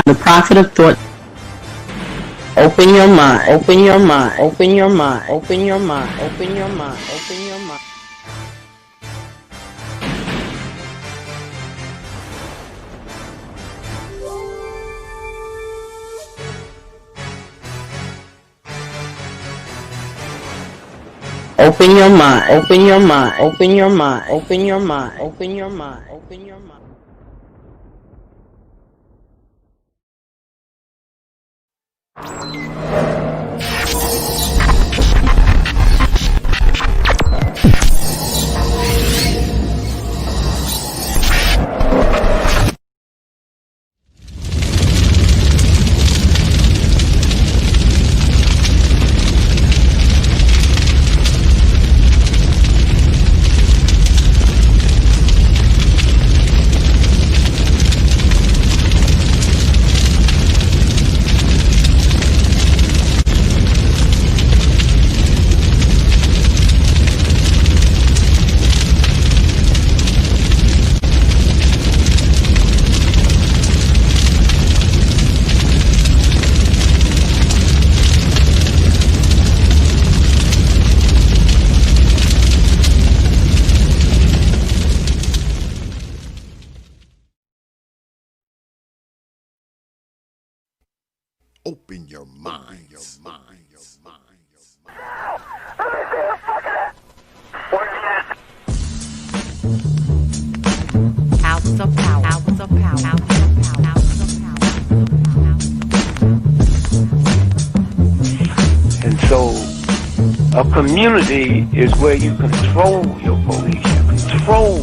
The prophet of thought. Open your mind, open your mind, open your mind, open your mind, open your mind, open your mind. Open your mind, open your mind, open your mind, open your mind, open your mind, open your mind. Open your minds. Hours of power. Hours of power. And so a community is where you control your police, you control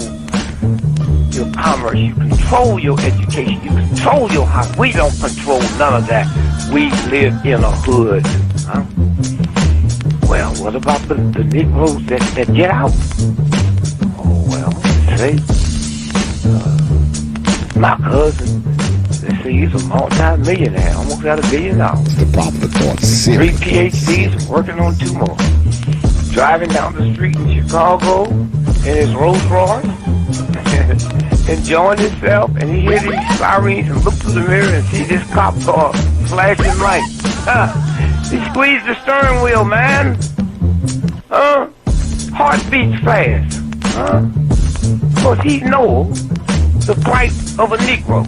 your commerce, you control your education, you control your house. We don't control none of that. We live in a hood. Huh? Well, what about the Negroes that get out? Oh, well, say, my cousin, they say he's a multi-millionaire, almost got $1 billion. The prophet of thought. 3 PhDs, working on 2 more. Driving down the street in Chicago in his Rolls Royce, enjoying himself, and he hear these sirens and look through the mirror and see this cop car flashing lights. He squeezed the steering wheel, man. Heart beats fast. Because he knows the price of a Negro,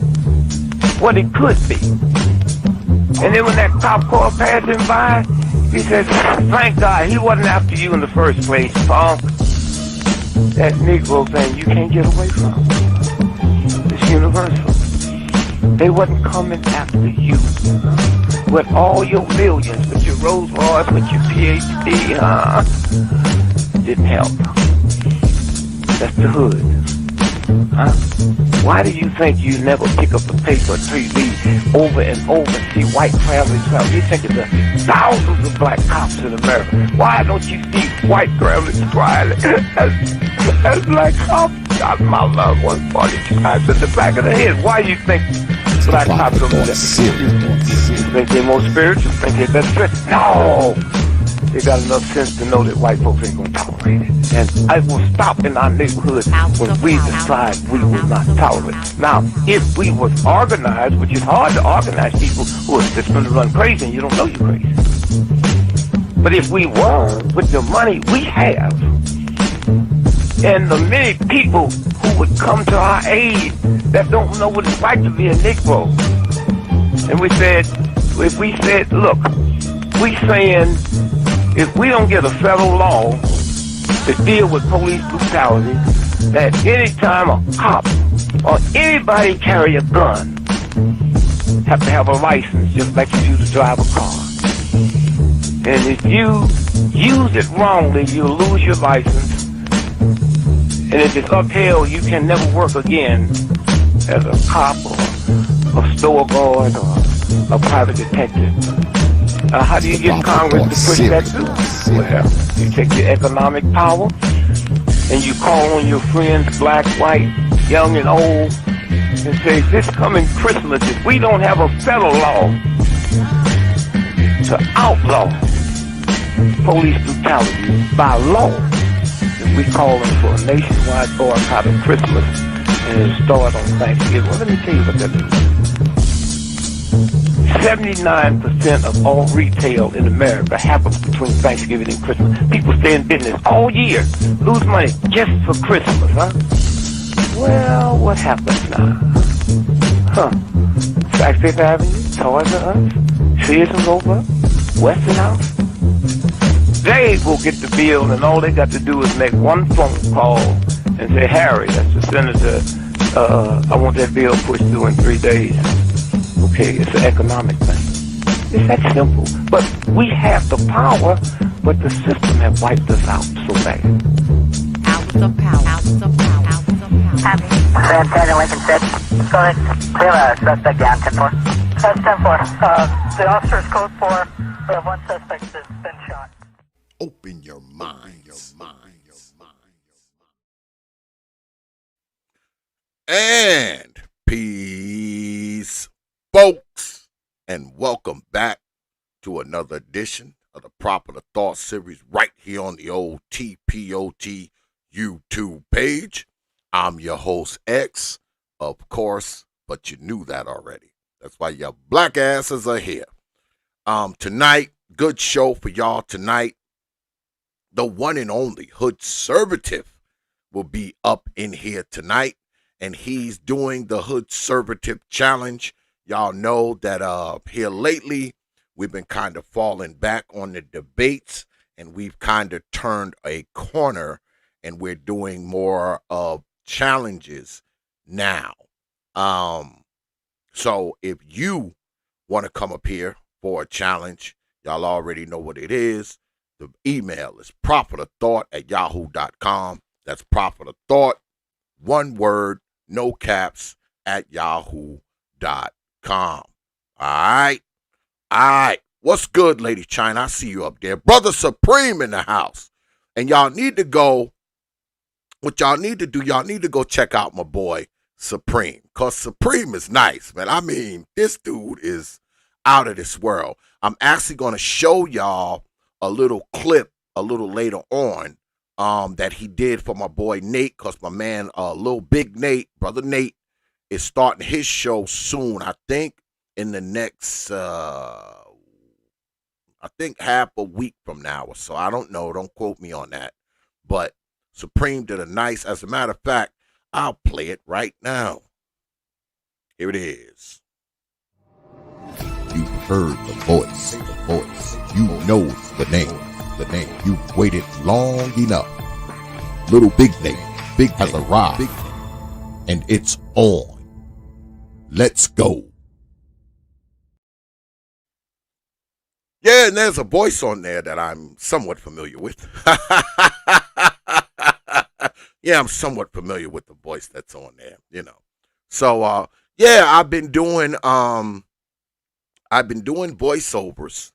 what it could be. And then when that cop car passed him by, he said, thank God he wasn't after you in the first place, punk. That Negro thing you can't get away from. It's universal. They wasn't coming after you. With all your millions, with your Rolls Royce, with your PhD, didn't help. That's the hood. Why do you think you never pick up a paper or read over and over and see white families travel? You think of the thousands of black cops in America. Why don't you see white families crying as black cops shot my loved one 40 times in the back of the head? Why do you think black cops don't do that? You think they're more spiritual? Think they're better? No! They got enough sense to know that white folks ain't gonna tolerate it. And I will stop in our neighborhood when we decide we will not tolerate it. Now, if we was organized, which is hard to organize people who are just gonna run crazy and you don't know you're crazy. But if we were, with the money we have, and the many people who would come to our aid that don't know what it's like to be a Negro, and we said, if we said, look, we saying, if we don't get a federal law to deal with police brutality, that any time a cop or anybody carry a gun, have to have a license just like you do to drive a car. And if you use it wrongly, you'll lose your license. And if it's upheld, you can never work again as a cop or a store guard or a private detective. How do you get Congress to push that through? Well, you take your economic power and you call on your friends, black, white, young and old, and say, this coming Christmas, if we don't have a federal law to outlaw police brutality by law, then we calling for a nationwide boycott of Christmas and it start on Thanksgiving. Well, let me tell you what that means. 79% of all retail in America happens between Thanksgiving and Christmas. People stay in business all year, lose money just for Christmas, huh? Well, what happens now? Huh? Sac Fifth Avenue, Toys R Us, Sears and Roebuck, Westinghouse. They will get the bill, and all they got to do is make one phone call and say, Harry, that's the senator, I want that bill pushed through in 3 days. Okay, it's an economic thing. It's that simple. But we have the power, but the system has wiped us out so bad. Hours of power. Hours of power. Hours of power. Happy. San Antonio, Lincoln 6. Go ahead. Clear a suspect down, 10-4. That's 10-4. The officer's code 4. We have one suspect that's been shot. Open your mind. And peace, folks, and welcome back to another edition of the Proper Thought series right here on the old T.P.O.T. YouTube page. I'm your host, X, of course, but you knew that already. That's why your black asses are here. Tonight, good show for y'all tonight. The one and only HOODSERVATIVE will be up in here tonight, and he's doing the HOODSERVATIVE challenge. Y'all know that here lately we've been kind of falling back on the debates, and we've kind of turned a corner, and we're doing more of challenges now. So if you want to come up here for a challenge, y'all already know what it is. The email is properthought@yahoo.com. That's properthought, one word, no caps, @yahoo.com. All right. What's good, Lady China? I see you up there. Brother Supreme in the house. And y'all need to go, what y'all need to do, y'all need to go check out my boy Supreme. Because Supreme is nice, man. I mean, this dude is out of this world. I'm actually going to show y'all a little clip a little later on that he did for my boy Nate, because my man, Little Big Nate, Brother Nate, is starting his show soon. I think in the next, half a week from now or so. I don't know. Don't quote me on that. But Supreme did a nice, as a matter of fact, I'll play it right now. Here it is. You heard the voice. You know the name. You've waited long enough. Little Big Nate, Big has arrived, and it's on. Let's go. Yeah, and there's a voice on there that I'm somewhat familiar with. Yeah, I'm somewhat familiar with the voice that's on there, you know. So, yeah, I've been doing voiceovers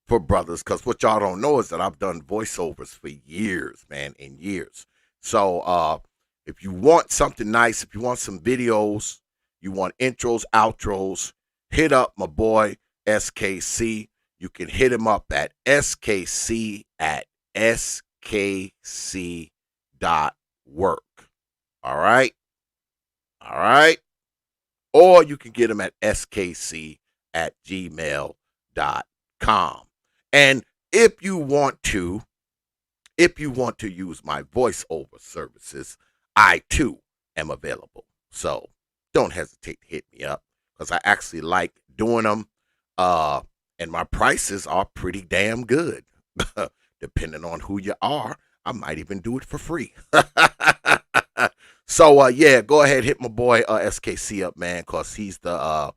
for brothers, because what y'all don't know is that I've done voiceovers for years, man, and years. So, if you want something nice, if you want some videos, you want intros, outros, hit up my boy SKC. You can hit him up at skc@skc.work. All right? Or you can get him at skc@gmail.com. And if you want to use my voiceover services, I too am available. So don't hesitate to hit me up, because I actually like doing them. And my prices are pretty damn good. Depending on who you are, I might even do it for free. So yeah, go ahead, hit my boy SKC up, man, because he's the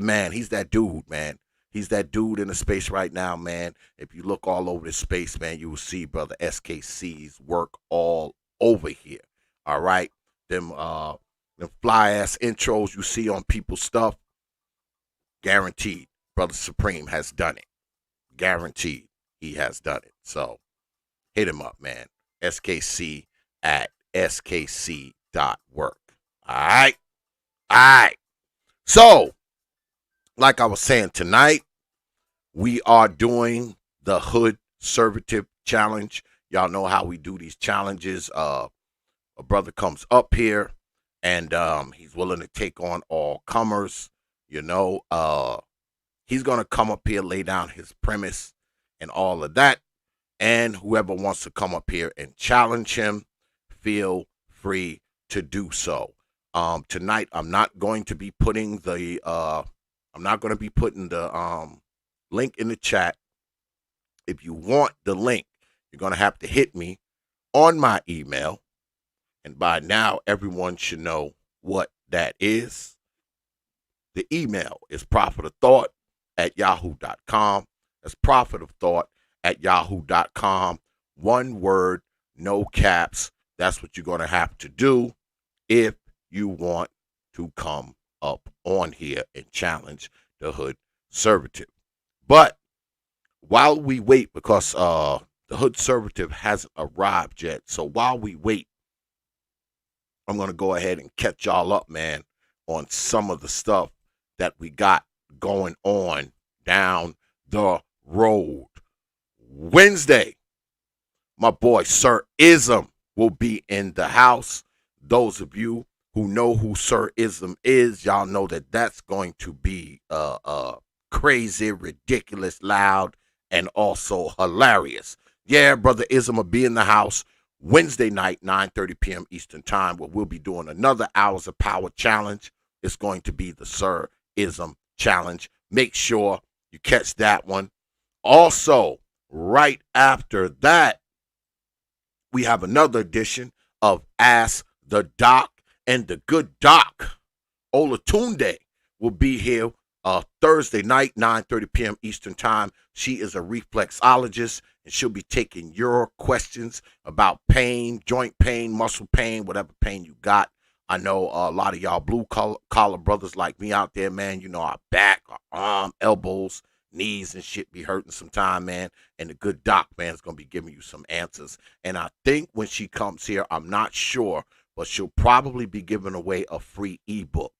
man. He's that dude, man. He's that dude in the space right now, man. If you look all over this space, man, you will see brother SKC's work all over here. All right, them fly ass intros you see on people's stuff, guaranteed. Brother Supreme has done it. Guaranteed he has done it. So hit him up, man. skc@skc.work. All right. So, like I was saying, tonight we are doing the HOODSERVATIVE challenge. Y'all know how we do these challenges. A brother comes up here and he's willing to take on all comers, you know. He's going to come up here, lay down his premise and all of that. And whoever wants to come up here and challenge him, feel free to do so. Tonight, I'm not going to be putting the link in the chat. If you want the link, you're going to have to hit me on my email. And by now, everyone should know what that is. The email is prophetofthought@yahoo.com. That's prophetofthought@yahoo.com. One word, no caps. That's what you're going to have to do if you want to come up on here and challenge the HOODSERVATIVE. But while we wait, because the HOODSERVATIVE hasn't arrived yet, so while we wait, I'm going to go ahead and catch y'all up, man, on some of the stuff that we got going on down the road. Wednesday, my boy Sir Ism will be in the house. Those of you who know who Sir Ism is, y'all know that that's going to be crazy, ridiculous, loud, and also hilarious. Yeah, Brother Ism will be in the house Wednesday night, 9:30 p.m. Eastern Time, where we'll be doing another Hours of Power challenge. It's going to be the Sir Ism challenge. Make sure you catch that one. Also, right after that, we have another edition of Ask the Doc, and the good Doc, Olatunde, will be here Thursday night, 9:30 p.m. Eastern Time. She is a reflexologist, and she'll be taking your questions about pain, joint pain, muscle pain, whatever pain you got. I know a lot of y'all blue collar brothers like me out there, man. You know, our back, our arm, elbows, knees, and shit be hurting sometime, man. And the good Doc, man, is going to be giving you some answers. And I think when she comes here, I'm not sure, but she'll probably be giving away a free ebook.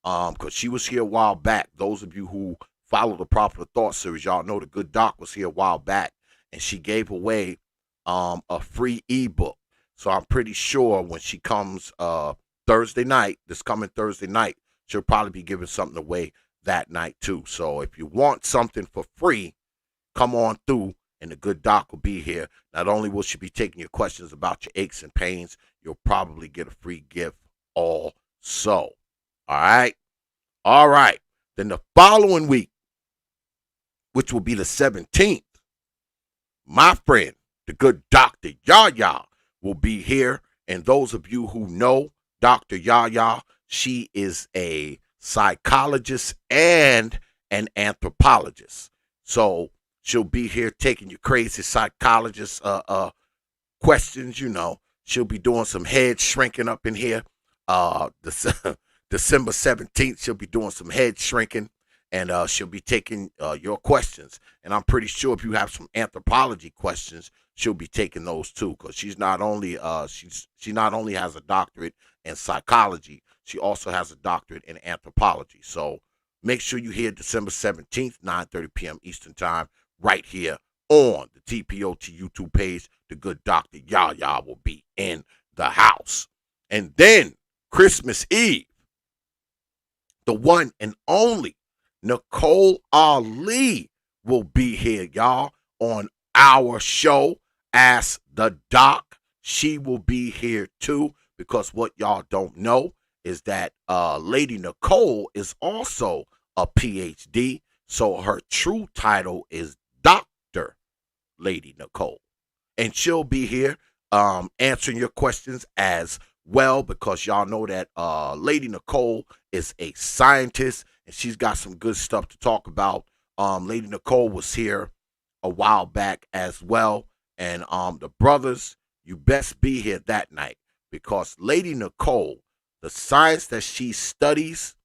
Because she was here a while back. Those of you who follow the Prophet of Thought series, y'all know the good Doc was here a while back, and she gave away a free ebook. So I'm pretty sure when she comes Thursday night, this coming Thursday night, she'll probably be giving something away that night too. So if you want something for free, come on through, and the good Doc will be here. Not only will she be taking your questions about your aches and pains, you'll probably get a free gift also. All right. Then the following week, which will be the 17th, my friend, the good Dr. Yaya, will be here. And those of you who know Dr. Yaya, she is a psychologist and an anthropologist. So she'll be here taking your crazy psychologist questions. You know, she'll be doing some head shrinking up in here. December 17th, she'll be doing some head shrinking, and she'll be taking your questions. And I'm pretty sure if you have some anthropology questions, she'll be taking those too, because she's not only she not only has a doctorate in psychology, she also has a doctorate in anthropology. So make sure you hear December 17th, 9:30 p.m. Eastern Time, right here on the T.P.O.T YouTube page. The good Dr. Yaya will be in the house. And then Christmas Eve, the one and only Nicole Ali will be here, y'all, on our show, Ask the Doc. She will be here too, because what y'all don't know is that Lady Nicole is also a PhD, so her true title is Dr. Lady Nicole. And she'll be here answering your questions as well, because y'all know that Lady Nicole is a scientist, and she's got some good stuff to talk about. Lady Nicole was here a while back as well, and the brothers, you best be here that night, because Lady Nicole, the science that she studies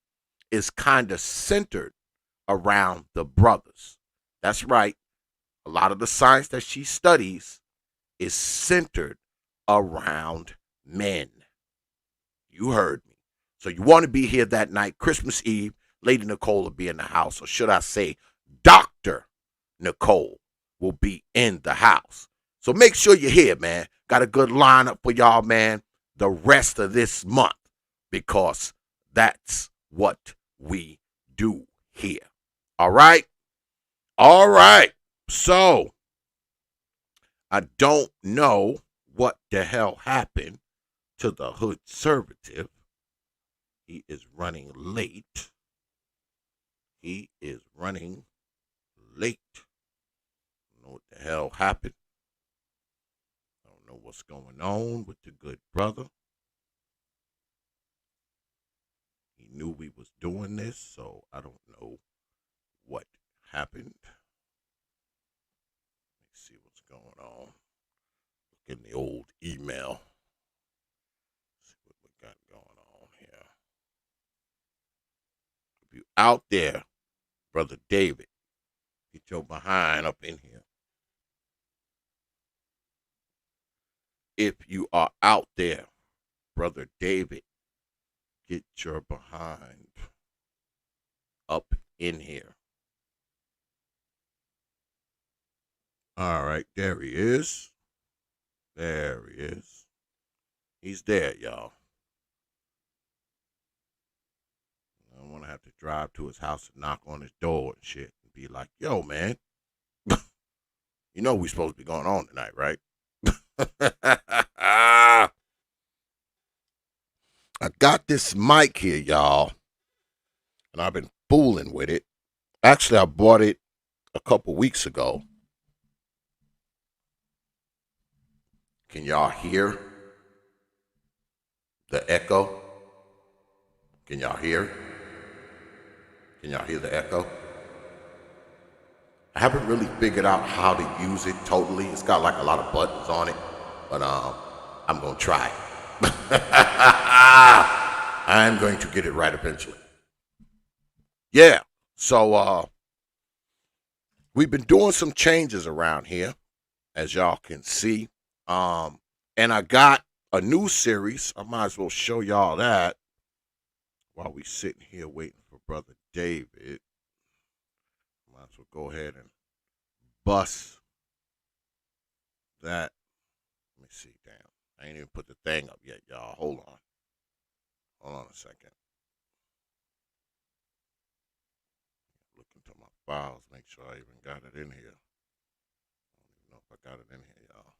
is kind of centered around the brothers. That's right. A lot of the science that she studies is centered around men. You heard me. So you want to be here that night, Christmas Eve. Lady Nicole will be in the house, or should I say Dr. Nicole will be in the house. So make sure you're here, man. Got a good lineup for y'all, man, the rest of this month, because that's what we do here. All right? All right. So, I don't know what the hell happened to the Hoodservative. He is running late. He is running late. I don't know what the hell happened. I don't know what's going on with the good brother. He knew we was doing this, so I don't know what happened. Let's see what's going on. Look in the old email. See what we got going on here. If you out there, Brother David, get your behind up in here. If you are out there, Brother David, get your behind up in here. All right, there he is. There he is. He's there, y'all. I don't want to have to drive to his house and knock on his door and shit and be like, yo, man, you know we supposed to be going on tonight, right? I got this mic here, y'all, and I've been fooling with it. Actually, I bought it a couple weeks ago. Can y'all hear the echo? Can y'all hear? Can y'all hear the echo? I haven't really figured out how to use it totally. It's got like a lot of buttons on it, but I'm gonna try. I'm going to get it right eventually. Yeah, so we've been doing some changes around here, as y'all can see. And I got a new series. I might as well show y'all that while we sitting here waiting for Brother David. Might as well go ahead and bust that. Let me see. Damn, I ain't even put the thing up yet, y'all. Hold on. Hold on a second. Look into my files, make sure I even got it in here. I don't even know if I got it in here, y'all.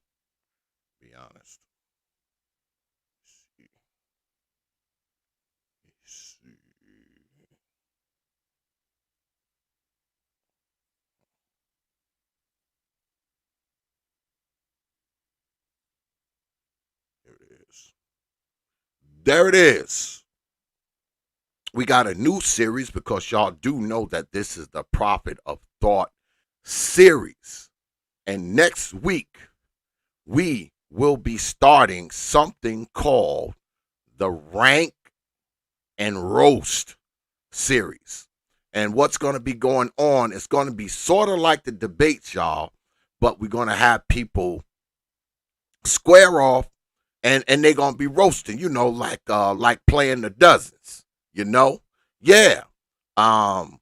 Be honest. Let's see. Let's see. There it is. There it is. We got a new series because y'all do know that this is the Prophet of Thought series. And next week, we will be starting something called the Rank and Roast series. And what's going to be going on is going to be sort of like the debates, y'all, but we're going to have people square off and they're going to be roasting, you know, like playing the dozens, you know? Yeah. And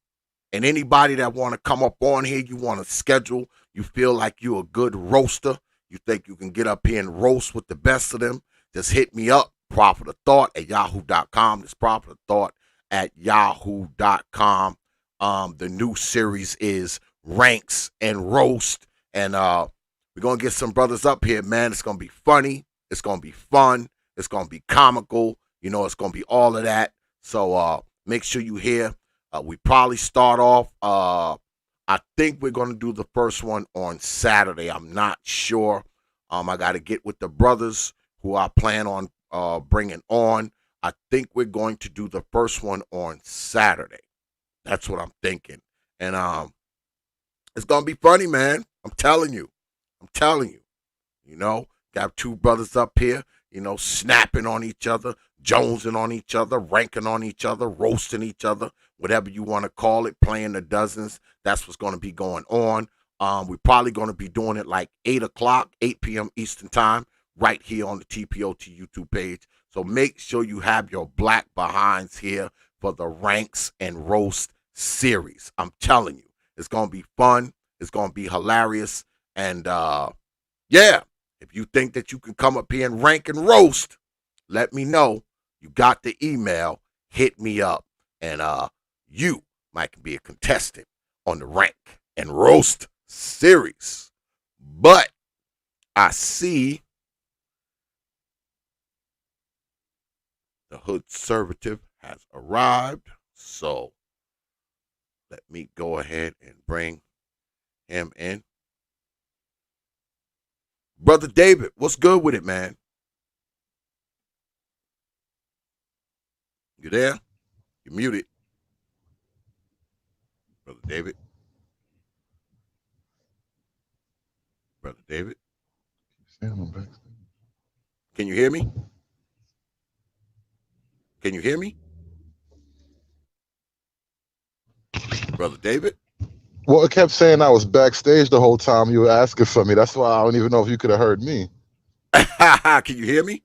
anybody that want to come up on here, you want to schedule, you feel like you're a good roaster, you think you can get up here and roast with the best of them, just hit me up, Prophet of Thought at yahoo.com. This Prophet of Thought at yahoo.com. The new series is Ranks and Roast. And we're going to get some brothers up here, man. It's going to be funny. It's going to be fun. It's going to be comical. You know, it's going to be all of that. So make sure you hear. We probably start off, I think we're going to do the first one on Saturday. I'm not sure. I got to get with the brothers who I plan on bringing on. I think we're going to do the first one on Saturday. That's what I'm thinking. And it's going to be funny, man. I'm telling you. You know, got two brothers up here, you know, snapping on each other, jonesing on each other, ranking on each other, roasting each other, whatever you want to call it, playing the dozens. That's what's going to be going on. We're probably going to be doing it like 8 o'clock, 8 p.m. Eastern time, right here on the T.P.O.T YouTube page. So make sure you have your black behinds here for the Ranks and Roast series. I'm telling you, it's going to be fun. It's going to be hilarious. And yeah, if you think that you can come up here and rank and roast, let me know. You got the email. Hit me up. And you might be a contestant on the rank and roast series. But I see the HOODSERVATIVE has arrived. So let me go ahead and bring him in. Brother David, what's good with it, man? You there? You're muted. Brother David. Brother David. Can you hear me? Can you hear me? Brother David? Well, it kept saying I was backstage the whole time you were asking for me. That's why I don't even know if you could have heard me. Can you hear me?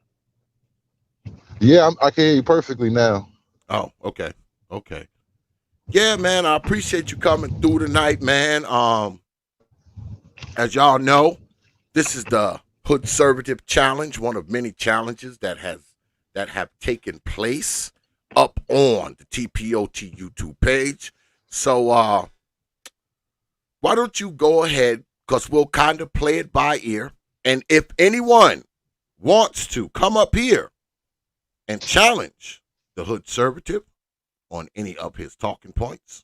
Yeah, I can hear you perfectly now. Oh, okay. Okay. Yeah, man, I appreciate you coming through tonight, man. As y'all know, this is the HOODSERVATIVE Challenge, one of many challenges that have taken place up on the T.P.O.T YouTube page. So why don't you go ahead, because we'll kind of play it by ear. And if anyone wants to come up here and challenge the HOODSERVATIVE on any of his talking points,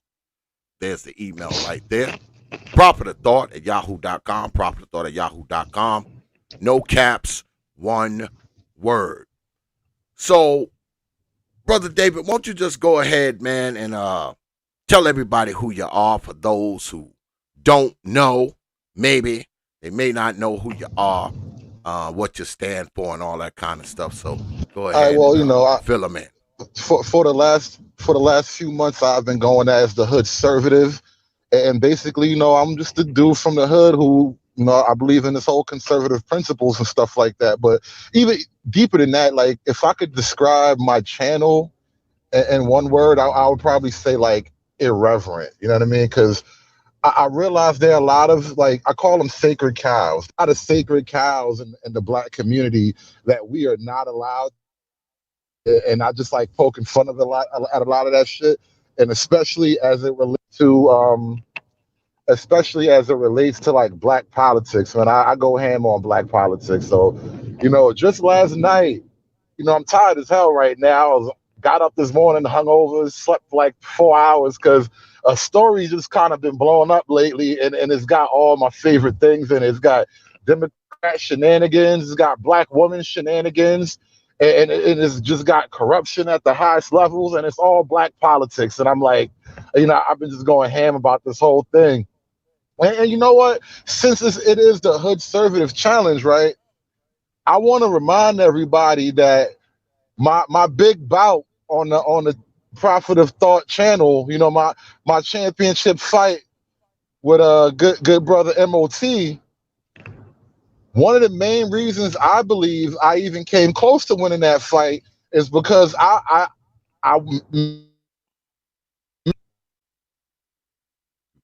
there's the email right there. properthethought@yahoo.com, properthethought@yahoo.com. No caps, one word. So, Brother David, won't you just go ahead, man, and tell everybody who you are for those who don't know. Maybe they may not know who you are, what you stand for, and all that kind of stuff. So go ahead. All right, well, and, fill them in. For the last few months, I've been going as the HOODSERVATIVE, and basically, I'm just a dude from the hood who, I believe in this whole conservative principles and stuff like that. But even deeper than that, like if I could describe my channel in one word, I would probably say like irreverent. You know what I mean? Because I realize there are a lot of, like, I call them sacred cows, a lot of sacred cows in the Black community that we are not allowed. And I just like poking fun of at a lot of that shit, and especially as it relates to like Black politics. Man, I go ham on Black politics. So, just last night, I'm tired as hell right now. Got up this morning, hungover, slept for like 4 hours because a story just kind of been blowing up lately, and it's got all my favorite things in it. It's got Democrat shenanigans, it's got Black woman shenanigans, and it's just got corruption at the highest levels, and it's all Black politics. And I'm like, I've been just going ham about this whole thing. And you know what? Since it is the HOODSERVATIVE Challenge, right? I want to remind everybody that my big bout on the Prophet of Thought channel, my championship fight with a good brother MOT. One of the main reasons I believe I even came close to winning that fight is because I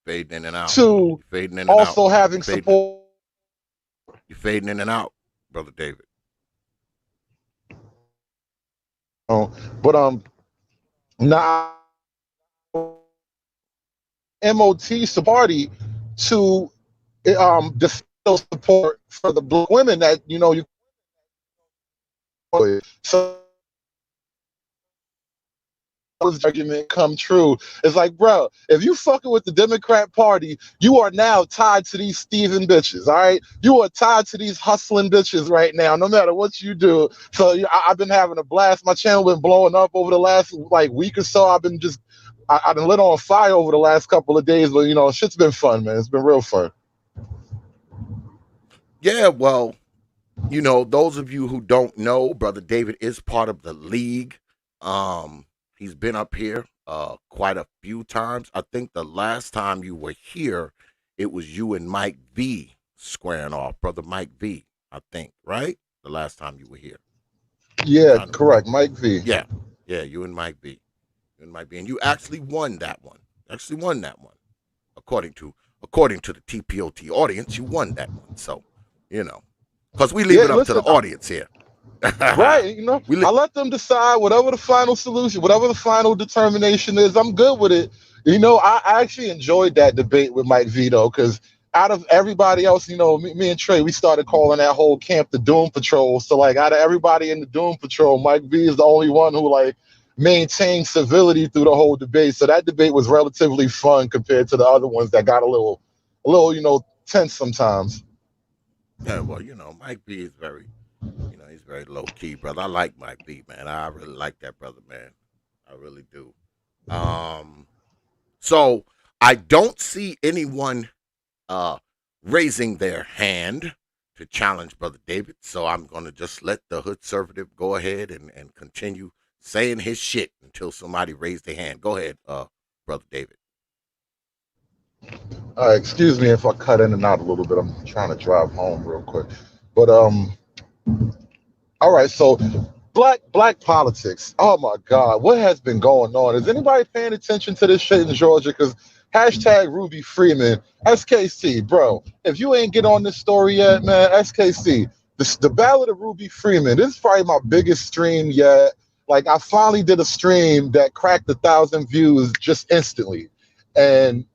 fading in and out. To fading in and also out. having support. You're fading in and out, Brother David. But now MOT party to support for the Black women that you so this argument come true. It's like, bro, if you fucking with the Democrat Party, you are now tied to these Steven bitches, all right? You are tied to these hustling bitches right now, no matter what you do. So I've been having a blast. My channel been blowing up over the last week or so. I've been I've been lit on fire over the last couple of days, but shit's been fun, man. It's been real fun. Yeah, well, those of you who don't know, Brother David is part of the league. He's been up here quite a few times. I think the last time you were here, it was you and Mike V squaring off. Brother Mike V, I think, right? The last time you were here. Yeah, correct. Mike V. Yeah, you and Mike V. And you actually won that one. According to the T.P.O.T audience, you won that one. So, because we leave it up to the audience here. Right, I let them decide whatever the final solution, whatever the final determination is. I'm good with it, I actually enjoyed that debate with Mike Vito because out of everybody else, me and Trey, we started calling that whole camp the Doom Patrol. So like out of everybody in the Doom Patrol, Mike V is the only one who like maintained civility through the whole debate. So that debate was relatively fun compared to the other ones that got a little tense sometimes. Yeah, well, Mike B is very, he's very low key, brother. I like Mike B, man. I really like that brother, man. I really do. Um, so I don't see anyone uh raising their hand to challenge Brother David. So I'm gonna just let the hood conservative go ahead and continue saying his shit until somebody raised their hand. Go ahead, Brother David. Excuse me if I cut in and out a little bit. I'm trying to drive home real quick. But all right, so black politics. Oh my God, what has been going on? Is anybody paying attention to this shit in Georgia? Because hashtag Ruby Freeman, SKC, bro. If you ain't get on this story yet, man, SKC, the Ballad of Ruby Freeman. This is probably my biggest stream yet. Like I finally did a stream that cracked 1,000 views just instantly, and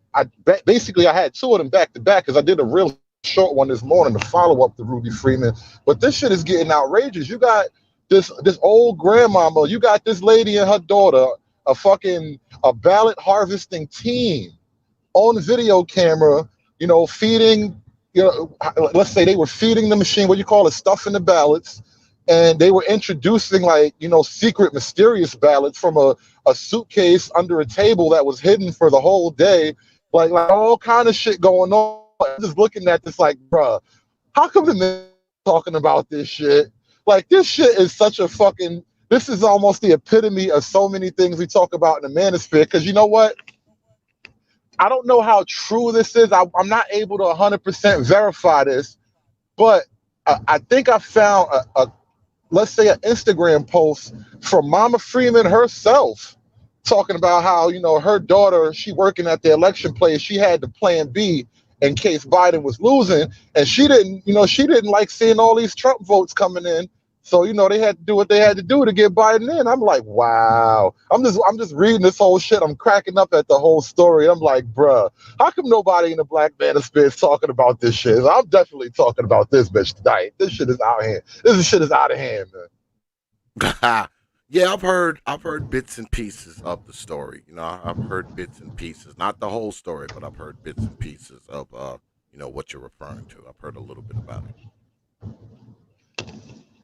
basically I had two of them back to back because I did a real short one this morning to follow up the Ruby Freeman. But this shit is getting outrageous. You got this old grandmama, you got this lady and her daughter, a ballot harvesting team on video camera, feeding, let's say they were feeding the machine, what you call it, stuffing the ballots, and they were introducing like, secret mysterious ballots from a suitcase under a table that was hidden for the whole day, like all kind of shit going on. I'm just looking at this like, bruh, how come the men talking about this shit? Like this shit is such a fucking. This is almost the epitome of so many things we talk about in the manosphere. Because you know what? I don't know how true this is. I'm not able to 100% verify this, but I think I found let's say an Instagram post from Mama Freeman herself talking about how, her daughter, she working at the election place, she had the plan B in case Biden was losing. And she didn't like seeing all these Trump votes coming in. So, they had to do what they had to do to get Biden in. I'm like, wow. I'm just reading this whole shit. I'm cracking up at the whole story. I'm like, bruh, how come nobody in the black manosphere is talking about this shit? I'm definitely talking about this bitch tonight. This shit is out here. This shit is out of hand, man. Yeah, I've heard bits and pieces of the story. I've heard bits and pieces, not the whole story, but I've heard bits and pieces of what you're referring to. I've heard a little bit about it.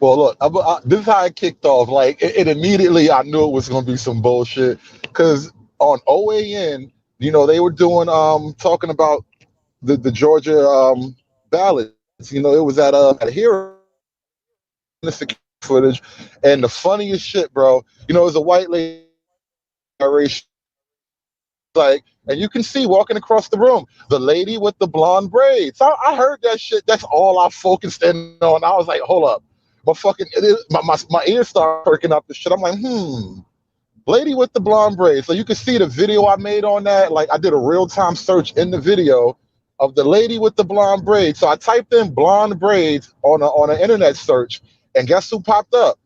Well, look, this is how it kicked off. Like, it immediately, I knew it was going to be some bullshit. Because on OAN, they were doing, talking about the Georgia ballots. It was at a hearing, the security footage. And the funniest shit, bro, it was a white lady, like, and you can see walking across the room, the lady with the blonde braids. I heard that shit. That's all I focused in on. I was like, hold up. My ears start perking up the shit. I'm like, lady with the blonde braids. So you can see the video I made on that. Like I did a real-time search in the video of the lady with the blonde braids. So I typed in blonde braids on an internet search, and guess who popped up?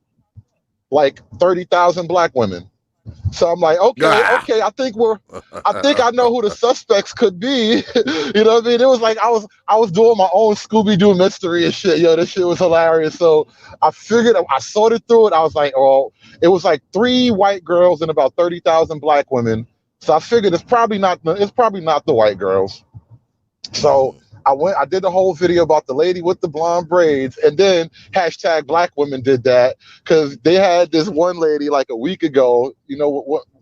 Like 30,000 black women. So I'm like, okay, I think I know who the suspects could be. You know what I mean? It was like I was doing my own Scooby-Doo mystery and shit. Yo, this shit was hilarious. So I figured, I sorted through it. I was like, oh, it was like 3 white girls and about 30,000 black women. So I figured it's probably not the white girls. So I did the whole video about the lady with the blonde braids, and then hashtag black women did that because they had this one lady like a week ago,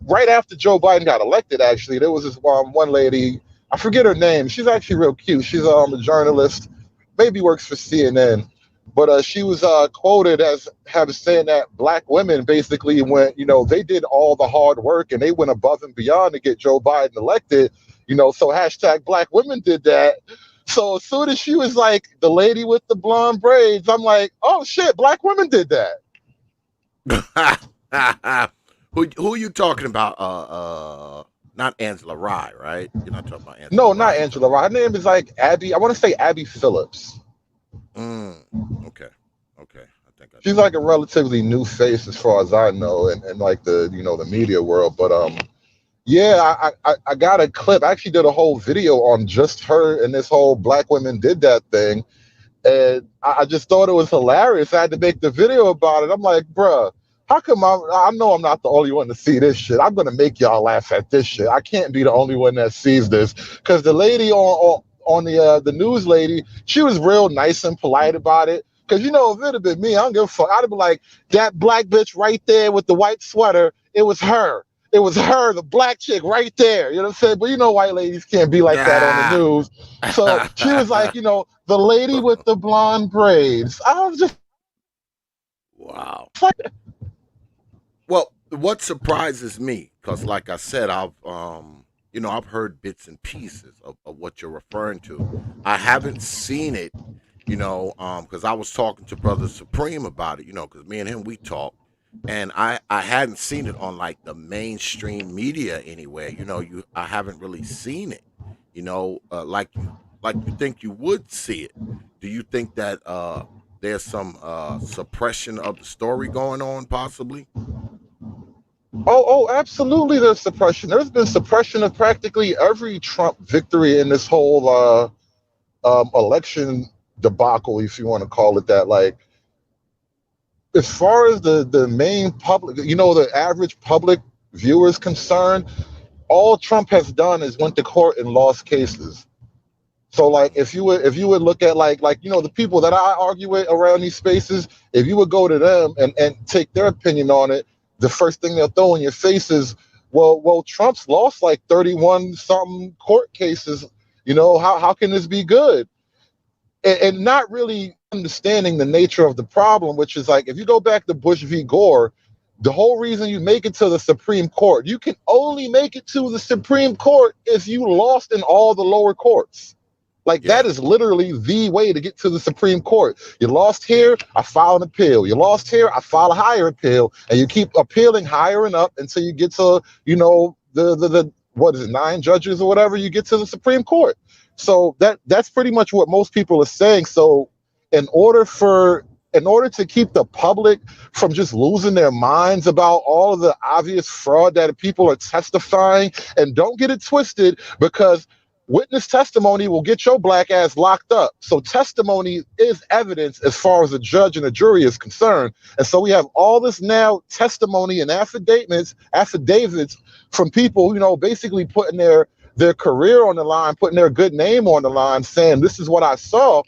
right after Joe Biden got elected, actually, there was this one lady, I forget her name. She's actually real cute. She's a journalist, maybe works for CNN, but she was quoted as saying that black women basically went, they did all the hard work and they went above and beyond to get Joe Biden elected, so hashtag black women did that. So as soon as she was like the lady with the blonde braids, I'm like, oh shit, black women did that. Who are you talking about? Not Angela Rye, right? You're not talking about Angela. No, not Angela Rye. Her name is like Abby. I want to say Abby Phillips. Okay. She's like a relatively new face as far as I know, and like the the media world. But Yeah, I got a clip. I actually did a whole video on just her and this whole black women did that thing. And I just thought it was hilarious. I had to make the video about it. I'm like, bruh, how come I know I'm not the only one to see this shit. I'm gonna make y'all laugh at this shit. I can't be the only one that sees this. Because the lady on the news lady, she was real nice and polite about it. Because you know, if it had been me, I don't give a fuck. I'd have been like, that black bitch right there with the white sweater, it was her. It was her, the black chick right there. You know what I'm saying? But you know, white ladies can't be like that on the Ah. news. So she was like, you know, the lady with the blonde braids. I was just Wow. like, Well, what surprises me, because like I said, I've heard bits and pieces of what you're referring to. I haven't seen it, because I was talking to Brother Supreme about it, because me and him we talk, and I hadn't seen it on like the mainstream media anywhere. I haven't really seen it, like you think you would see it. Do you think that there's some suppression of the story going on, possibly? oh, absolutely. There's suppression. There's been suppression of practically every Trump victory in this whole election debacle, if you want to call it that. Like, as far as the main public, you know, the average public viewer is concerned, all Trump has done is went to court and lost cases. So like if you would look at like you know the people that I argue with around these spaces, if you would go to them and take their opinion on it, the first thing they'll throw in your face is, well Trump's lost like 31 something court cases. You know, how can this be good? And not really understanding the nature of the problem, which is like if you go back to Bush v. Gore, the whole reason you make it to the Supreme Court, you can only make it to the Supreme Court if you lost in all the lower courts. Like that Yeah, is literally the way to get to the Supreme Court. You lost yeah, here, I file an appeal. You lost here, I file a higher appeal, and you keep appealing higher and up until you get to, you know, the what is it, 9 judges or whatever, you get to the Supreme Court. So that's pretty much what most people are saying. So in order for in order to keep the public from just losing their minds about all of the obvious fraud that people are testifying, and don't get it twisted, because witness testimony will get your black ass locked up. So testimony is evidence as far as a judge and a jury is concerned. And so we have all this now testimony and affidavits from people, you know, basically putting their career on the line, putting their good name on the line, saying this is what I saw.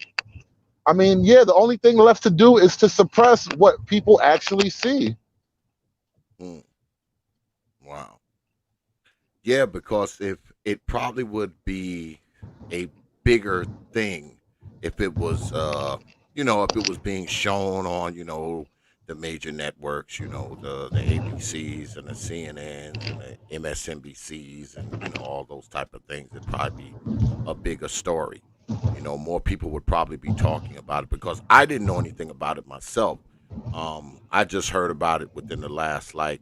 I mean, yeah, the only thing left to do is to suppress what people actually see. mm, wow. Yeah, because if it probably would be a bigger thing if it was, if it was being shown on, the major networks, the ABCs and the CNNs and the MSNBCs and all those type of things. It'd probably be a bigger story. More people would probably be talking about it because I didn't know anything about it myself. I just heard about it within the last like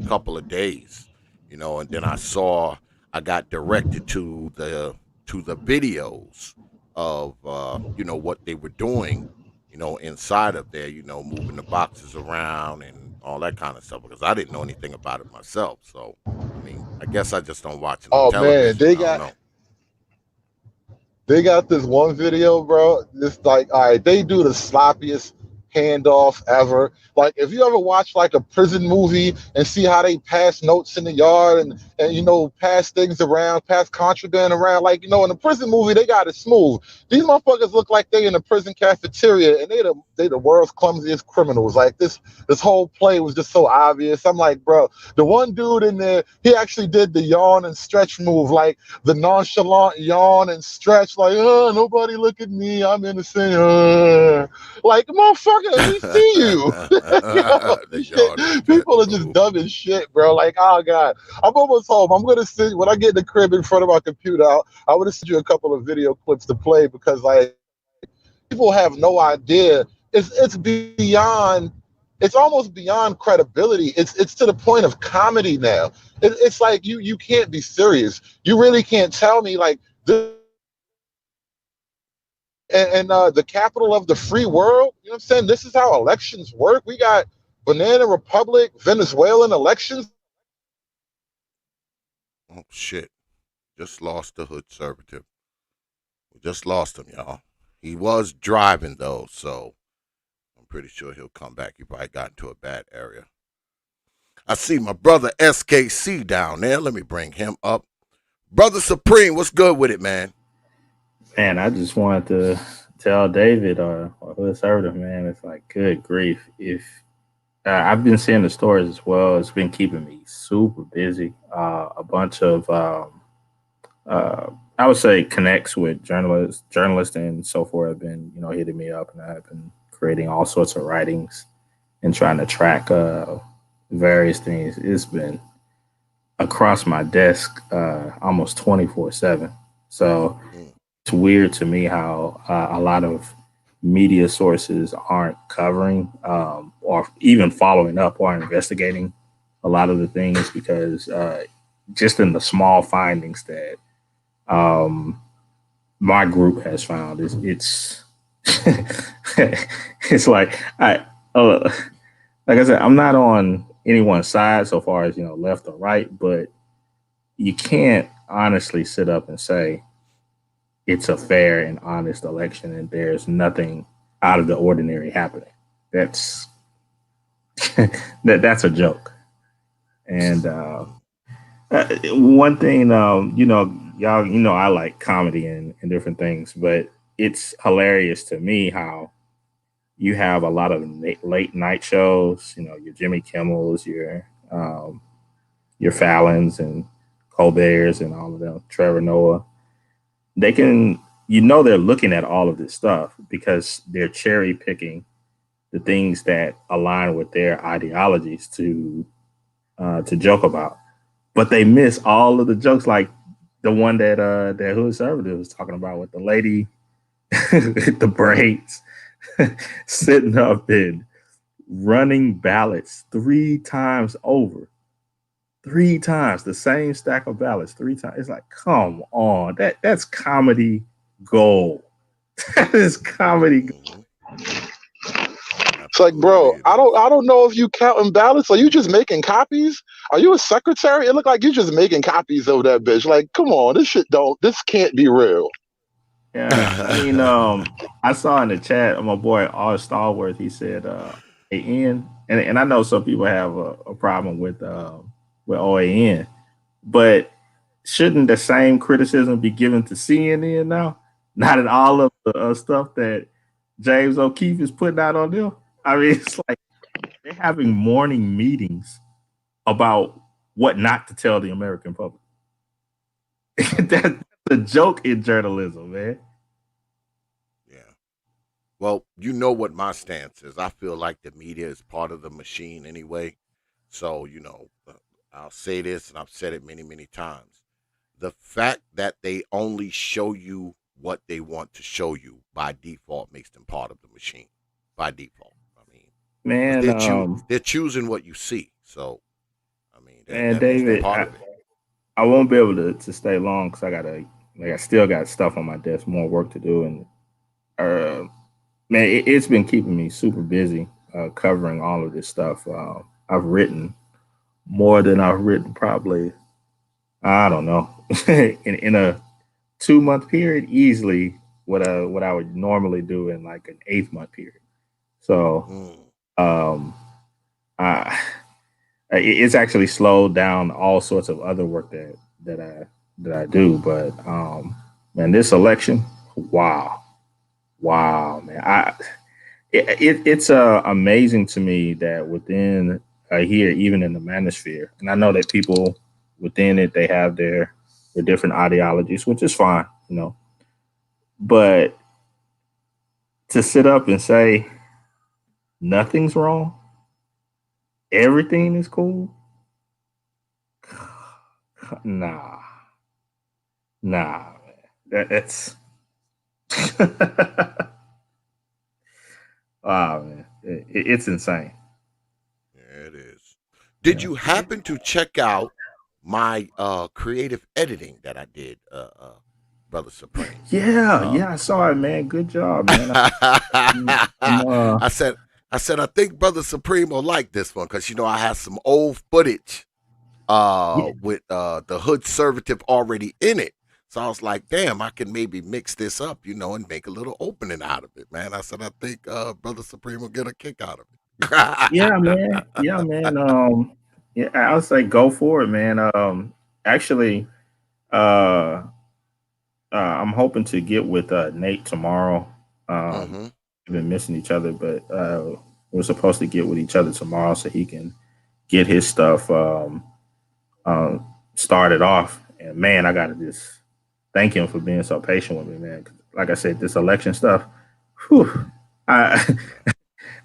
couple of days, and then I got directed to the videos of what they were doing, inside of there, moving the boxes around and all that kind of stuff because I didn't know anything about it myself. So I mean, I guess I just don't watch enough Oh man, television. they I don't got know. they got this one video, bro. It's like, all right, they do the sloppiest handoff ever. Like, if you ever watch like a prison movie and see how they pass notes in the yard and you know, pass things around, pass contraband around, like, you know, in a prison movie, they got it smooth. These motherfuckers look like they in a prison cafeteria and they the world's clumsiest criminals. Like this whole play was just so obvious. I'm like, bro, the one dude in there, he actually did the yawn and stretch move, like the nonchalant yawn and stretch, like, oh, nobody look at me, I'm innocent. Like, motherfucker, we see you. Yo, The yard is stretch people are just move. dumb as shit, bro. Like, oh god, I'm almost home. I'm gonna sit when I get in the crib in front of my computer. I would have sent you a couple of video clips to play because like people have no idea. It's beyond. It's almost beyond credibility. It's to the point of comedy now. It's like you can't be serious. You really can't tell me like this and the capital of the free world. You know what I'm saying? This is how elections work. We got Banana Republic, Venezuelan elections. Oh shit! Just lost the hood conservative. We just lost him, y'all. He was driving though, so I'm pretty sure he'll come back. He probably got into a bad area. I see my brother SKC down there. Let me bring him up. Brother Supreme, what's good with it, man? Man, I just wanted to tell David or Hood Assertive, man, it's like, good grief. If I've been seeing the stories as well, it's been keeping me super busy. A bunch of, uh, I would say, connects with journalists and so forth have been, hitting me up, and I've been creating all sorts of writings and trying to track various things. It's been across my desk almost 24/7. So it's weird to me how a lot of media sources aren't covering or even following up or investigating a lot of the things because just in the small findings that my group has found, it's it's like like I said, I'm not on anyone's side so far as left or right, but you can't honestly sit up and say it's a fair and honest election and there's nothing out of the ordinary happening. That's that's a joke. And one thing, y'all, I like comedy and different things, but it's hilarious to me how you have a lot of late night shows, your Jimmy Kimmels, your Fallons and Colbert's and all of them, Trevor Noah. They can, they're looking at all of this stuff because they're cherry picking the things that align with their ideologies to joke about, but they miss all of the jokes, like the one that Hood Conservative was talking about with the lady, the braids, sitting up and running ballots 3 times over. 3 times the same stack of ballots 3 times. It's like, come on, that's comedy gold. That is comedy gold. It's like, bro, I don't know if you counting ballots. Are you just making copies? Are you a secretary? It look like you're just making copies of that bitch. Like, come on, this can't be real. Yeah, I mean, I saw in the chat my boy R Stallworth. He said OAN, and I know some people have a problem with OAN, but shouldn't the same criticism be given to CNN now? Not at all of the stuff that James O'Keefe is putting out on them. I mean, it's like they're having morning meetings about what not to tell the American public. That's a joke in journalism, man. Yeah. Well, you know what my stance is. I feel like the media is part of the machine anyway. So, I'll say this, and I've said it many, many times. The fact that they only show you what they want to show you by default makes them part of the machine. By default. I mean, Man, they're choosing what you see. So, I mean, that David, I won't be able to stay long because I still got stuff on my desk, more work to do, and man, it's been keeping me super busy covering all of this stuff. I've written more than I've written probably, I don't know, in a 2-month period, easily what I would normally do in like an 8-month period. So, it's actually slowed down all sorts of other work that I do. But man, this election, wow, man, it's amazing to me that within here, even in the manosphere, and I know that people within it, they have their different ideologies, which is fine, but to sit up and say nothing's wrong, everything is cool, nah, man. That's wow, man, it's insane. Yeah, it is. Did you happen to check out my creative editing that I did, Brother Supreme? Yeah, I saw it, man. Good job, man. I said, I think Brother Supreme will like this one because I had some old footage with the hoodservative already in it. So I was like, damn, I can maybe mix this up, and make a little opening out of it, man. I said, I think Brother Supreme will get a kick out of it. Yeah, man. Yeah, man. Yeah, I'll say go for it, man. Actually, uh, I'm hoping to get with Nate tomorrow. hmm We've been missing each other, but we're supposed to get with each other tomorrow so he can get his stuff started off. And man, I gotta just thank him for being so patient with me, man. 'Cause like I said, this election stuff, whew, I,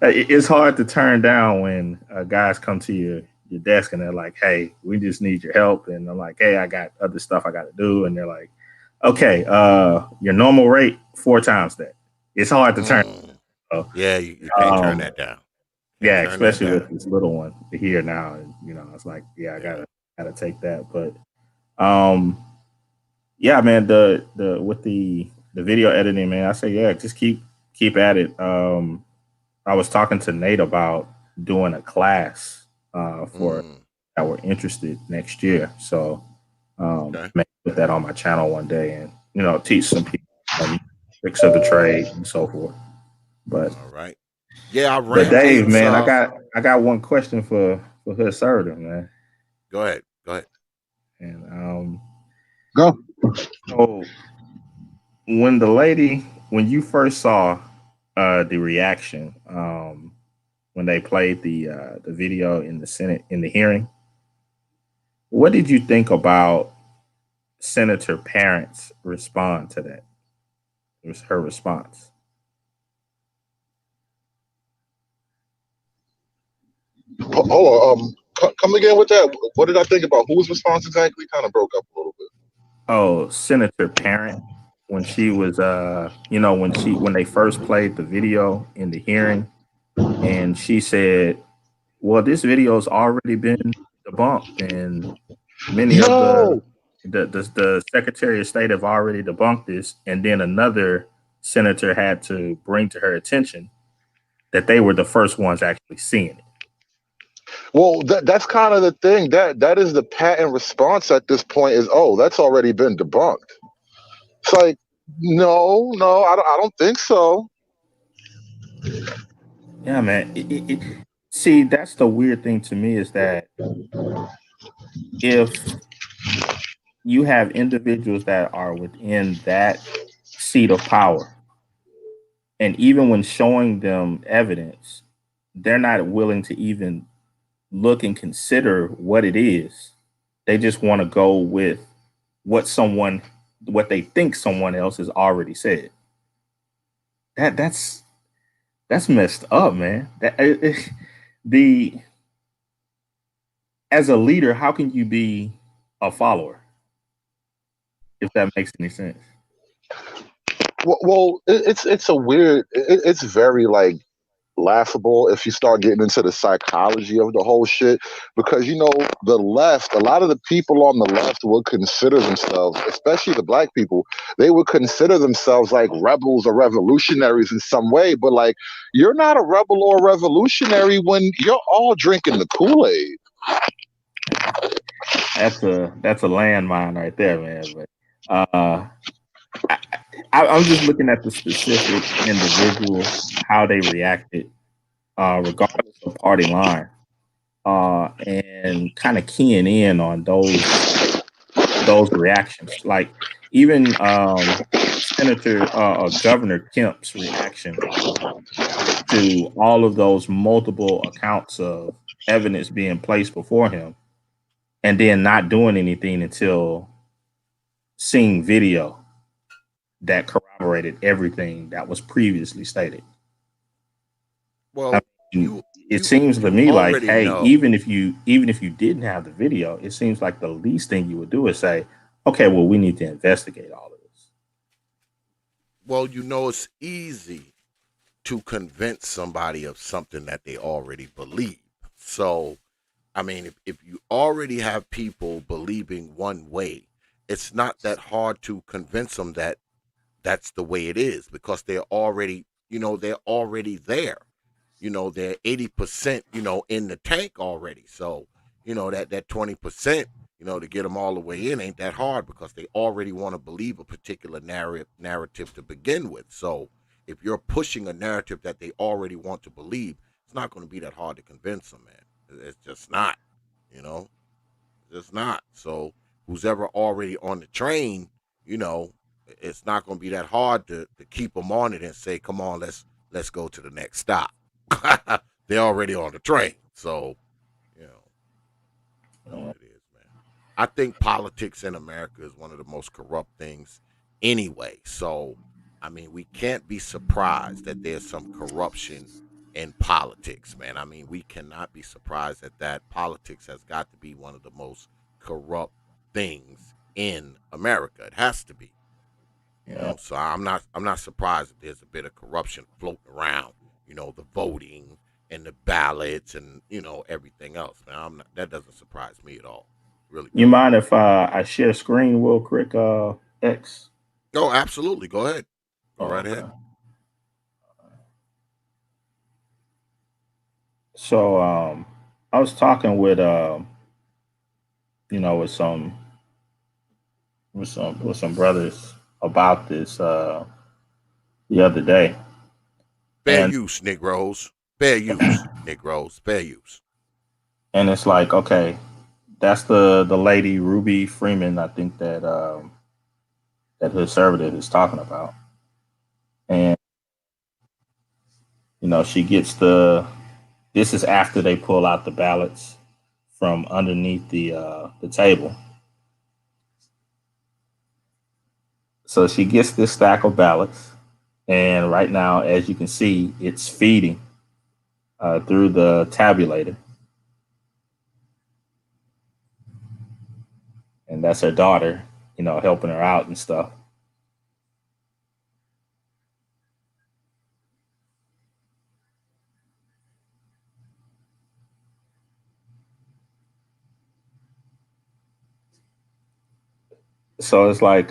it's hard to turn down when guys come to your desk and they're like, "Hey, we just need your help," and I'm like, "Hey, I got other stuff I got to do," and they're like, "Okay, your normal rate 4 times that." It's hard to turn. So, Yeah, you can't turn um, that down. yeah, Turn that especially with down. this little one here now, and it's like, yeah, I gotta take that. But um, yeah, man, the with the video editing, man, I say, yeah, just keep at it. I was talking to Nate about doing a class for Mm, that were interested next year. So okay. maybe put that on my channel one day and teach some people tricks of the trade and so forth. But All right. Yeah, I but ran Dave, Nate's man, I got one question for Hood Serta, man. go ahead. Go ahead. And Go. so when you first saw the reaction when they played the video in the Senate in the hearing, what did you think about Senator Parent's respond to that? It was her response. Hold on. Come again with that. What did I think about whose response exactly? Kind of broke up a little bit. Oh, Senator Parent, when she was when they first played the video in the hearing, and she said, "Well, this video's already been debunked, and many of Yo, the Secretary of State have already debunked this." And then another senator had to bring to her attention that they were the first ones actually seeing it. well, that's kind of the thing. That is the patent response at this point. Is that's already been debunked. It's like, no, I don't think so. Yeah, man. See, that's the weird thing to me is that if you have individuals that are within that seat of power, and even when showing them evidence, they're not willing to even look and consider what it is. They just want to go with what what they think someone else has already said. That's messed up, man. The As a leader, how can you be a follower if that makes any sense? Well, it's a weird. It's very like laughable if you start getting into the psychology of the whole shit because the left, a lot of the people on the left would consider themselves, especially the black people, they would consider themselves like rebels or revolutionaries in some way, but like you're not a rebel or a revolutionary when you're all drinking the Kool-Aid. That's a landmine right there, man. But I, I'm just looking at the specific individuals, how they reacted, regardless of party line, and kind of keying in on those reactions. Like even Senator Governor Kemp's reaction to all of those multiple accounts of evidence being placed before him, and then not doing anything until seeing video that corroborated everything that was previously stated. I Well, mean, you it you seems to you me like, already hey, know. even if you didn't have the video, it seems like the least thing you would do is say, okay, well, we need to investigate all of this. Well, it's easy to convince somebody of something that they already believe. So, I mean, if you already have people believing one way, it's not that hard to convince them that that's the way it is because they're already there. They're 80%, in the tank already. So, that 20%, to get them all the way in ain't that hard because they already want to believe a particular narrative to begin with. So if you're pushing a narrative that they already want to believe, it's not going to be that hard to convince them, man. It's just not, you know, just not. So who's ever already on the train, it's not going to be that hard to keep them on it and say, come on, let's go to the next stop. They're already on the train. So, you know what it is, man. I think politics in America is one of the most corrupt things anyway. So, I mean, we can't be surprised that there's some corruption in politics, man. I mean, we cannot be surprised at that. Politics has got to be one of the most corrupt things in America. It has to be. So I'm not surprised that there's a bit of corruption floating around, the voting and the ballots and, everything else, man. That doesn't surprise me at all. Really. You mind if I share screen real quick, X? Oh, absolutely. Go ahead. Go right ahead. So I was talking with with some brothers about this the other day. Fair use, Negroes. Fair use, Negroes. Fair use. And it's like, okay, that's the lady Ruby Freeman, I think that Hoodservative is talking about. And she gets this is after they pull out the ballots from underneath the table. So she gets this stack of ballots, and right now, as you can see, it's feeding through the tabulator. And that's her daughter, helping her out and stuff. So it's like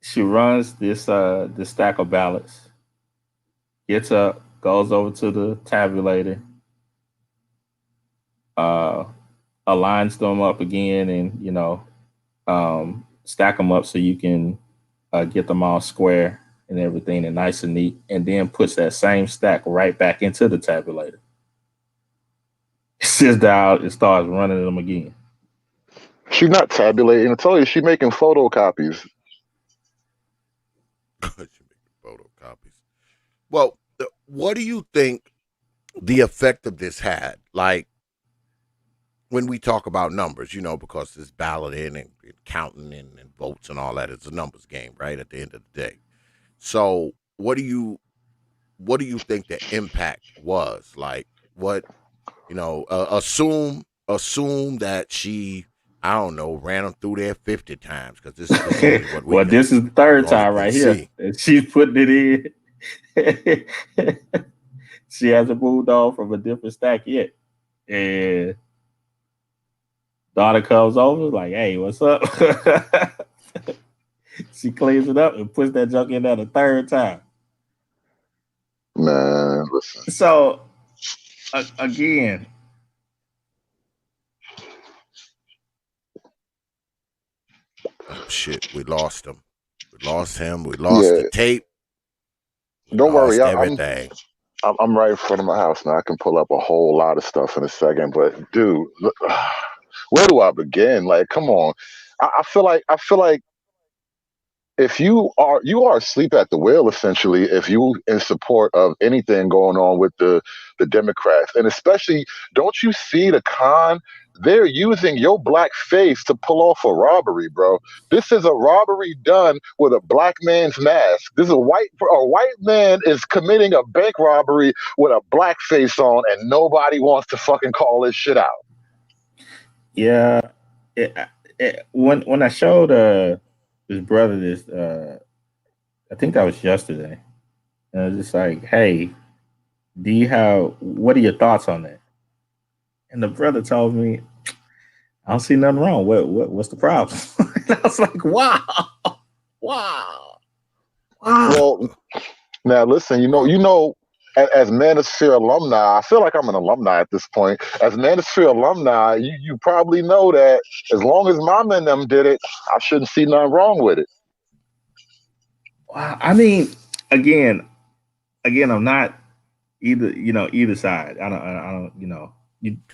she runs this stack of ballots, gets up, goes over to the tabulator, aligns them up again, and stack them up so you can get them all square and everything and nice and neat, and then puts that same stack right back into the tabulator. Sits down and starts running them again. She's not tabulating. I told you, she's making photocopies. She's making photocopies. Well, what do you think the effect of this had? Like, when we talk about numbers, because this balloting and counting and votes and all that, it's a numbers game, right? At the end of the day. So what do you think the impact was? Like, what, assume that she, I don't know, ran them through there 50 times, because this is only what we this is the third time right here. And she's putting it in. She hasn't moved on from a different stack yet. And daughter comes over, like, hey, what's up? She cleans it up and puts that junk in there the third time. Man, listen. So, again, oh shit, we lost him. We lost him. We lost the tape. Don't worry, everything. I'm right in front of my house now. I can pull up a whole lot of stuff in a second. But dude, where do I begin? Like, come on. I feel like if you are asleep at the wheel, essentially, if you in support of anything going on with the Democrats, and especially, don't you see the con? They're using your black face to pull off a robbery, bro. This is a robbery done with a black man's mask. This is a white man is committing a bank robbery with a black face on, and nobody wants to fucking call this shit out. Yeah, when I showed his brother this, I think that was yesterday, and I was just like, "Hey, what are your thoughts on that?" And the brother told me, "I don't see nothing wrong. What's the problem?" And I was like, "Wow. Well, now listen, as Manosphere alumni, I feel like I'm an alumni at this point. As Manosphere alumni, you probably know that as long as Mama and them did it, I shouldn't see nothing wrong with it. Wow. I mean, again, I'm not either side. I don't,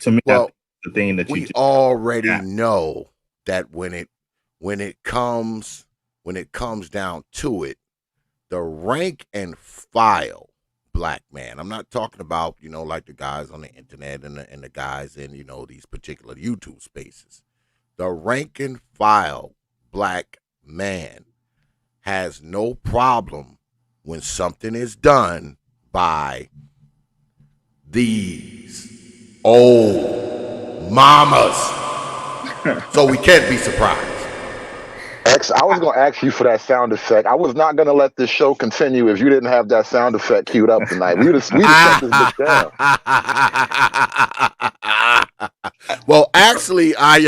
to me, I Well, think the thing that you we just already got. know that when it comes down to it, the rank and file black man. I'm not talking about like the guys on the internet and the guys in these particular YouTube spaces. The rank and file black man has no problem when something is done by these old mamas. So we can't be surprised. X, I was going to ask you for that sound effect. I was not going to let this show continue if you didn't have that sound effect queued up tonight. We'd have shut this bitch down. Well, actually, I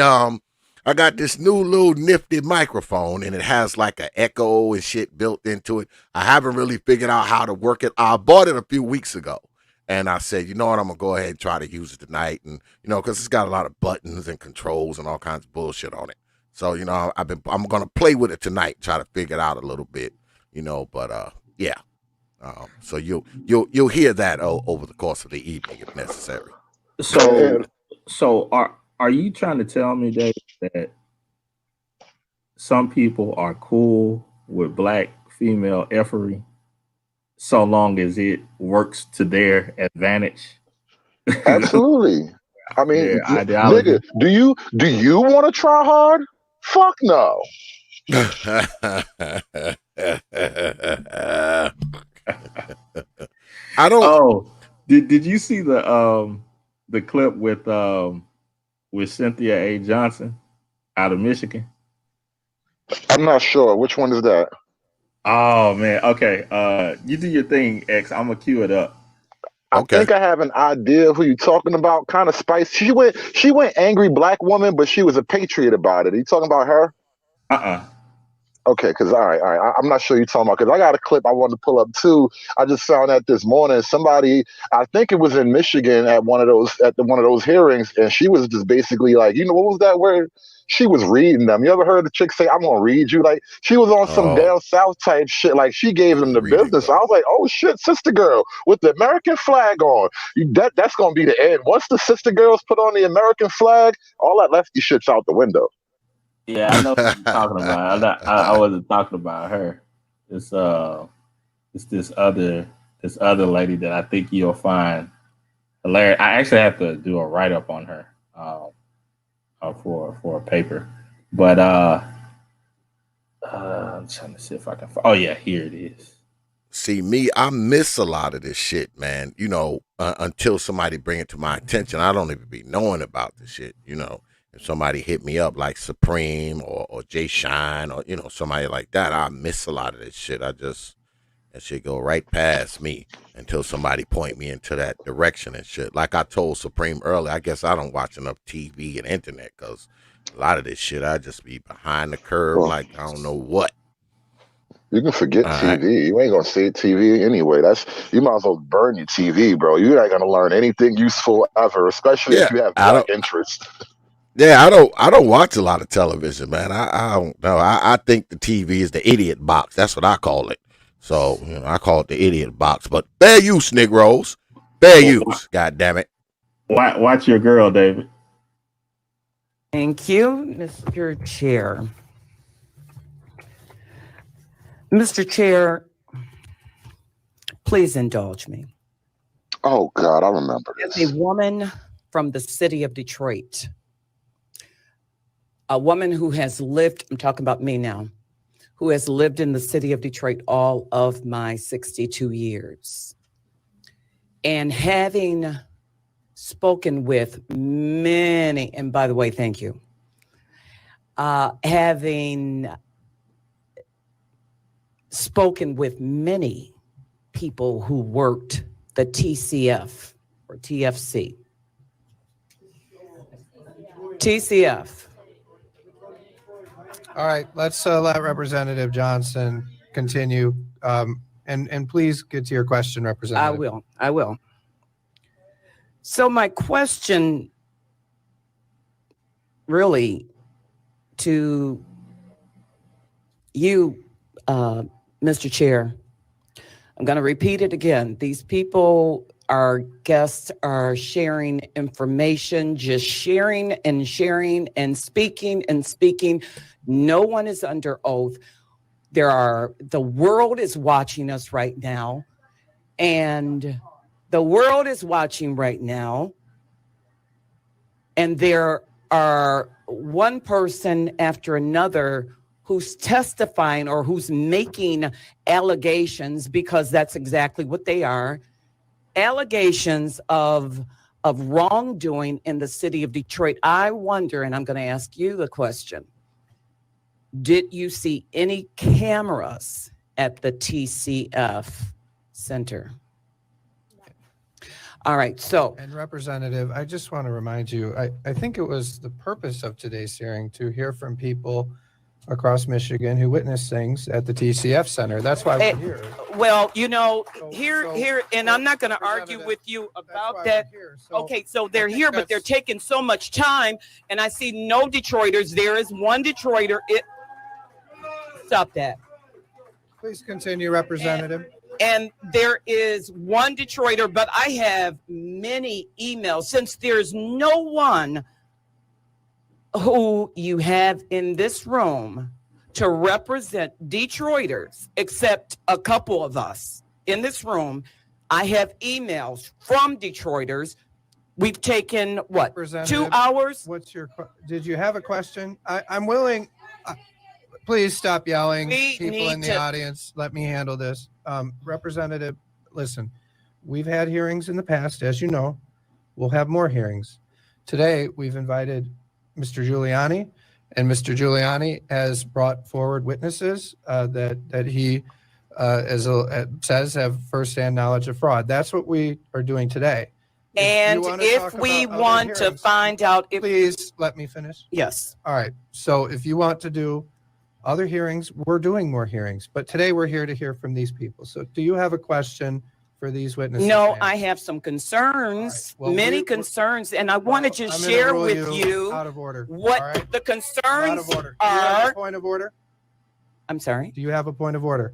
got this new little nifty microphone, and it has like an echo and shit built into it. I haven't really figured out how to work it. I bought it a few weeks ago, and I said, you know what, I'm gonna go ahead and try to use it tonight, and because it's got a lot of buttons and controls and all kinds of bullshit on it. So I'm gonna play with it tonight, try to figure it out a little bit, But yeah, so you'll hear that over the course of the evening if necessary. So are you trying to tell me, Dave, that some people are cool with black female effery so long as it works to their advantage? Absolutely. I mean, Their ideology. nigga, do you want to try hard? Fuck no. I don't. Oh, did you see the clip with Cynthia A. Johnson out of Michigan? I'm not sure. Which one is that? Oh man, okay. You do your thing, X. I'm gonna cue it up. I think I have an idea of who you're talking about. Kind of spicy. She went angry black woman, but she was a patriot about it. Are you talking about her? Okay, because all right. I'm not sure you're talking about, because I got a clip I wanted to pull up too. I just found that this morning. Somebody, I think it was in Michigan at one of those hearings, and she was just basically like, what was that word? She was reading them. You ever heard the chick say, "I'm gonna read you"? Like she was on some down south type shit. Like she gave them the business. I was like, "Oh shit, sister girl with the American flag on." That's gonna be the end. Once the sister girls put on the American flag, all that lefty shit's out the window. Yeah, I know what you're talking about. I wasn't talking about her. It's this other lady that I think you'll find hilarious. I actually have to do a write up on her for a paper, but I'm trying to see if I can. Oh yeah, here it is. See me, I miss a lot of this shit, man. Until somebody bring it to my attention, I don't even be knowing about this shit. If somebody hit me up like Supreme or Jay Shine or somebody like that, I miss a lot of this shit. That shit go right past me until somebody point me into that direction and shit. Like I told Supreme earlier, I guess I don't watch enough TV and internet, because a lot of this shit I just be behind the curve like I don't know what. You can forget TV. You ain't gonna see TV anyway. You might as well burn your TV, bro. You're not gonna learn anything useful ever, especially if you have black interest. Yeah, I don't watch a lot of television, man. I don't know. I think the TV is the idiot box. That's what I call it. So I call it the idiot box. But fair use, Negroes. Fair use. God damn it. Watch your girl, David. Thank you, Mr. Chair. Mr. Chair, please indulge me. Oh God, I remember this. As a woman from the city of Detroit, a woman who has lived, I'm talking about me now, who has lived in the city of Detroit all of my 62 years. And having spoken with many, and by the way, thank you, having spoken with many people who worked the TCF or TFC. TCF. All right, let's let Representative Johnson continue. And please get to your question, Representative. I will. So my question really to you, Mr. Chair, I'm going to repeat it again. These people, our guests, are sharing information, just sharing and sharing and speaking and speaking. No one is under oath. The world is watching us right now, and the world is watching right now, and there are one person after another who's testifying or who's making allegations, because that's exactly what they are, allegations of wrongdoing in the city of Detroit. I wonder, and I'm going to ask you the question, did you see any cameras at the TCF Center? All right, so. And Representative, I just want to remind you, I think it was the purpose of today's hearing to hear from people across Michigan who witnessed things at the TCF Center. That's why we're here. Well, you know, here, and I'm not going to argue with you about that. Okay, so they're here, but they're taking so much time, and I see no Detroiters. There is one Detroiter. Stop that. Please continue, Representative. And there is one Detroiter, but I have many emails. Since there's no one who you have in this room to represent Detroiters, except a couple of us in this room, I have emails from Detroiters. We've taken, what, 2 hours? Did you have a question? I'm willing. Please stop yelling. People in the audience, let me handle this. Representative, listen, we've had hearings in the past, as you know. We'll have more hearings. Today, we've invited Mr. Giuliani, and Mr. Giuliani has brought forward witnesses that he says have firsthand knowledge of fraud. That's what we are doing today. And if we want to find out if... Please let me finish. Yes. All right. So if you want to do other hearings, we're doing more hearings. But today we're here to hear from these people. So do you have a question for these witnesses? No, ma'am? I have some concerns, right. Well, many concerns, and I want to just share with you out of order. What the concerns are. Do you have a point of order? I'm sorry? Do you have a point of order?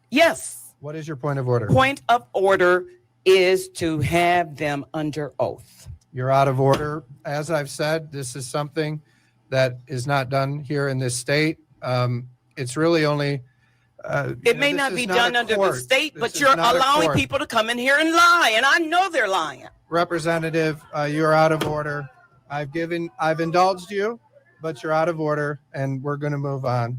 Yes. What is your point of order? Point of order is to have them under oath. You're out of order. As I've said, this is something that is not done here in this state. It's really only it may not be done under the state, but you're allowing people to come in here and lie, and I know they're lying. Representative, you're out of order. I've indulged you, but you're out of order, and we're going to move on.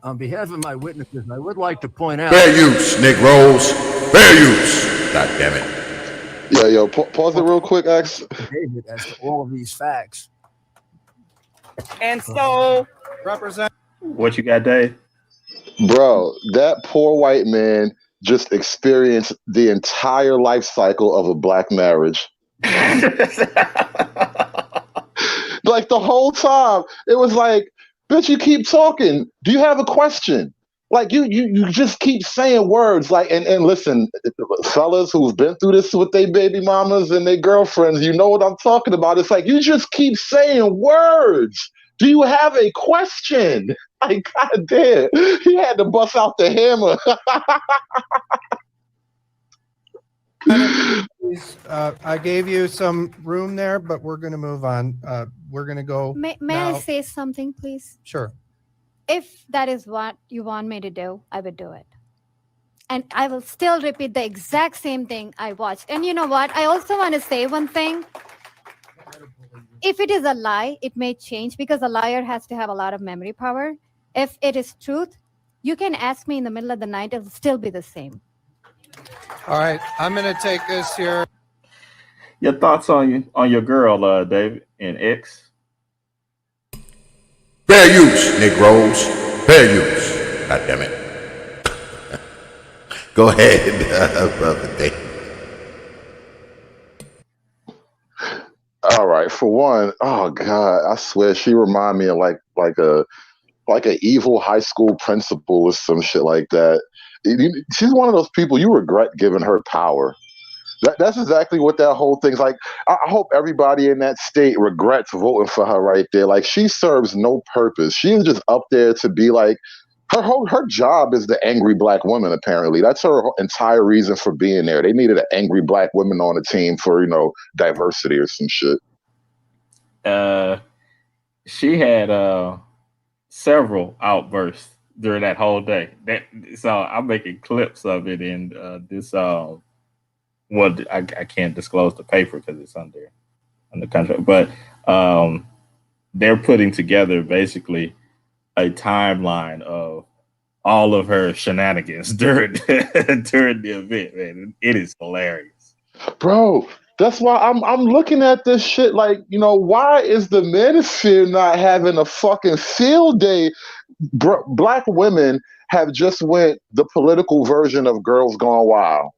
On behalf of my witnesses, I would like to point out. Fair use, Negroes. Fair use. God damn it. Yo, pause it real quick, X. David, as to all of these facts. And so, what you got, Dave? Bro, that poor white man just experienced the entire life cycle of a black marriage. Like the whole time, it was like, bitch, you keep talking. Do you have a question? Like you just keep saying words. Like and listen, fellas who've been through this with their baby mamas and their girlfriends, you know what I'm talking about. It's like you just keep saying words. Do you have a question? Like, goddamn, he had to bust out the hammer. I gave you some room there, but we're going to move on. We're going to go. May I say something, please? Sure. If that is what you want me to do, I would do it. And I will still repeat the exact same thing I watched. And you know what? I also want to say one thing. If it is a lie, it may change because a liar has to have a lot of memory power. If it is truth, you can ask me in the middle of the night. It'll still be the same. All right. I'm going to take this here. Your thoughts on your girl, David, and X? Fair use, Negroes. Fair use. God damn it. Go ahead, Brother Dave. All right. For one, oh God, I swear she remind me of like a evil high school principal or some shit like that. She's one of those people you regret giving her power. That's exactly what that whole thing's like. I hope everybody in that state regrets voting for her right there. Like, she serves no purpose. She's just up there to be like, her job is the angry black woman. Apparently, that's her entire reason for being there. They needed an angry black woman on the team for diversity or some shit. She had several outbursts during that whole day. So I'm making clips of it in this. Well, I can't disclose the paper because it's under contract, but they're putting together basically a timeline of all of her shenanigans during the event. Man, it is hilarious, bro. That's why I'm looking at this shit like, why is the manosphere not having a fucking field day? Black women have just went the political version of Girls Gone Wild.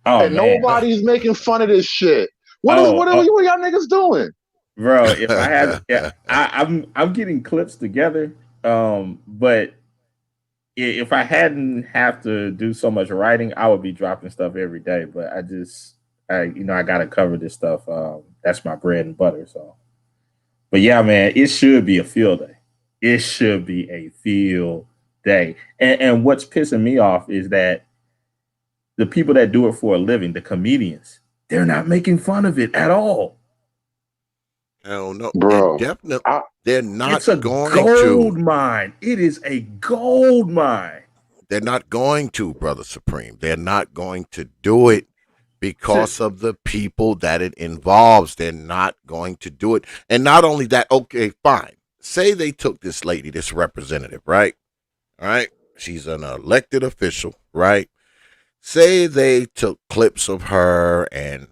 Oh, and man. Nobody's making fun of this shit. What are y'all niggas doing? Bro, if I had I'm getting clips together. But if I hadn't have to do so much writing, I would be dropping stuff every day. But I gotta cover this stuff. That's my bread and butter. So, but yeah, man, it should be a field day. It should be a field day. And what's pissing me off is that the people that do it for a living, the comedians, they're not making fun of it at all. Hell no, bro. Definitely, they're not. It's a gold mine. It is a gold mine. They're not going to, Brother Supreme. They're not going to do it because of the people that it involves. They're not going to do it. And not only that, okay, fine. Say they took this lady, this representative, right? All right. She's an elected official, right? Say they took clips of her and,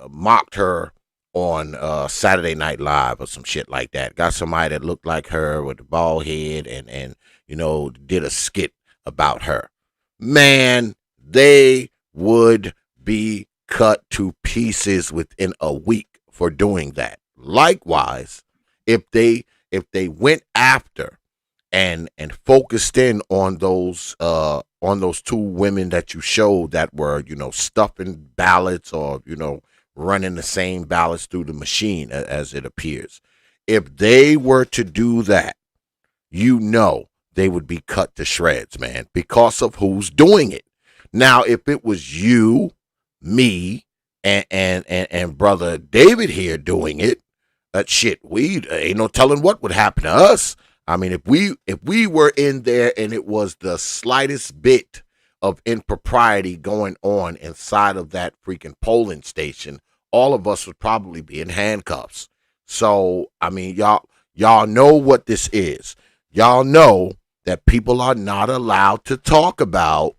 mocked her on Saturday Night Live or some shit like that. Got somebody that looked like her with a bald head and did a skit about her. Man, they would be cut to pieces within a week for doing that. Likewise, if they went after and focused in on those two women that you showed that were, stuffing ballots or, running the same ballots through the machine as it appears. If they were to do that, they would be cut to shreds, man, because of who's doing it. Now, if it was you, me, and Brother David here doing it, shit, we ain't no telling what would happen to us. I mean, if we were in there and it was the slightest bit of impropriety going on inside of that freaking polling station, all of us would probably be in handcuffs. So, I mean, y'all know what this is. Y'all know that people are not allowed to talk about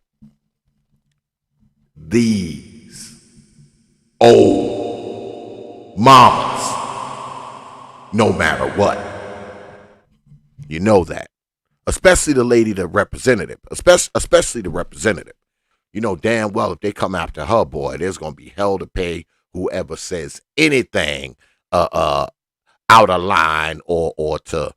these old mamas, no matter what. You know that. Especially the lady, the representative. Especially the representative. You know damn well if they come after her, boy, there's going to be hell to pay whoever says anything out of line or to,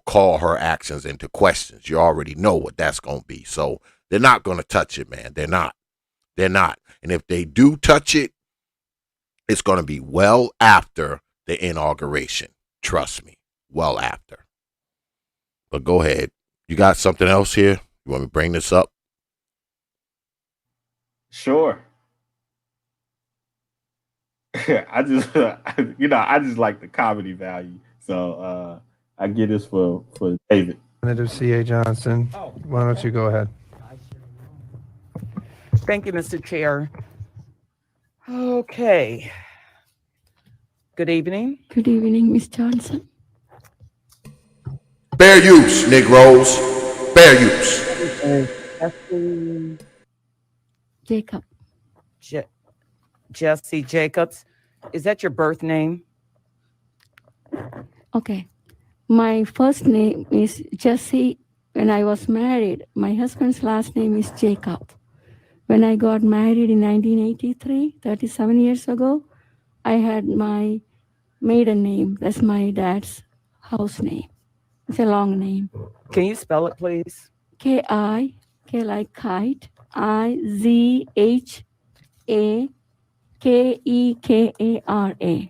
call her actions into questions. You already know what that's going to be. So they're not going to touch it, man. They're not. And if they do touch it, it's going to be well after the inauguration. Trust me, well after. But go ahead. You got something else here? You want me to bring this up? Sure. I just like the comedy value. So I get this for David. Senator C.A. Johnson, why don't you go ahead? Thank you, Mr. Chair. Okay. Good evening. Good evening, Ms. Johnson. Fair use, Negroes. Fair use. Jacob. Jesse Jacobs. Is that your birth name? Okay. My first name is Jesse. When I was married, my husband's last name is Jacob. When I got married in 1983, 37 years ago, I had my maiden name. That's my dad's house name. It's a long name. Can you spell it, please? Kipp K like kite, IZHAKEKARA.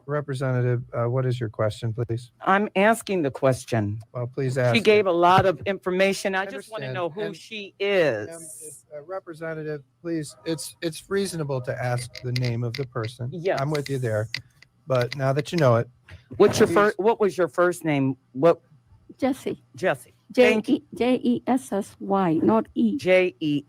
Representative, what is your question, please? I'm asking the question. Well, please ask. She gave a lot of information. I just want to understand. know who And- she is. Representative, please, it's reasonable to ask the name of the person. Yes. I'm with you there. But now that you know it, What's your first? What was your first name? What? Jessie. Jessie. Thank you. Jessy, not E. Jessy.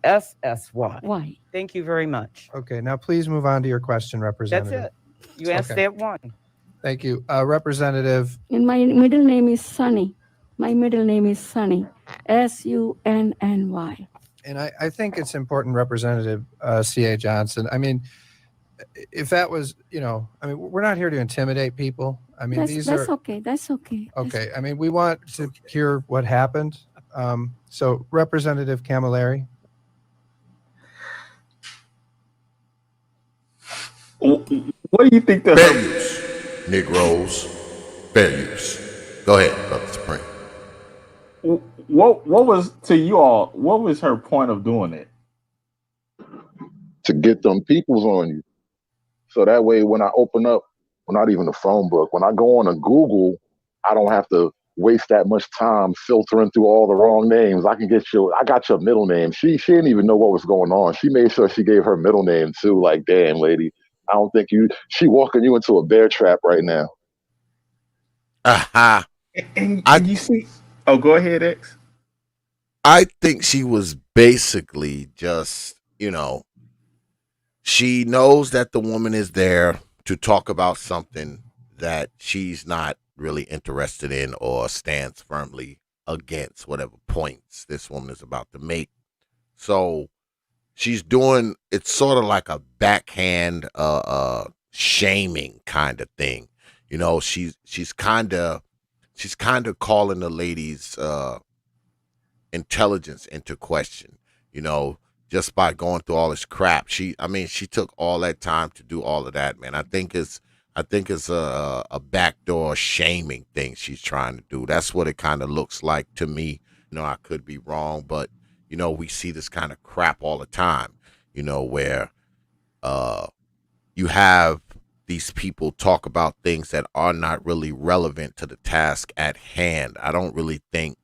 Y. Thank you very much. Okay, now please move on to your question, That's Representative. it. You asked Okay. that one. Thank you. Representative, And my middle name is Sunny. My middle name is Sunny. SUNNY. and I think it's important, Representative C.A. Johnson. I mean, if that was, we're not here to intimidate people. I mean, That's okay. That's okay. Okay. I mean, we want to hear what happened. So, Representative Camilleri. What do you think that Fair use, Negroes. Fair use. Go ahead, Brother Supreme. what was to you all? What was her point of doing it? To get them peoples on you. So that way, when I open up, well, not even the phone book, when I go on a Google, I don't have to waste that much time filtering through all the wrong names. I got your middle name. She didn't even know what was going on. She made sure she gave her middle name too. Like, damn, lady, I don't think she walking you into a bear trap right now. Aha. And you see, oh, go ahead, X. I think she was basically just, she knows that the woman is there to talk about something that she's not really interested in or stands firmly against whatever points this woman is about to make. So she's doing, it's sort of like a backhand shaming kind of thing. She's kind of calling the lady's intelligence into question, just by going through all this crap. She took all that time to do all of that, man. I think it's a backdoor shaming thing she's trying to do. That's what it kind of looks like to me. I could be wrong, but we see this kind of crap all the time, where you have these people talk about things that are not really relevant to the task at hand. I don't really think,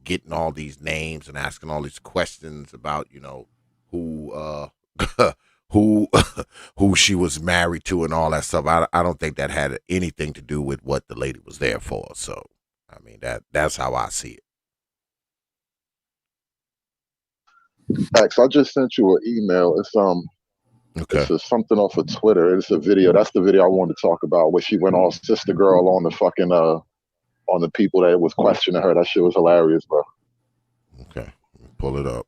getting all these names and asking all these questions about, who who she was married to and all that stuff. I don't think that had anything to do with what the lady was there for. So, I mean, that's how I see it. X, I just sent you an email. It's Okay. It's something off of Twitter. It's a video. That's the video I wanted to talk about, where she went all sister girl on the fucking on the people that was questioning her. That shit was hilarious, bro. Okay, pull it up.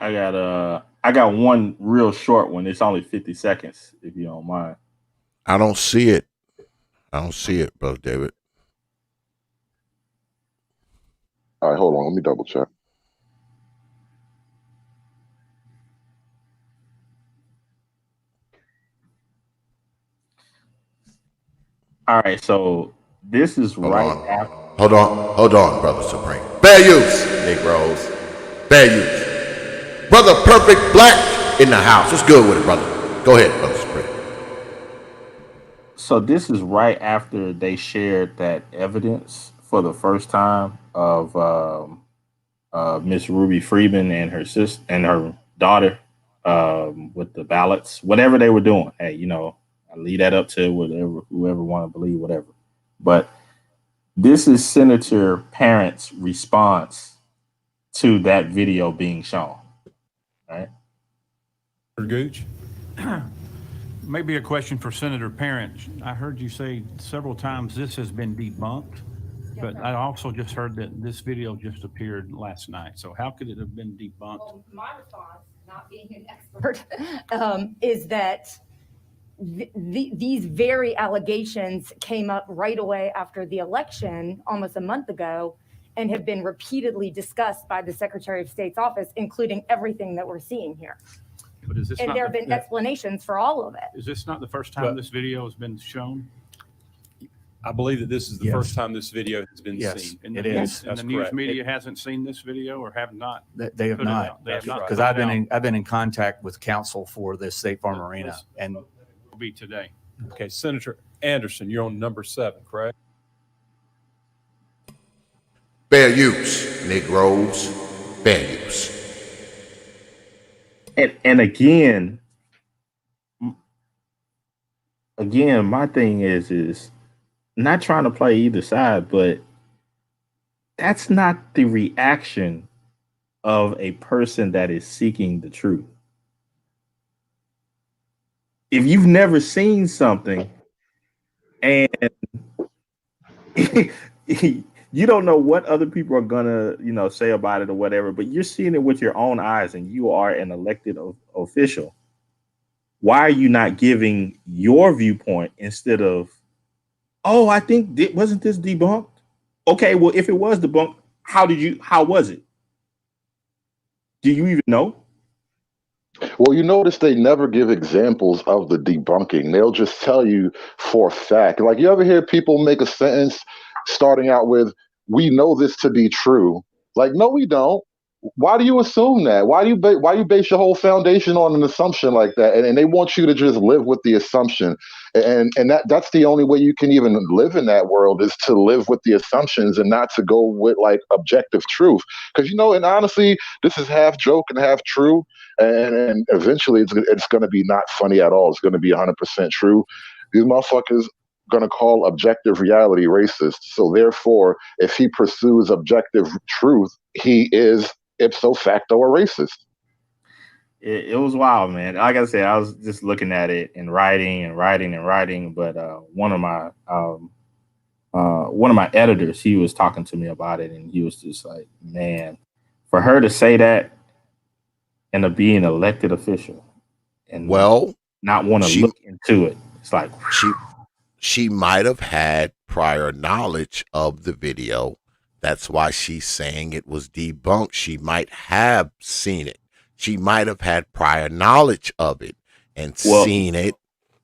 I got one real short one. It's only 50 seconds, if you don't mind. I don't see it, Brother David. All right, hold on. Let me double check. All right, so this is Hold right on. after. Hold on, Brother Supreme. Fair use, Negroes. Fair use. Brother Perfect Black in the house. What's good with it, brother? Go ahead, Brother Supreme. So this is right after they shared that evidence for the first time of Miss Ruby Freeman and her sister and her daughter with the ballots, whatever they were doing. Hey, I leave that up to whoever want to believe whatever. But this is Senator Parent's response to that video being shown. Right. Gooch. Maybe a question for Senator Parent. I heard you say several times this has been debunked, but I also just heard that this video just appeared last night. So how could it have been debunked? Well, my response, not being an expert, is that these very allegations came up right away after the election, almost a month ago, and have been repeatedly discussed by the Secretary of State's office, including everything that we're seeing here. But is this and there have been explanations for all of it. Is this not the first time this video has been shown? I believe that this is the Yes. first time this video has been Yes, seen. it is. And That's the news correct. media hasn't seen this video or have not. They have put it not. out. They have not. Because put I've it been out. I've been in contact with counsel for the State Farm Arena, and Will be today. Okay, Senator Anderson, you're on number 7, correct? Fair use, Negroes. Fair use. And again, my thing is not trying to play either side, but that's not the reaction of a person that is seeking the truth. If you've never seen something and you don't know what other people are gonna, say about it or whatever, but you're seeing it with your own eyes and you are an elected official, why are you not giving your viewpoint instead of, oh, I think wasn't this debunked? Okay, well, if it was debunked, how was it? Do you even know? Well, you notice they never give examples of the debunking. They'll just tell you for a fact. Like, you ever hear people make a sentence starting out with, "We know this to be true." Like, no, we don't. Why do you assume that? Why do you base your whole foundation on an assumption like that? And they want you to just live with the assumption. And that's the only way you can even live in that world, is to live with the assumptions and not to go with like objective truth. Because and honestly, this is half joke and half true. And eventually it's going to be not funny at all. It's going to be 100% true. These motherfuckers going to call objective reality racist. So therefore, if he pursues objective truth, he is ipso facto a racist. It was wild, man. Like I said, I was just looking at it and writing. But one of my editors, he was talking to me about it, and he was just like, man, for her to say that and to be an elected official and not want to look into it, it's like she might have had prior knowledge of the video. That's why she's saying it was debunked. She might have seen it. She might have had prior knowledge of it and seen it.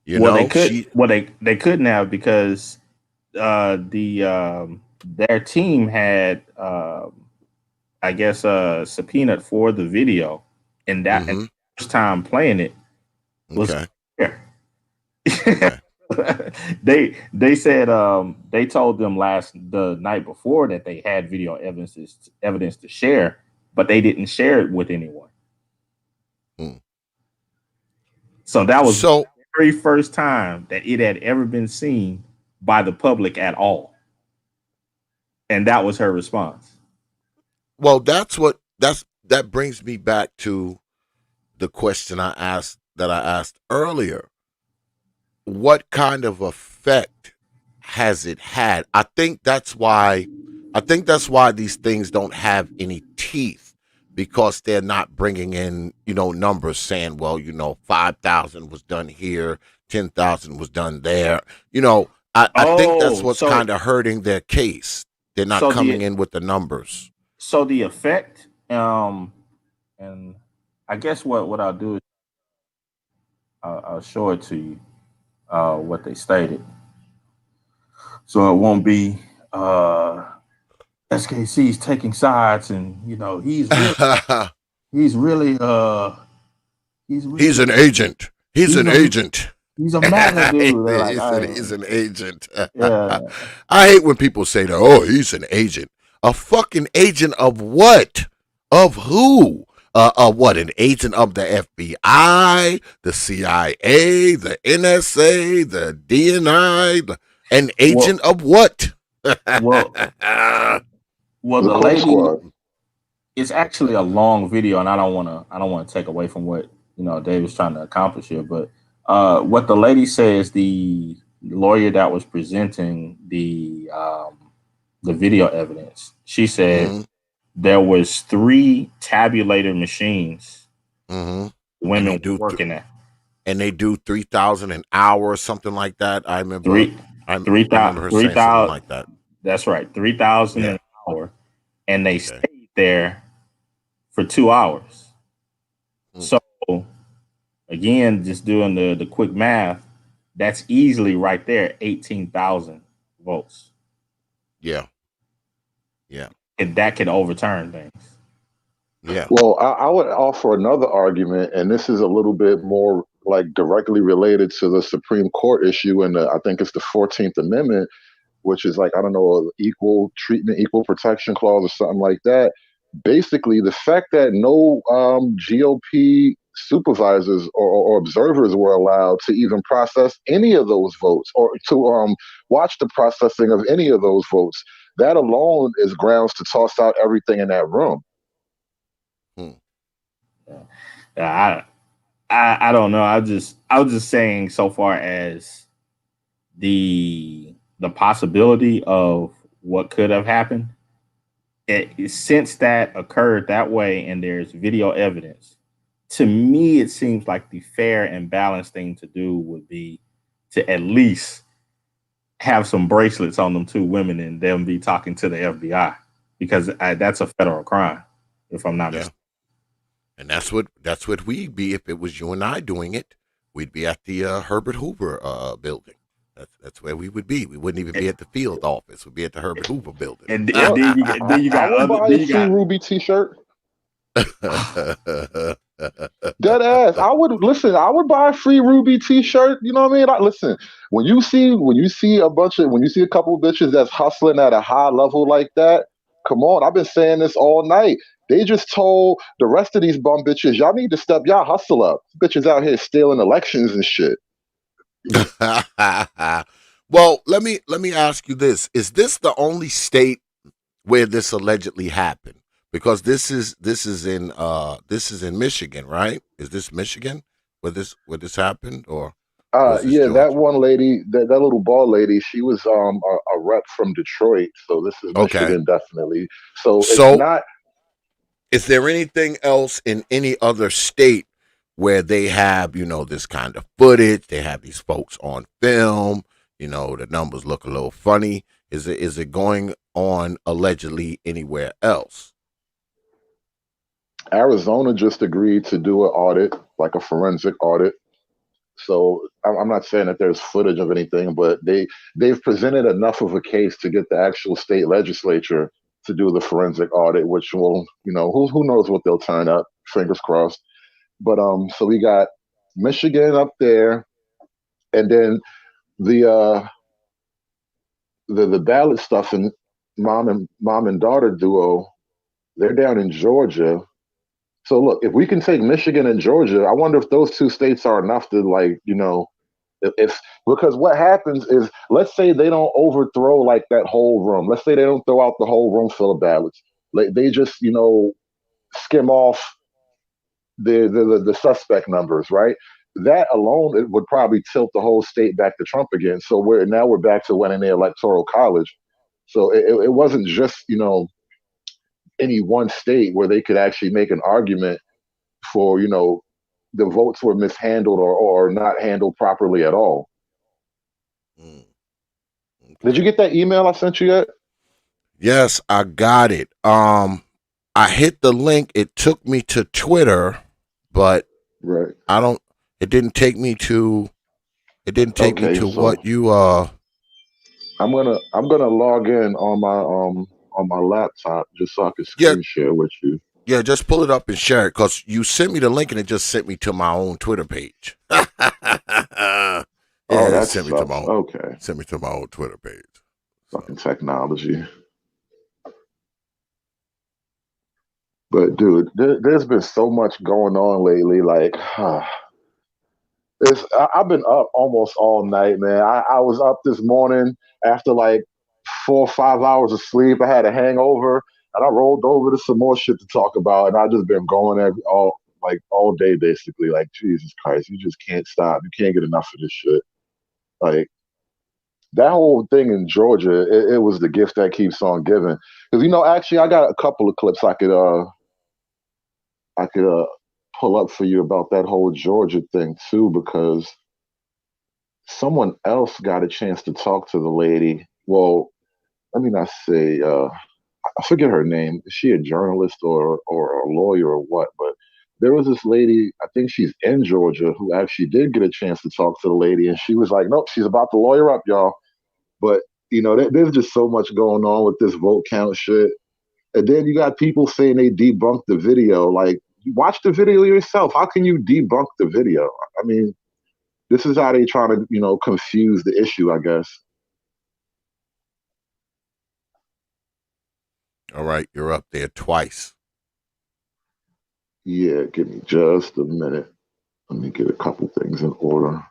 They couldn't have, because their team had I guess subpoenaed for the video, and that and the first time playing it was there. They said they told them the night before that they had video evidence to share, but they didn't share it with anyone. So that was the very first time that it had ever been seen by the public at all. And that was her response. Well, that brings me back to the question I asked earlier. What kind of effect has it had? I think that's why these things don't have any teeth, because they're not bringing in, numbers saying, well, 5,000 was done here, 10,000 was done there. I think that's what's kind of hurting their case. They're not coming in with the numbers. So the effect, and I guess what I'll do is I'll show it to you, what they stated. So it won't be SKC's taking sides, and he's really he's an agent. He's an agent. He's a MAGA dude. He's an agent. Yeah. I hate when people say that. Oh, he's an agent. A fucking agent of what? Of who? What? An agent of the FBI, the CIA, the NSA, the DNI, an agent of what? Well, the lady. It's actually a long video, and I don't want to take away from what David's trying to accomplish here. But what the lady says, the lawyer that was presenting the video evidence, she said there was 3 tabulator machines women were working at, and they do 3,000 an hour or something like that. I remember 3,000 like that. That's right, 3,000 an hour, and they stayed there for 2 hours. So again, just doing the quick math, that's easily right there 18,000 votes. Yeah. Yeah. And that could overturn things. Yeah. Well, I would offer another argument, and this is a little bit more like directly related to the Supreme Court issue, and I think it's the 14th Amendment, which is like, I don't know, equal treatment, equal protection clause or something like that. Basically, the fact that no GOP supervisors or observers were allowed to even process any of those votes or to watch the processing of any of those votes, that alone is grounds to toss out everything in that room. I don't know. I was just saying, so far as the possibility of what could have happened, since that occurred that way and there's video evidence, to me it seems like the fair and balanced thing to do would be to at least have some bracelets on them two women and them be talking to the FBI, because that's a federal crime, if I'm not mistaken. And that's what we'd be if it was you and I doing it. We'd be at the Herbert Hoover building. That's where we would be. We wouldn't even be at the field office. We'd be at the Herbert Hoover building. And then you got I would buy a Free Ruby T-shirt. Dead ass. I would buy a Free Ruby T-shirt. You know what I mean? Listen, when you see a couple of bitches that's hustling at a high level like that, come on. I've been saying this all night. They just told the rest of these bum bitches, y'all need to step y'all hustle up. Bitches out here stealing elections and shit. Well, let me ask you this: is this the only state where this allegedly happened? Because this is in Michigan, right? Is this Michigan where this happened, or? Yeah, that one lady, that little bald lady, she was a rep from Detroit, so this is Michigan definitely. So it's not. Is there anything else in any other state where they have, this kind of footage? They have these folks on film. The numbers look a little funny. Is it going on allegedly anywhere else? Arizona just agreed to do an audit, like a forensic audit. So I'm not saying that there's footage of anything, but they've presented enough of a case to get the actual state legislature to do the forensic audit, which will, who knows what they'll turn up. Fingers crossed. But so we got Michigan up there, and then the ballot stuff and mom and daughter duo, they're down in Georgia. So look, if we can take Michigan and Georgia, I wonder if those two states are enough to because what happens is, let's say they don't overthrow like that whole room. Let's say they don't throw out the whole room full of ballots. They just skim off the suspect numbers, right? That alone, it would probably tilt the whole state back to Trump again. So we're back to winning the Electoral College. So it wasn't just any one state where they could actually make an argument for the votes were mishandled or not handled properly at all. Did you get that email I sent you yet? Yes, I got it. I hit the link. It took me to Twitter, but it didn't take me to what you I'm gonna log in on my laptop just so I can screen share with you. Yeah, just pull it up and share it, because you sent me the link and it just sent me to my own Twitter page. That's sent me to my own, okay. Sent me to my own Twitter page. Fucking technology. But dude, there's been so much going on lately. Like, I've been up almost all night, man. I was up this morning after like 4 or 5 hours of sleep. I had a hangover, and I rolled over to some more shit to talk about, and I just been going all day basically. Like, Jesus Christ, you just can't stop. You can't get enough of this shit. Like, that whole thing in Georgia, it was the gift that keeps on giving. Because actually, I got a couple of clips I could pull up for you about that whole Georgia thing too, because someone else got a chance to talk to the lady. Well, let me not say, I forget her name. Is she a journalist or a lawyer or what? But there was this lady, I think she's in Georgia, who actually did get a chance to talk to the lady, and she was like, nope, she's about to lawyer up, y'all. But, there's just so much going on with this vote count shit. And then you got people saying they debunked the video. Like, watch the video yourself. How can you debunk the video? I mean, this is how they try to, confuse the issue, I guess. All right, you're up there twice. Yeah, give me just a minute. Let me get a couple things in order.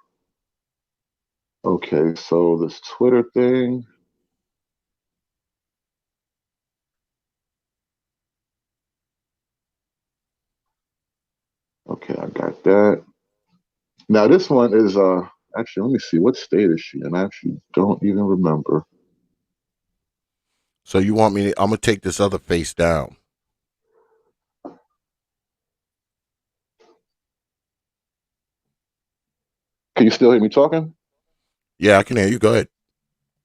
Okay, so this Twitter thing. Okay, I got that. Now this one is actually, let me see, what state is she in? I actually don't even remember. So you want me to, I'm gonna take this other face down. Can you still hear me talking? Yeah, I can hear you. Go ahead.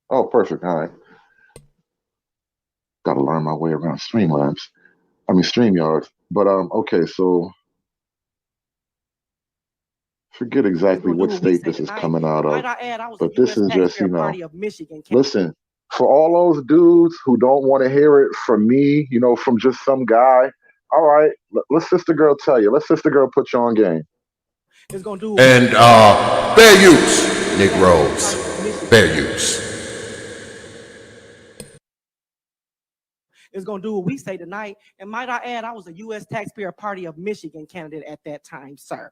Oh, perfect. All right. Gotta learn my way around StreamYards. But okay, so forget exactly what state this is coming out of. But this is just, listen, for all those dudes who don't want to hear it from me, from just some guy, all right, let Sister Girl tell you. Let Sister Girl put you on game. And fair use, Negroes. Fair use. Is going to do what we say tonight. And might I add, I was a U.S. Taxpayer Party of Michigan candidate at that time, sir.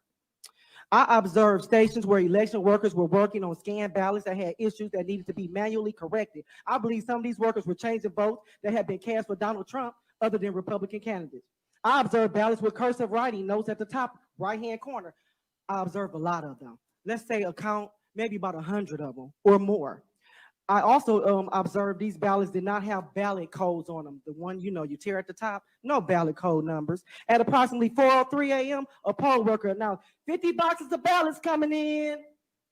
I observed stations where election workers were working on scanned ballots that had issues that needed to be manually corrected. I believe some of these workers were changing votes that had been cast for Donald Trump other than Republican candidates. I observed ballots with cursive writing notes at the top right-hand corner. I observed a lot of them. Let's say a count, maybe about 100 of them or more. I also observed these ballots did not have ballot codes on them. The one, you tear at the top, no ballot code numbers. At approximately 4:03 a.m., a poll worker announced 50 boxes of ballots coming in.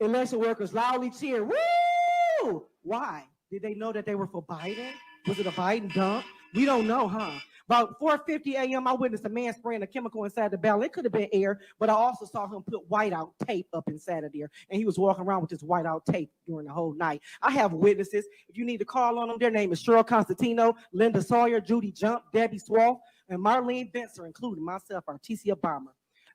Election workers loudly cheered, woo! Why? Did they know that they were for Biden? Was it a Biden dump? We don't know, huh? About 4:50 a.m., I witnessed a man spraying a chemical inside the ballot. It could have been air, but I also saw him put whiteout tape up inside of there, and he was walking around with this whiteout tape during the whole night. I have witnesses. If you need to call on them, their name is Cheryl Constantino, Linda Sawyer, Judy Jump, Debbie Swalf, and Marlene Benser, including myself, Artesia Obama.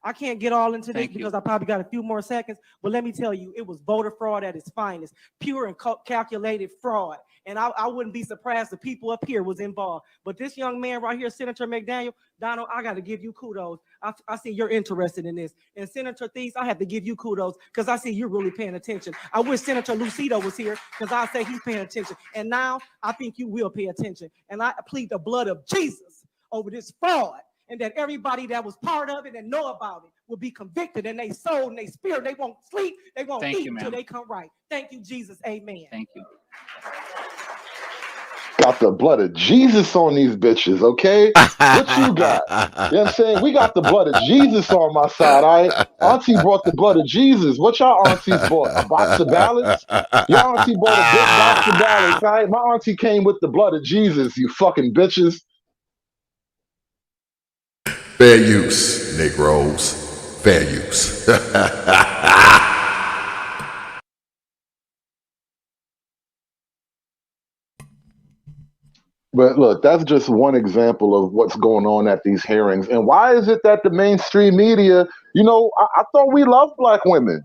I can't get all into this because I probably got a few more seconds, but let me tell you, it was voter fraud at its finest, pure and calculated fraud. And I wouldn't be surprised if people up here was involved. But this young man right here, Senator McDaniel, Donald, I got to give you kudos. I see you're interested in this. And Senator Thies, I have to give you kudos because I see you're really paying attention. I wish Senator Lucido was here because I say he's paying attention. And now I think you will pay attention. And I plead the blood of Jesus over this fraud. And that everybody that was part of it and know about it will be convicted in their soul and their spirit. They won't sleep. They won't eat until they come right. Thank you, Jesus. Amen. Thank you. Got the blood of Jesus on these bitches, okay? What you got? You know what I'm saying? We got the blood of Jesus on my side, all right? Auntie brought the blood of Jesus. What y'all aunties bought? A box of ballots? Y'all auntie bought a big box of ballots, all right? My auntie came with the blood of Jesus, you fucking bitches. Fair use, Negroes. Fair use. But look, that's just one example of what's going on at these hearings. And why is it that the mainstream media, I thought we loved black women.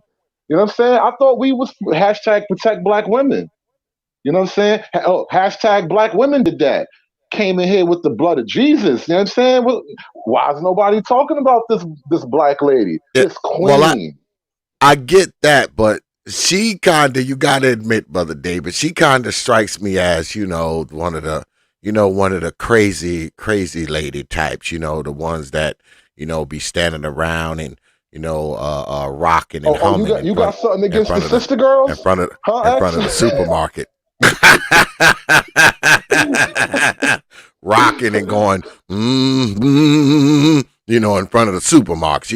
You know what I'm saying? I thought we was hashtag protect black women. You know what I'm saying? Oh, hashtag black women did that. Came in here with the blood of Jesus. You know what I'm saying? Well, why is nobody talking about this black lady, this queen? Well, I get that, but she kind of, you got to admit, Brother David, she kind of strikes me as, one of the crazy lady types, the ones that, be standing around and, rocking and humming. You got something against the sister girls? In front of the supermarket. Rocking and going, in front of the supermarket.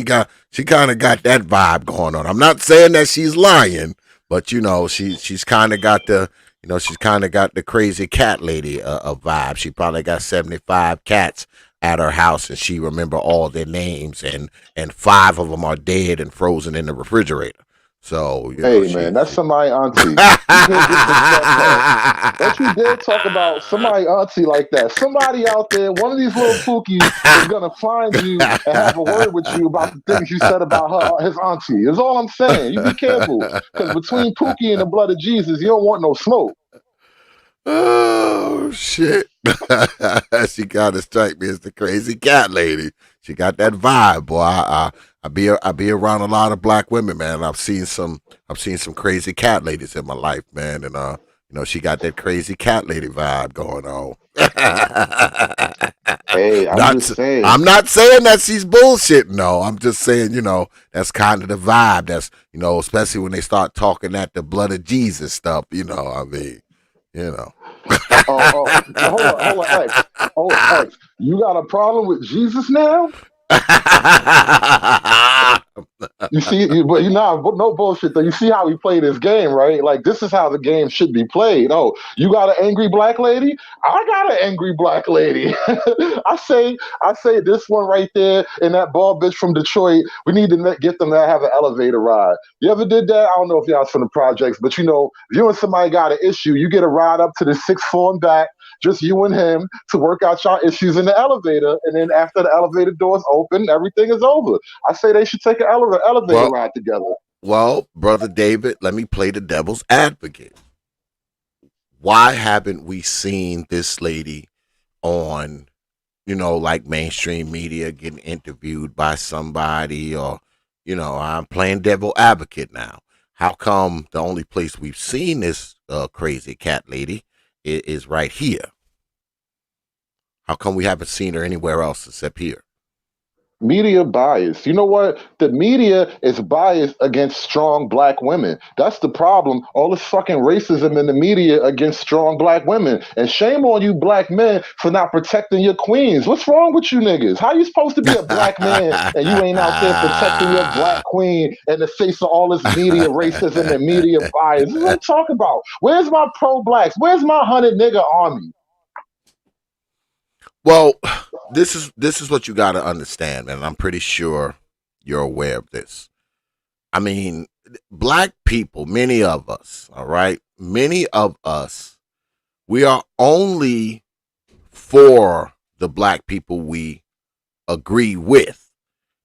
She kind of got that vibe going on. I'm not saying that she's lying, but she's kind of got the crazy cat lady vibe. She probably got 75 cats at her house, and she remember all their names, and 5 of them are dead and frozen in the refrigerator. So, Hey she man, that's somebody auntie. You can't disrespect her. Don't you dare talk about somebody auntie like that. Somebody out there, one of these little pookies is gonna find you and have a word with you about the things you said about his auntie. Is all I'm saying. You be careful, because between Pookie and the blood of Jesus, you don't want no smoke. Oh shit! She kind of strike me as the crazy cat lady. She got that vibe, boy. I be around a lot of black women, man. I've seen some crazy cat ladies in my life, man, and she got that crazy cat lady vibe going on. Hey, I'm just saying. I'm not saying that she's bullshit. No, I'm just saying, that's kind of the vibe. That's, especially when they start talking that the blood of Jesus stuff. I mean. Hold on, X. X. You got a problem with Jesus now? You see, but no bullshit though. You see how we play this game, right? Like this is how the game should be played. Oh, you got an angry black lady? I got an angry black lady. I say this one right there and that bald bitch from Detroit. We need to get them to have an elevator ride. You ever did that? I don't know if y'all from the projects, but if you and somebody got an issue, you get a ride up to the sixth floor and back, just you and him, to work out y'all issues in the elevator, and then after the elevator doors open, everything is over. I say they should take an elevator ride together. Well, Brother David, let me play the devil's advocate. Why haven't we seen this lady on, like mainstream media getting interviewed by somebody, or, I'm playing devil advocate now. How come the only place we've seen this crazy cat lady is right here? How come we haven't seen her anywhere else except here? Media bias. You know what? The media is biased against strong black women. That's the problem. All this fucking racism in the media against strong black women. And shame on you black men for not protecting your queens. What's wrong with you niggas? How you supposed to be a black man and you ain't out there protecting your black queen in the face of all this media racism and media bias? This is what I'm talking about. Where's my pro-blacks? Where's my 100 nigga army? Well, this is what you got to understand, man. I'm pretty sure you're aware of this. I mean, black people, many of us, all right? Many of us, we are only for the black people we agree with.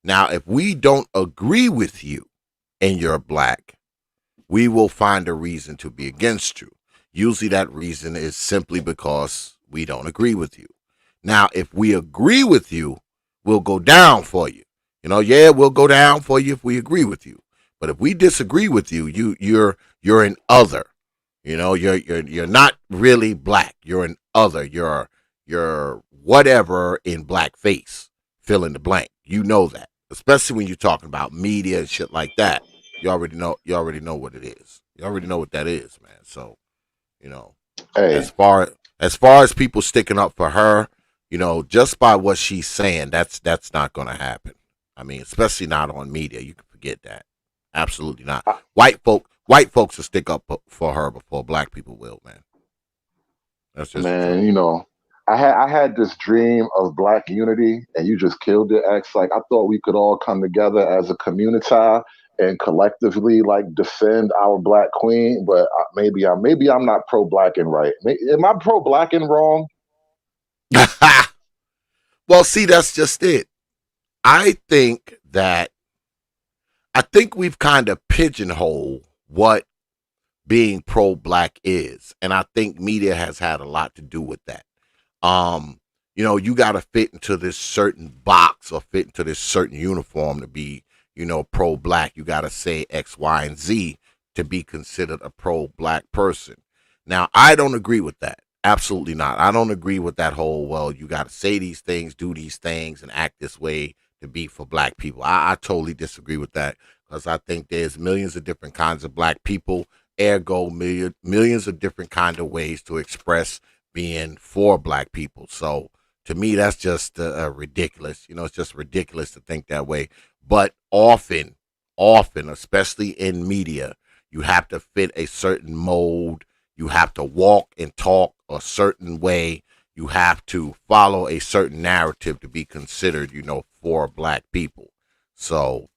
Now, if we don't agree with you and you're black, we will find a reason to be against you. Usually that reason is simply because we don't agree with you. Now, if we agree with you, we'll go down for you. We'll go down for you if we agree with you. But if we disagree with you, you're an other. You're not really black. You're an other. You're whatever in blackface. Fill in the blank. You know that. Especially when you're talking about media and shit like that. You already know what it is. You already know what that is, man. So, hey. as far as people sticking up for her, just by what she's saying, that's not going to happen. I mean, especially not on media. You can forget that. Absolutely not. White folks will stick up for her before black people will, man. That's just man. I had this dream of black unity, and you just killed it, X. Like I thought we could all come together as a community and collectively defend our black queen. But maybe I'm not pro-black and right. Am I pro-black and wrong? Well, see, that's just it. I think we've kind of pigeonholed what being pro-black is, and I think media has had a lot to do with that. You got to fit into this certain box or fit into this certain uniform to be, pro-black. You got to say X, Y, and Z to be considered a pro-black person. Now, I don't agree with that. Absolutely not. I don't agree with that whole, well, you got to say these things, do these things, and act this way to be for black people. I totally disagree with that, because I think there's millions of different kinds of black people, ergo millions of different kind of ways to express being for black people. So to me, that's just ridiculous. It's just ridiculous to think that way. But often, especially in media, you have to fit a certain mold. You have to walk and talk a certain way. You have to follow a certain narrative to be considered, for black people. So,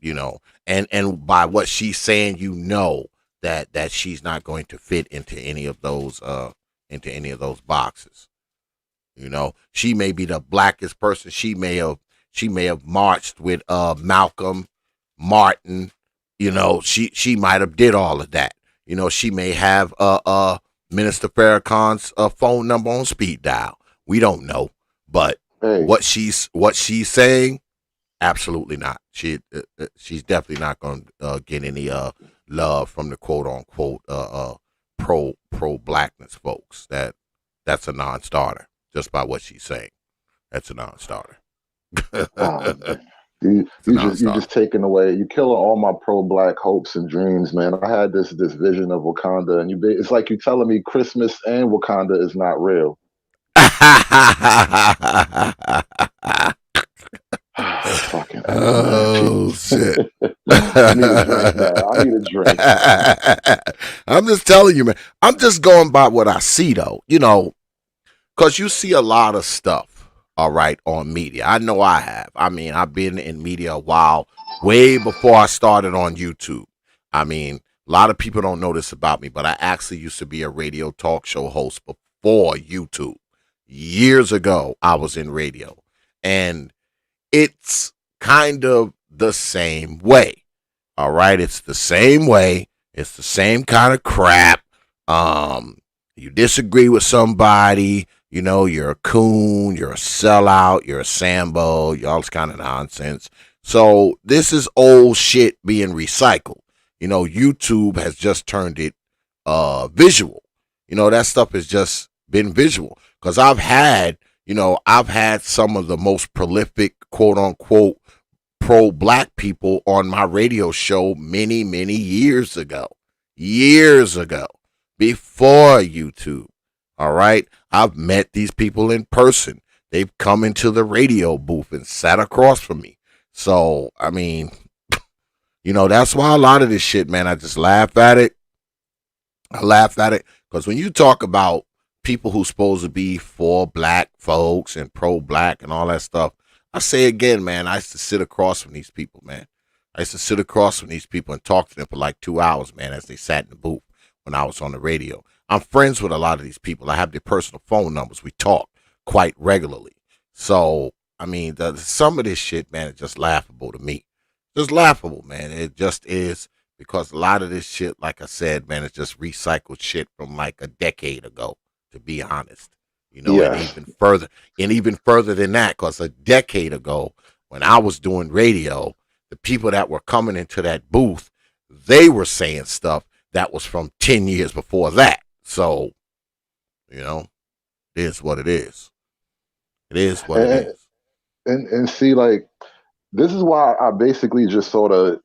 and by what she's saying, that she's not going to fit into any of those boxes. She may be the blackest person. She may have marched with Malcolm, Martin. She might have did all of that. She may have Minister Farrakhan's phone number on speed dial. We don't know, but what she's saying, absolutely not. She's definitely not going to get any love from the quote unquote pro blackness folks. That's a non-starter. Just by what she's saying, that's a non-starter. You just taking away. You killing all my pro-black hopes and dreams, man. I had this vision of Wakanda, and it's like you telling me Christmas and Wakanda is not real. Fucking oh shit! I need a drink now. I need a drink. I'm just telling you, man. I'm just going by what I see, though. Because you see a lot of stuff, all right, on media. I know I have. I mean, I've been in media a while, way before I started on YouTube. I mean, a lot of people don't know this about me, but I actually used to be a radio talk show host before YouTube. Years ago, I was in radio. And it's kind of the same way, all right? It's the same way. It's the same kind of crap. You disagree with somebody, you're a coon, you're a sellout, you're a Sambo, you're all this kind of nonsense. So this is old shit being recycled. YouTube has just turned it visual. That stuff has just been visual. Because I've had some of the most prolific, quote unquote, pro-black people on my radio show many, many years ago. Before YouTube. All right. I've met these people in person. They've come into the radio booth and sat across from me. So, I mean, that's why a lot of this shit, man, I just laugh at it. Because when you talk about people who's supposed to be for black folks and pro-black and all that stuff, I say again, man, I used to sit across from these people, man. I used to sit across from these people and talk to them for like 2 hours, man, as they sat in the booth when I was on the radio. I'm friends with a lot of these people. I have their personal phone numbers. We talk quite regularly. So, I mean, some of this shit, man, is just laughable to me. Just laughable, man. It just is, because a lot of this shit, like I said, man, it's just recycled shit from like a decade ago, to be honest. And even further than that, because a decade ago, when I was doing radio, the people that were coming into that booth, they were saying stuff that was from 10 years before that. So, it is what it is. It is what it is. And see, like, this is why I basically just sort of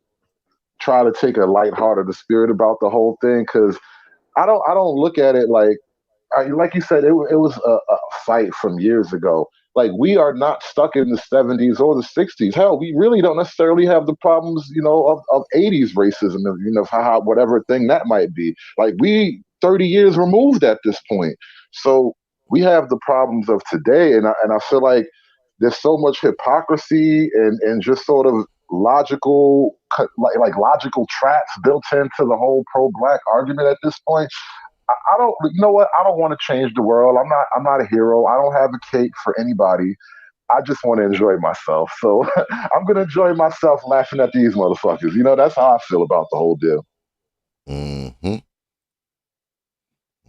try to take a lighthearted spirit about the whole thing, because I don't look at it like you said, it was a fight from years ago. Like, we are not stuck in the 70s or the 60s. Hell, we really don't necessarily have the problems, of 80s racism, whatever thing that might be. Like, we 30 years removed at this point. So we have the problems of today. And I feel like there's so much hypocrisy and just sort of logical traps built into the whole pro-black argument at this point. I don't, I don't want to change the world. I'm not a hero. I don't have a cape for anybody. I just want to enjoy myself. So I'm going to enjoy myself laughing at these motherfuckers. That's how I feel about the whole deal. Mm-hmm.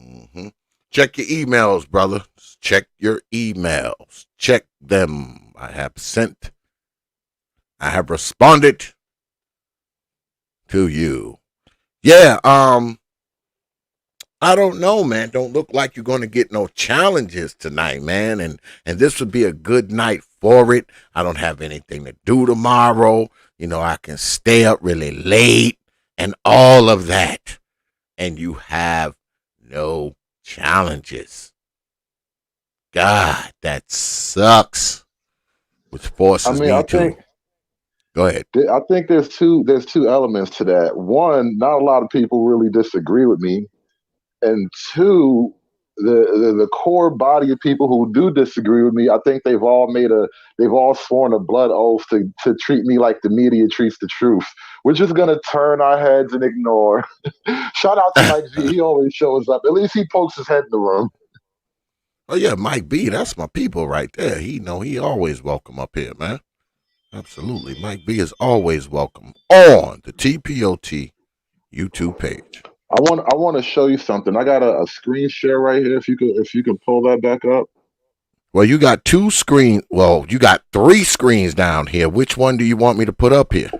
Mm-hmm. Check your emails, brother. Check your emails. Check them. I have responded to you. Yeah, I don't know, man. Don't look like you're going to get no challenges tonight, man. And this would be a good night for it. I don't have anything to do tomorrow. I can stay up really late and all of that. And you have no challenges. God, that sucks. Which forces me to... Go ahead. I think there's two elements to that. One, not a lot of people really disagree with me. And two, the core body of people who do disagree with me, I think they've all sworn a blood oath to treat me like the media treats the truth. We're just gonna turn our heads and ignore. Shout out to Mike V. He always shows up. At least he pokes his head in the room. Oh yeah, Mike B. That's my people right there. He always welcome up here, man. Absolutely, Mike B. is always welcome on the T.P.O.T. YouTube page. I want to show you something. I got a screen share right here. If you could pull that back up. Well, you got two screens. Well, you got three screens down here. Which one do you want me to put up here?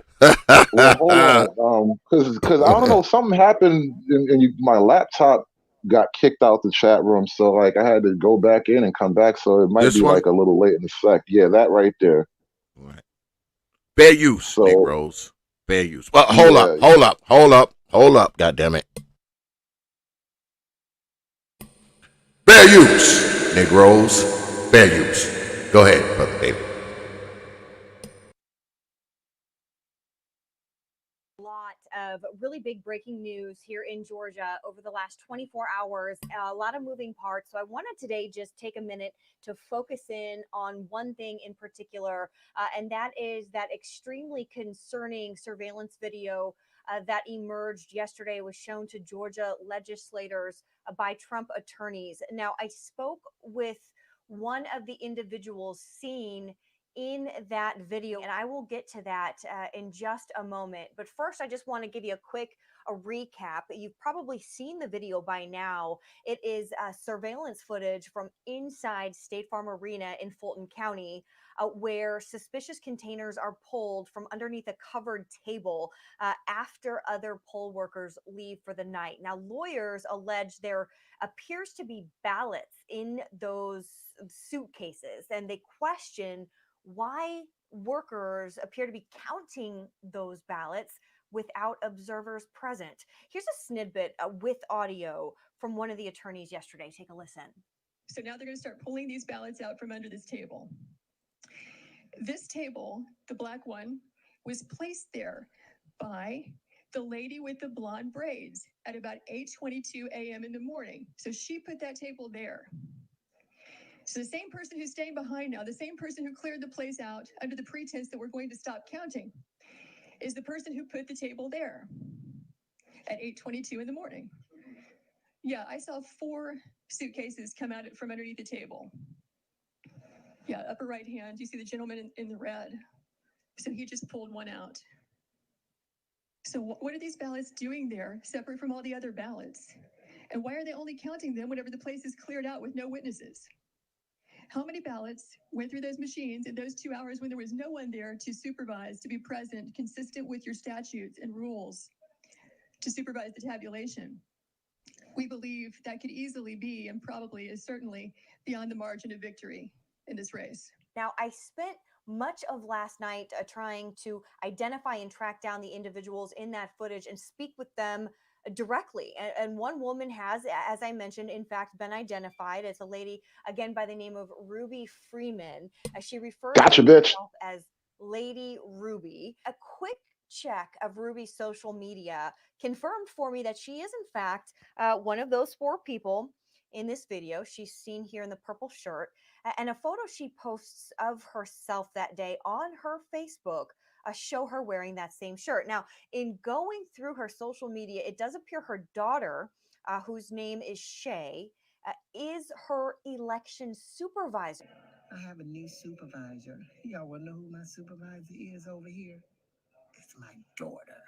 Well, hold on, because I don't know, something happened and my laptop got kicked out the chat room, so like I had to go back in and come back, so it might This be one? like a little late in effect. Yeah, that right there. Fair use, So- Negroes. Fair use. Well, hold up. God damn it. Fair use, Negroes. Fair use. Go ahead, Brother David. Lot of really big breaking news here in Georgia over the last 24 hours, a lot of moving parts. So I wanted today just take a minute to focus in on one thing in particular, and that is that extremely concerning surveillance video that emerged yesterday, was shown to Georgia legislators by Trump attorneys. Now, I spoke with one of the individuals seen in that video, and I will get to that in just a moment. But first, I just want to give you a recap. You've probably seen the video by now. It is surveillance footage from inside State Farm Arena in Fulton County, where suspicious containers are pulled from underneath a covered table after other poll workers leave for the night. Now, lawyers allege there appears to be ballots in those suitcases, and they question why workers appear to be counting those ballots without observers present. Here's a snippet with audio from one of the attorneys yesterday. Take a listen. So now they're going to start pulling these ballots out from under this table. This table, the black one, was placed there by the lady with the blonde braids at about 8:22 a.m. in the morning. So she put that table there. So the same person who's staying behind now, the same person who cleared the place out under the pretense that we're going to stop counting, is the person who put the table there at 8:22 in the morning. Yeah, I saw 4 suitcases come out from underneath the table. Yeah, upper right hand, you see the gentleman in the red. So he just pulled one out. So what are these ballots doing there, separate from all the other ballots? And why are they only counting them whenever the place is cleared out with no witnesses? How many ballots went through those machines in those 2 hours when there was no one there to supervise, to be present, consistent with your statutes and rules, to supervise the tabulation? We believe that could easily be, and probably is certainly, beyond the margin of victory in this race. Now, I spent much of last night trying to identify and track down the individuals in that footage and speak with them directly. And one woman has, as I mentioned, in fact, been identified as a lady, again, by the name of Ruby Freeman. She refers Gotcha, to bitch. herself as Lady Ruby. A quick check of Ruby's social media confirmed for me that she is, in fact, one of those 4 people in this video. She's seen here in the purple shirt, and a photo she posts of herself that day on her Facebook show her wearing that same shirt. Now, in going through her social media, it does appear her daughter, whose name is Shay, is her election supervisor. I have a new supervisor. Y'all want to know who my supervisor is over here? It's my daughter.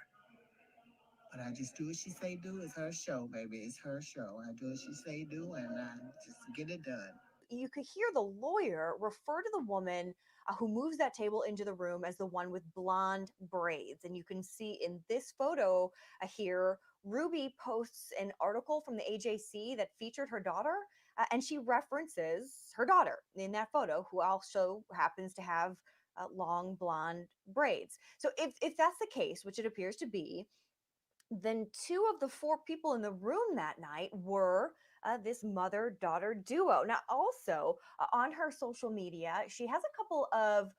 But I just do what she say do. It's her show, baby. It's her show. I do what she say do, and I just get it done. You could hear the lawyer refer to the woman who moves that table into the room as the one with blonde braids. And you can see in this photo here, Ruby posts an article from the AJC that featured her daughter, and she references her daughter in that photo, who also happens to have long blonde braids. So if that's the case, which it appears to be, then 2 of the 4 people in the room that night were this mother-daughter duo. Now, also on her social media, she has a couple of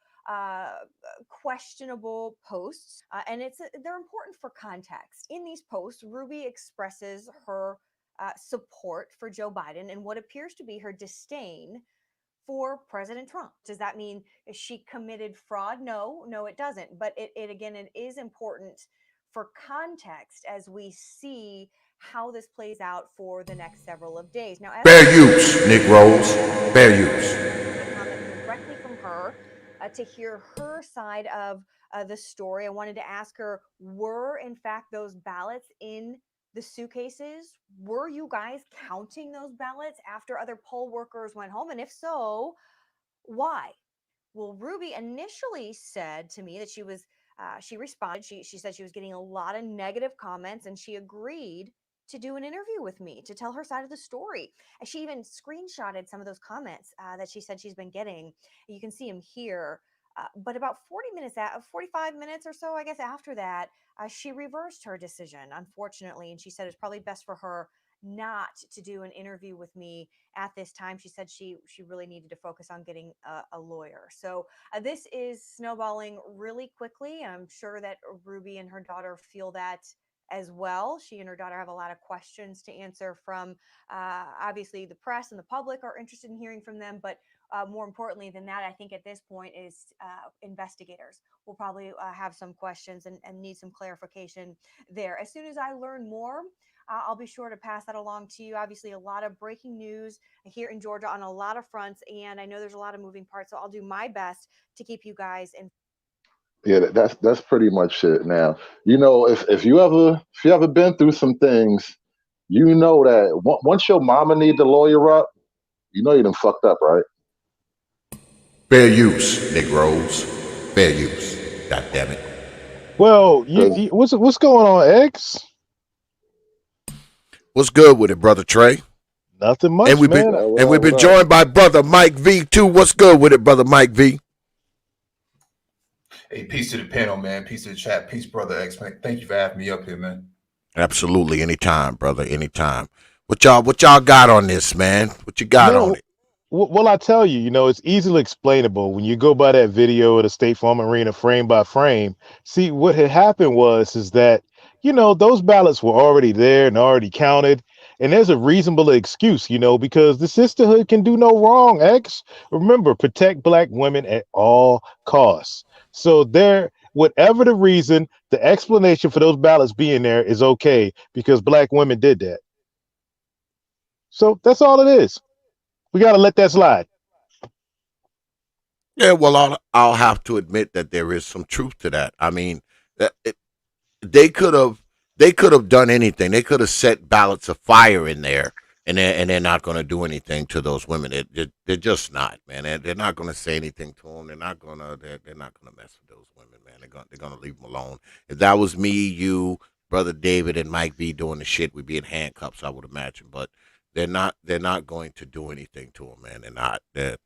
questionable posts, and they're important for context. In these posts, Ruby expresses her support for Joe Biden and what appears to be her disdain for President Trump. Does that mean she committed fraud? No, it doesn't. But it is important for context as we see how this plays out for the next several of days. Now, fair use, Nick Rose. Fair use. Comment directly from her to hear her side of the story. I wanted to ask her, were in fact those ballots in the suitcases? Were you guys counting those ballots after other poll workers went home? And if so, why? Well, Ruby initially said to me that she responded. She said she was getting a lot of negative comments and she agreed to do an interview with me to tell her side of the story. And she even screenshotted some of those comments that she said she's been getting. You can see them here. But about 45 minutes or so, I guess, after that, she reversed her decision, unfortunately. And she said it's probably best for her not to do an interview with me at this time. She said she really needed to focus on getting a lawyer. So this is snowballing really quickly. I'm sure that Ruby and her daughter feel that as well. She and her daughter have a lot of questions to answer from obviously the press and the public are interested in hearing from them, but more importantly than that, I think at this point is investigators will probably have some questions and need some clarification there. As soon as I learn more, I'll be sure to pass that along to you. Obviously, a lot of breaking news here in Georgia on a lot of fronts, and I know there's a lot of moving parts, so I'll do my best to keep you guys informed. Yeah, that's pretty much it. Now, if you ever been through some things, you know that once your mama need to lawyer up, you know you done fucked up, right? Fair use, Nick Rose. Fair use. God damn it. Well, what's going on, X? What's good with it, brother Trey? Nothing much, and we've man. been joined by brother Mike V too. What's good with it, brother Mike V? Hey, peace to the panel, man. Peace to the chat. Peace, brother X, man. Thank you for having me up here, man. Absolutely, anytime, brother, anytime. What y'all got on this, man? What you got on it? Well, I tell you, it's easily explainable when you go by that video of the State Farm Arena frame by frame. See, what had happened is that, those ballots were already there and already counted. And there's a reasonable excuse, because the sisterhood can do no wrong, X. Remember, protect black women at all costs. So whatever the reason, the explanation for those ballots being there is okay because black women did that. So that's all it is. We got to let that slide. Yeah, well, I'll have to admit that there is some truth to that. I mean, they could have done anything. They could have set ballots of fire in there, and they're not going to do anything to those women. They're just not, man. They're not going to say anything to them. They're not going to mess with those women, man. They're going to leave them alone. If that was me, you, brother David, and Mike V doing the shit, we'd be in handcuffs, I would imagine. But they're not going to do anything to them, man. They're not. It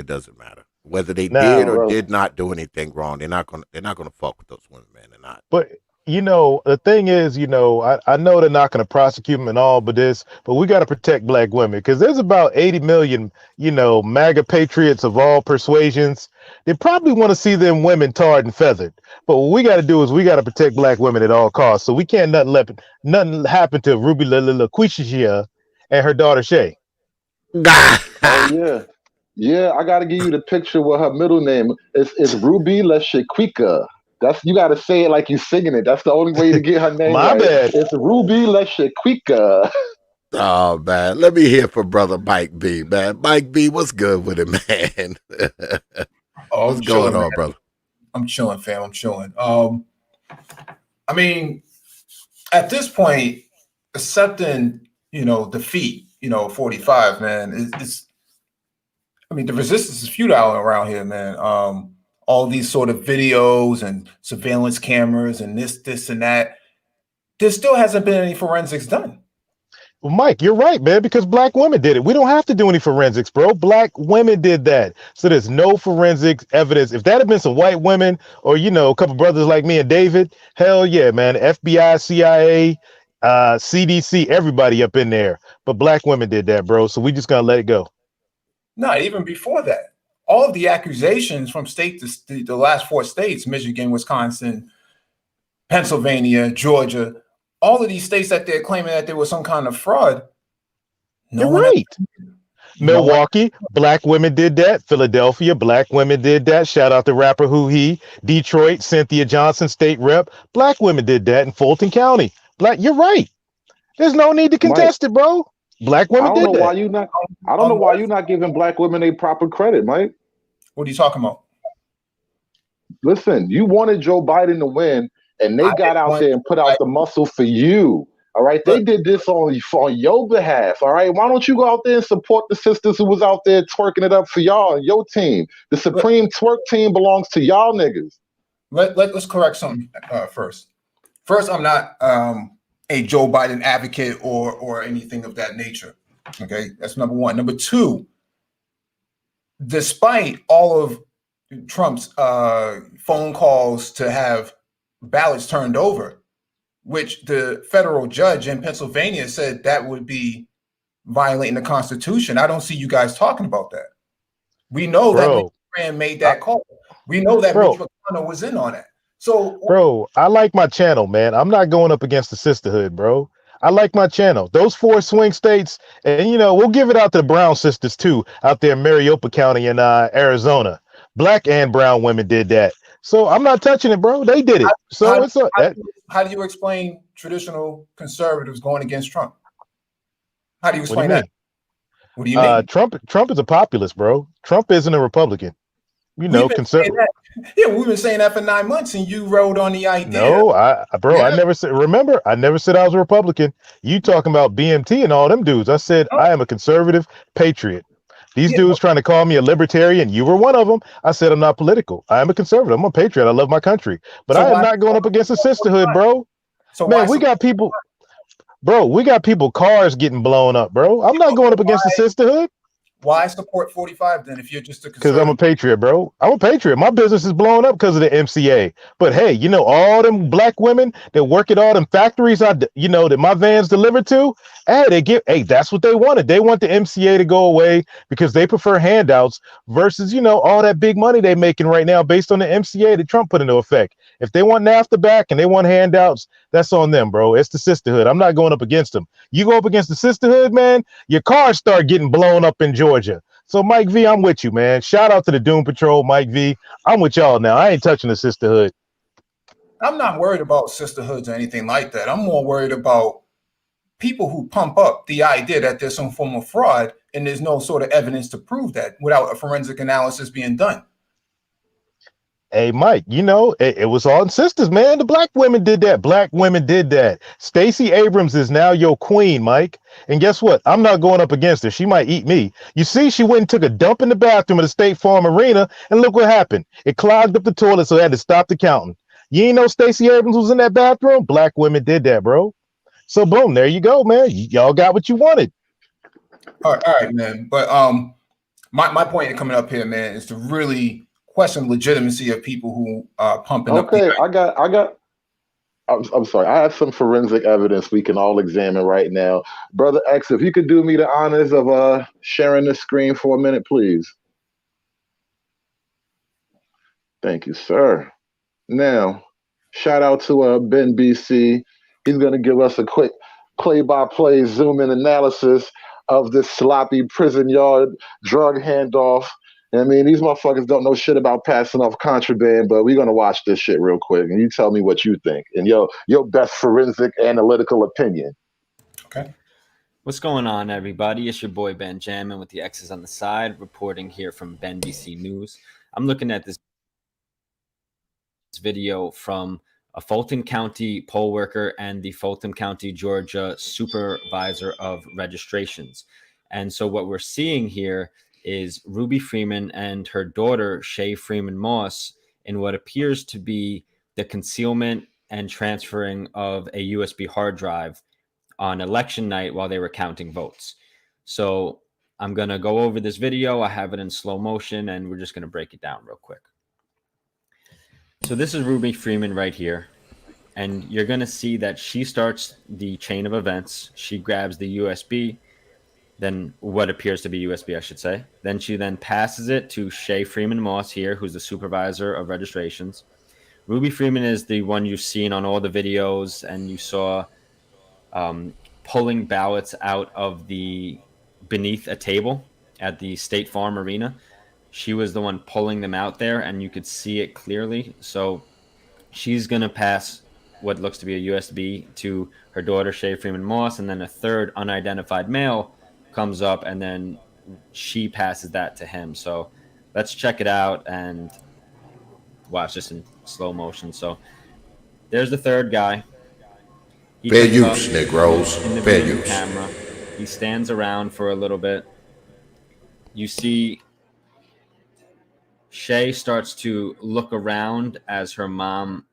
doesn't matter whether they did or did not do anything wrong. They're not gonna fuck with those women, man. They're not. But the thing is, I know they're not going to prosecute them and all, but we got to protect black women because there's about 80 million, MAGA patriots of all persuasions. They probably want to see them women tarred and feathered. But what we got to do is we got to protect black women at all costs. So we can't nothing happen to Ruby LaQuishia and her daughter Shay. Oh yeah. I got to give you the picture with her middle name. It's Ruby LaShaquika. You got to say it like you're singing it. That's the only way to get her name My right. bad. It's Ruby LaShaquika. Oh man, let me hear from brother Mike B. Man, Mike B, what's good with it, man? What's going on, brother? I'm chilling, fam. I'm chilling. I mean, at this point, accepting defeat, 45, man, the resistance is futile around here, man. All these sort of videos and surveillance cameras and this and that. There still hasn't been any forensics done. Well, Mike, you're right, man, because black women did it. We don't have to do any forensics, bro. Black women did that. So there's no forensic evidence. If that had been some white women or, a couple brothers like me and David, hell yeah, man. FBI, CIA, CDC, everybody up in there. But black women did that, bro. So we just gonna let it go. No, even before that, all of the accusations from state to the last 4 states, Michigan, Wisconsin, Pennsylvania, Georgia, all of these states that they're claiming that there was some kind of fraud, You're right. Milwaukee, black women did that. Philadelphia, black women did that. Shout out to rapper Who He. Detroit, Cynthia Johnson, state rep. Black women did that in Fulton County. You're right. There's no need to contest it, bro. Black I women don't know did why that. you not. I don't know why you're not giving black women a proper credit, Mike. What are you talking about? Listen, you wanted Joe Biden to win, and they got out there and put out the muscle for you. All right, they did this on your behalf. All right, why don't you go out there and support the sisters who was out there twerking it up for y'all and your team? The Supreme Twerk team belongs to y'all niggas. Let's correct something first. First, I'm not a Joe Biden advocate or anything of that nature. Okay, that's number one. Number two, despite all of Trump's phone calls to have ballots turned over, which the federal judge in Pennsylvania said that would be violating the Constitution. I don't see you guys talking about that. We know that Lindsey Graham made that call. We know that Mitch McConnell was in on it. So, bro, I like my channel, man. I'm not going up against the sisterhood, bro. I like my channel. Those 4 swing states, and we'll give it out to the Brown sisters too, out there in Maricopa County in Arizona. Black and brown women did that. So I'm not touching it, bro. They did it. So how do you explain traditional conservatives going against Trump? How do you explain that? What do you mean? Trump is a populist, bro. Trump isn't a Republican. Conservative. Yeah, we've been saying that for 9 months, and you rode on the idea. No, I never said. Remember, I never said I was a Republican. You talking about BMT and all them dudes? I said I am a conservative patriot. These dudes trying to call me a libertarian. You were one of them. I said I'm not political. I am a conservative. I'm a patriot. I love my country. But I am not going up against the sisterhood, bro. So man, we got people. Bro, we got people cars getting blown up, bro. I'm not going up against the sisterhood. Why support 45 then if you're just a conservative? Because I'm a patriot, bro. I'm a patriot. My business is blowing up because of the MCA. But hey, all them black women that work at all them factories that my vans deliver to, that's what they wanted. They want the MCA to go away because they prefer handouts versus, all that big money they're making right now based on the MCA that Trump put into effect. If they want NAFTA back and they want handouts, that's on them, bro. It's the sisterhood. I'm not going up against them. You go up against the sisterhood, man, your cars start getting blown up in Georgia. So Mike V, I'm with you, man. Shout out to the Doom Patrol, Mike V. I'm with y'all now. I ain't touching the sisterhood. I'm not worried about sisterhoods or anything like that. I'm more worried about people who pump up the idea that there's some form of fraud and there's no sort of evidence to prove that without a forensic analysis being done. Hey, Mike, it was all sisters, man. The black women did that. Black women did that. Stacey Abrams is now your queen, Mike. And guess what? I'm not going up against her. She might eat me. You see, she went and took a dump in the bathroom of the State Farm Arena, and look what happened. It clogged up the toilet, so they had to stop the counting. You ain't know Stacey Abrams was in that bathroom? Black women did that, bro. So boom, there you go, man. Y'all got what you wanted. All right, man. But my point coming up here, man, is to really question the legitimacy of people who are pumping up. Okay, I'm sorry. I have some forensic evidence we can all examine right now. Brother X, if you could do me the honors of sharing the screen for a minute, please. Thank you, sir. Now, shout out to Ben BC. He's going to give us a quick play-by-play zoom-in analysis of this sloppy prison yard drug handoff. I mean, these motherfuckers don't know shit about passing off contraband, but we're going to watch this shit real quick, and you tell me what you think and your best forensic analytical opinion. Okay. What's going on, everybody? It's your boy Benjamin with the X's on the side, reporting here from Ben BC News. I'm looking at this video from a Fulton County poll worker and the Fulton County, Georgia supervisor of registrations. And so what we're seeing here is Ruby Freeman and her daughter, Shay Freeman Moss, in what appears to be the concealment and transferring of a USB hard drive on election night while they were counting votes. So I'm going to go over this video. I have it in slow motion, and we're just going to break it down real quick. So this is Ruby Freeman right here. And you're going to see that she starts the chain of events. She grabs the USB, then what appears to be USB, I should say. Then she passes it to Shay Freeman Moss here, who's the supervisor of registrations. Ruby Freeman is the one you've seen on all the videos, and you saw pulling ballots out of beneath a table at the State Farm Arena. She was the one pulling them out there, and you could see it clearly. So she's going to pass what looks to be a USB to her daughter, Shay Freeman Moss, and then a third unidentified male comes up, and then she passes that to him. So let's check it out and watch this in slow motion. So there's the third guy. He Fair comes use, up Negroes. in the Fair video use. camera. He stands around for a little bit. You see Shay starts to look around as her mom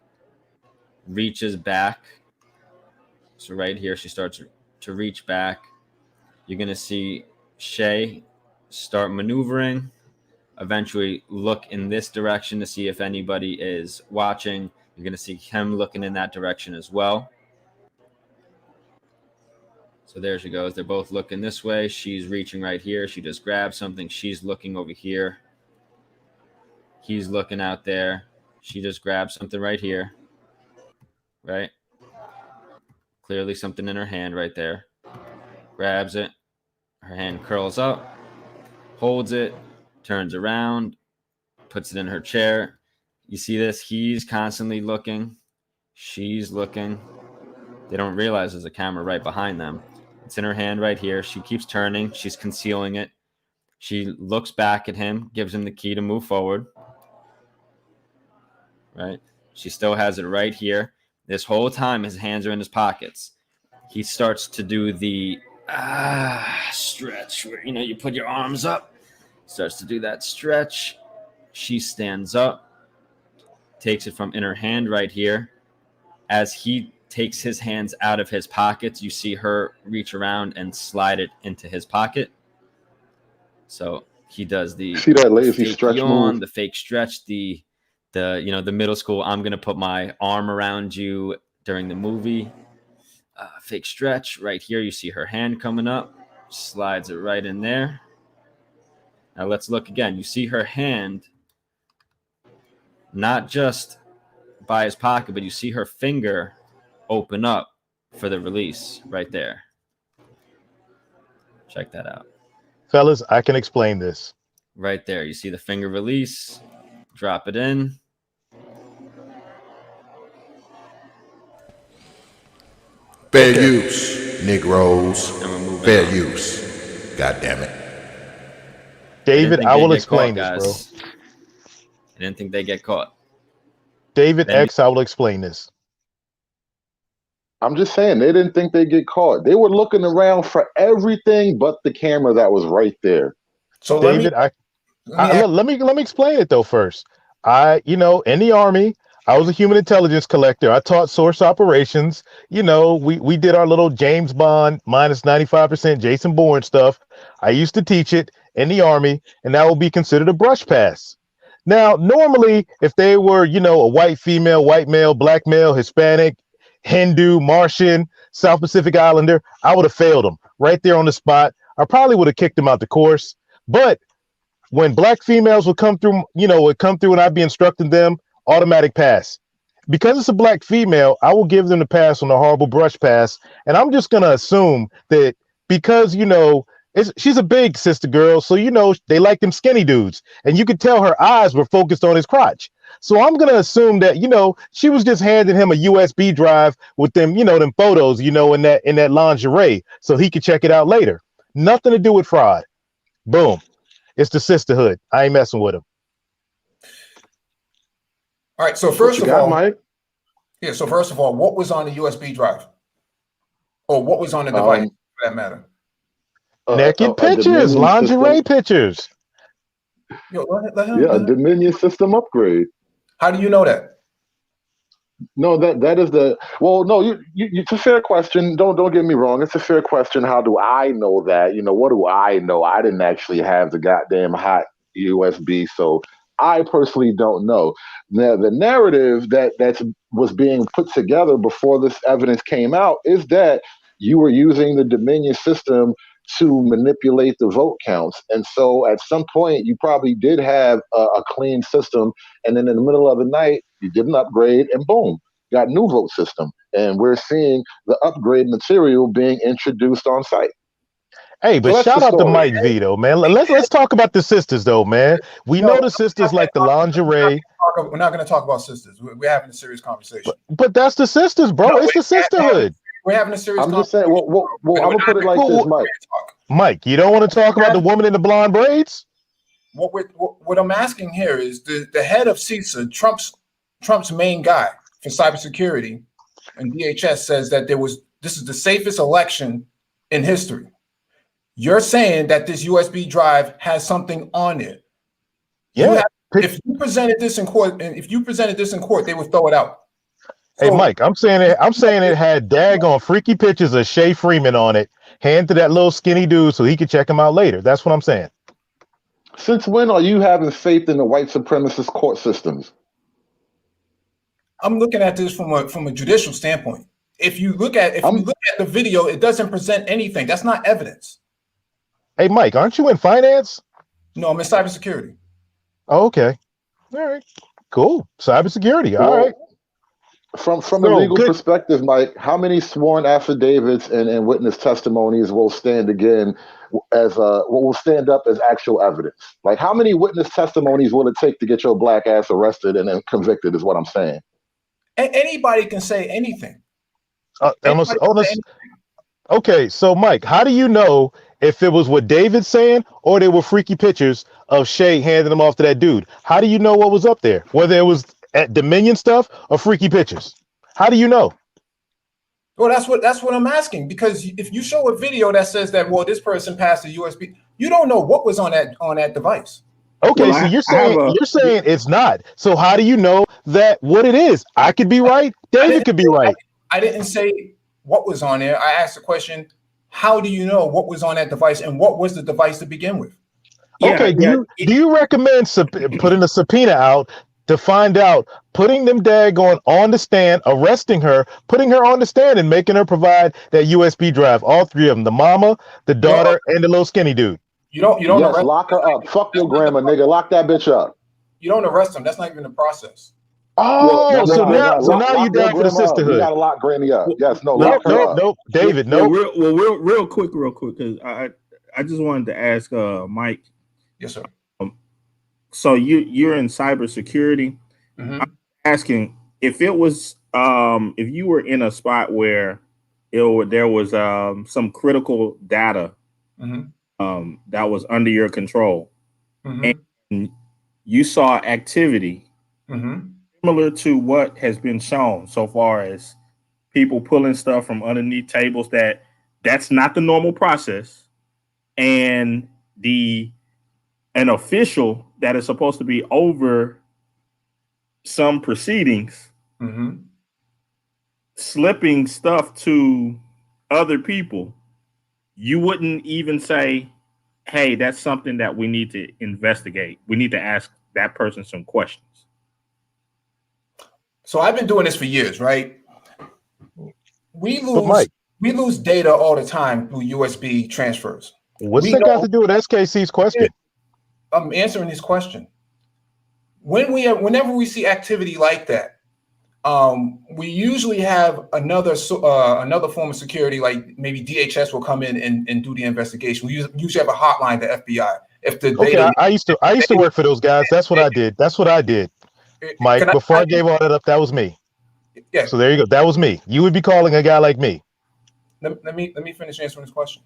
reaches back. So right here, she starts to reach back. You're going to see Shay start maneuvering, eventually look in this direction to see if anybody is watching. You're going to see him looking in that direction as well. So there she goes. They're both looking this way. She's reaching right here. She just grabs something. She's looking over here. He's looking out there. She just grabs something right here. Right? Clearly something in her hand right there. Grabs it. Her hand curls up. Holds it. Turns around. Puts it in her chair. You see this? He's constantly looking. She's looking. They don't realize there's a camera right behind them. It's in her hand right here. She keeps turning. She's concealing it. She looks back at him, gives him the key to move forward. Right? She still has it right here. This whole time, his hands are in his pockets. He starts to do the stretch where, you put your arms up. Starts to do that stretch. She stands up, takes it from in her hand right here. As he takes his hands out of his pockets, you see her reach around and slide it into his pocket. So he does the See that lazy fake stretch yawn, move? the fake stretch, the middle school, I'm going to put my arm around you during the movie. Fake stretch. Right here, you see her hand coming up. Slides it right in there. Now let's look again. You see her hand not just by his pocket, but you see her finger open up for the release right there. Check that out. Fellas, I can explain this. Right there. You see the finger release. Drop it in. Fair use, Negroes. Fair use. God damn it. David, I will explain this, bro. I didn't think they get caught. David X, I will explain this. I'm just saying, they didn't think they'd get caught. They were looking around for everything but the camera that was right there. So David, let me explain it though first. In the Army, I was a human intelligence collector. I taught source operations. We did our little James Bond minus 95% Jason Bourne stuff. I used to teach it in the Army, and that will be considered a brush pass. Now, normally, if they were, a white female, white male, black male, Hispanic, Hindu, Martian, South Pacific Islander, I would have failed them right there on the spot. I probably would have kicked them out the course. But when black females would come through, and I'd be instructing them, automatic pass. Because it's a black female, I will give them the pass on the horrible brush pass. And I'm just going to assume that because, she's a big sister girl, so, they like them skinny dudes. And you could tell her eyes were focused on his crotch. So I'm going to assume that, she was just handing him a USB drive with them, them photos, in that lingerie so he could check it out later. Nothing to do with fraud. Boom. It's the sisterhood. I ain't messing with him. All right. So first of all, Mike? Yeah. So first of all, what was on the USB drive, or what was on the device for that matter? Naked pictures, lingerie pictures. Yo, let him, a Dominion system upgrade. How do you know that? No, that is no. It's a fair question. Don't get me wrong. It's a fair question. How do I know that? What do I know? I didn't actually have the goddamn hot USB, so I personally don't know. Now, the narrative that was being put together before this evidence came out is that you were using the Dominion system to manipulate the vote counts. And so at some point, you probably did have a clean system. And then in the middle of the night, you did an upgrade and boom, got new vote system, and we're seeing the upgrade material being introduced on site. Hey, but So that's the shout out to story. Mike Vito, man. Let's talk about the sisters though, man. We know the sisters like the lingerie, We're not going to talk about sisters. We're having a serious conversation. but that's the sisters, bro. No, It's the sisterhood. We're having a serious I'm just conversation. saying. Well, I'm gonna put it like this, Mike. Mike, you don't want to talk about the woman in the blonde braids? What I'm asking here is the head of CISA, Trump's main guy for cybersecurity, and DHS says that this is the safest election in history. You're saying that this USB drive has something on it. Yeah. If you presented this in court, they would throw it out. Hey, Mike, I'm saying it had daggone freaky pictures of Shay Freeman on it. Hand to that little skinny dude so he could check him out later. That's what I'm saying. Since when are you having faith in the white supremacist court systems? I'm looking at this from a judicial standpoint. If you look at the video, it doesn't present anything. That's not evidence. Hey, Mike, aren't you in finance? No, I'm in cybersecurity. Oh, okay. All right. Cool. Cybersecurity. All right. From a legal perspective, Mike, how many sworn affidavits and witness testimonies will stand again as what will stand up as actual evidence? Like, how many witness testimonies will it take to get your black ass arrested and then convicted? Is what I'm saying. Anybody can say anything. Okay, so Mike, how do you know if it was what David's saying or they were freaky pictures of Shay handing them off to that dude? How do you know what was up there? Whether it was at Dominion stuff or freaky pictures? How do you know? Well, that's what I'm asking, because if you show a video that says that, well, this person passed the USB, you don't know what was on that device. Okay, well, so you're saying it's not. So how do you know that what it is? I could be right. David could be right. I didn't say what was on there. I asked the question, how do you know what was on that device and what was the device to begin with? Okay, do you recommend putting a subpoena out to find out, putting them daggone on the stand, arresting her, putting her on the stand and making her provide that USB drive, all three of them, the mama, the daughter, and the little skinny dude? You don't yes, lock her up. Fuck your grandma, nigga. Lock that bitch up. You don't arrest them. That's not even the process. Oh, so now you down for the sisterhood. You gotta lock Granny up. Yes, lock her up. Nope, David, no. Real quick, because I just wanted to ask Mike. Yes, sir. So you're in cybersecurity. Mm-hmm. I'm asking if it was if you were in a spot where there was some critical data mm-hmm. That was under your control, mm-hmm. and you saw activity mm-hmm. similar to what has been shown so far as people pulling stuff from underneath tables that's not the normal process, and an official that is supposed to be over some proceedings mm-hmm. slipping stuff to other people, you wouldn't even say, hey, that's something that we need to investigate. We need to ask that person some questions. So I've been doing this for years, right? We lose data all the time through USB transfers. What's that got to do with SKC's question? I'm answering his question. Whenever we see activity like that, we usually have another form of security, like maybe DHS will come in and do the investigation. We usually have a hotline to FBI. If the data, I used to work for those guys. That's what I did. Mike, before I gave all that up, that was me. Yeah. So there you go. That was me. You would be calling a guy like me. Let me finish answering this question.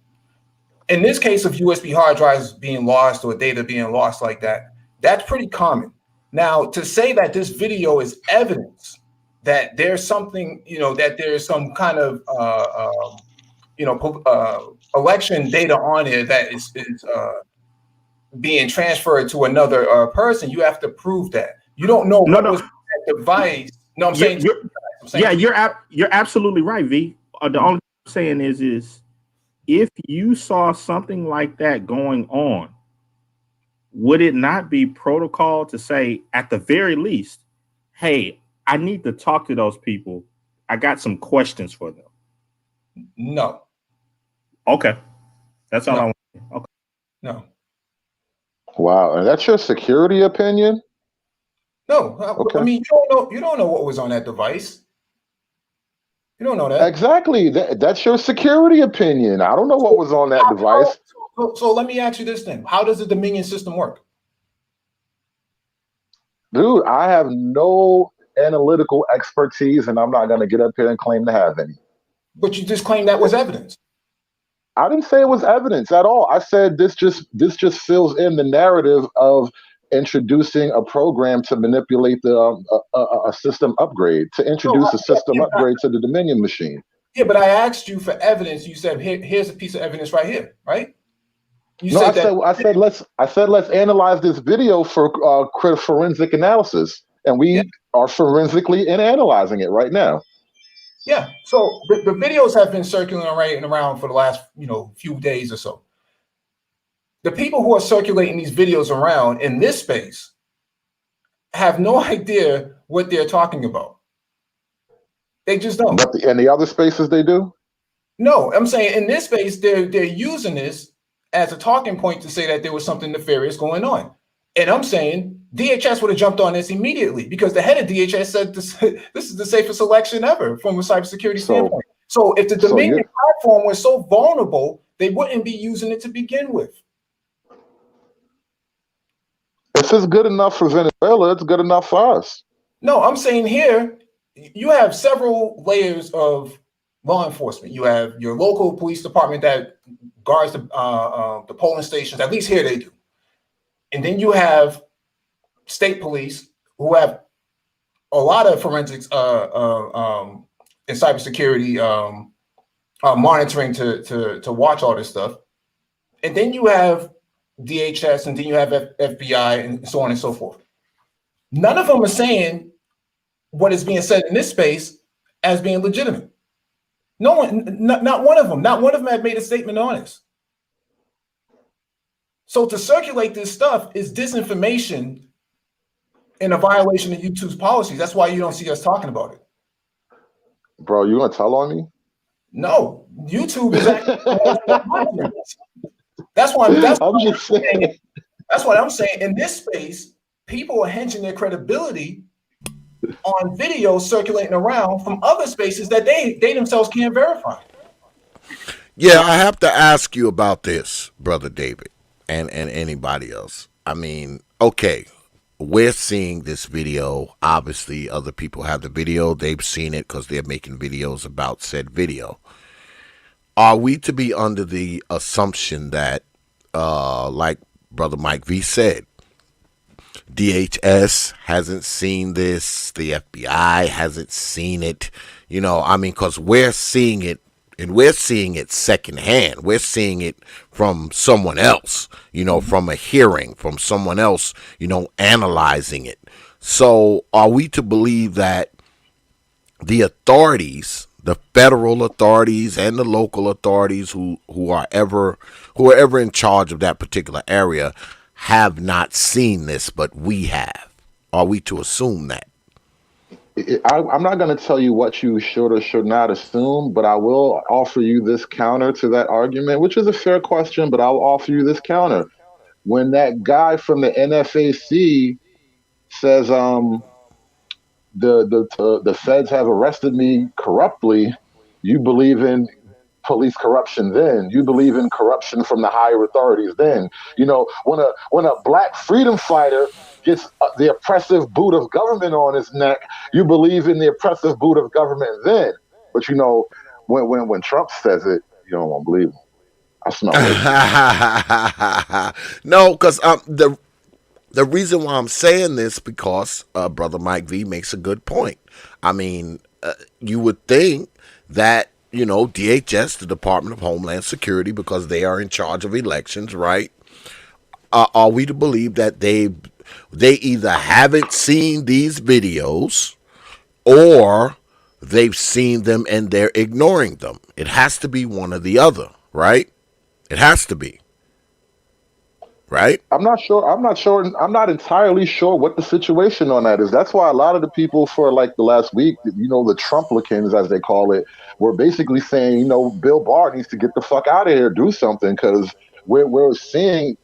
In this case of USB hard drives being lost or data being lost like that, that's pretty common. Now, to say that this video is evidence that there's something, that there's some kind of, election data on it that is being transferred to another person, you have to prove that. You don't know what was that device. No, I'm saying. You're absolutely right, V. The only thing I'm saying is if you saw something like that going on, would it not be protocol to say, at the very least, hey, I need to talk to those people. I got some questions for them. No. Okay. That's all I want. Okay. No. Wow. And that's your security opinion? No. Okay. I mean, you don't know what was on that device. You don't know that. Exactly. That's your security opinion. I don't know what was on that device. So let me ask you this then. How does the Dominion system work? Dude, I have no analytical expertise, and I'm not going to get up here and claim to have any. But you just claimed that was evidence. I didn't say it was evidence at all. I said this just fills in the narrative of introducing a program to manipulate a system upgrade, to introduce a system upgrade to the Dominion machine. Yeah, but I asked you for evidence. You said, here's a piece of evidence right here, right? I said let's analyze this video for forensic analysis, and we are forensically analyzing it right now. Yeah. So the videos have been circulating around for the last few days or so. The people who are circulating these videos around in this space have no idea what they're talking about. They just don't. But in the other spaces they do? No, I'm saying in this space, they're using this as a talking point to say that there was something nefarious going on. And I'm saying DHS would have jumped on this immediately because the head of DHS said this is the safest election ever from a cybersecurity standpoint. So if the Dominion platform was so vulnerable, they wouldn't be using it to begin with. If it's good enough for Venezuela, it's good enough for us. No, I'm saying here, you have several layers of law enforcement. You have your local police department that guards the polling stations. At least here they do. And then you have state police who have a lot of forensics and cybersecurity monitoring to watch all this stuff. And then you have DHS, and then you have FBI, and so on and so forth. None of them are saying what is being said in this space as being legitimate. No one, not one of them, had made a statement on this. So to circulate this stuff is disinformation and a violation of YouTube's policies. That's why you don't see us talking about it. Bro, you gonna tell on me? No, YouTube is actually. That's what I'm saying. In this space, people are hinging their credibility on videos circulating around from other spaces that they themselves can't verify. Yeah, I have to ask you about this, Brother David, and anybody else. I mean, okay, we're seeing this video. Obviously, other people have the video. They've seen it because they're making videos about said video. Are we to be under the assumption that, like Brother Mike V said, DHS hasn't seen this, the FBI hasn't seen it, because we're seeing it, and we're seeing it secondhand. We're seeing it from someone else, from a hearing, from someone else, analyzing it. So are we to believe that the authorities, the federal authorities and the local authorities who are ever in charge of that particular area have not seen this, but we have? Are we to assume that? I'm not going to tell you what you should or should not assume, but I will offer you this counter to that argument, which is a fair question, but I'll offer you this counter. When that guy from the NFAC says, the feds have arrested me corruptly, you believe in police corruption then. You believe in corruption from the higher authorities then. When a black freedom fighter gets the oppressive boot of government on his neck, you believe in the oppressive boot of government then. But when Trump says it, you don't want to believe him. I smell it. No, because the reason why I'm saying this, because Brother Mike V makes a good point. I mean, you would think that, DHS, the Department of Homeland Security, because they are in charge of elections, right? Are we to believe that they either haven't seen these videos or they've seen them and they're ignoring them? It has to be one or the other, right? It has to be. Right? I'm not sure. I'm not entirely sure what the situation on that is. That's why a lot of the people for like the last week, the Trumplicans, as they call it, were basically saying, Bill Barr needs to get the fuck out of here, do something, because we're seeing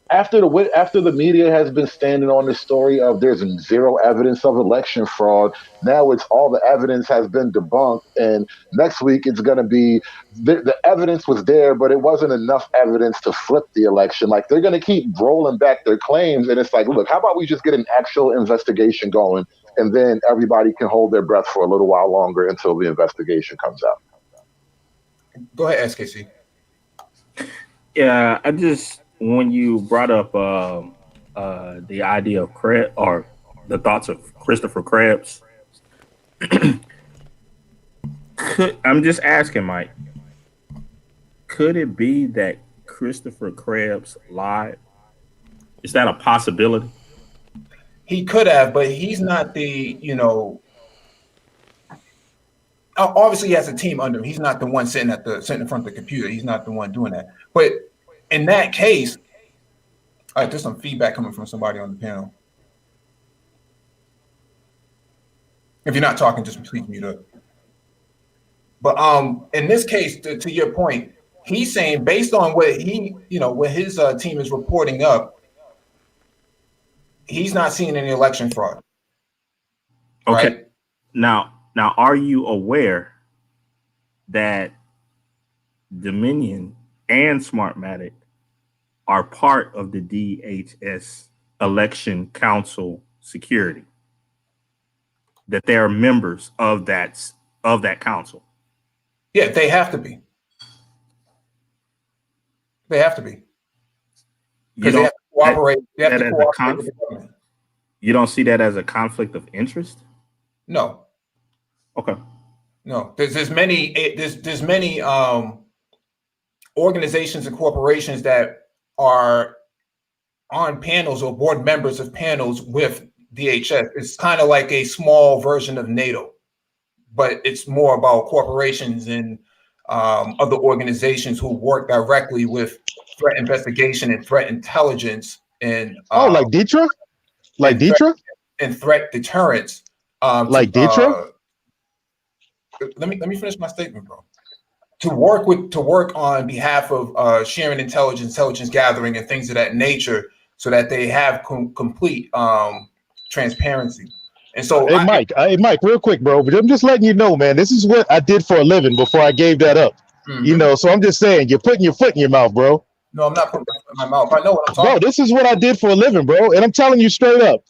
after the media has been standing on this story of there's zero evidence of election fraud, now it's all the evidence has been debunked, and next week it's going to be the evidence was there, but it wasn't enough evidence to flip the election. Like, they're going to keep rolling back their claims, and it's like, look, how about we just get an actual investigation going, and then everybody can hold their breath for a little while longer until the investigation comes out. Go ahead, SKC. Yeah, when you brought up the idea of or the thoughts of Christopher Krebs, I'm just asking, Mike, could it be that Christopher Krebs lied? Is that a possibility? He could have, but he's not the, obviously he has a team under him. He's not the one sitting in front of the computer. He's not the one doing that. But in that case, all right, there's some feedback coming from somebody on the panel. If you're not talking, just please mute up. But in this case, to your point, he's saying based on what what his team is reporting up, he's not seeing any election fraud. Okay. Right? Now, are you aware that Dominion and Smartmatic are part of the DHS Election Council security? That they are members of that council? Yeah, they have to be. They have to be. Because they have to cooperate. They have to cooperate with the government. You don't see that as a conflict of interest? No. Okay. No. There's many organizations and corporations that are on panels or board members of panels with DHS. It's kind of like a small version of NATO, but it's more about corporations and other organizations who work directly with threat investigation and threat intelligence and like DTRA? Like DTRA? And threat deterrence. Like DTRA? Let me finish my statement, bro. To work on behalf of sharing intelligence gathering and things of that nature, so that they have complete transparency. And so, hey Mike, real quick, bro. But I'm just letting you know, man. This is what I did for a living before I gave that up. Mm-hmm. So I'm just saying, you're putting your foot in your mouth, bro. No, I'm not putting my foot in my mouth. I know what I'm talking about. Bro, this is what I did for a living, bro. And I'm telling you straight up.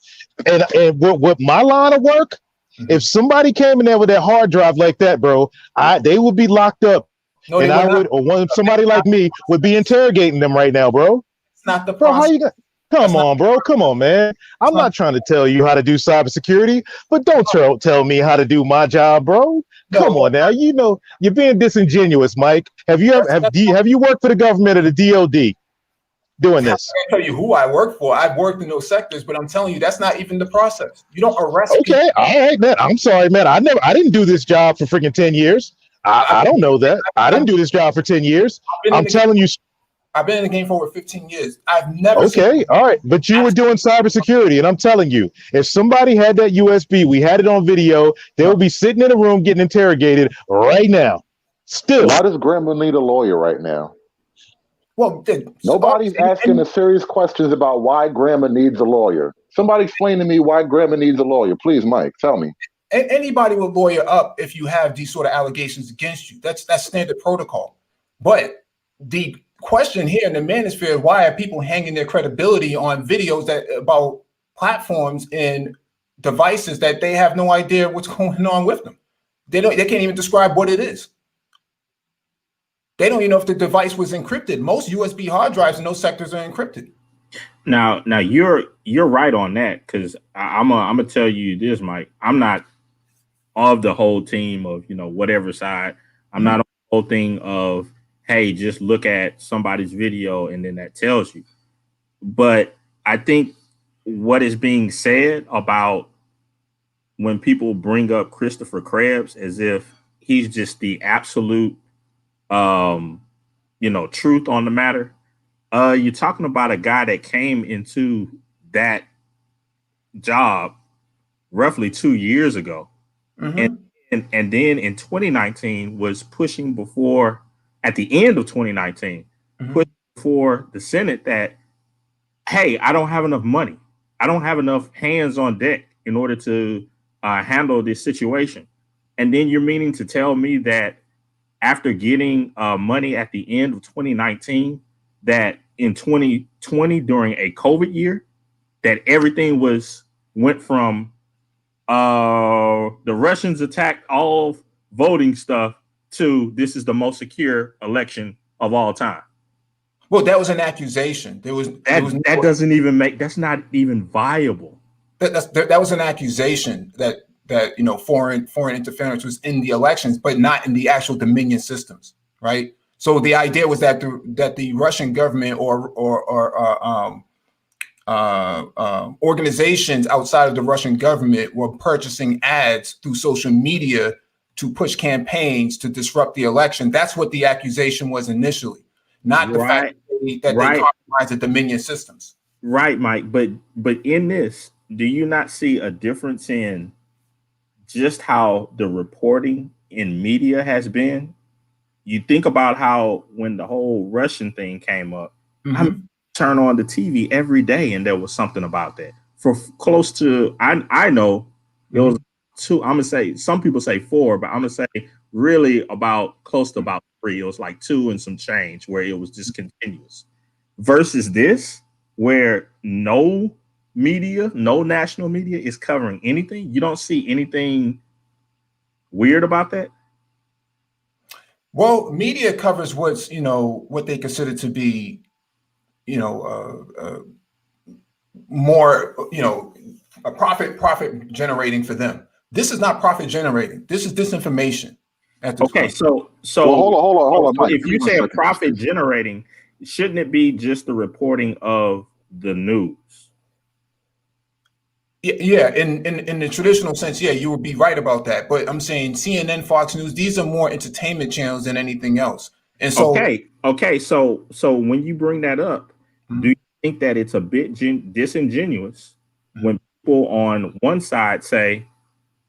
And with my line of work, if somebody came in there with that hard drive like that, bro, they would be locked up. No, and I would, or somebody like me would be interrogating them right now, bro. It's not the bro. process. How you got? Come on, bro. Come on, man. I'm not trying to tell you how to do cybersecurity, but don't tell me how to do my job, bro. Come on now. You're being disingenuous, Mike. Have you worked for the government or the DOD doing this? I can't tell you who I work for. I've worked in those sectors, but I'm telling you, that's not even the process. You don't arrest people. Okay, all right, man. I'm sorry, man. I didn't do this job for freaking 10 years. I don't know that. I didn't do this job for 10 years. I'm telling you. I've been in the game for over 15 years. I've never Okay, all right. But you were doing cybersecurity, and I'm telling you, if somebody had that USB, we had it on video, they would be sitting in a room getting interrogated right now. Still. Why does Grandma need a lawyer right now? Well, nobody's asking the serious questions about why Grandma needs a lawyer. Somebody explain to me why Grandma needs a lawyer. Please, Mike, tell me. Anybody will lawyer up if you have these sort of allegations against you. That's standard protocol. But the question here in the manosphere is, why are people hanging their credibility on videos about platforms and devices that they have no idea what's going on with them? They can't even describe what it is. They don't even know if the device was encrypted. Most USB hard drives in those sectors are encrypted. Now you're right on that, because I'm gonna tell you this, Mike. I'm not of the whole team of whatever side. I'm not on the whole thing of, hey, just look at somebody's video and then that tells you. But I think what is being said about when people bring up Christopher Krebs as if he's just the absolute truth on the matter. You're talking about a guy that came into that job roughly 2 years ago. Mm-hmm. And then in 2019 was pushing before, at the end of 2019, pushing for the Senate that hey, I don't have enough money. I don't have enough hands on deck in order to handle this situation. And then you're meaning to tell me that after getting money at the end of 2019, that in 2020 during a COVID year, that everything went from the Russians attacked all voting stuff to this is the most secure election of all time. Well, that was an accusation. That doesn't even that's not even viable. That was an accusation that foreign interference was in the elections, but not in the actual Dominion systems, right? So the idea was that the Russian government or organizations outside of the Russian government were purchasing ads through social media to push campaigns to disrupt the election. That's what the accusation was initially, not the fact that they compromised the Dominion systems. Right, Mike. But in this, do you not see a difference in just how the reporting in media has been? You think about how when the whole Russian thing came up, I turn on the TV every day and there was something about that. For close to, I know there was two, I'm gonna say, some people say 4, but I'm gonna say really about close to about 3. It was like 2 and some change where it was just continuous. Versus this, where no media, no national media is covering anything. You don't see anything weird about that? Well, media covers what's, what they consider to be, more, a profit generating for them. This is not profit generating. This is disinformation. At this point. So well, hold on, Mike. If you say a profit generating, shouldn't it be just the reporting of the news? Yeah, in the traditional sense, yeah, you would be right about that. But I'm saying CNN, Fox News, these are more entertainment channels than anything else. And so, okay. So when you bring that up, do you think that it's a bit disingenuous when people on one side say,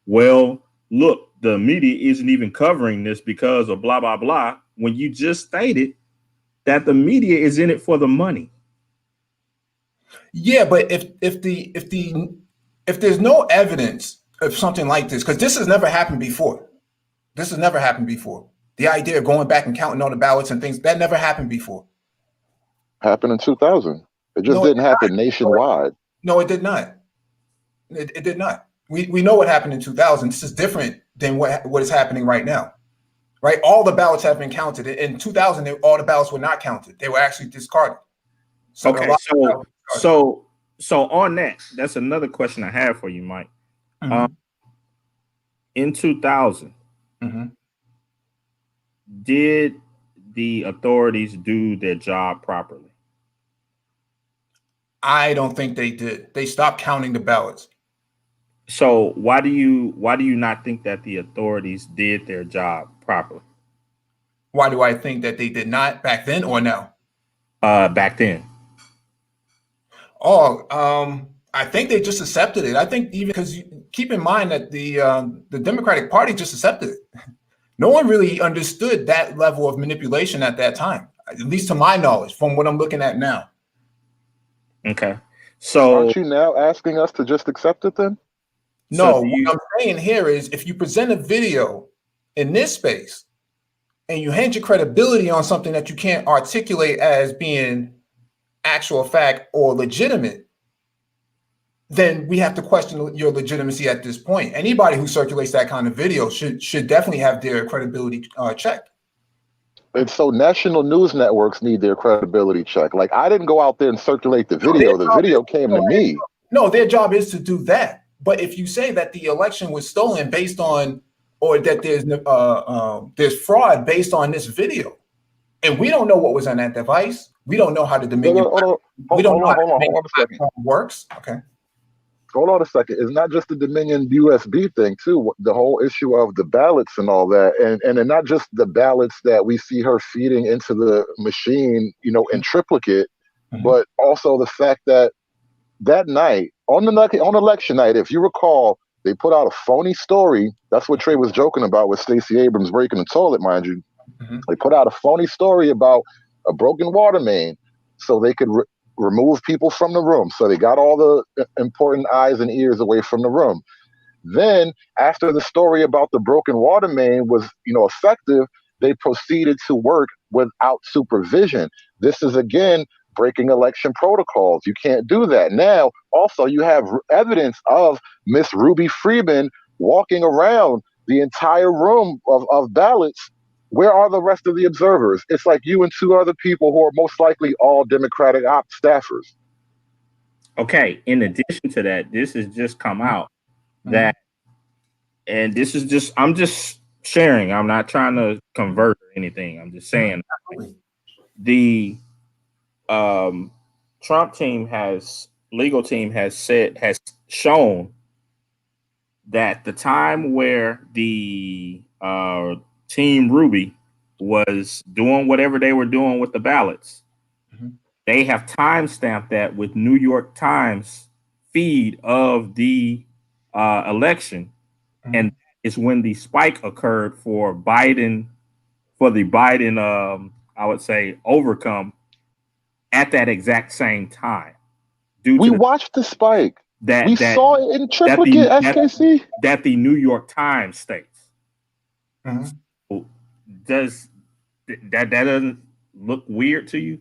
well, look, the media isn't even covering this because of blah, blah, blah, when you just stated that the media is in it for the money? Yeah, but if there's no evidence of something like this, because this has never happened before. This has never happened before. The idea of going back and counting all the ballots and things, that never happened before. Happened in 2000. It just didn't happen nationwide. No, it did not. It did not. We know what happened in 2000. This is different than what is happening right now. Right? All the ballots have been counted. In 2000, all the ballots were not counted. They were actually discarded. So on that, that's another question I have for you, Mike. In 2000, did the authorities do their job properly? I don't think they did. They stopped counting the ballots. So why do you not think that the authorities did their job properly? Why do I think that they did not back then or now? Back then. I think they just accepted it. I think even because keep in mind that the Democratic Party just accepted it. No one really understood that level of manipulation at that time, at least to my knowledge, from what I'm looking at now. Okay. So aren't you now asking us to just accept it then? No, what I'm saying here is if you present a video in this space and you hint your credibility on something that you can't articulate as being actual fact or legitimate, then we have to question your legitimacy at this point. Anybody who circulates that kind of video should definitely have their credibility checked. And so national news networks need their credibility checked. Like, I didn't go out there and circulate the video. The video came to me. No, their job is to do that. But if you say that the election was stolen based on, or that there's fraud based on this video, and we don't know what was on that device, we don't know how the Dominion works. Okay. Hold on a second. It's not just the Dominion USB thing, too. The whole issue of the ballots and all that. And not just the ballots that we see her feeding into the machine, in triplicate, but also the fact that night, on election night, if you recall, they put out a phony story. That's what Trey was joking about with Stacey Abrams breaking the toilet, mind you. They put out a phony story about a broken water main so they could remove people from the room. So they got all the important eyes and ears away from the room. Then, after the story about the broken water main was, effective, they proceeded to work without supervision. This is again breaking election protocols. You can't do that. Now, also, you have evidence of Miss Ruby Freeman walking around the entire room of ballots. Where are the rest of the observers? It's like you and two other people who are most likely all Democratic staffers. Okay. In addition to that, this has just come out that, and this is just, I'm just sharing. I'm not trying to convert or anything. I'm just saying the Trump legal team has shown that the time where the Team Ruby was doing whatever they were doing with the ballots, they have timestamped that with New York Times feed of the election, and it's when the spike occurred for the Biden, I would say, overcome at that exact same time. We watched the spike. We saw it in triplicate, SKC. That the New York Times states. Does that doesn't look weird to you?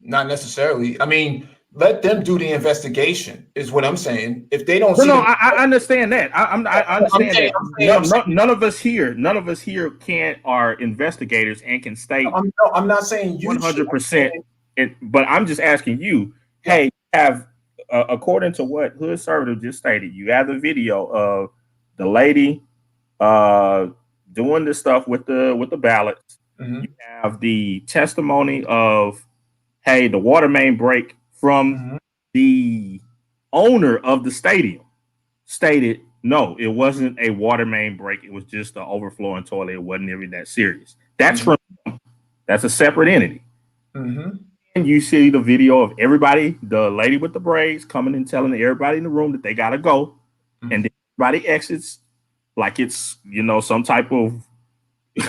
Not necessarily. I mean, let them do the investigation, is what I'm saying. If they don't see I understand that. I understand that. None of us here are investigators and can state. I'm not saying you 100%. But I'm just asking you. Hey, according to what Hood Conservative just stated, you have the video of the lady doing this stuff with the ballots. You have the testimony of, hey, the water main break from the owner of the stadium stated, no, it wasn't a water main break. It was just an overflowing toilet. It wasn't even that serious. That's from that's a separate entity. And you see the video of everybody, the lady with the braids coming and telling everybody in the room that they gotta go, and then everybody exits like it's some type of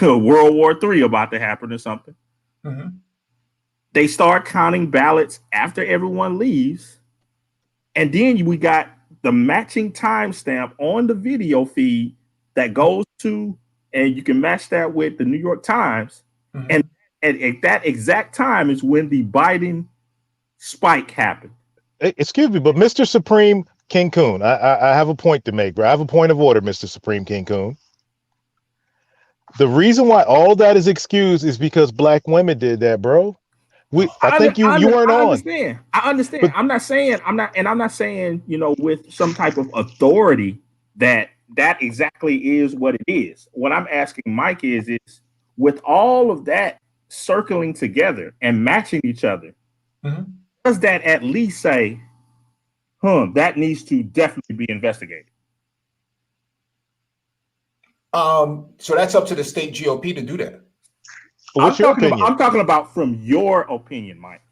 World War III about to happen or something. They start counting ballots after everyone leaves, and then we got the matching timestamp on the video feed that goes to, and you can match that with the New York Times, and at that exact time is when the Biden spike happened. Excuse me, but Mr. Supreme King Coon, I have a point to make, bro. I have a point of order, Mr. Supreme King Coon. The reason why all that is excused is because black women did that, bro. I think you weren't on. I understand. But I'm not saying, with some type of authority that exactly is what it is. What I'm asking Mike is with all of that circling together and matching each other, does that at least say, that needs to definitely be investigated? So that's up to the state GOP to do that. What's your opinion? I'm talking about from your opinion, Mike.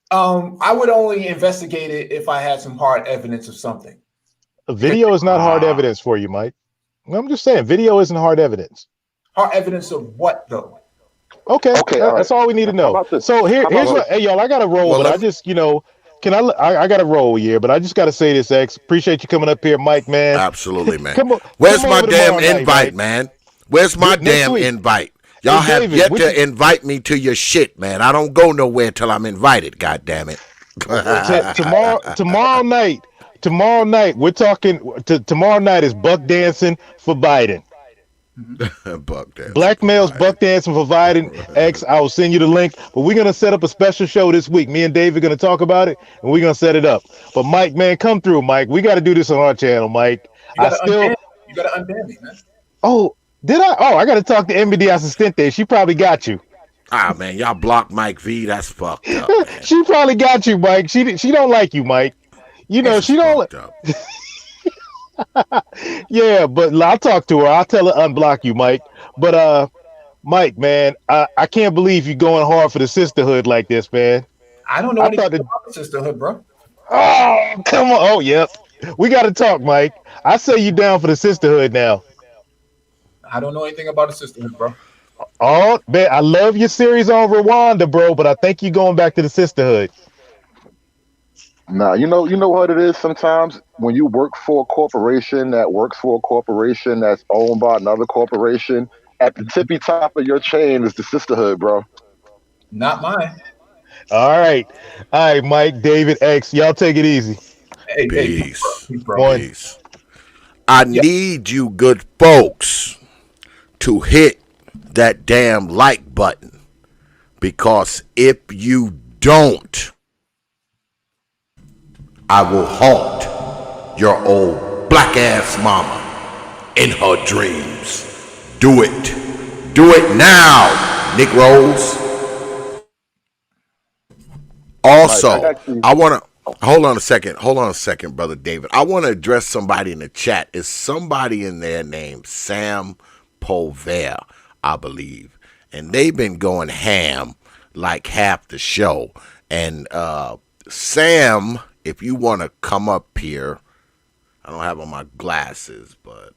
I would only investigate it if I had some hard evidence of something. A video is not hard evidence for you, Mike. I'm just saying, video isn't hard evidence. Hard evidence of what, though? Okay, that's all we need to know. So here's what, hey y'all, I got to roll, but I just, I got to roll here, but I just got to say this, X. Appreciate you coming up here, Mike, man. Absolutely, man. Where's my damn invite, man? Where's my damn invite? Y'all have yet to invite me to your shit, man. I don't go nowhere till I'm invited. God damn it! Tomorrow night, we're talking. Tomorrow night is buck dancing for Biden. Buck dancing. Black males buck dancing for Biden. X, I will send you the link. But we're gonna set up a special show this week. Me and Dave are gonna talk about it, and we're gonna set it up. But Mike, man, come through, Mike. We got to do this on our channel, Mike. You gotta unban me, man. Oh. Did I? Oh, I got to talk to MBD Assistente. She probably got you. Ah, man, y'all blocked Mike V. That's fucked up, man. She probably got you, Mike. She don't like you, Mike. She don't. Yeah, but I'll talk to her. I'll tell her unblock you, Mike. But Mike, man, I can't believe you're going hard for the sisterhood like this, man. I don't know anything about the sisterhood, bro. Oh, come on. Oh, yep. We got to talk, Mike. I say you down for the sisterhood now. I don't know anything about the sisterhood, bro. Oh man, I love your series on Rwanda, bro, but I think you're going back to the sisterhood. Nah, you know what it is sometimes when you work for a corporation that works for a corporation that's owned by another corporation, at the tippy top of your chain is the sisterhood, bro. Not mine. All right, Mike, David, X, y'all take it easy. Hey, Peace. peace, bro. One. Peace. I Yeah. need you good folks to hit that damn like button, because if you don't, I will haunt your old black ass mama in her dreams. Do it. Do it now, Negroes. Mike, I Also, actually, I want to hold on a second. Hold on a second, brother David. I want to address somebody in the chat. Is somebody in there named Sam Polver, I believe, and they've been going ham like half the show. And Sam, if you want to come up here, I don't have on my glasses, but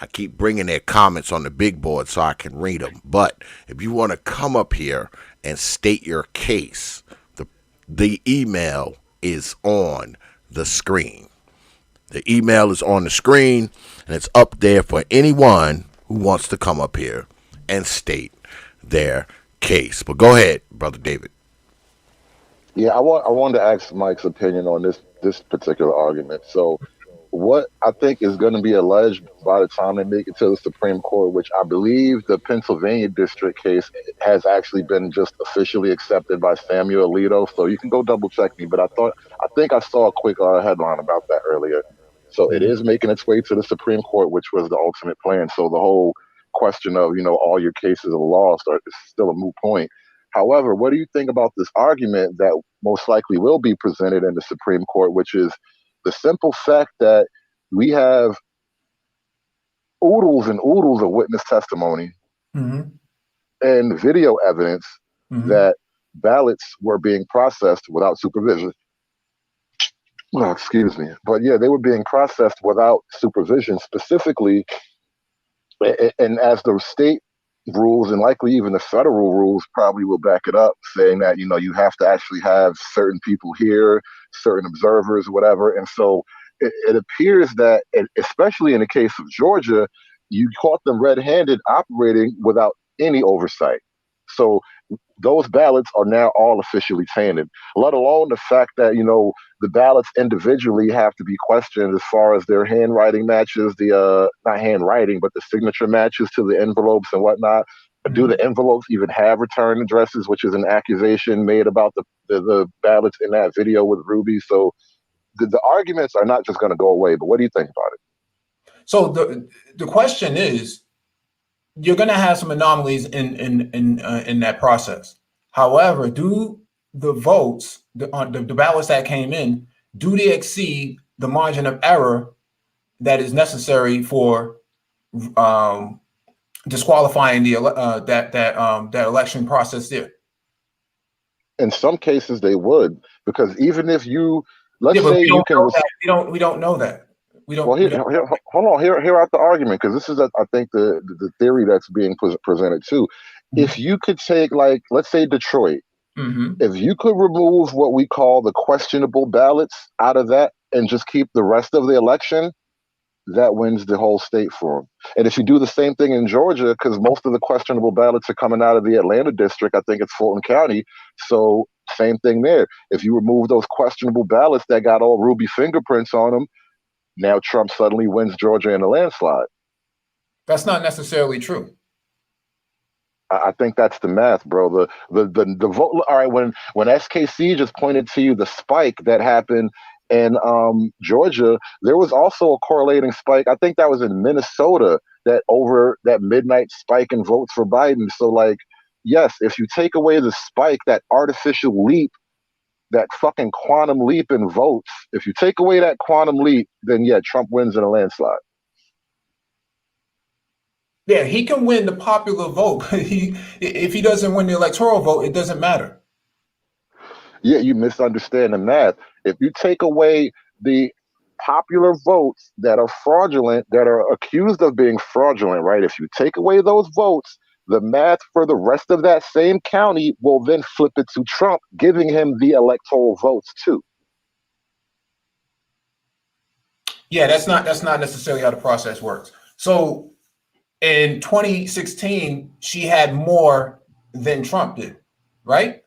I keep bringing their comments on the big board so I can read them. But if you want to come up here and state your case, the email is on the screen. The email is on the screen, and it's up there for anyone who wants to come up here and state their case. But go ahead, Brother David. yeah, I wanted to ask Mike's opinion on this particular argument. So, what I think is going to be alleged by the time they make it to the Supreme Court, which I believe the Pennsylvania district case has actually been just officially accepted by Samuel Alito. So you can go double check me, but I think I saw a quick headline about that earlier. So it is making its way to the Supreme Court, which was the ultimate plan. So the whole question of, all your cases are lost is still a moot point. However, what do you think about this argument that most likely will be presented in the Supreme Court, which is the simple fact that we have oodles and oodles of witness testimony Mm-hmm. and video evidence that ballots were being processed without supervision. Well, excuse me. But yeah, they were being processed without supervision, specifically. And as the state rules and likely even the federal rules probably will back it up, saying that, you have to actually have certain people here, certain observers, whatever. And so it appears that, especially in the case of Georgia, you caught them red-handed operating without any oversight. So those ballots are now all officially tainted, let alone the fact that, the ballots individually have to be questioned as far as their handwriting matches, the not handwriting, but the signature matches to the envelopes and whatnot. Do the envelopes even have return addresses, which is an accusation made about the ballots in that video with Ruby? So the arguments are not just going to go away, but what do you think about it? So the question is, you're going to have some anomalies in that process. However, do the votes, the ballots that came in, do they exceed the margin of error that is necessary for disqualifying that election process there? In some cases, they would, because even if let's Yeah, but say we you don't can. know that. We don't know that. We don't. Well, hold on. Hear out the argument, because this is, I think, the theory that's being presented too. If you could take, like, let's say Detroit, if you could remove what we call the questionable ballots out of that and just keep the rest of the election, that wins the whole state for them. And if you do the same thing in Georgia, because most of the questionable ballots are coming out of the Atlanta district, I think it's Fulton County. So same thing there. If you remove those questionable ballots that got all Ruby fingerprints on them, now Trump suddenly wins Georgia in a landslide. That's not necessarily true. I think that's the math, bro. The vote. All right, when SKC just pointed to you the spike that happened in Georgia, there was also a correlating spike. I think that was in Minnesota, that midnight spike in votes for Biden. So, like, yes, if you take away the spike, that artificial leap, that fucking quantum leap in votes, if you take away that quantum leap, then yeah, Trump wins in a landslide. Yeah, he can win the popular vote. If he doesn't win the electoral vote, it doesn't matter. Yeah, you misunderstand the math. If you take away the popular votes that are fraudulent, that are accused of being fraudulent, right? If you take away those votes, the math for the rest of that same county will then flip it to Trump, giving him the electoral votes too. Yeah, that's not necessarily how the process works. So in 2016, she had more than Trump did, right?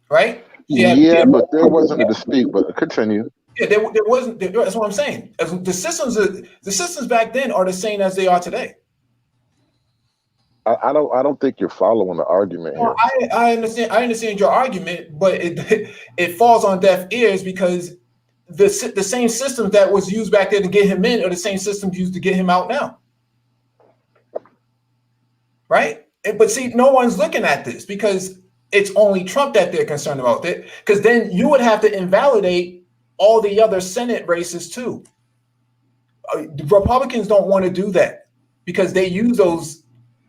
Right? Yeah, but there wasn't a dispute. But continue. Yeah, there wasn't. That's what I'm saying. The systems back then are the same as they are today. I don't think you're following the argument Well, here. I understand your argument, but it falls on deaf ears because the same system that was used back then to get him in are the same systems used to get him out now. Right? But see, no one's looking at this because it's only Trump that they're concerned about. Because then you would have to invalidate all the other Senate races too. The Republicans don't want to do that because they use those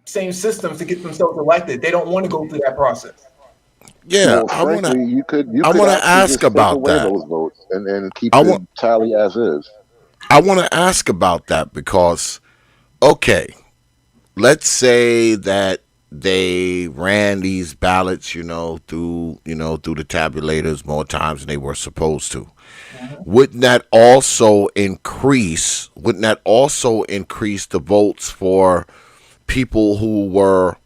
same systems to get themselves elected. They don't want to go through that process. Yeah, Well, frankly, you could I want to actually ask just take about away that. those votes and keep the tally as is. I want to ask about that because, okay, let's say that they ran these ballots, through the tabulators more times than they were supposed to. Wouldn't that also increase the votes for people who were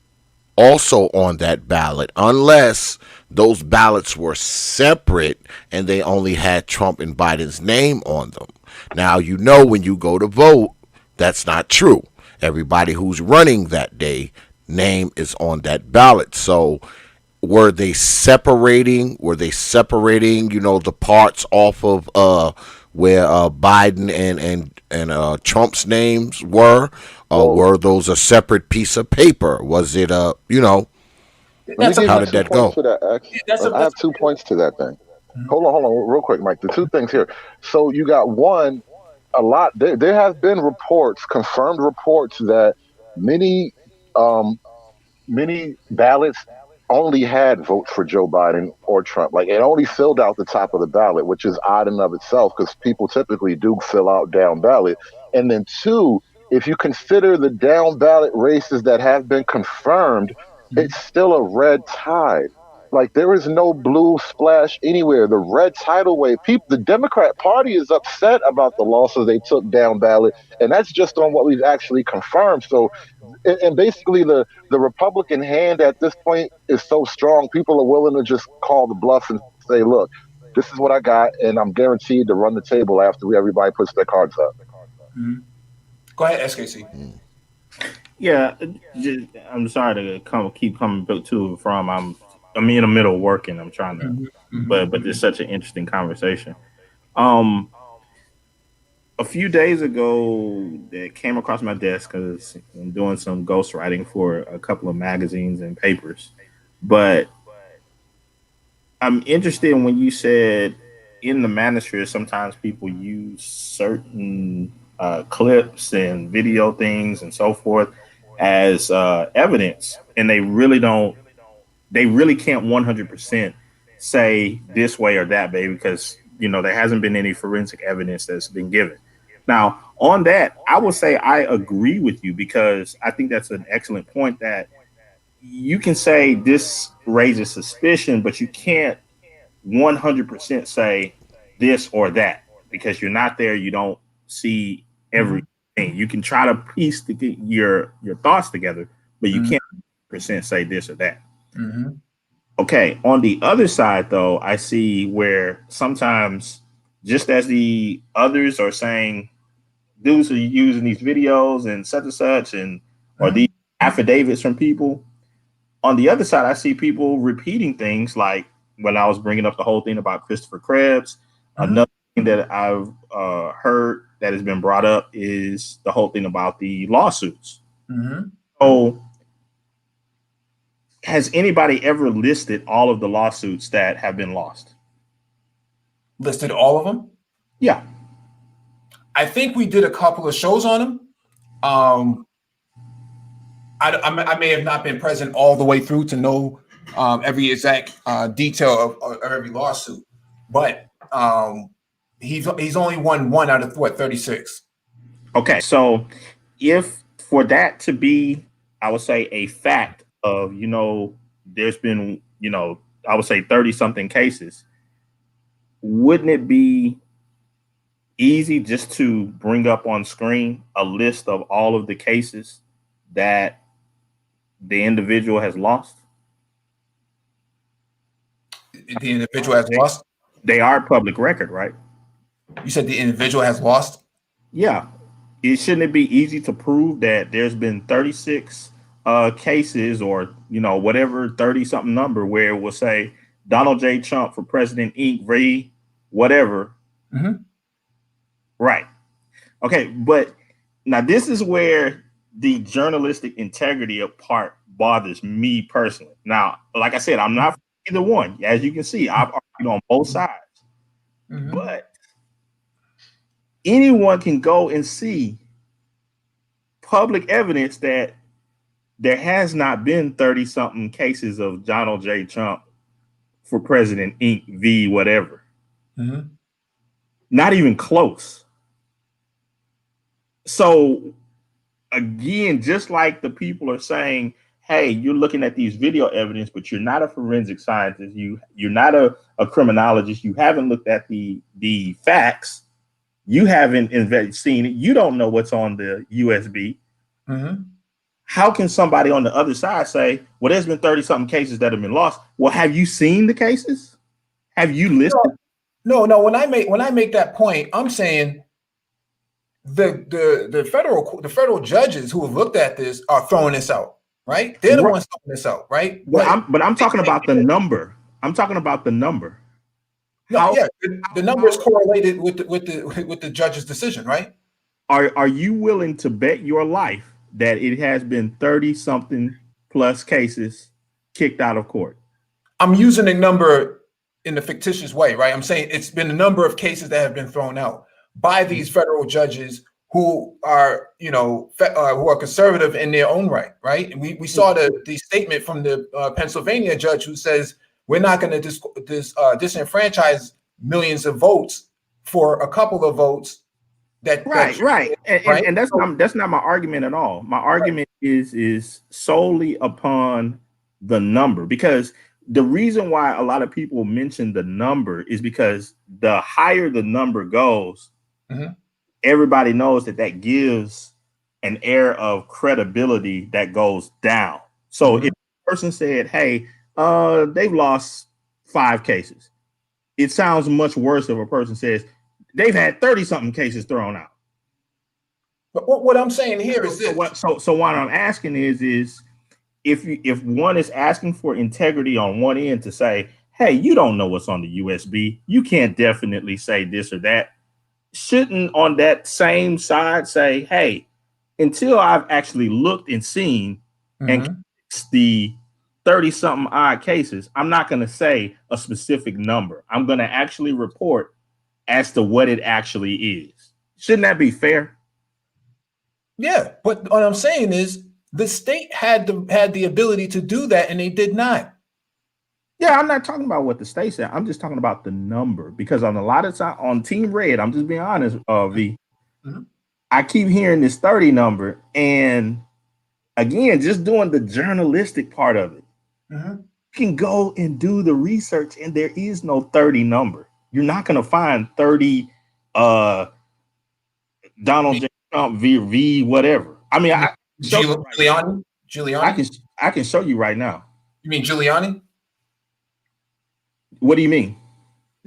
also on that ballot, unless those ballots were separate and they only had Trump and Biden's name on them? Now, when you go to vote, that's not true. Everybody who's running that day name is on that ballot. So were they separating the parts off of where Biden and Trump's names were? Were those a separate piece of paper? Was it Let me give how you did 2 that points go? to that, X. I have 2 points to that thing. Hold on, real quick, Mike. The 2 things here. So you got one, a lot. There have been reports, confirmed reports, that many ballots only had votes for Joe Biden or Trump. Like, it only filled out the top of the ballot, which is odd in of itself because people typically do fill out down ballot. And then 2, if you consider the down ballot races that have been confirmed, it's still a red tide. Like, there is no blue splash anywhere. The red tidal wave. The Democrat Party is upset about the losses they took down ballot, and that's just on what we've actually confirmed. So, and basically, the Republican hand at this point is so strong, people are willing to just call the bluff and say, "Look, this is what I got, and I'm guaranteed to run the table after everybody puts their cards up." Go ahead, SKC. Yeah, I'm sorry to keep coming back to and from. I'm in the middle of working. I'm trying to, but it's such an interesting conversation. A few days ago, that came across my desk because I'm doing some ghostwriting for a couple of magazines and papers. But I'm interested in when you said in the manosphere, sometimes people use certain clips and video things and so forth as evidence, and they really can't 100% say this way or that way because there hasn't been any forensic evidence that's been given. Now, on that, I will say I agree with you because I think that's an excellent point that you can say this raises suspicion, but you can't 100% say this or that because you're not there. You don't see everything. You can try to piece your thoughts together, but you can't 100% say this or that. Okay. On the other side, though, I see where sometimes, just as the others are saying, dudes are using these videos and such, and or these affidavits from people. On the other side, I see people repeating things like when I was bringing up the whole thing about Christopher Krebs. Another thing that I've heard that has been brought up is the whole thing about the lawsuits. So, has anybody ever listed all of the lawsuits that have been lost? Listed all of them? Yeah. I think we did a couple of shows on them. I may have not been present all the way through to know every exact detail of every lawsuit, but he's only won 1 out of 36. Okay, so if for that to be, I would say, a fact of, there's been, I would say 30 something cases, wouldn't it be easy just to bring up on screen a list of all of the cases that the individual has lost? The individual has lost? They are public record, right? You said the individual has lost? Yeah. Shouldn't it be easy to prove that there's been 36 cases or, whatever 30 something number where it will say Donald J. Trump for President Inc. v. whatever. Mm-hmm. Right. Okay. But now this is where the journalistic integrity part bothers me personally. Now, like I said, I'm not for either one. As you can see, I've argued on both sides. Mm-hmm. But anyone can go and see public evidence that there has not been 30 something cases of Donald J. Trump for President Inc. v. whatever. Mm-hmm. Not even close. So again, just like the people are saying, hey, you're looking at these video evidence, but you're not a forensic scientist. You're not a criminologist. You haven't looked at the facts. You haven't seen it. You don't know what's on the USB. Mm-hmm. How can somebody on the other side say, well, there's been 30 something cases that have been lost? Well, have you seen the cases? Have you listed? No. When I make that point, I'm saying the federal judges who have looked at this are throwing this out, right? They're the ones throwing this out, right? But I'm talking about the number. I'm talking about the number. No, yeah, the number is correlated with the judge's decision, right? Are you willing to bet your life that it has been 30 something plus cases kicked out of court? I'm using a number in a fictitious way, right? I'm saying it's been a number of cases that have been thrown out by these federal judges who are, who are conservative in their own right, right? And we saw the statement from the Pennsylvania judge who says we're not going to disenfranchise millions of votes for a couple of votes. Right. And that's not my argument at all. My argument is solely upon the number, because the reason why a lot of people mention the number is because the higher the number goes, mm-hmm. everybody knows that gives an air of credibility that goes down. So mm-hmm. if a person said, hey, they've lost 5 cases, it sounds much worse if a person says they've had 30 something cases thrown out. But what I'm saying here is this. So what I'm asking is if one is asking for integrity on one end to say, hey, you don't know what's on the USB, you can't definitely say this or that, shouldn't on that same side say, hey, until I've actually looked and seen mm-hmm. and the 30 something odd cases, I'm not going to say a specific number. I'm going to actually report as to what it actually is. Shouldn't that be fair? Yeah, but what I'm saying is the state had the ability to do that, and they did not. Yeah, I'm not talking about what the state said. I'm just talking about the number, because on a lot of time on Team Red, I'm just being honest, V. Mm-hmm. I keep hearing this 30 number, and again, just doing the journalistic part of it. Mm-hmm. You can go and do the research, and there is no 30 number. You're not going to find 30 Donald J. Trump v. whatever. I mean, Giuliani? I can show you right now. You mean Giuliani? What do you mean?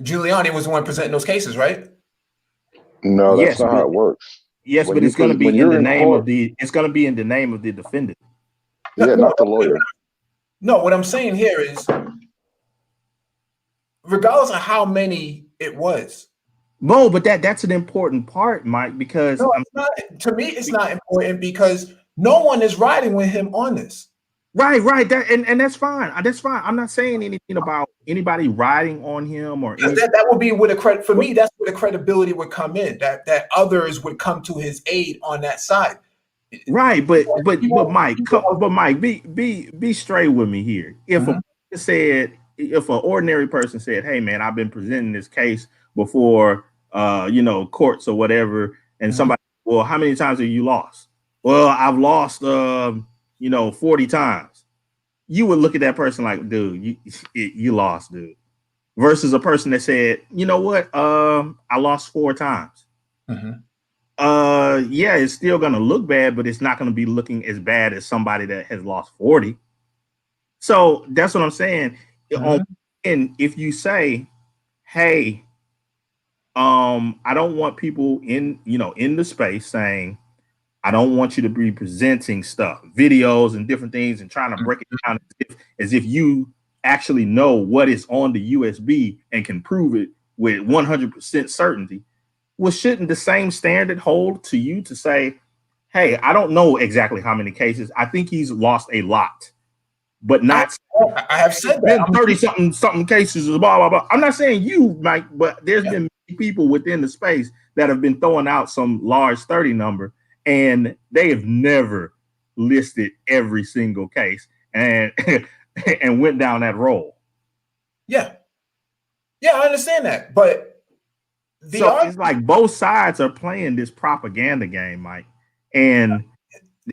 Giuliani was the one presenting those cases, right? No, that's not how it works. Yes, but it's going to be in the name of the. It's going to be in the name of the defendant. Yeah, not the lawyer. No, what I'm saying here is, regardless of how many it was. No, but that's an important part, Mike, because to me, it's not important because no one is riding with him on this. Right. And that's fine. That's fine. I'm not saying anything about anybody riding on him or that would be with a credit for me. That's where the credibility would come in. That others would come to his aid on that side. Right, but Mike, be straight with me here. If if an ordinary person said, "Hey, man, I've been presenting this case before, courts or whatever," and somebody, well, how many times have you lost? well, I've lost 40 times. You would look at that person like, dude, you lost, dude. Versus a person that said, you know what, I lost 4 times. Mm-hmm. Yeah, it's still gonna look bad, but it's not gonna be looking as bad as somebody that has lost 40. So that's what I'm saying. And if you say, hey, I don't want people in the space saying, I don't want you to be presenting stuff, videos and different things and trying to break it down as if you actually know what is on the USB and can prove it with 100% certainty. Well, shouldn't the same standard hold to you to say, hey, I don't know exactly how many cases. I think he's lost a lot, but not. I have said that. Been 30 something cases, blah, blah, blah. I'm not saying you, Mike, but there's been many people within the space that have been throwing out some large 30 number, and they have never listed every single case and and went down that road. Yeah, I understand that, but it's like both sides are playing this propaganda game, Mike, and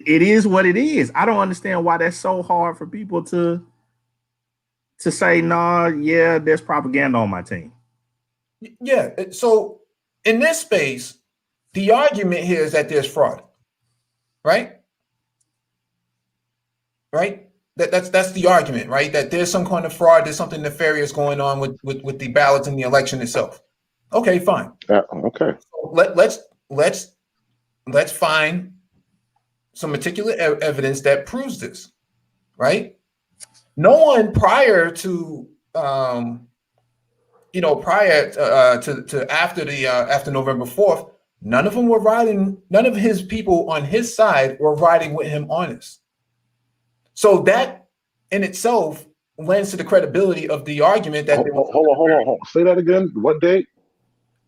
it is what it is. I don't understand why that's so hard for people to say, nah, yeah, there's propaganda on my team. Yeah, so in this space, the argument here is that there's fraud, right? Right? That's the argument, right? That there's some kind of fraud, there's something nefarious going on with the ballots in the election itself. Okay, fine. Okay. So let's find some particular evidence that proves this, right? No one prior to after November 4th, none of them were riding. None of his people on his side were riding with him on this. So that in itself lends to the credibility of the argument that hold on. Say that again. What date?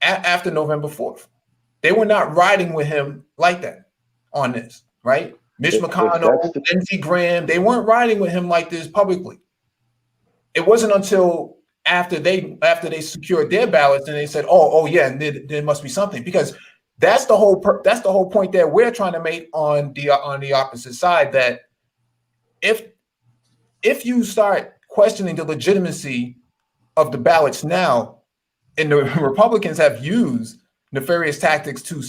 After November 4th, they were not riding with him like that on this, right? Mitch McConnell, Lindsey Graham, they weren't riding with him like this publicly. It wasn't until after they secured their ballots and they said, "Oh yeah, there must be something," because that's the whole point that we're trying to make on the opposite side, that if you start questioning the legitimacy of the ballots now, and the Republicans have used nefarious tactics to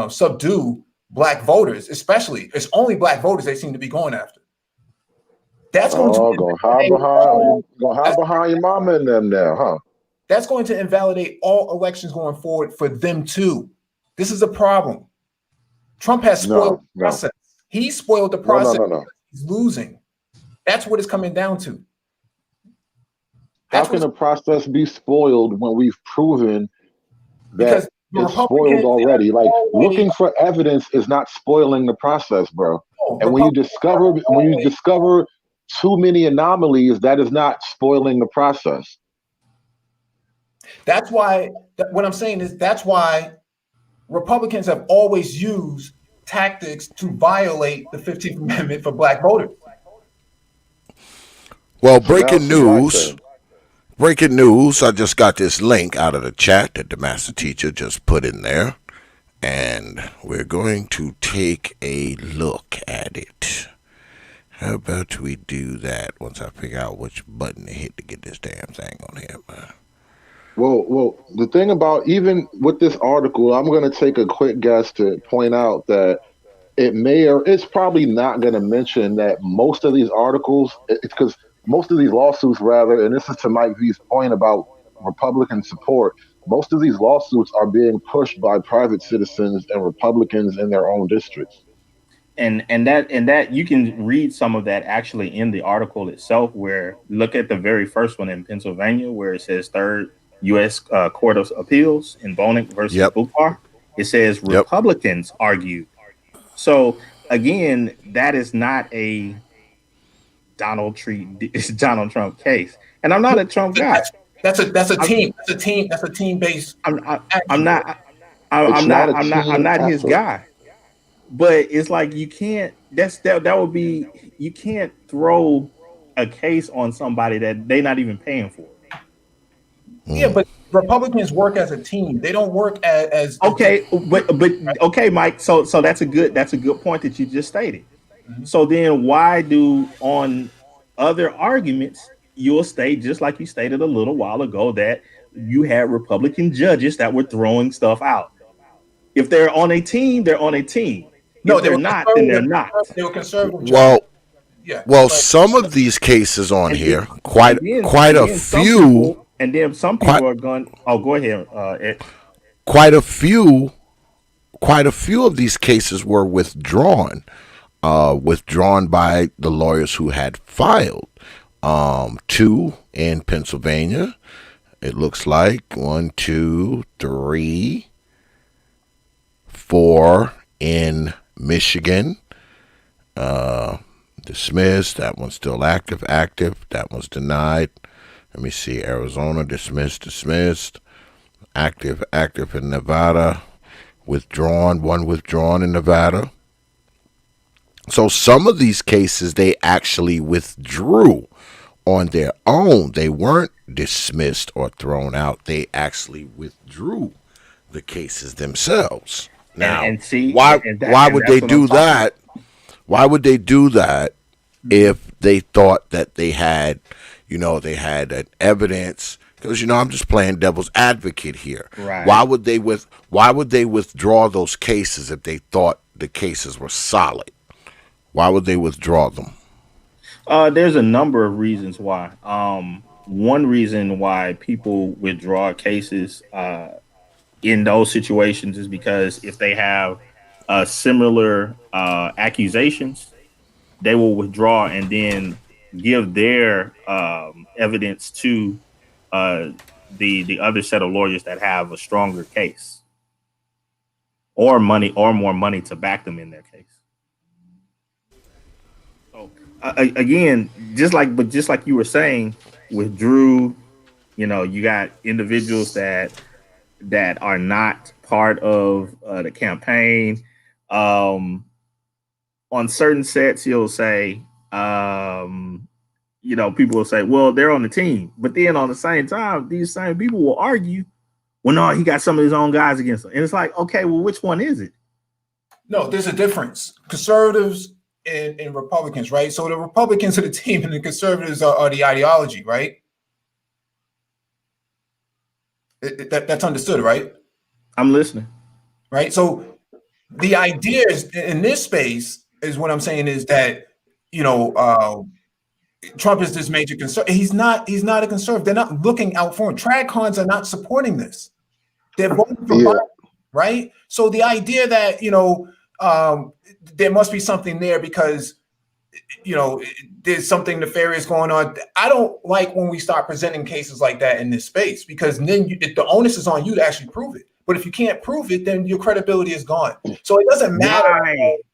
subdue Black voters, especially, it's only Black voters they seem to be going after. That's going to hide behind your mama and them now, huh? That's going to invalidate all elections going forward for them too. This is a problem. Trump has spoiled the process. He spoiled the process. No. He's losing. That's what it's coming down to. How can the process be spoiled when we've proven that it's spoiled already? Like, looking for evidence is not spoiling the process, bro. And when you discover too many anomalies, that is not spoiling the process. That's why what I'm saying is that's why Republicans have always used tactics to violate the 15th Amendment for Black voters. Well, breaking news. I just got this link out of the chat that the master teacher just put in there, and we're going to take a look at it. How about we do that once I figure out which button to hit to get this damn thing on here, man? Well, the thing about, even with this article, I'm going to take a quick guess to point out that it's probably not going to mention that most of these articles, because most of these lawsuits, rather, and this is to Mike V's point about Republican support, most of these lawsuits are being pushed by private citizens and Republicans in their own districts. And that you can read some of that actually in the article itself, where look at the very first one in Pennsylvania, where it says Third U.S. Court of Appeals in Bonig versus Buchar. It says Republicans argued. So again, that is not a Donald Trump case, and I'm not a Trump guy. That's a team based. I'm not his guy. But it's like you can't. That would be, you can't throw a case on somebody that they're not even paying for. Yeah, but Republicans work as a team. They don't work as okay, but okay, Mike. So that's a good point that you just stated. So then why do on other arguments you'll state, just like you stated a little while ago, that you had Republican judges that were throwing stuff out? If they're on a team, they're on a team. No, If they're not, then they're not. They were conservative Well, judges. Yeah. well, some of these cases on here, quite a few, and then some people are going. Oh, go ahead, Ed. Quite a few of these cases were withdrawn by the lawyers who had filed. 2 in Pennsylvania. It looks like 1, 2, 3, 4 in Michigan. Dismissed. That one's still active. That one's denied. Let me see. Arizona, dismissed. Active in Nevada. Withdrawn. 1 withdrawn in Nevada. So some of these cases they actually withdrew on their own. They weren't dismissed or thrown out. They actually withdrew the cases themselves. Now, why would they do that? Why would they do that if they thought that they had, an evidence? Because I'm just playing devil's advocate here. Right. Why would they withdraw those cases if they thought the cases were solid? Why would they withdraw them? There's a number of reasons why. One reason why people withdraw cases in those situations is because if they have similar accusations, they will withdraw and then give their evidence to the other set of lawyers that have a stronger case or more money to back them in their case. So again, just like you were saying, withdrew. You got individuals that are not part of the campaign. On certain sets, you'll say, people will say, well, they're on the team. But then on the same time, these same people will argue, well, no, he got some of his own guys against him. And it's like, okay, well, which one is it? No, there's a difference. Conservatives and Republicans, right? So the Republicans are the team and the conservatives are the ideology, right? That's understood, right? I'm listening. Right. So the idea is in this space is what I'm saying is that, Trump is this major conservative. He's not a conservative. They're not looking out for him. TradCons are not supporting this. They're voting for Biden, right? So the idea that, there must be something there because, there's something nefarious going on. I don't like when we start presenting cases like that in this space because then the onus is on you to actually prove it. But if you can't prove it, then your credibility is gone. So it doesn't matter.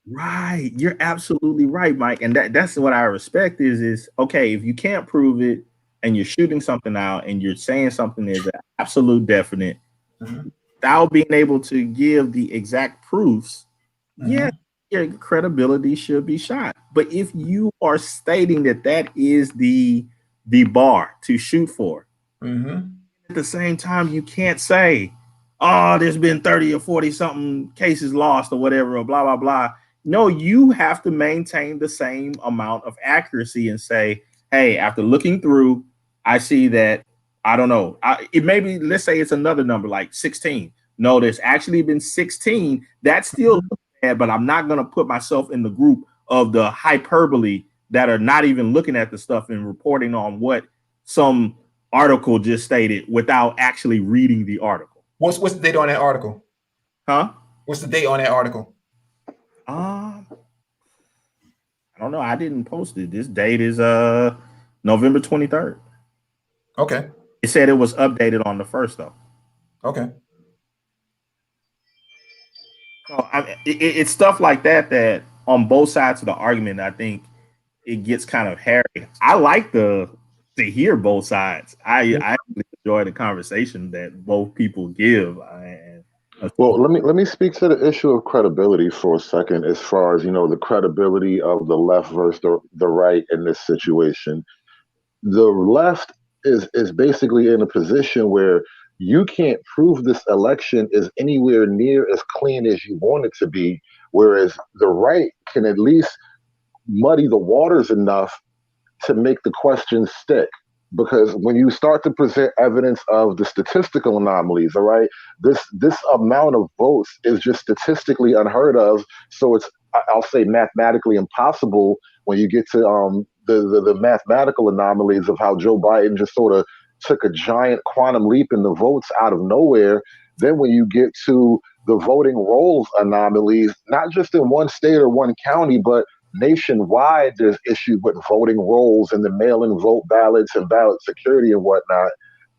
Right. You're absolutely right, Mike. And that's what I respect is okay, if you can't prove it and you're shooting something out and you're saying something is an absolute definite, without being able to give the exact proofs, yeah, your credibility should be shot. But if you are stating that is the bar to shoot for, at the same time, you can't say, oh, there's been 30 or 40 something cases lost or whatever, or blah, blah, blah. No, you have to maintain the same amount of accuracy and say, hey, after looking through, I see that, I don't know, it may be, let's say it's another number like 16. No, there's actually been 16. That's still bad, but I'm not going to put myself in the group of the hyperbole that are not even looking at the stuff and reporting on what some article just stated without actually reading the article. What's the date on that article? Huh? What's the date on that article? I don't know. I didn't post it. This date is November 23rd. Okay. It said it was updated on the 1st though. Okay. So it's stuff like that on both sides of the argument, I think it gets kind of hairy. I like to hear both sides. I enjoy the conversation that both people give. Well, let me speak to the issue of credibility for a second, as far as the credibility of the left versus the right in this situation. The left is basically in a position where you can't prove this election is anywhere near as clean as you want it to be, whereas the right can at least muddy the waters enough to make the questions stick. Because when you start to present evidence of the statistical anomalies, all right, this amount of votes is just statistically unheard of. So it's, I'll say, mathematically impossible when you get to the mathematical anomalies of how Joe Biden just sort of took a giant quantum leap in the votes out of nowhere. Then when you get to the voting rolls anomalies, not just in one state or one county, but nationwide, there's issue with voting rolls and the mail-in vote ballots and ballot security and whatnot.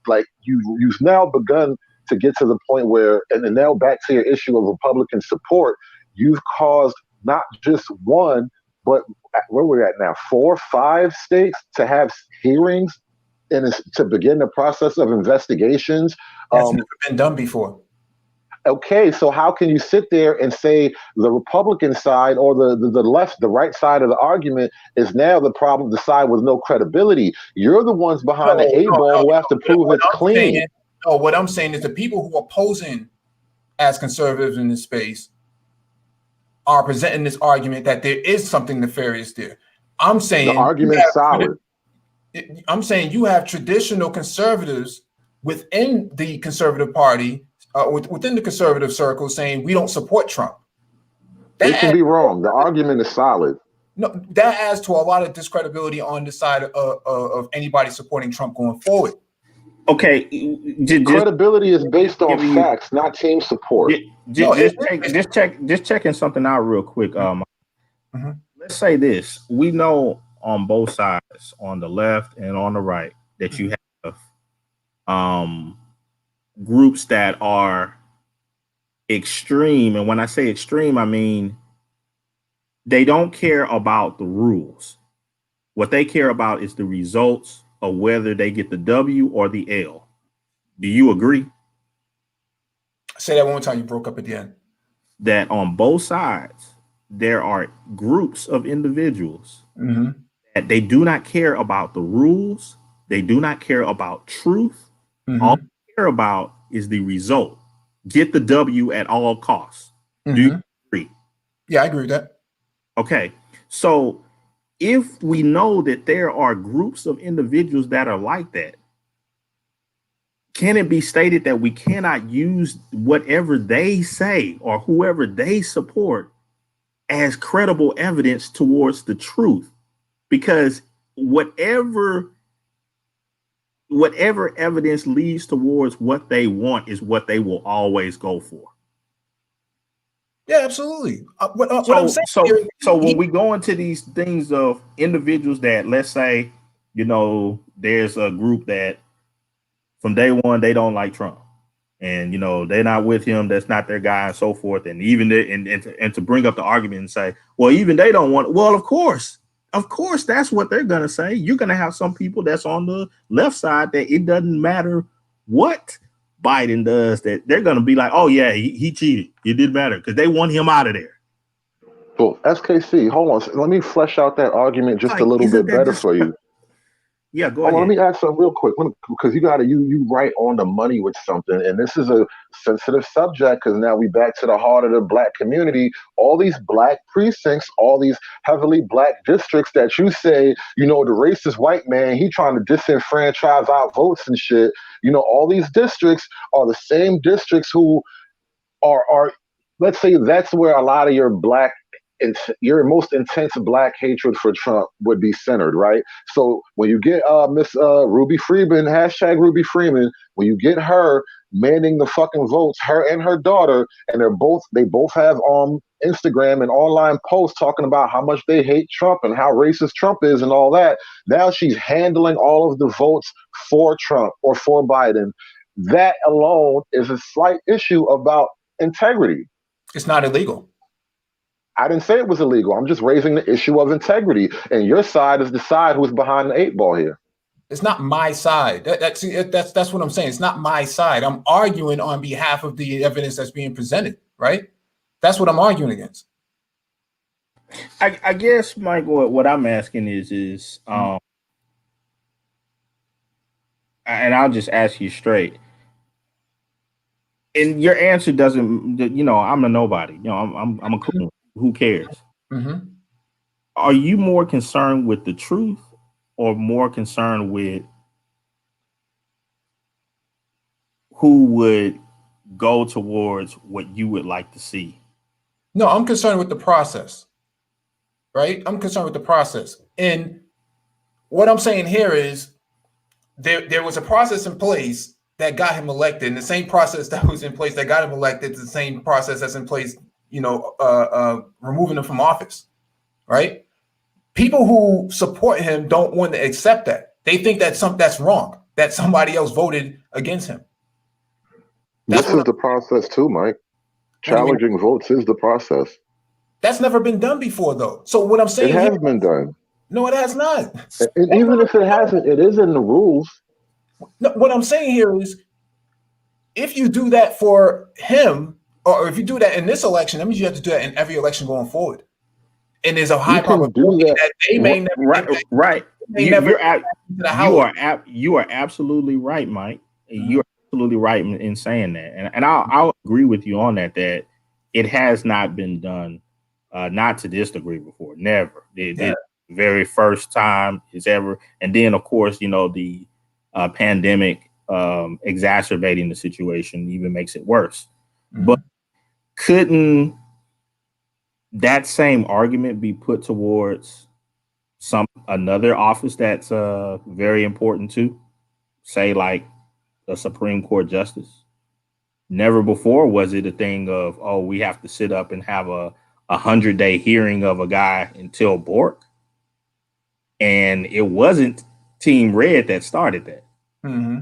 Like you've now begun to get to the point where, and then now back to your issue of Republican support, you've caused not just one, but where we're at now, 4 or 5 states to have hearings and to begin the process of investigations. That's never been done before. Okay, so how can you sit there and say the Republican side or the left, the right side of the argument is now the problem, the side with no credibility? You're the ones behind the 8-ball who have to prove it's clean. What I'm saying is the people who are posing as conservatives in this space are presenting this argument that there is something nefarious there. I'm saying the argument's solid. I'm saying you have traditional conservatives within the conservative party, within the conservative circle, saying we don't support Trump. They can be wrong. The argument is solid. No, that adds to a lot of discredibility on the side of anybody supporting Trump going forward. Okay, credibility is based on facts, not team support. Just checking something out real quick. Let's say this: we know on both sides, on the left and on the right, that you have groups that are extreme, and when I say extreme, I mean they don't care about the rules. What they care about is the results of whether they get the W or the L. Do you agree? Say that one more time. You broke up at the end. That on both sides, there are groups of individuals that they do not care about the rules. They do not care about truth. All they care about is the result. Get the W at all costs. Do you agree? Yeah, I agree with that. Okay. So if we know that there are groups of individuals that are like that, can it be stated that we cannot use whatever they say or whoever they support as credible evidence towards the truth? Because whatever evidence leads towards what they want is what they will always go for. Yeah, absolutely. What I'm saying so when we go into these things of individuals that, let's say, there's a group that from day one they don't like Trump, and they're not with him, that's not their guy, and so forth, and even and to bring up the argument and say, well, even they don't want. Well, of course, that's what they're gonna say. You're gonna have some people that's on the left side that it doesn't matter what Biden does, that they're gonna be like, oh yeah, he cheated. It didn't matter because they want him out of there. Well, SKC, hold on. Let me flesh out that argument just a little bit better for you. Yeah, go ahead. Let me add something real quick, because you right on the money with something, and this is a sensitive subject because now we back to the heart of the Black community. All these Black precincts, all these heavily Black districts that you say, the racist white man, he trying to disenfranchise our votes and shit. All these districts are the same districts who are let's say that's where a lot of your your most intense Black hatred for Trump would be centered, right? So when you get Miss Ruby Freeman, hashtag Ruby Freeman, when you get her manning the fucking votes, her and her daughter, and they both have Instagram and online posts talking about how much they hate Trump and how racist Trump is and all that. Now she's handling all of the votes for Trump or for Biden. That alone is a slight issue about integrity. It's not illegal. I didn't say it was illegal. I'm just raising the issue of integrity. And your side is the side who's behind the 8-ball here. It's not my side. That's what I'm saying. It's not my side. I'm arguing on behalf of the evidence that's being presented, right? That's what I'm arguing against. I guess, Mike, what I'm asking is and I'll just ask you straight. And your answer doesn't, I'm a nobody. I'm a cool. Who cares? Mm-hmm. Are you more concerned with the truth or more concerned with who would go towards what you would like to see? No, I'm concerned with the process, right? I'm concerned with the process. And what I'm saying here is there was a process in place that got him elected, and the same process that was in place that got him elected is the same process that's in place, removing him from office, right? People who support him don't want to accept that. They think that's wrong, that somebody else voted against him. This is the process too, Mike. Challenging votes is the process. That's never been done before, though. So what I'm saying It has been done. No, it has not. And even if it hasn't, it is in the rules. No, what I'm saying here is, if you do that for him, or if you do that in this election, that means you have to do that in every election going forward. And there's a high probability that they may never. Right. You are absolutely right, Mike. Mm-hmm. You're absolutely right in saying that, and I'll agree with you on that. That it has not been done, not to this degree before. Never. The very first time it's ever, and then of course the pandemic exacerbating the situation even makes it worse. Mm-hmm. But couldn't that same argument be put towards another office that's very important too? Say like a Supreme Court justice. Never before was it a thing of, oh, we have to sit up and have a 100-day hearing of a guy until Bork. And it wasn't Team Red that started that. Mm-hmm.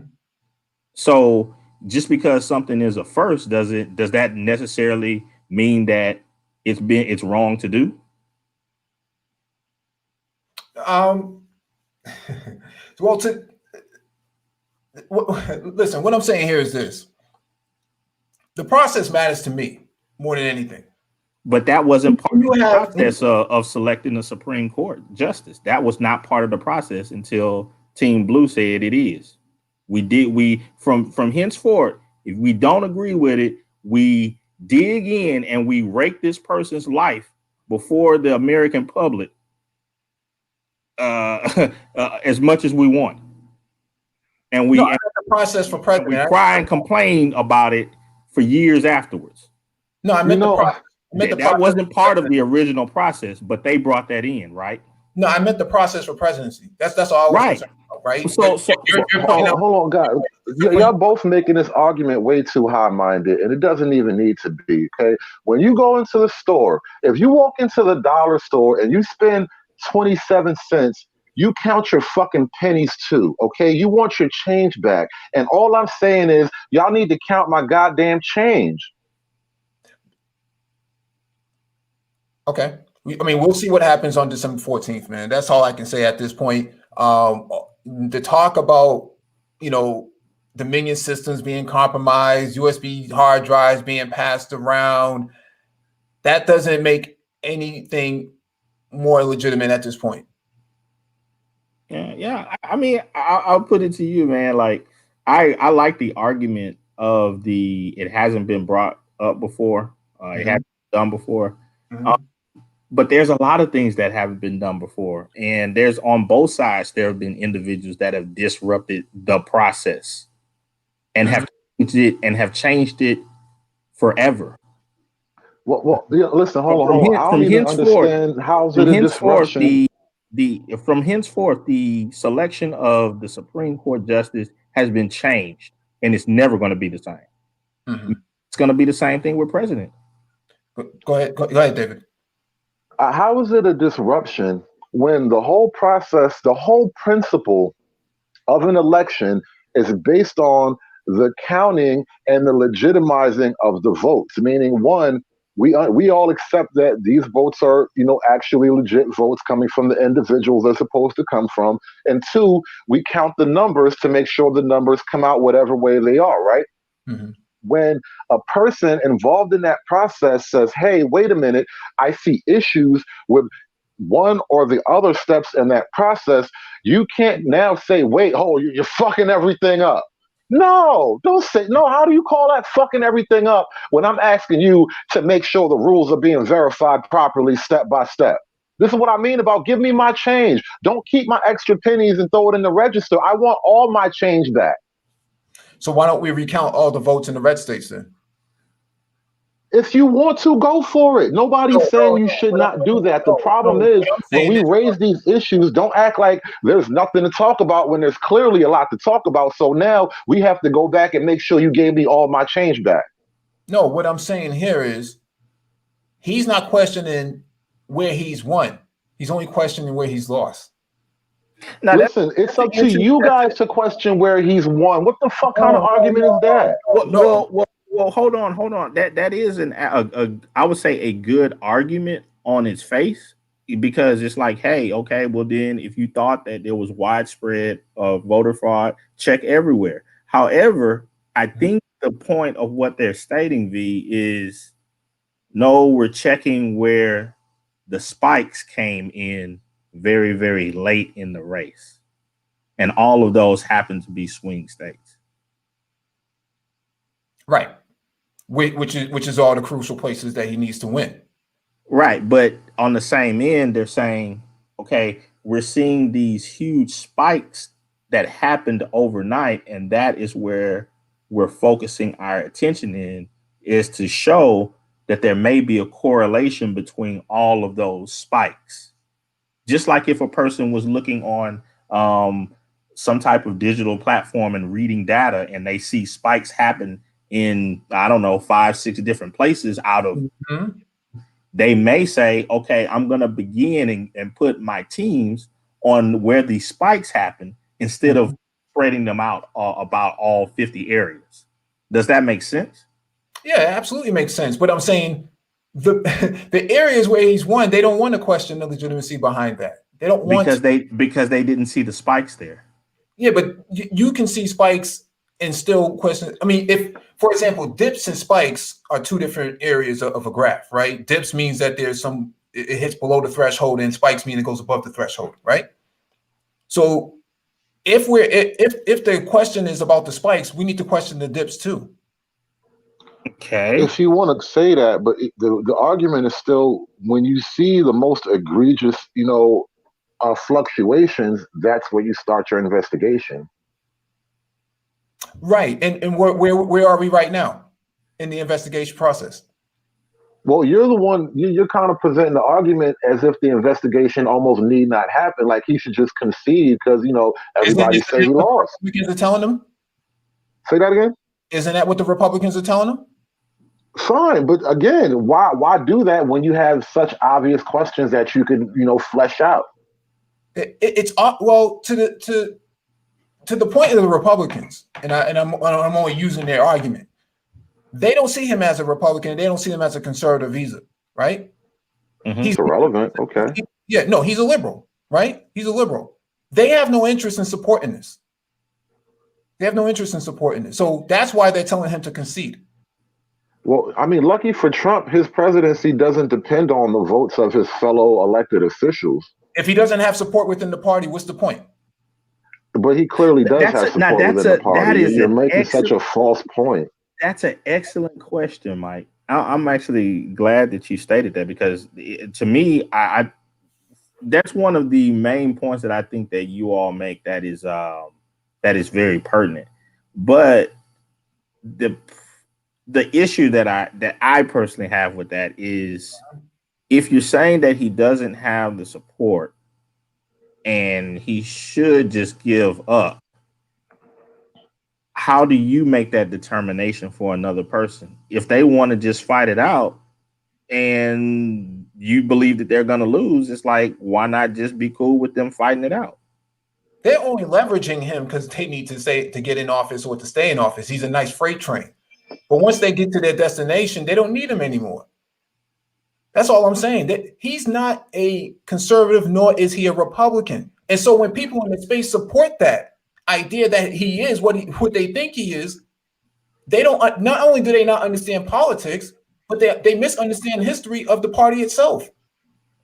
So just because something is a first, does that necessarily mean that it's wrong to do? Listen, what I'm saying here is this. The process matters to me more than anything. But that wasn't part of the process of selecting a Supreme Court justice. That was not part of the process until Team Blue said it is. From henceforth, if we don't agree with it, we dig in and we rake this person's life before the American public as much as we want. And the process for president. We cry and complain about it for years afterwards. No, I meant that wasn't part of the original process, but they brought that in, right? No, I meant the process for presidency. That's all I was concerned about, right? Hold on, guys. Y'all both making this argument way too high-minded, and it doesn't even need to be, okay? When you go into the store, if you walk into the dollar store and you spend 27 cents, you count your fucking pennies too, okay? You want your change back. And all I'm saying is, y'all need to count my goddamn change. Okay. We'll see what happens on December 14th, man. That's all I can say at this point. To talk about, Dominion systems being compromised, USB hard drives being passed around, that doesn't make anything more legitimate at this point. Yeah. I'll put it to you, man. Like, I like the argument of it hasn't been brought up before. It hasn't been done before. Mm-hmm. But there's a lot of things that haven't been done before. And there's on both sides, there have been individuals that have disrupted the process and have changed it forever. Well, listen, hold on. I don't even understand how's it a disruption. From henceforth, the selection of the Supreme Court justice has been changed, and it's never going to be the same. Mm-hmm. It's going to be the same thing with president. Go ahead, David. How is it a disruption when the whole process, the whole principle of an election is based on the counting and the legitimizing of the votes? Meaning, one, we all accept that these votes are, actually legit votes coming from the individuals they're supposed to come from. And two, we count the numbers to make sure the numbers come out whatever way they are, right? Mm-hmm. When a person involved in that process says, hey, wait a minute, I see issues with one or the other steps in that process, you can't now say, wait, you're fucking everything up. No, don't say no. How do you call that fucking everything up when I'm asking you to make sure the rules are being verified properly step by step? This is what I mean about give me my change. Don't keep my extra pennies and throw it in the register. I want all my change back. So why don't we recount all the votes in the red states then? If you want to, go for it. Nobody's saying you should not do that. The problem is when we raise these issues, don't act like there's nothing to talk about when there's clearly a lot to talk about. So now we have to go back and make sure you gave me all my change back. No, what I'm saying here is he's not questioning where he's won. He's only questioning where he's lost. Now, listen, it's up to you guys to question where he's won. What the fuck kind of argument is that? Well, hold on. That is I would say a good argument on its face, because it's like, hey, okay, well then if you thought that there was widespread voter fraud, check everywhere. However, I think the point of what they're stating, V, is no, we're checking where the spikes came in very, very late in the race. And all of those happen to be swing states. Right. Which is all the crucial places that he needs to win. Right. But on the same end, they're saying, okay, we're seeing these huge spikes that happened overnight. And that is where we're focusing our attention in, is to show that there may be a correlation between all of those spikes. Just like if a person was looking on some type of digital platform and reading data and they see spikes happen in, I don't know, 5-6 different places out of, they may say, okay, I'm going to begin and put my teams on where these spikes happen instead of spreading them out about all 50 areas. Does that make sense? Yeah, it absolutely makes sense. But I'm saying the areas where he's won, they don't want to question the legitimacy behind that. They don't want because they didn't see the spikes there. Yeah, but you can see spikes and still question. I mean, if, for example, dips and spikes are two different areas of a graph, right? Dips means that there's it hits below the threshold, and spikes mean it goes above the threshold, right? So if the question is about the spikes, we need to question the dips too. Okay. If you want to say that, but the argument is still, when you see the most egregious, fluctuations, that's where you start your investigation. Right. And where are we right now in the investigation process? Well, you're the one, you're kind of presenting the argument as if the investigation almost need not happen. Like he should just concede because, everybody say he lost. Republicans are telling him? Say that again? Isn't that what the Republicans are telling him? Fine, but again, why do that when you have such obvious questions that you can, flesh out? It's well, to the point of the Republicans, and I'm only using their argument. They don't see him as a Republican. They don't see him as a conservative either, right? He's irrelevant. Okay. He's a liberal, right? He's a liberal. They have no interest in supporting this. So that's why they're telling him to concede. Well, I mean, lucky for Trump, his presidency doesn't depend on the votes of his fellow elected officials. If he doesn't have support within the party, what's the point? But he clearly does have support within the party. You're making such a false point. That's an excellent question, Mike. I'm actually glad that you stated that, because to me, I that's one of the main points that I think that you all make that is very pertinent. But the issue that I personally have with that is, if you're saying that he doesn't have the support and he should just give up, how do you make that determination for another person? If they want to just fight it out and you believe that they're going to lose, it's like, why not just be cool with them fighting it out? They're only leveraging him because they need to get in office or to stay in office. He's a nice freight train. But once they get to their destination, they don't need him anymore. That's all I'm saying. That he's not a conservative, nor is he a Republican. And so when people in the space support that idea that he is what they think he is, they don't. Not only do they not understand politics, but they misunderstand history of the party itself.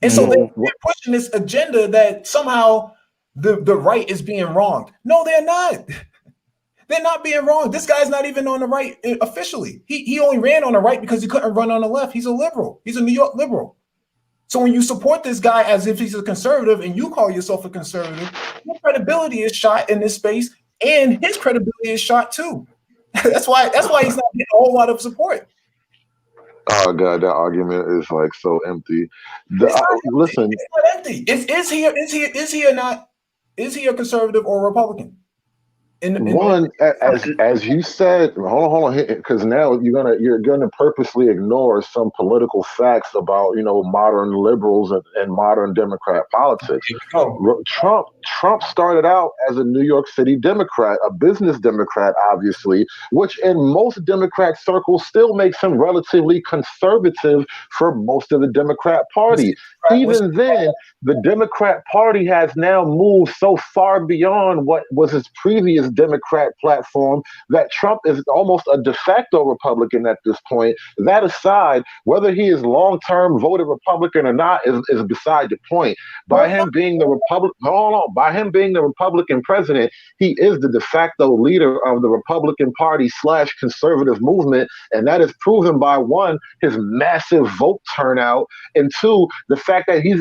And so they're pushing this agenda that somehow the right is being wronged. No, they're not. They're not being wrong. This guy's not even on the right officially. He only ran on the right because he couldn't run on the left. He's a liberal. He's a New York liberal. So when you support this guy as if he's a conservative and you call yourself a conservative, your credibility is shot in this space, and his credibility is shot too. That's why he's not getting a whole lot of support. Oh God, that argument is like so empty. Listen, It's not empty. Is he or not? Is he a conservative or a Republican? As you said, hold on, because now you're gonna purposely ignore some political facts about modern liberals and modern Democrat politics. Trump started out as a New York City Democrat, a business Democrat, obviously, which in most Democrat circles still makes him relatively conservative for most of the Democrat Party. Even then, the Democrat Party has now moved so far beyond what was his previous Democrat platform that Trump is almost a de facto Republican at this point. That aside, whether he is long-term voted Republican or not is beside the point. By him being the Republican president, he is the de facto leader of the Republican Party / conservative movement, and that is proven by one, his massive vote turnout, and two, the fact that he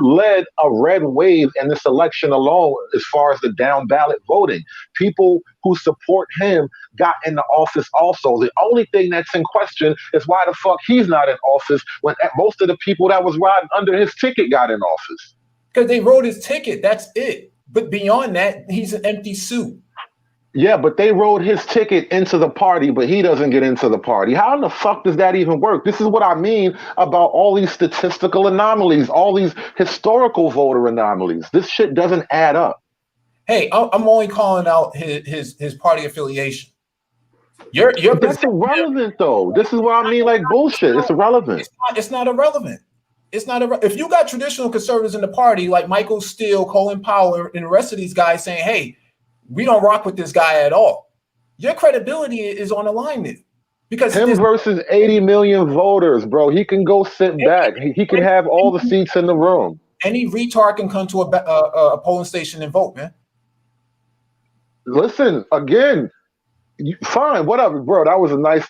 led a red wave in this election alone as far as the down ballot voting. People who support him got into office also. The only thing that's in question is why the fuck he's not in office when most of the people that was riding under his ticket got in office. Because they wrote his ticket, that's it. But beyond that, he's an empty suit. Yeah, but they rode his ticket into the party, but he doesn't get into the party. How in the fuck does that even work? This is what I mean about all these statistical anomalies, all these historical voter anomalies. This shit doesn't add up. Hey, I'm only calling out his party affiliation. That's irrelevant, though. This is what I mean, like bullshit. It's irrelevant. It's not irrelevant. If you got traditional conservatives in the party like Michael Steele, Colin Powell, and the rest of these guys saying, "Hey, we don't rock with this guy at all," your credibility is on the line there. Because him versus 80 million voters, bro. He can go sit back. He can have all the seats in the room. Any retard can come to a polling station and vote, man. Listen, again, fine, whatever, bro. That was a nice,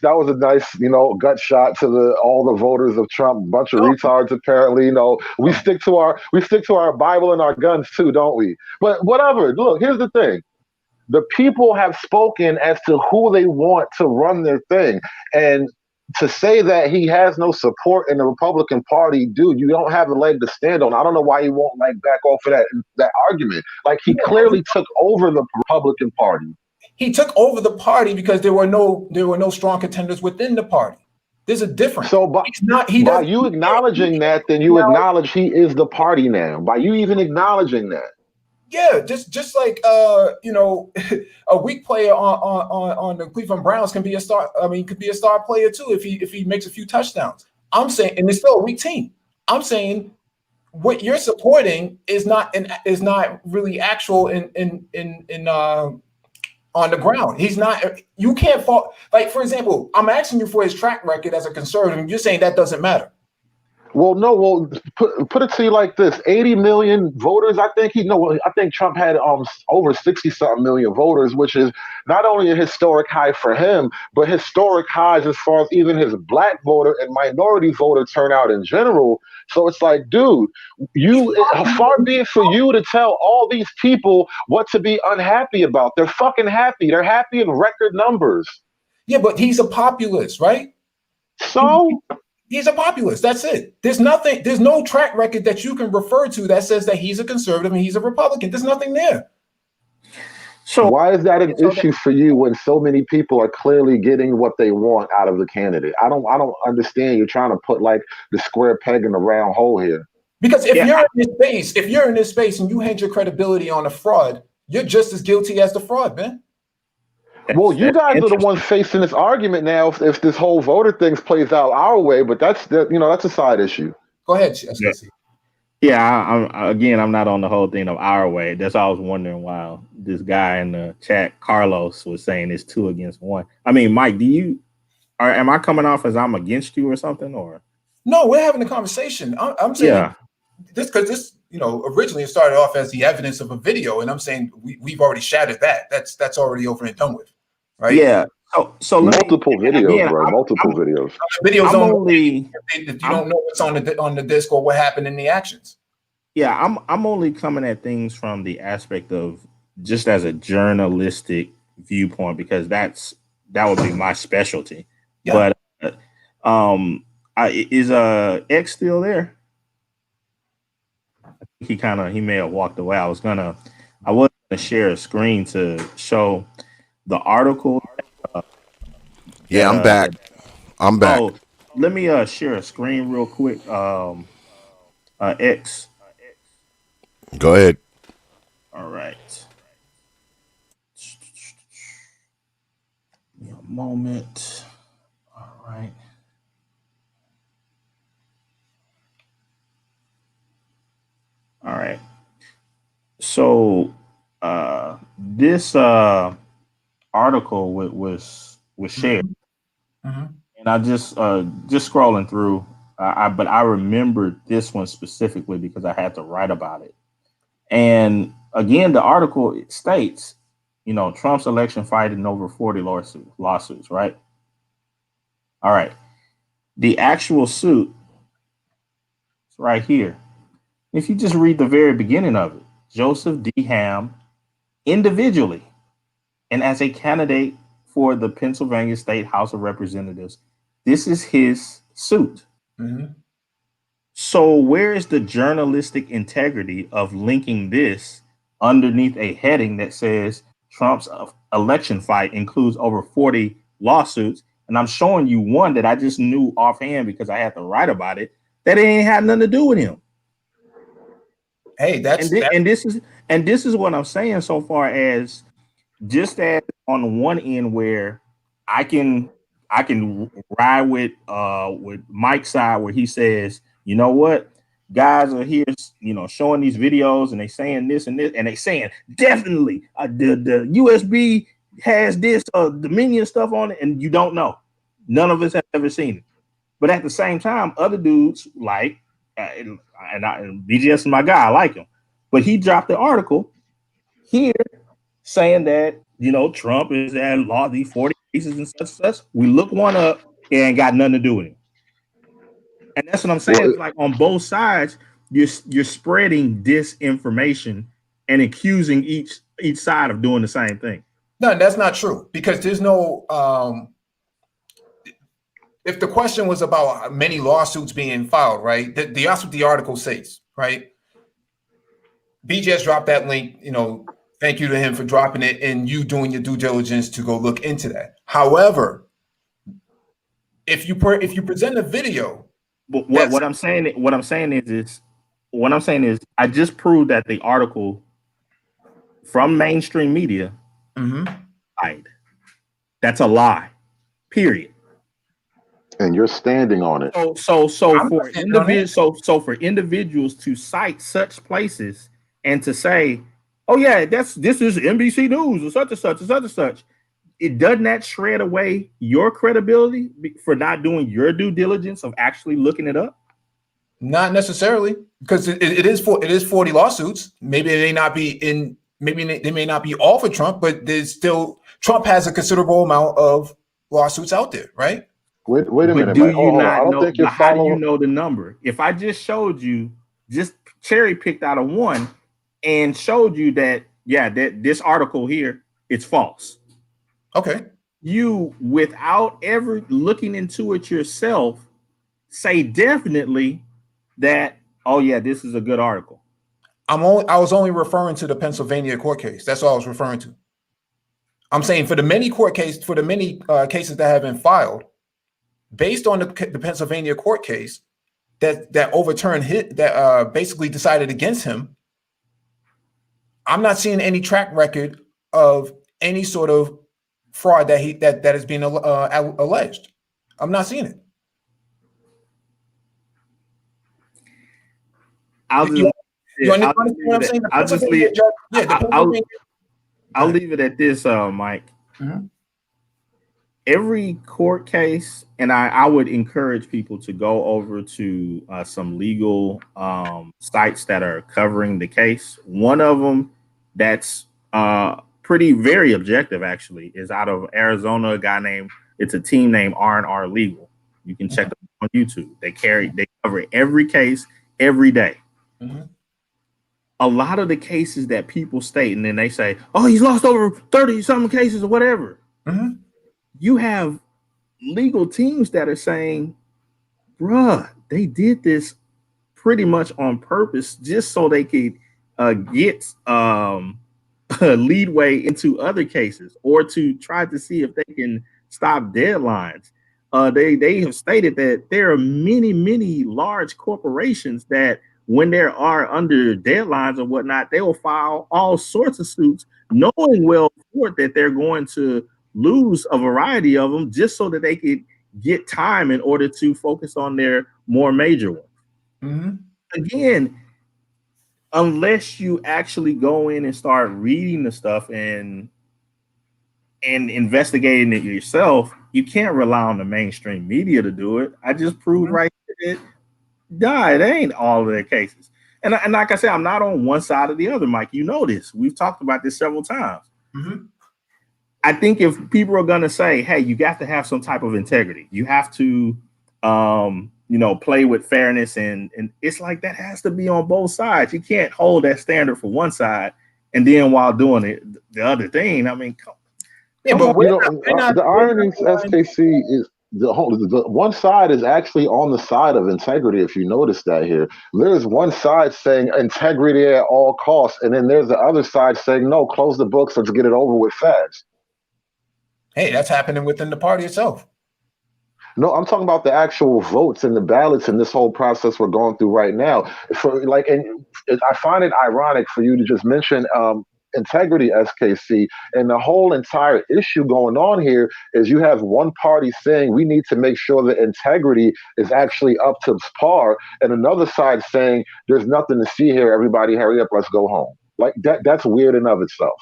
gut shot to all the voters of Trump. Bunch of retards, apparently. We stick to our Bible and our guns too, don't we? But whatever. Look, here's the thing. The people have spoken as to who they want to run their thing. And to say that he has no support in the Republican Party, dude, you don't have a leg to stand on. I don't know why he won't back off of that argument. Like, he clearly took over the Republican Party. He took over the party because there were no strong contenders within the party. There's a difference. So by you acknowledging that, then you acknowledge he is the party now. By you even acknowledging that. Yeah, just like a weak player on the Cleveland Browns can be a star. I mean, could be a star player too if he makes a few touchdowns. I'm saying, and it's still a weak team. I'm saying what you're supporting is not really actual on the ground. He's not. You can't fault. Like, for example, I'm asking you for his track record as a conservative, and you're saying that doesn't matter. Well, no. Well, put it to you like this: 80 million voters. I think Trump had over 60-something million voters, which is not only a historic high for him, but historic highs as far as even his black voter and minority voter turnout in general. So it's like, dude, far be it for you to tell all these people what to be unhappy about. They're fucking happy. They're happy in record numbers. Yeah, but he's a populist, right? So. He's a populist. That's it. There's no track record that you can refer to that says that he's a conservative and he's a Republican. There's nothing there. So why is that an issue for you when so many people are clearly getting what they want out of the candidate? I don't understand. You're trying to put like the square peg in the round hole here. Because if you're in this space and you hang your credibility on a fraud, you're just as guilty as the fraud, man. Well, you guys are the ones facing this argument now if this whole voter thing plays out our way, but that's a side issue. Go ahead, SKC. Yeah, I'm not on the whole thing of our way. That's why I was wondering why this guy in the chat, Carlos, was saying it's 2 against 1. I mean, Mike, am I coming off as I'm against you or something? Or No, we're having a conversation. I'm saying this because this, originally it started off as the evidence of a video, and I'm saying we've already shattered that. That's already over and done with, right? Yeah. So multiple videos, again, bro. Multiple videos. Videos I'm on only if you don't know what's on the disc or what happened in the actions. Yeah, I'm only coming at things from the aspect of just as a journalistic viewpoint because that would be my specialty. Yeah. But is X still there? He may have walked away. I was gonna share a screen to show the article. Yeah, I'm back. I'm back. Oh, let me share a screen real quick. X. Go ahead. All right. Give me a moment. All right. All right. So this article was shared, Mm-hmm. and I just scrolling through. But I remembered this one specifically because I had to write about it. And again, the article states, Trump's election fighting over 40 lawsuits, right? All right. The actual suit is right here. If you just read the very beginning of it, Joseph D. Ham individually and as a candidate for the Pennsylvania State House of Representatives, this is his suit. Mm-hmm. So where is the journalistic integrity of linking this underneath a heading that says Trump's election fight includes over 40 lawsuits? And I'm showing you one that I just knew offhand because I had to write about it, that it ain't had nothing to do with him. Hey, this is what I'm saying so far as just as on one end where I can ride with Mike's side where he says, you know what, guys are here, showing these videos and they saying this and this and they saying definitely the USB has this Dominion stuff on it and you don't know. None of us have ever seen it. But at the same time, other dudes like and BGS is my guy, I like him, but he dropped the article here saying that Trump is at law these 40 cases and such. We look one up, it ain't got nothing to do with him. And that's what I'm saying. It's like on both sides, you're spreading disinformation and accusing each side of doing the same thing. No, that's not true because there's no. If the question was about many lawsuits being filed, right? That's what the article says, right? BJS dropped that link. Thank you to him for dropping it and you doing your due diligence to go look into that. However, if you present a video, what I'm saying is I just proved that the article from mainstream media lied. That's a lie. Period. And you're standing on it. So for individuals to cite such places and to say, oh yeah, this is NBC News or such and such and such and such, it doesn't that shred away your credibility for not doing your due diligence of actually looking it up? Not necessarily, because it is 40 lawsuits. Maybe they may not be they may not be all for Trump, but there's still Trump has a considerable amount of lawsuits out there, right? Wait a minute. Do Mike. you not I don't know? think you're How do you following. know the number? If I just showed you, just cherry picked out of one, and showed you that this article here, it's false. Okay. You, without ever looking into it yourself, say definitely that, oh yeah, this is a good article. I was only referring to the Pennsylvania court case. That's all I was referring to. I'm saying for the many cases that have been filed, based on the Pennsylvania court case that overturned that basically decided against him, I'm not seeing any track record of any sort of fraud that is being alleged. I'm not seeing it. I'll leave it at this, Mike. Mm-hmm. every court case, and I would encourage people to go over to some legal sites that are covering the case. One of them that's pretty very objective actually is out of Arizona. A guy named it's a team named R&R Legal. You can check them on YouTube. They cover every case every day. A lot of the cases that people state, and then they say, "Oh, he's lost over 30 something cases or whatever." You have legal teams that are saying, bruh, they did this pretty much on purpose just so they could get leadway into other cases or to try to see if they can stop deadlines. They have stated that there are many large corporations that when there are under deadlines or whatnot, they will file all sorts of suits knowing well that they're going to lose a variety of them just so that they could get time in order to focus on their more major ones. Again, unless you actually go in and start reading the stuff and investigating it yourself, you can't rely on the mainstream media to do it. I just proved right that it ain't all of their cases. And like I said, I'm not on one side or the other, Mike. You know this. We've talked about this several times. I think if people are going to say, hey, you got to have some type of integrity, you have to, play with fairness. And it's like that has to be on both sides. You can't hold that standard for one side and then while doing it, the other thing. I mean, the irony, SKC, is the one side is actually on the side of integrity. If you notice that here, there's one side saying integrity at all costs, and then there's the other side saying no, close the books, let's get it over with fast. Hey, that's happening within the party itself. No, I'm talking about the actual votes and the ballots and this whole process we're going through right now. And I find it ironic for you to just mention integrity, SKC, and the whole entire issue going on here is you have one party saying we need to make sure that integrity is actually up to par, and another side saying there's nothing to see here. Everybody, hurry up, let's go home. Like that's weird in of itself.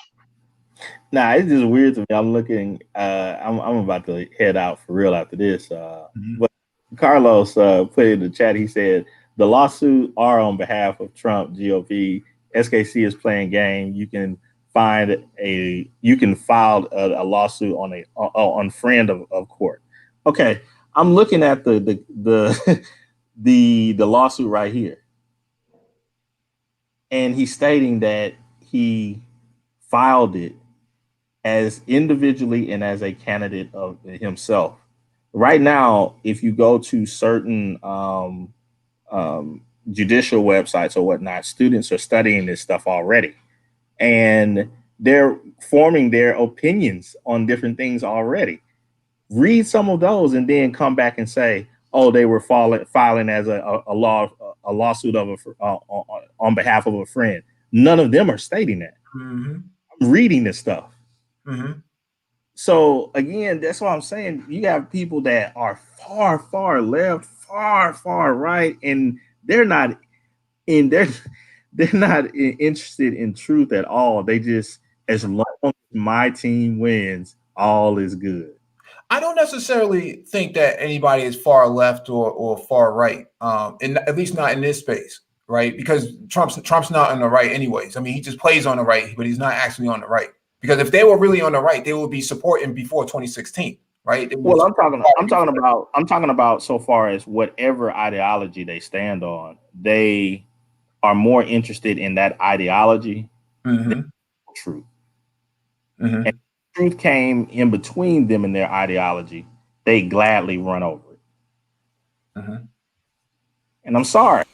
Nah, it's just weird to me. I'm looking. I'm about to head out for real after this. But Carlos put in the chat. He said the lawsuit are on behalf of Trump GOP. SKC is playing game. You can file a lawsuit on friend of court. Okay, I'm looking at the lawsuit right here, and he's stating that he filed it as individually and as a candidate of himself. Right now, if you go to certain judicial websites or whatnot, students are studying this stuff already. And they're forming their opinions on different things already. Read some of those and then come back and say, oh, they were filing as a lawsuit on behalf of a friend. None of them are stating that. I'm reading this stuff. So again, that's what I'm saying. You have people that are far left, far right, and they're not interested in truth at all. They just, as long as my team wins, all is good. I don't necessarily think that anybody is far left or far right, and at least not in this space, right? Because Trump's not on the right anyways. I mean, he just plays on the right, but he's not actually on the right. Because if they were really on the right, they would be supporting before 2016, right? Well, I'm talking about so far as whatever ideology they stand on, they are more interested in that ideology than truth. And if truth came in between them and their ideology, they gladly run over it. And I'm sorry,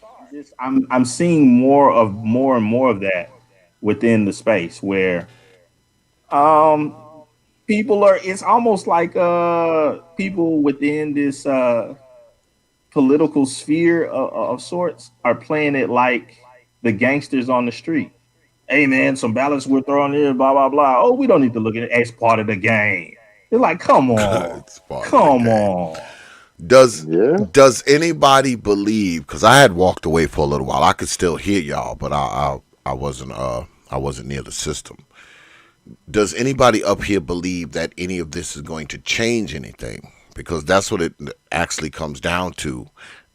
I'm seeing more and more of that within the space where people are, it's almost like people within this political sphere of sorts are playing it like the gangsters on the street. Hey man, some ballots we're throwing here, blah blah blah. Oh, we don't need to look at it as part of the game. They're like, come on, come on. Does anybody believe? Because I had walked away for a little while. I could still hear y'all, but I wasn't near the system. does anybody up here believe that any of this is going to change anything? Because that's what it actually comes down to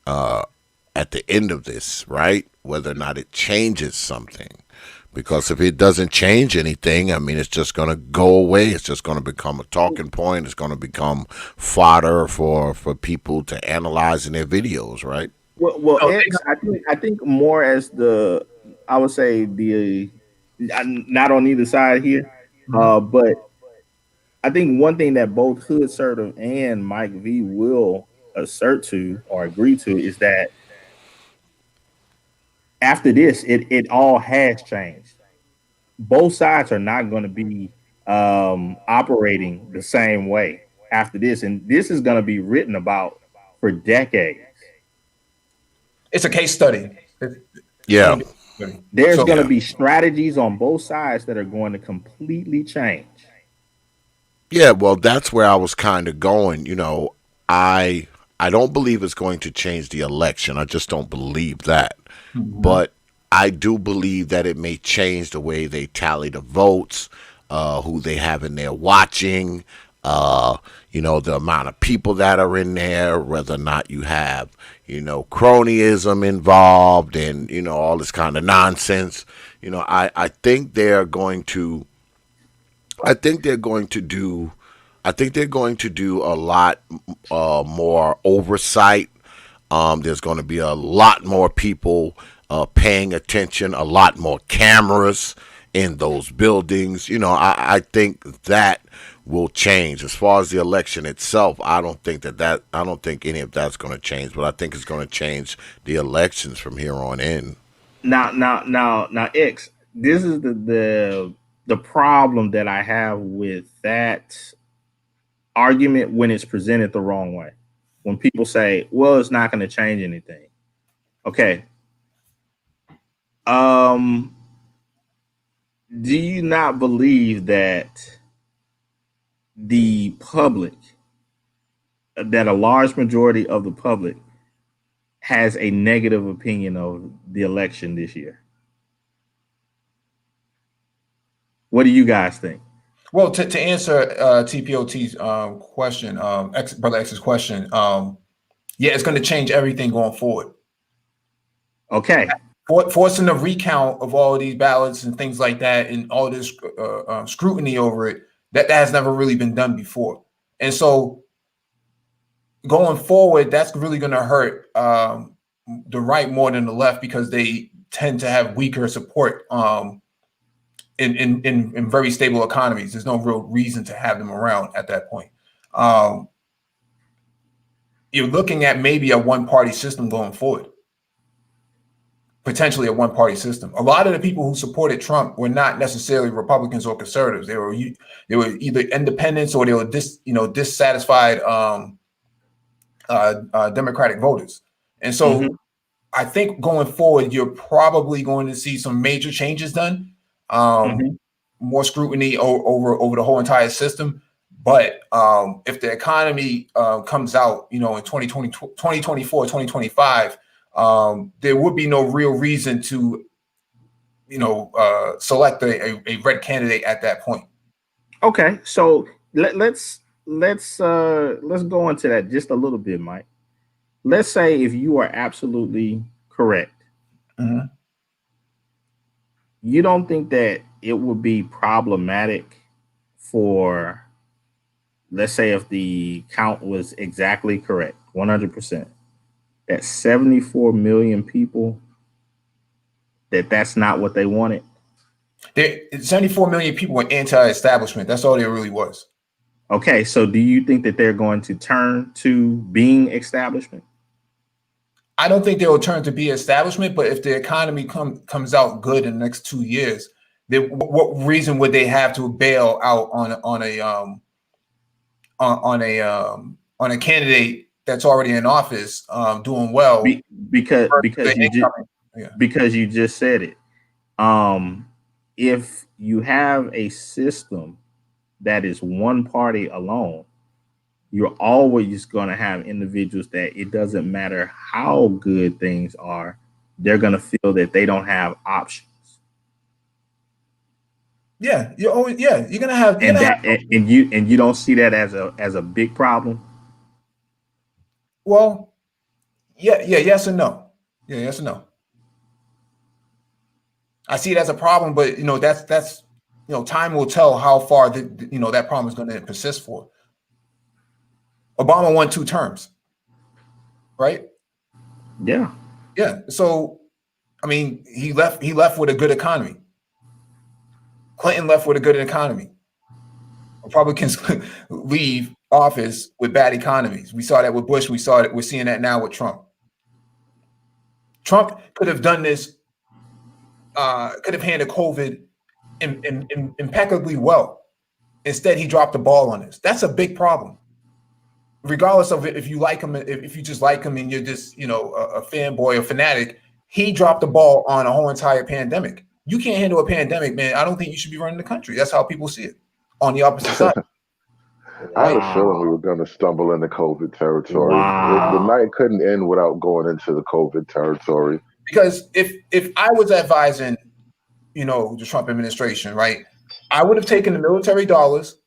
at the end of this, right? Whether or not it changes something. Because if it doesn't change anything, I mean, it's just going to go away. It's just going to become a talking point. It's going to become fodder for people to analyze in their videos, right? Well, X, I think more as I would say not on either side here, but I think one thing that both Hood Assertive and Mike V will assert to or agree to is that after this, it all has changed. Both sides are not going to be operating the same way after this, and this is going to be written about for decades. It's a case study. Yeah. There's going to be strategies on both sides that are going to completely change. Yeah, well, that's where I was kind of going. I don't believe it's going to change the election. I just don't believe that. But I do believe that it may change the way they tally the votes, who they have in there watching, the amount of people that are in there, whether or not you have, cronyism involved and, all this kind of nonsense. I think they're going to do a lot more oversight. There's going to be a lot more people paying attention, a lot more cameras in those buildings. I think that will change. As far as the election itself, I don't think any of that's going to change, but I think it's going to change the elections from here on in. Now, X, this is the problem that I have with that argument when it's presented the wrong way. When people say, well, it's not going to change anything. Okay. Do you not believe that the public, that a large majority of the public has a negative opinion of the election this year? What do you guys think? Well, to answer T.P.O.T's question, Brother X's question, yeah, it's going to change everything going forward. Okay. Forcing the recount of all of these ballots and things like that and all this scrutiny over it, that has never really been done before. And so going forward, that's really going to hurt the right more than the left because they tend to have weaker support in very stable economies. There's no real reason to have them around at that point. You're looking at maybe a one-party system going forward. Potentially a one-party system. A lot of the people who supported Trump were not necessarily Republicans or conservatives. They were either independents or they were dissatisfied Democratic voters. And so I think going forward, you're probably going to see some major changes done. More scrutiny over the whole entire system. But if the economy comes out, in 2024, 2025, there would be no real reason to, select a red candidate at that point. Okay, so let's go into that just a little bit, Mike. Let's say if you are absolutely correct, you don't think that it would be problematic for, let's say, if the count was exactly correct, 100%, that 74 million people, that's not what they wanted? 74 million people were anti-establishment. That's all there really was. Okay, so do you think that they're going to turn to being establishment? I don't think they will turn to be establishment, but if the economy comes out good in the next 2 years, what reason would they have to bail out on a candidate that's already in office, doing well? Because you just said it. If you have a system that is one party alone, you're always going to have individuals that it doesn't matter how good things are, they're going to feel that they don't have options. Yeah, you're always you're gonna have and you don't see that as a big problem. Well, yes and no. Yeah, yes and no. I see it as a problem, but that's time will tell how far that problem is going to persist for. Obama won 2 terms, right? Yeah. Yeah. So, I mean, he left with a good economy. Clinton left with a good economy. Republicans leave office with bad economies. We saw that with Bush. We're seeing that now with Trump. Trump could have done this, could have handled COVID impeccably well. Instead, he dropped the ball on this. That's a big problem. Regardless of if you like him, if you just like him and you're just, a fanboy or fanatic, he dropped the ball on a whole entire pandemic. You can't handle a pandemic, man. I don't think you should be running the country. That's how people see it on the opposite side. I had a feeling we were going to stumble into COVID territory. The night couldn't end without going into the COVID territory. Because if I was advising, the Trump administration, right, I would have taken the military dollars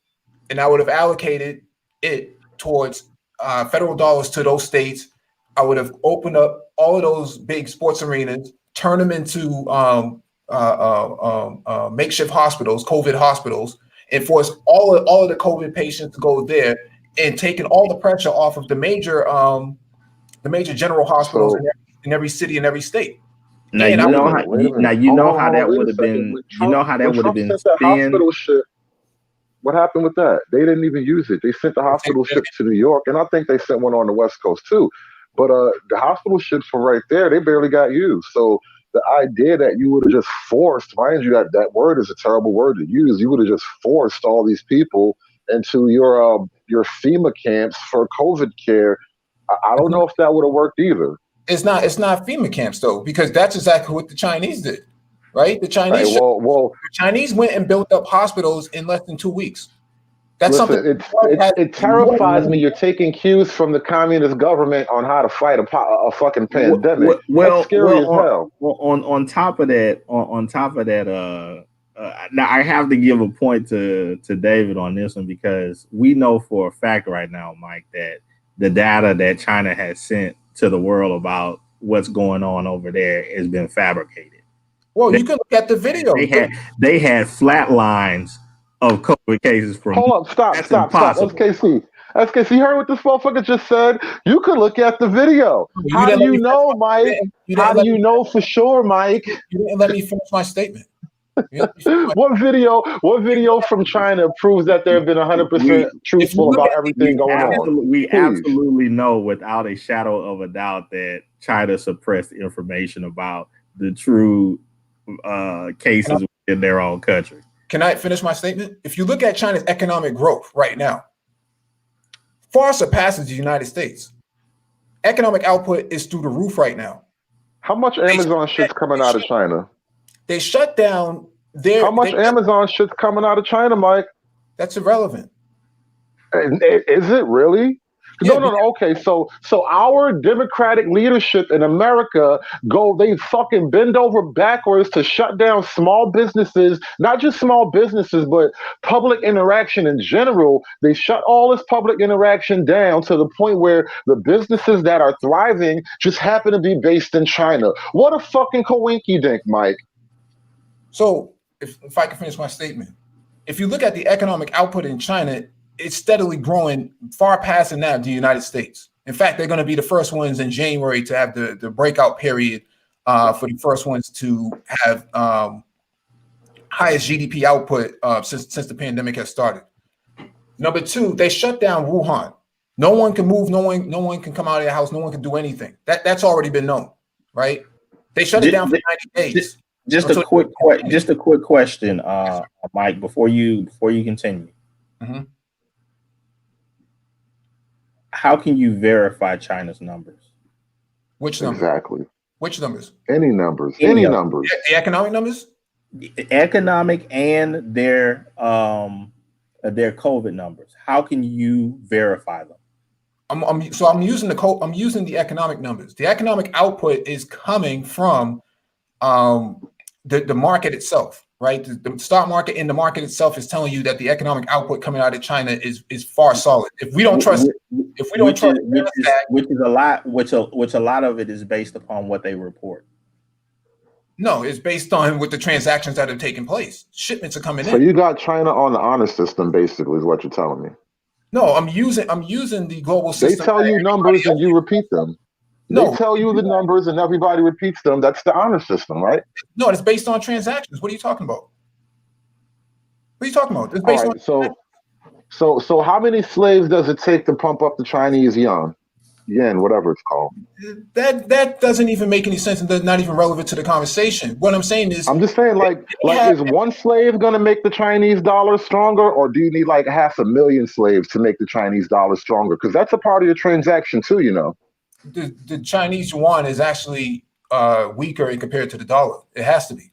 and I would have allocated it towards federal dollars to those states. I would have opened up all of those big sports arenas, turned them into makeshift hospitals, COVID hospitals, and force all of the COVID patients to go there, and taking all the pressure off of the major general hospitals in every city and every state. Now you know how that would have been. You know how that would have been. Hospital ship. What happened with that? They didn't even use it. They sent the hospital ships to New York, and I think they sent one on the West Coast too. But the hospital ships were right there. They barely got used. So the idea that you would have just forced, mind you, that word is a terrible word to use. You would have just forced all these people into your FEMA camps for COVID care. I don't know if that would have worked either. It's not FEMA camps though, because that's exactly what the Chinese did, right? The Chinese, the Chinese went and built up hospitals in less than 2 weeks. That's Listen, it terrifies me. You're taking cues from the communist government on how to fight a fucking pandemic. That's scary as hell. On top of that, now I have to give a point to David on this one, because we know for a fact right now, Mike, that the data that China has sent to the world about what's going on over there has been fabricated. Well, you can look at the video. They had flat lines of COVID cases from. Hold up, stop. SKC, you heard what this motherfucker just said? You could look at the video. How do you know, Mike? How do you know for sure, Mike? You didn't let me finish my statement. What video from China proves that they've been 100% truthful about everything going on? We absolutely know without a shadow of a doubt that China suppressed information about the true cases in their own country. Can I finish my statement? If you look at China's economic growth right now, far surpasses the United States. Economic output is through the roof right now. How much Amazon shit's coming out of China? They shut down their. How much Amazon shit's coming out of China, Mike? That's irrelevant. Is it really? No. Okay, so our Democratic leadership in America they fucking bend over backwards to shut down small businesses, not just small businesses, but public interaction in general. They shut all this public interaction down to the point where the businesses that are thriving just happen to be based in China. What a fucking coinky dink, Mike. So if I can finish my statement, if you look at the economic output in China, it's steadily growing far past that of the United States. In fact, they're going to be the first ones in January to have the breakout period for the first ones to have highest GDP output since the pandemic has started. Number 2, they shut down Wuhan. No one can move. No one can come out of their house. No one can do anything. That's already been known, right? They shut it down for 90 days. Just a quick question, Mike, before you continue. Mm-hmm. How can you verify China's numbers? Which numbers? Exactly. Which numbers? Any numbers. Any numbers. The economic numbers? Economic and their COVID numbers. How can you verify them? I'm using the economic numbers. The economic output is coming from the market itself. right? The stock market and the market itself is telling you that the economic output coming out of China is far solid. If we don't trust, which is a lot, which a lot of it is based upon what they report. No, it's based on what the transactions that are taking place. Shipments are coming So in. you got China on the honor system, basically, is what you're telling me. No, I'm using the global system. They tell you numbers and you repeat them. No, they tell you the numbers and everybody repeats them. That's the honor system, right? No, it's based on transactions. What are you talking about? What are you talking about? It's based All right, so how many slaves does it take to pump up the Chinese yen, whatever it's called? That doesn't even make any sense and that's not even relevant to the conversation. What I'm saying is, I'm just saying, is one slave going to make the Chinese dollar stronger, or do you need like 500,000 slaves to make the Chinese dollar stronger? Because that's a part of your transaction too, you know. The Chinese yuan is actually weaker in compared to the dollar. It has to be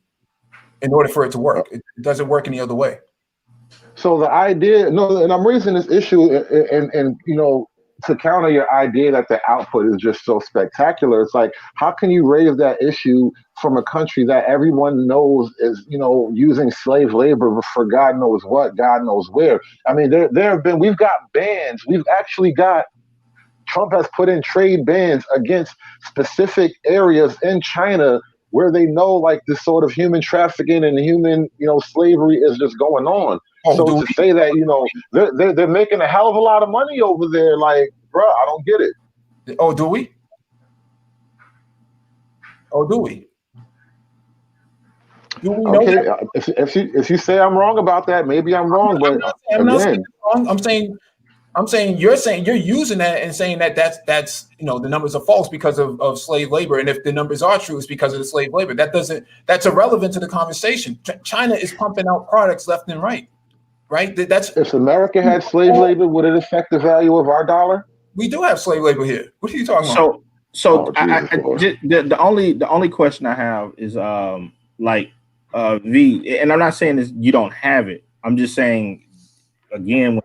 in order for it to work. It doesn't work any other way. So the idea, and I'm raising this issue, and you know, to counter your idea that the output is just so spectacular. It's like, how can you raise that issue from a country that everyone knows is, you know, using slave labor for God knows what, God knows where? I mean, we've got bans. We've actually got, Trump has put in trade bans against specific areas in China where they know like this sort of human trafficking and human, you know, slavery is just going on. So to say that, you know, they're making a hell of a lot of money over there, like, bro, I don't get it. Oh, do we? Oh, do we? Do we know okay, that? if you say I'm wrong about that, maybe I'm wrong, but I'm not saying wrong. I'm saying you're using that and saying that that's you know, the numbers are false because of slave labor, and if the numbers are true, it's because of the slave labor. That's irrelevant to the conversation. China is pumping out products left and right, right? If America had slave labor, would it affect the value of our dollar? We do have slave labor here. What are you talking about? So the only question I have is V, and I'm not saying this, you don't have it. I'm just saying again.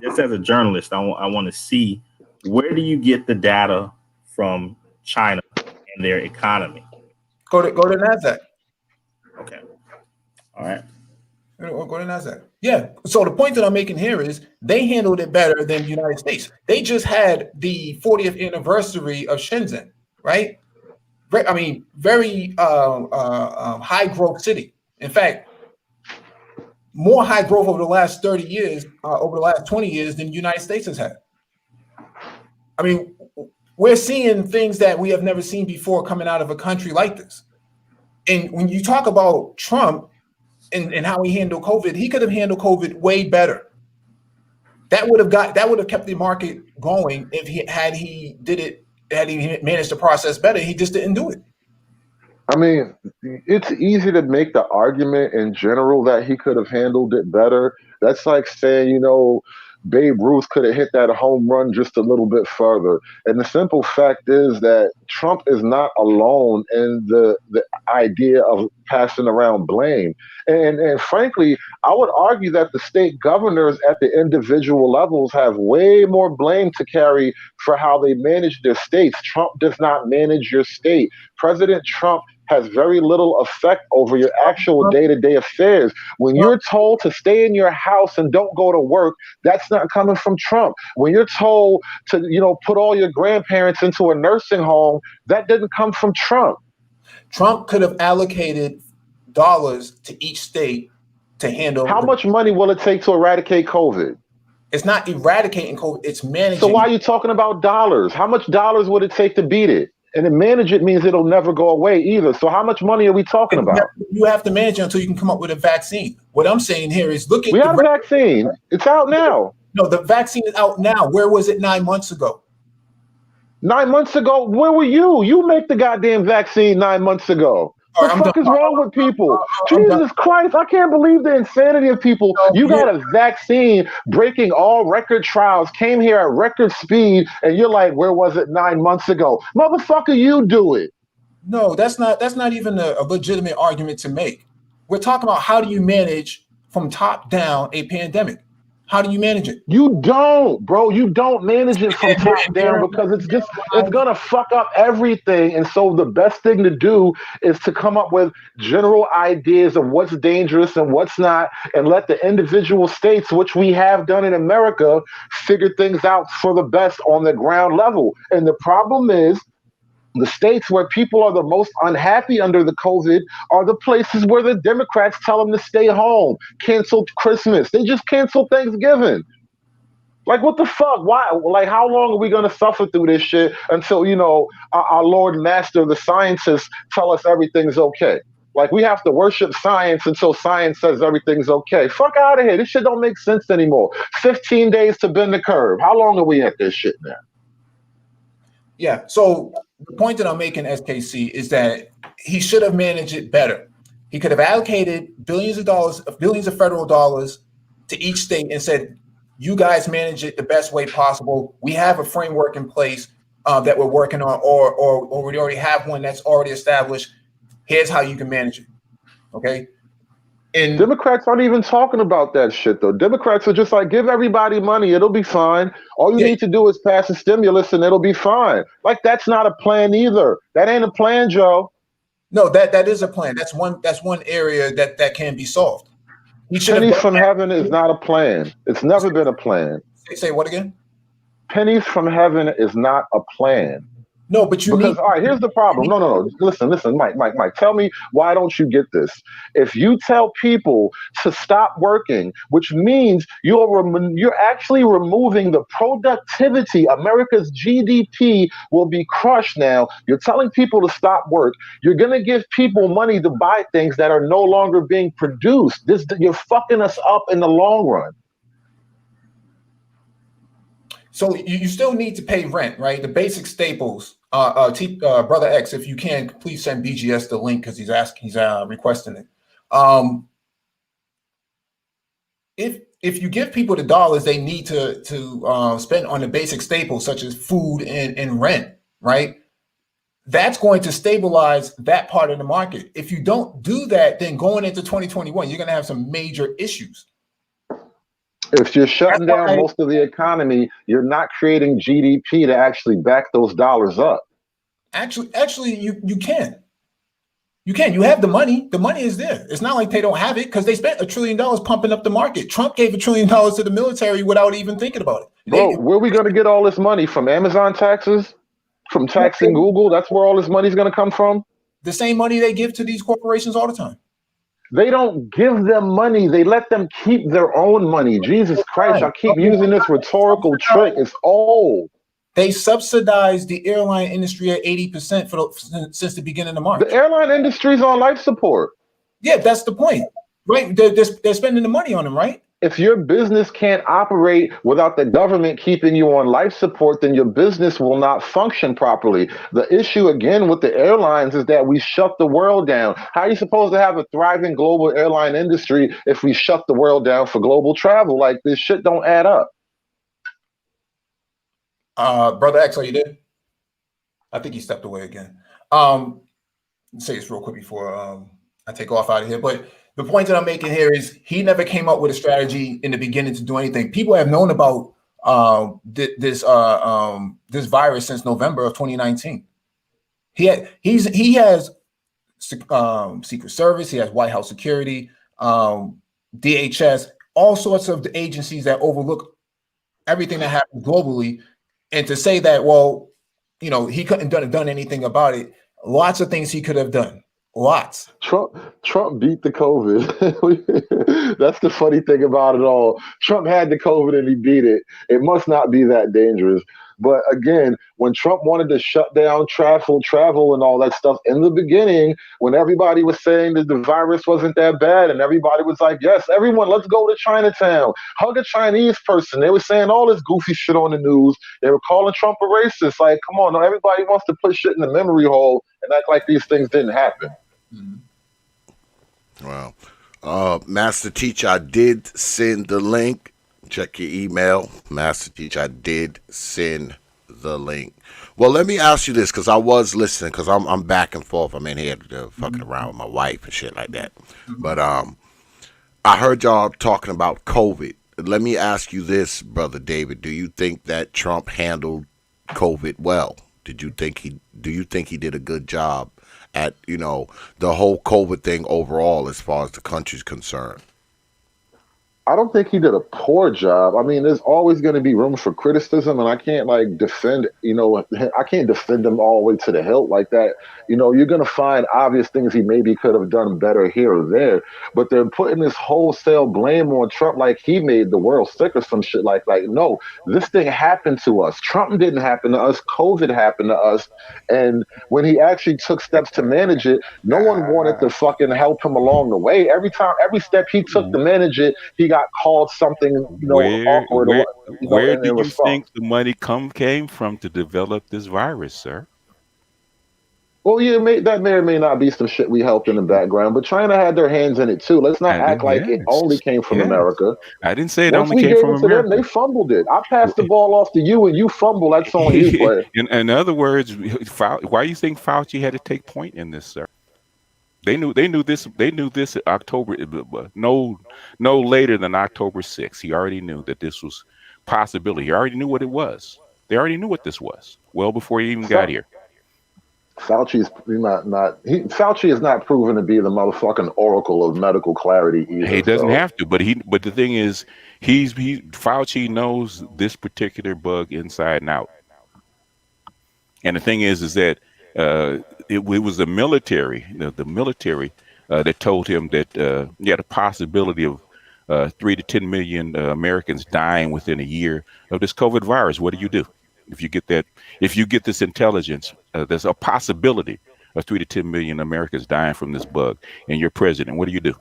Just as a journalist, I want to see, where do you get the data from China and their economy? Go to NASDAQ. Okay. All right. Go to NASDAQ. Yeah. So the point that I'm making here is they handled it better than the United States. They just had the 40th anniversary of Shenzhen, right? I mean, very high growth city. In fact, more high growth over the last 30 years, over the last 20 years than the United States has had. I mean, we're seeing things that we have never seen before coming out of a country like this. And when you talk about Trump and how he handled COVID, he could have handled COVID way better. That would have kept the market going if he managed the process better. He just didn't do it. I mean, it's easy to make the argument in general that he could have handled it better. That's like saying, you know, Babe Ruth could have hit that home run just a little bit further. And the simple fact is that Trump is not alone in the idea of passing around blame. And frankly, I would argue that the state governors at the individual levels have way more blame to carry for how they manage their states. Trump does not manage your state. President Trump has very little effect over your actual day-to-day affairs. When you're told to stay in your house and don't go to work, that's not coming from Trump. When you're told to, you know, put all your grandparents into a nursing home, that didn't come from Trump. Trump could have allocated dollars to each state to handle. How much money will it take to eradicate COVID? It's not eradicating COVID, it's managing. So why are you talking about dollars? How much dollars would it take to beat it? And to manage it means it'll never go away either. So how much money are we talking about? You have to manage it until you can come up with a vaccine. What I'm saying here is look at we have a vaccine. It's out now. No, the vaccine is out now. Where was it 9 months ago? 9 months ago? Where were you? You make the goddamn vaccine 9 months ago. What the fuck is wrong with people? Jesus Christ, I can't believe the insanity of people. You got a vaccine breaking all record trials, came here at record speed, and you're like, where was it 9 months ago? Motherfucker, you do it. No, that's not even a legitimate argument to make. We're talking about how do you manage from top down a pandemic? How do you manage it? You don't, bro. You don't manage it from top down because it's gonna fuck up everything. And so the best thing to do is to come up with general ideas of what's dangerous and what's not, and let the individual states, which we have done in America, figure things out for the best on the ground level. And the problem is, the states where people are the most unhappy under the COVID are the places where the Democrats tell them to stay home, cancel Christmas. They just canceled Thanksgiving. Like, what the fuck? Why? Like, how long are we going to suffer through this shit until, our Lord and Master, the scientists, tell us everything's okay? Like, we have to worship science until science says everything's okay. Fuck out of here. This shit don't make sense anymore. 15 days to bend the curve. How long are we at this shit now? Yeah. So the point that I'm making, SKC, is that he should have managed it better. He could have allocated billions of federal dollars to each state and said, you guys manage it the best way possible. We have a framework in place that we're working on, or we already have one that's already established. Here's how you can manage it. Okay. And Democrats aren't even talking about that shit, though. Democrats are just like, give everybody money, it'll be fine. All you need to do is pass a stimulus and it'll be fine. Like, that's not a plan either. That ain't a plan, Joe. No, that is a plan. That's one area that can be solved. Pennies from heaven is not a plan. It's never been a plan. Say what again? Pennies from heaven is not a plan. No, but all right, here's the problem. No. Listen, Mike. Tell me, why don't you get this? If you tell people to stop working, which means you're actually removing the productivity. America's GDP will be crushed now. You're telling people to stop work. You're going to give people money to buy things that are no longer being produced. You're fucking us up in the long run. So you still need to pay rent, right? The basic staples. Brother X, if you can, please send BGS the link because he's requesting it. If you give people the dollars they need to spend on the basic staples such as food and rent, right? That's going to stabilize that part of the market. If you don't do that, then going into 2021, you're going to have some major issues. If you're shutting down most of the economy, you're not creating GDP to actually back those dollars up. Actually, you can. You can. You have the money. The money is there. It's not like they don't have it because they spent $1 trillion pumping up the market. Trump gave $1 trillion to the military without even thinking about it. Bro, where are we going to get all this money from? Amazon taxes? From taxing Google? That's where all this money is going to come from? The same money they give to these corporations all the time. They don't give them money. They let them keep their own money. Jesus Christ, I keep using this rhetorical trick. It's old. They subsidize the airline industry at 80% since the beginning of March. The airline industry is on life support. Yeah, that's the point, right? They're spending the money on them, right? If your business can't operate without the government keeping you on life support, then your business will not function properly. The issue, again, with the airlines is that we shut the world down. How are you supposed to have a thriving global airline industry if we shut the world down for global travel? Like, this shit don't add up. Brother X, are you there? I think he stepped away again. Let's say this real quick before I take off out of here. But the point that I'm making here is he never came up with a strategy in the beginning to do anything. People have known about this virus since November of 2019. He has Secret Service. He has White House security, DHS, all sorts of the agencies that overlook everything that happens globally. And to say that, well, he couldn't have done anything about it. Lots of things he could have done. Lots. Trump beat the COVID. That's the funny thing about it all. Trump had the COVID and he beat it. It must not be that dangerous. But again, when Trump wanted to shut down travel and all that stuff in the beginning, when everybody was saying that the virus wasn't that bad and everybody was like, yes, everyone, let's go to Chinatown, hug a Chinese person. They were saying all this goofy shit on the news. They were calling Trump a racist. Like, come on, everybody wants to put shit in the memory hole and act like these things didn't happen. Wow. Master Teacher, I did send the link. Check your email. Master Teacher, I did send the link. Well, let me ask you this, because I was listening, because I'm back and forth. I'm in here fucking around with my wife and shit like that. But I heard y'all talking about COVID let me ask you this, brother David. Do you think that Trump handled COVID well? Do you think he did a good job at, the whole COVID thing overall as far as the country's concerned? I don't think he did a poor job. I mean, there's always going to be room for criticism, and I can't defend, I can't defend him all the way to the hilt like that. You're going to find obvious things he maybe could have done better here or there, but they're putting this wholesale blame on Trump like he made the world sick or some shit like no, this thing happened to us. Trump didn't happen to us. COVID happened to us. And when he actually took steps to manage it, no one wanted to fucking help him along the way. Every step he took to manage it, he got called something, awkward. Where do in you response. think the money came from to develop this virus, sir? Well, yeah, that may or may not be some shit we helped in the background, but China had their hands in it too. Let's not act like it only came from America. I didn't say it Once only we came gave from it to them, they fumbled it. I passed the ball off to you, and you fumble. That's on you, player. In other words, why do you think Fauci had to take point in this, sir? They knew this. They knew this October, no later than October 6th. He already knew that this was possibility. He already knew what it was. They already knew what this was well before he even got here. Fauci is not proven to be the motherfucking oracle of medical clarity either. He doesn't have to, but the thing is, Fauci knows this particular bug inside and out. And the thing is that it was the military, that told him that he had a possibility of 3 to 10 million Americans dying within a year of this COVID virus. What do? If you get that, if you get this intelligence, there's a possibility of 3 to 10 million Americans dying from this bug, and you're president. What do?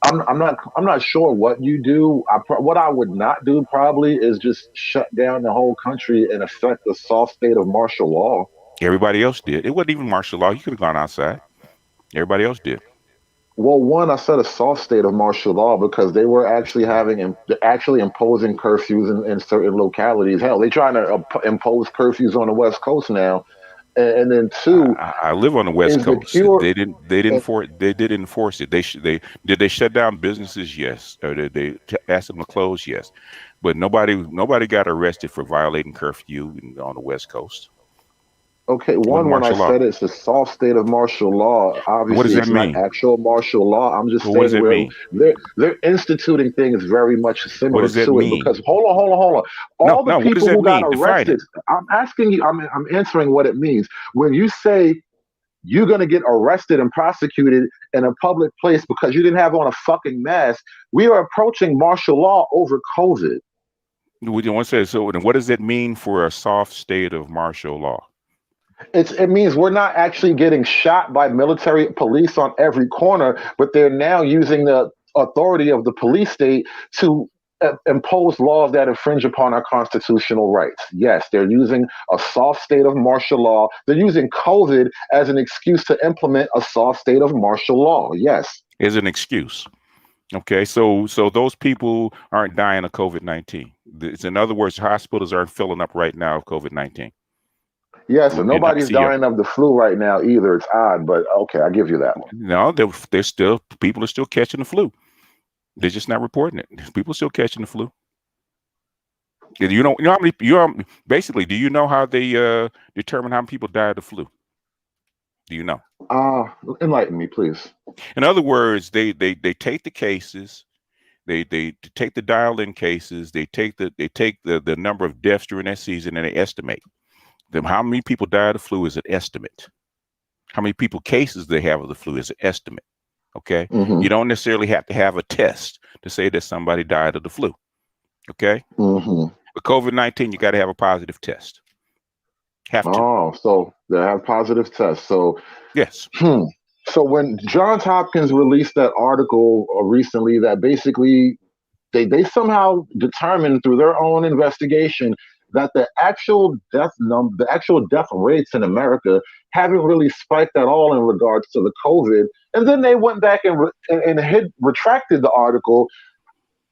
I'm not sure what you do. What I would not do probably is just shut down the whole country and affect the soft state of martial law. Everybody else did. It wasn't even martial law. You could have gone outside. Everybody else did. Well, one, I said a soft state of martial law because they were actually imposing curfews in certain localities. Hell, they're trying to impose curfews on the West Coast now. And then two, I live on the West Coast. They did enforce it. Did they shut down businesses? Yes. Or did they ask them to close? Yes. But nobody got arrested for violating curfew on the West Coast. Okay, when I said it's a soft state of martial law, obviously it's not actual martial law. I'm just saying they're instituting things very much similar to it. Because hold on. All the people who got arrested, I'm asking you, I'm answering what it means. When you say you're going to get arrested and prosecuted in a public place because you didn't have on a fucking mask, we are approaching martial law over COVID. So what does it mean for a soft state of martial law? It means we're not actually getting shot by military police on every corner, but they're now using the authority of the police state to impose laws that infringe upon our constitutional rights. Yes, they're using a soft state of martial law. They're using COVID as an excuse to implement a soft state of martial law. Yes. As an excuse. Okay, so those people aren't dying of COVID-19. In other words, hospitals aren't filling up right now of COVID-19. Yes, and nobody's dying of the flu right now either. It's odd, but okay, I give you that one. No, people are still catching the flu. They're just not reporting it. People are still catching the flu. You know how many? Basically, do you know how they determine how many people die of the flu? Do you know? Enlighten me, please. In other words, they take the cases. They take the dial-in cases. They take the number of deaths during that season, and they estimate them. How many people die of the flu is an estimate. How many cases they have of the flu is an estimate. Okay. Mm-hmm. You don't necessarily have to have a test to say that somebody died of the flu. Okay. Mm-hmm. With COVID-19, you got to have a positive test. Have to. Oh, so they have positive tests. So yes. So when Johns Hopkins released that article recently, that basically they somehow determined through their own investigation that the actual death rates in America haven't really spiked at all in regards to the COVID. And then they went back and retracted the article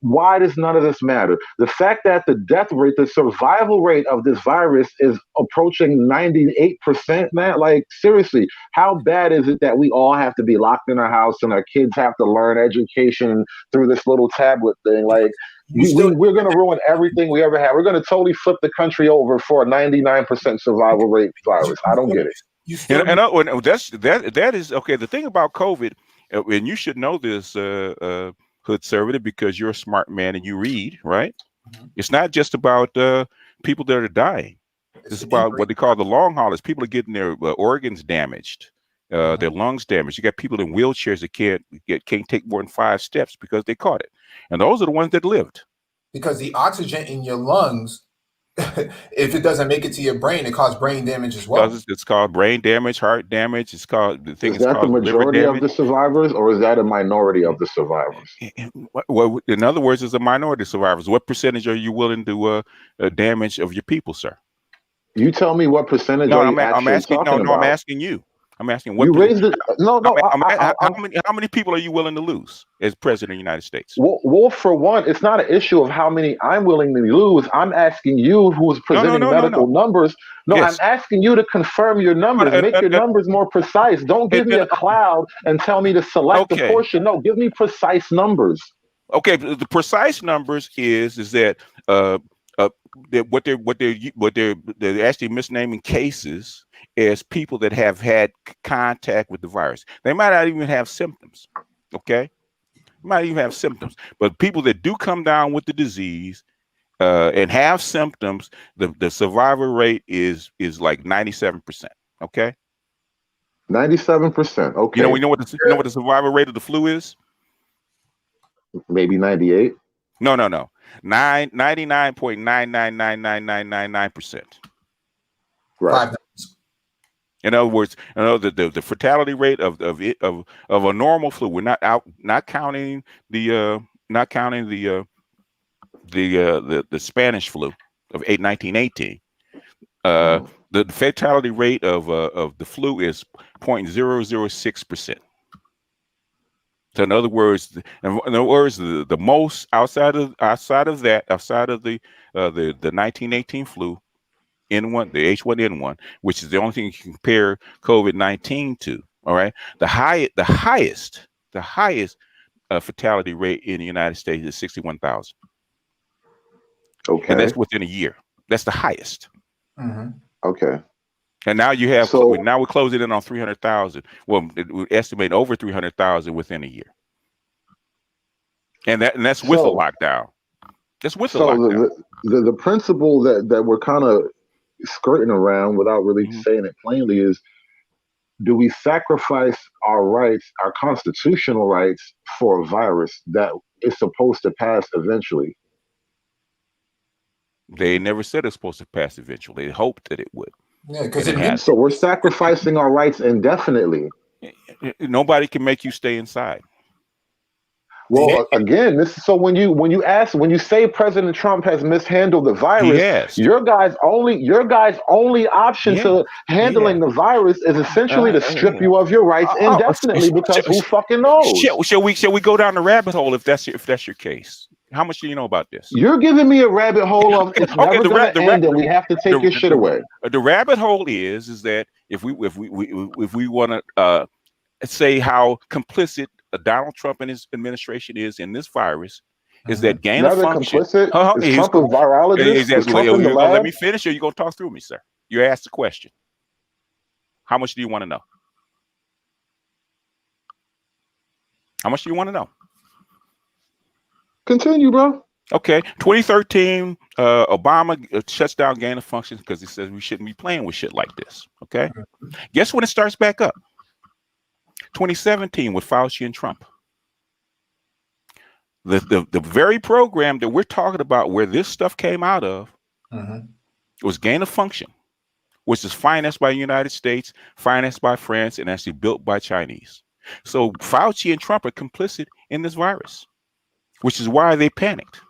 Why does none of this matter? The fact that the death rate, the survival rate of this virus is approaching 98%, man. Like, seriously, how bad is it that we all have to be locked in our house and our kids have to learn education through this little tablet thing? Like, we're going to ruin everything we ever had. We're going to totally flip the country over for a 99% survival rate virus. I don't get it. That is okay. The thing about COVID, and you should know this, Hoodservative, because you're a smart man and you read, right? It's not just about people that are dying. It's about what they call the long haulers. People are getting their organs damaged, their lungs damaged. You got people in wheelchairs that can't take more than 5 steps because they caught it, and those are the ones that lived. Because the oxygen in your lungs, if it doesn't make it to your brain, it causes brain damage as well. Because it's called brain damage, heart damage. It's called the thing. Is that the majority of the survivors, or is that a minority of the survivors? Well, in other words, it's a minority of survivors. What percentage are you willing to damage of your people, sir? You tell me what percentage No, are I'm you actually asking. talking about? I'm asking you. I'm asking what you raised it. No, how many people are you willing to lose as president of the United States? Well, for one, it's not an issue of how many I'm willing to lose. I'm asking you, who's presenting medical numbers. No, Yes. I'm asking you to confirm your numbers. Make your numbers more precise. Don't give me a cloud and tell me to select the portion. No, give me precise numbers. Okay, the precise numbers is that what they're actually misnaming cases as people that have had contact with the virus. They might not even have symptoms. Okay, might even have symptoms, but people that do come down with the disease and have symptoms, the survival rate is like 97%. Okay, 97%. Okay, you know what the survival rate of the flu is? Maybe 98. No. 99.9999999%. Right. In other words, the fatality rate of a normal flu. We're not counting the Spanish flu of 1918. The fatality rate of the flu is 0.006%. So in other words, the most outside of the 1918 flu N1, the H1N1, which is the only thing you can compare COVID-19 to. All right, the highest fatality rate in the United States is 61,000. Okay, and that's within a year. That's the highest. Okay. And now you have now we're closing in on 300,000. Well, we estimate over 300,000 within a year, and that's with the lockdown. That's with the lockdown. The principle that we're kind of skirting around without really saying it plainly is: do we sacrifice our rights, our constitutional rights, for a virus that is supposed to pass eventually? They never said it's supposed to pass eventually. They hoped that it would. Yeah, because so we're sacrificing our rights indefinitely. Nobody can make you stay inside. Well, again, when you say President Trump has mishandled the virus, your guys' only option to handling the virus is essentially to strip you of your rights indefinitely, because who fucking knows? Shall we go down the rabbit hole if that's your case? How much do you know about this? You're giving me a rabbit hole of it's never going to end, and we have to take your shit away. The rabbit hole is that if we want to say how complicit Donald Trump and his administration is in this virus, is that gain of function? Is Trump a virologist? Exactly. You're going to let me finish, or you're going to talk through me, sir? You asked the question. How much do you want to know? How much do you want to know? Continue, bro. Okay. 2013, Obama shuts down gain of function because he says we shouldn't be playing with shit like this. Okay. Guess when it starts back up? 2017 with Fauci and Trump. The very program that we're talking about, where this stuff came out of, was gain of function, which is financed by the United States, financed by France, and actually built by Chinese. So Fauci and Trump are complicit in this virus, which is why they panicked.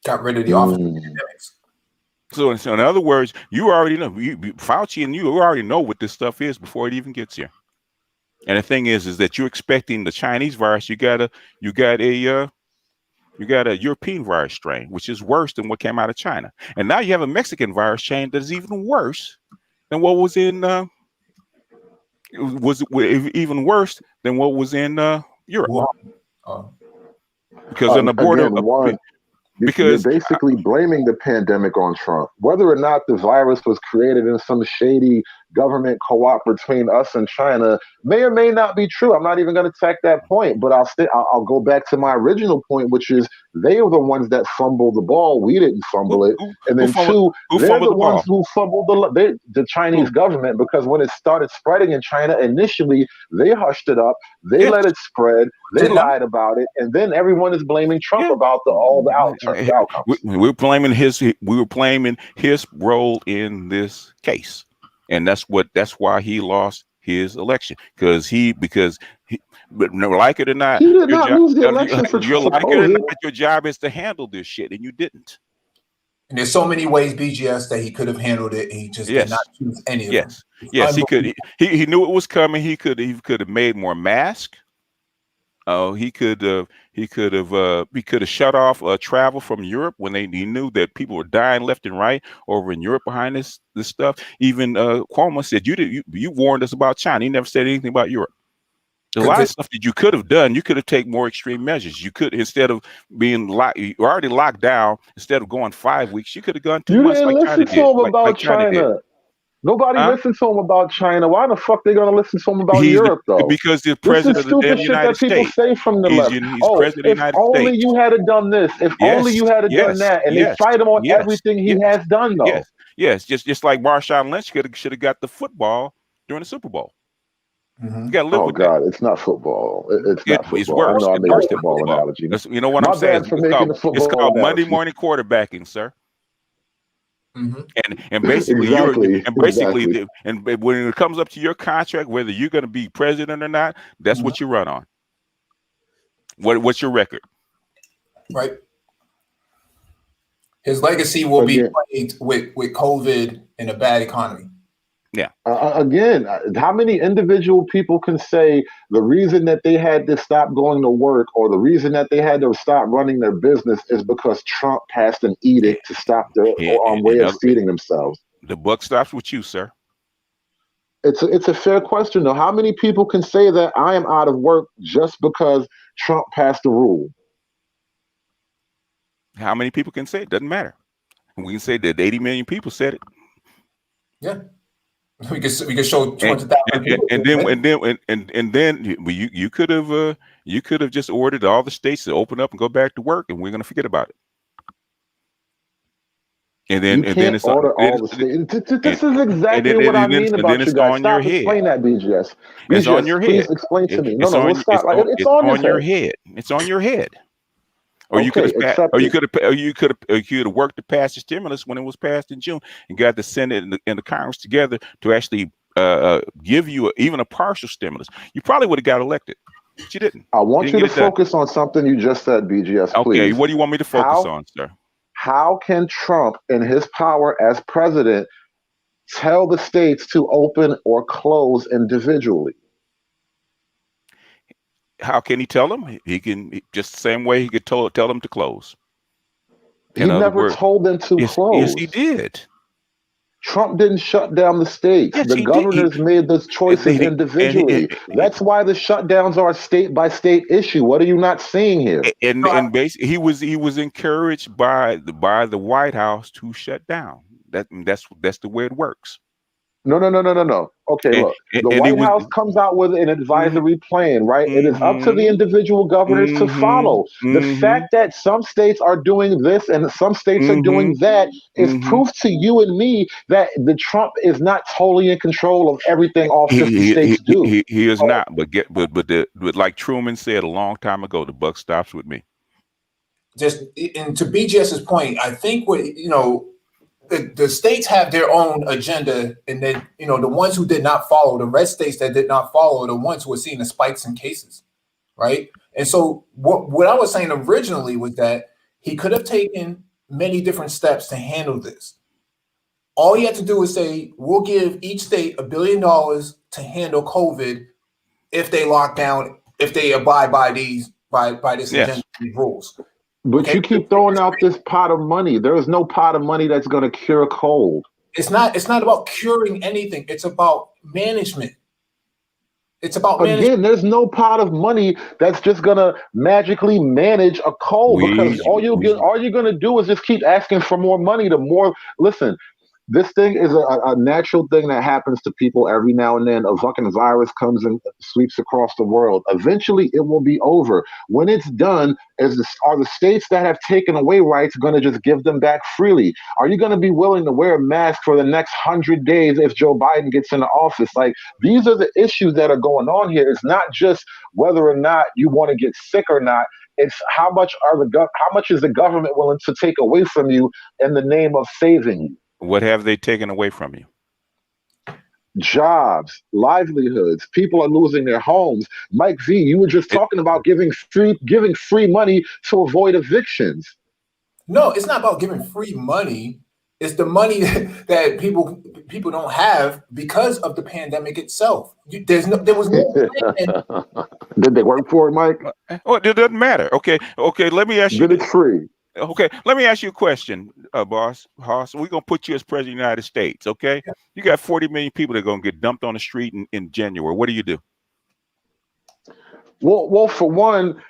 Got rid of the office of pandemics. So in other words, you already know, Fauci and you already know what this stuff is before it even gets here. And the thing is that you're expecting the Chinese virus. You got a European virus strain, which is worse than what came out of China. And now you have a Mexican virus strain that is even worse than what was in even worse than what was in Europe. Because on the border, you're basically blaming the pandemic on Trump. Whether or not the virus was created in some shady government co-op between us and China may or may not be true. I'm not even going to attack that point, but I'll go back to my original point, which is they were the ones that fumbled the ball. We didn't fumble it. And then two, they're the ones who fumbled the Chinese government, because when it started spreading in China, initially they hushed it up. They let it spread. They lied about it. And then everyone is blaming Trump about all the outcomes. We were blaming his role in this case. And that's why he lost his election, because but no, like it or not, he did not lose the election for COVID. Your job is to handle this shit, and you didn't. And there's so many ways, BGS, that he could have handled it, and he just did not choose any of them. Yes, he could. He knew it was coming. He could have made more masks. He could have shut off travel from Europe when he knew that people were dying left and right over in Europe behind this stuff. Even Cuomo said you warned us about China. He never said anything about Europe. There's a lot of stuff that you could have done. You could have taken more extreme measures. You could, instead of being already locked down, instead of going 5 weeks, you could have gone 2 months. You didn't listen to him about China. Nobody listened to him about China. Why the fuck they gonna listen to him about Europe though? Because the president of the United States. This is stupid shit that people say from the left. If only you had done this. If only you had done that. And they fight him on everything he has done though. Yes. Just like Marshawn Lynch should have got the football during the Super Bowl. You gotta live with God, it's not football. It's not football. It's worse. I know I made a football analogy. You know what I'm saying? It's called Monday morning quarterbacking, sir. And basically, when it comes up to your contract, whether you're going to be president or not, that's what you run on. What's your record? Right. His legacy will be played with COVID and a bad economy. Yeah. Again, how many individual people can say the reason that they had to stop going to work or the reason that they had to stop running their business is because Trump passed an edict to stop their way of feeding themselves? The buck stops with you, sir. It's a fair question, though. How many people can say that I am out of work just because Trump passed a rule? How many people can say it? Doesn't matter. We can say that 80 million people said it. Yeah. We could show 200,000 and then you could have just ordered all the states to open up and go back to work, and we're going to forget about it. And then it's order all the states. This is exactly what I mean about you guys. Stop explaining that, BGS. It's on your head. Please explain to me. No, it's on your head. It's on your head. Or you could have worked to pass the stimulus when it was passed in June and got the Senate and the Congress together to actually give you even a partial stimulus. You probably would have got elected, but you didn't. I want you to focus on something you just said, BGS, please. Okay, what do you want me to focus on, sir? How can Trump, in his power as president, tell the states to open or close individually? How can he tell them? He can just the same way he could tell them to close. He never told them to close. Yes, he did. Trump didn't shut down the states. Yes, the governors made those choices individually. That's why the shutdowns are a state by state issue. What are you not seeing here? And basically, he was encouraged by the White House to shut down. That's the way it works. No. Okay, look. The White House comes out with an advisory plan, right? It is up to the individual governors to follow. The fact that some states are doing this and some states are doing that is proof to you and me that the Trump is not totally in control of everything all 50 states do. He is not. But like Truman said a long time ago, the buck stops with me. And to BGS's point, I think the states have their own agenda, and then the ones who did not follow, the red states that did not follow, are the ones who are seeing the spikes in cases, right? And so what I was saying originally was that he could have taken many different steps to handle this. All he had to do is say, we'll give each state $1 billion to handle COVID if they lock down, if they abide by these by this agenda, these rules. But Okay? you keep throwing out this pot of money. There is no pot of money that's going to cure a cold. It's not about curing anything. It's about management. It's about management. Again, there's no pot of money that's just gonna magically manage a cold, because all you're gonna do is just keep asking for more money. Listen, this thing is a natural thing that happens to people every now and then. A fucking virus comes and sweeps across the world. Eventually, it will be over. When it's done, are the states that have taken away rights going to just give them back freely? Are you going to be willing to wear a mask for the next 100 days if Joe Biden gets into office? Like, these are the issues that are going on here. It's not just whether or not you want to get sick or not. It's how much is the government willing to take away from you in the name of saving you? What have they taken away from you? Jobs, livelihoods. People are losing their homes. Mike V, you were just talking about giving free money to avoid evictions. No, it's not about giving free money. It's the money that people don't have because of the pandemic itself. There was no. Did they work for it, Mike? Oh, it doesn't matter. Okay. Let me ask you. But it's free. Okay, let me ask you a question, boss. Hoss, we're gonna put you as president of the United States. Okay, you got 40 million people that are gonna get dumped on the street in January. What do you do? Well, for one,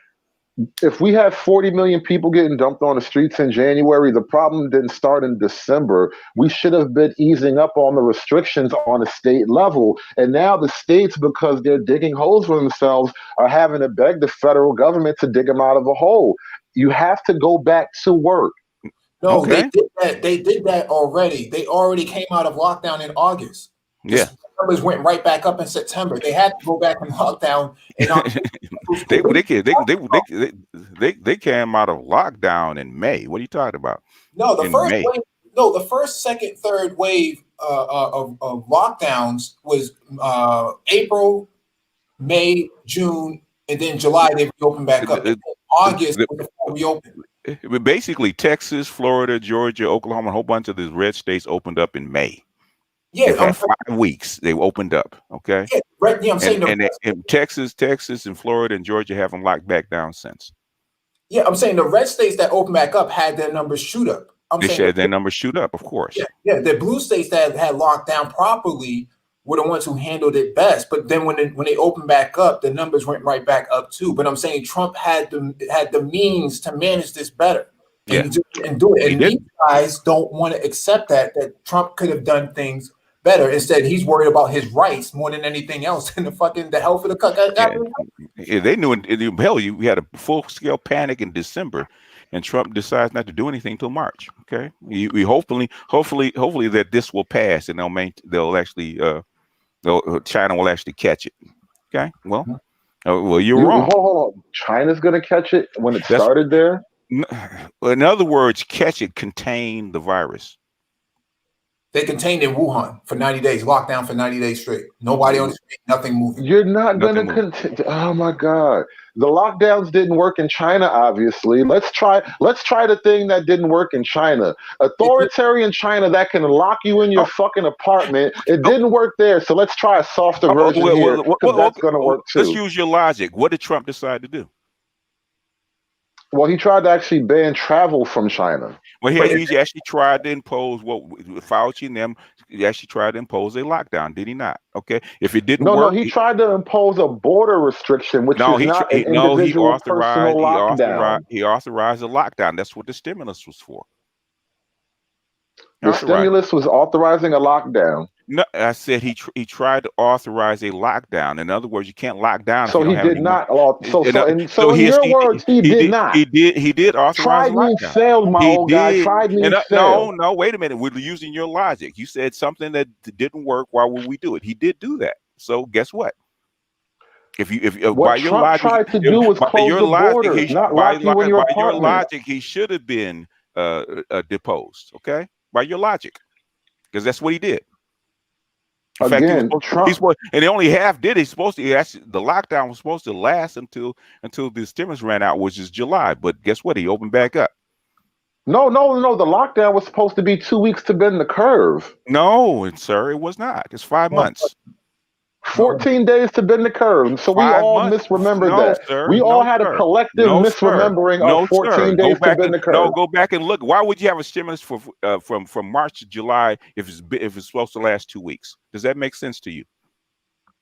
if we have 40 million people getting dumped on the streets in January, the problem didn't start in December. We should have been easing up on the restrictions on a state level. And now the states, because they're digging holes for themselves, are having to beg the federal government to dig them out of a hole. You have to go back to work. No, okay. They did that already. They already came out of lockdown in August. Yeah. The numbers went right back up in September. They had to go back in lockdown. They came out of lockdown in May. What are you talking about? No, the first, second, third wave of lockdowns was April, May, June, and then July they reopened back up. August reopened. Basically, Texas, Florida, Georgia, Oklahoma, a whole bunch of these red states opened up in May. Yeah, they've had 5 weeks. They opened up. Okay. Yeah, right. Yeah, I'm saying. And Texas, and Florida, and Georgia haven't locked back down since. Yeah, I'm saying the red states that opened back up had their numbers shoot up. They had their numbers shoot up, of course. Yeah. The blue states that had locked down properly were the ones who handled it best. But then when they opened back up, the numbers went right back up too. But I'm saying Trump had the means to manage this better. And do it. And these guys don't want to accept that Trump could have done things better. Instead, he's worried about his rights more than anything else and the health of the country. Yeah, they knew. Hell, we had a full-scale panic in December, and Trump decides not to do anything until March. Okay, we hopefully that this will pass, and China will actually catch it. Okay, well, you're wrong. Hold on. China's gonna catch it when it started there. In other words, catch it, contain the virus. They contained in Wuhan for 90 days, locked down for 90 days straight. Nobody on the street, nothing moving. You're not going to contain. Oh my God. The lockdowns didn't work in China, obviously. Let's try the thing that didn't work in China. Authoritarian China that can lock you in your fucking apartment. It didn't work there. So let's try a softer version here. That's going to work too. Let's use your logic. What did Trump decide to do? Well, he tried to actually ban travel from China. Well, he actually tried to impose Fauci and them. He actually tried to impose a lockdown, did he not? Okay, if it didn't work, no, he tried to impose a border restriction, which is not an individual personal lockdown. He authorized a lockdown. That's what the stimulus was for. The stimulus was authorizing a lockdown. No, I said he tried to authorize a lockdown. In other words, you can't lock down. So he did not. So in your words, he did not. He did authorize a lockdown. Tried me failed, my old guy. Tried me failed. No, wait a minute. We're using your logic. You said something that didn't work. Why would we do it? He did do that. So guess what? What Trump tried to do was close the borders, not lock you in your apartment. By your logic, he should have been deposed. Okay, by your logic, because that's what he did. In fact, Trump, and he only half did. The lockdown was supposed to last until the stimulus ran out, which is July. But guess what? He opened back up. No. The lockdown was supposed to be 2 weeks to bend the curve. No, sir, it was not. It's 5 months. No. 14 days to bend the curve. So we 5 all months? misremembered No, that. sir. We all No, had a sir. collective No, sir. misremembering of No, sir. 14 days to bend the curve. Go back and look. Why would you have a stimulus from March to July if it's supposed to last 2 weeks? Does that make sense to you?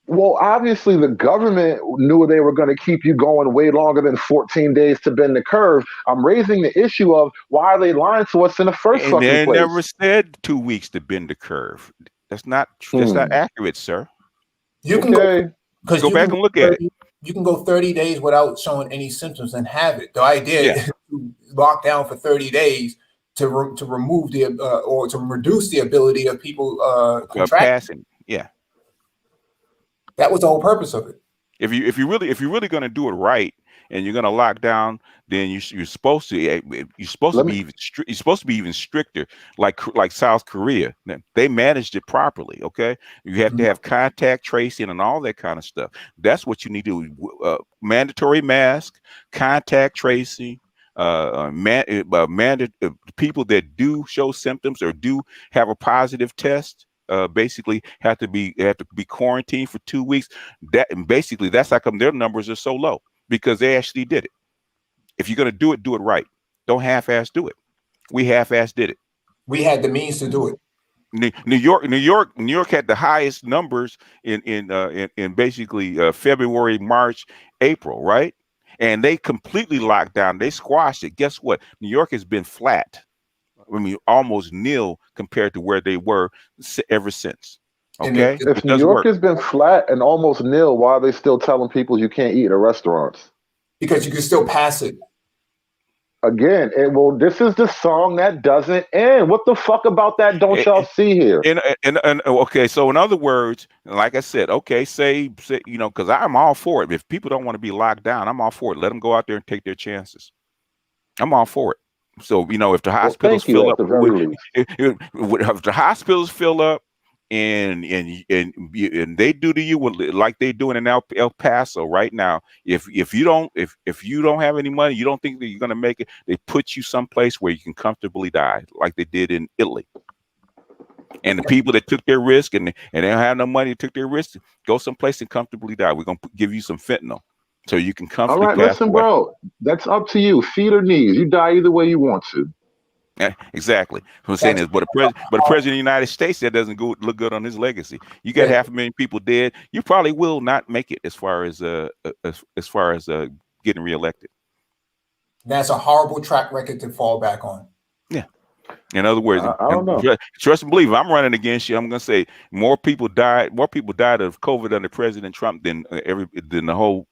Well, obviously, the government knew they were going to keep you going way longer than 14 days to bend the curve. I'm raising the issue of why are they lying to us in the first And fucking they place? never said 2 weeks to bend the curve. That's not accurate, sir. You can Okay. Go back and look at it. You can go 30 days without showing any symptoms and have it. The idea is to lock down for 30 days to remove the or to reduce the ability of people Passing. Yeah. That was the whole purpose of it. If you're really going to do it right and you're going to lock down, then you're supposed to be even stricter, like South Korea. They managed it properly. Okay, you have to have contact tracing and all that kind of stuff. That's what you need to do. Mandatory mask, contact tracing. People that do show symptoms or do have a positive test basically have to be quarantined for 2 weeks. That's how come their numbers are so low, because they actually did it. If you're going to do it right. Don't half-ass do it. We half-ass did it. We had the means to do it. New York had the highest numbers in basically February, March, April, right? And they completely locked down. They squashed it. Guess what? New York has been flat. I mean, almost nil compared to where they were ever since. Okay, if New York has been flat and almost nil, why are they still telling people you can't eat at restaurants? Because you can still pass it. Again, this is the song that doesn't end. What the fuck about that? Don't y'all see here? And okay, so in other words, like I said, okay, say because I'm all for it. If people don't want to be locked down, I'm all for it. Let them go out there and take their chances. I'm all for it. So if the hospitals fill up, if the hospitals fill up, and they do to you like they're doing in El Paso right now. If you don't have any money, you don't think that you're going to make it, they put you someplace where you can comfortably die, like they did in Italy. And the people that took their risk and they don't have no money, took their risk, go someplace and comfortably die. We're going to give you some fentanyl so you can comfortably pass away. All right, listen, bro, that's up to you. Feet or knees, you die either way you want to. Yeah, exactly. What I'm saying is, but the president of the United States, that doesn't look good on his legacy. You got 500,000 people dead. You probably will not make it as far as getting reelected. That's a horrible track record to fall back on. Yeah. In other words, I don't know. Trust and believe. If I'm running against you, I'm going to say more people died of COVID under President Trump than the whole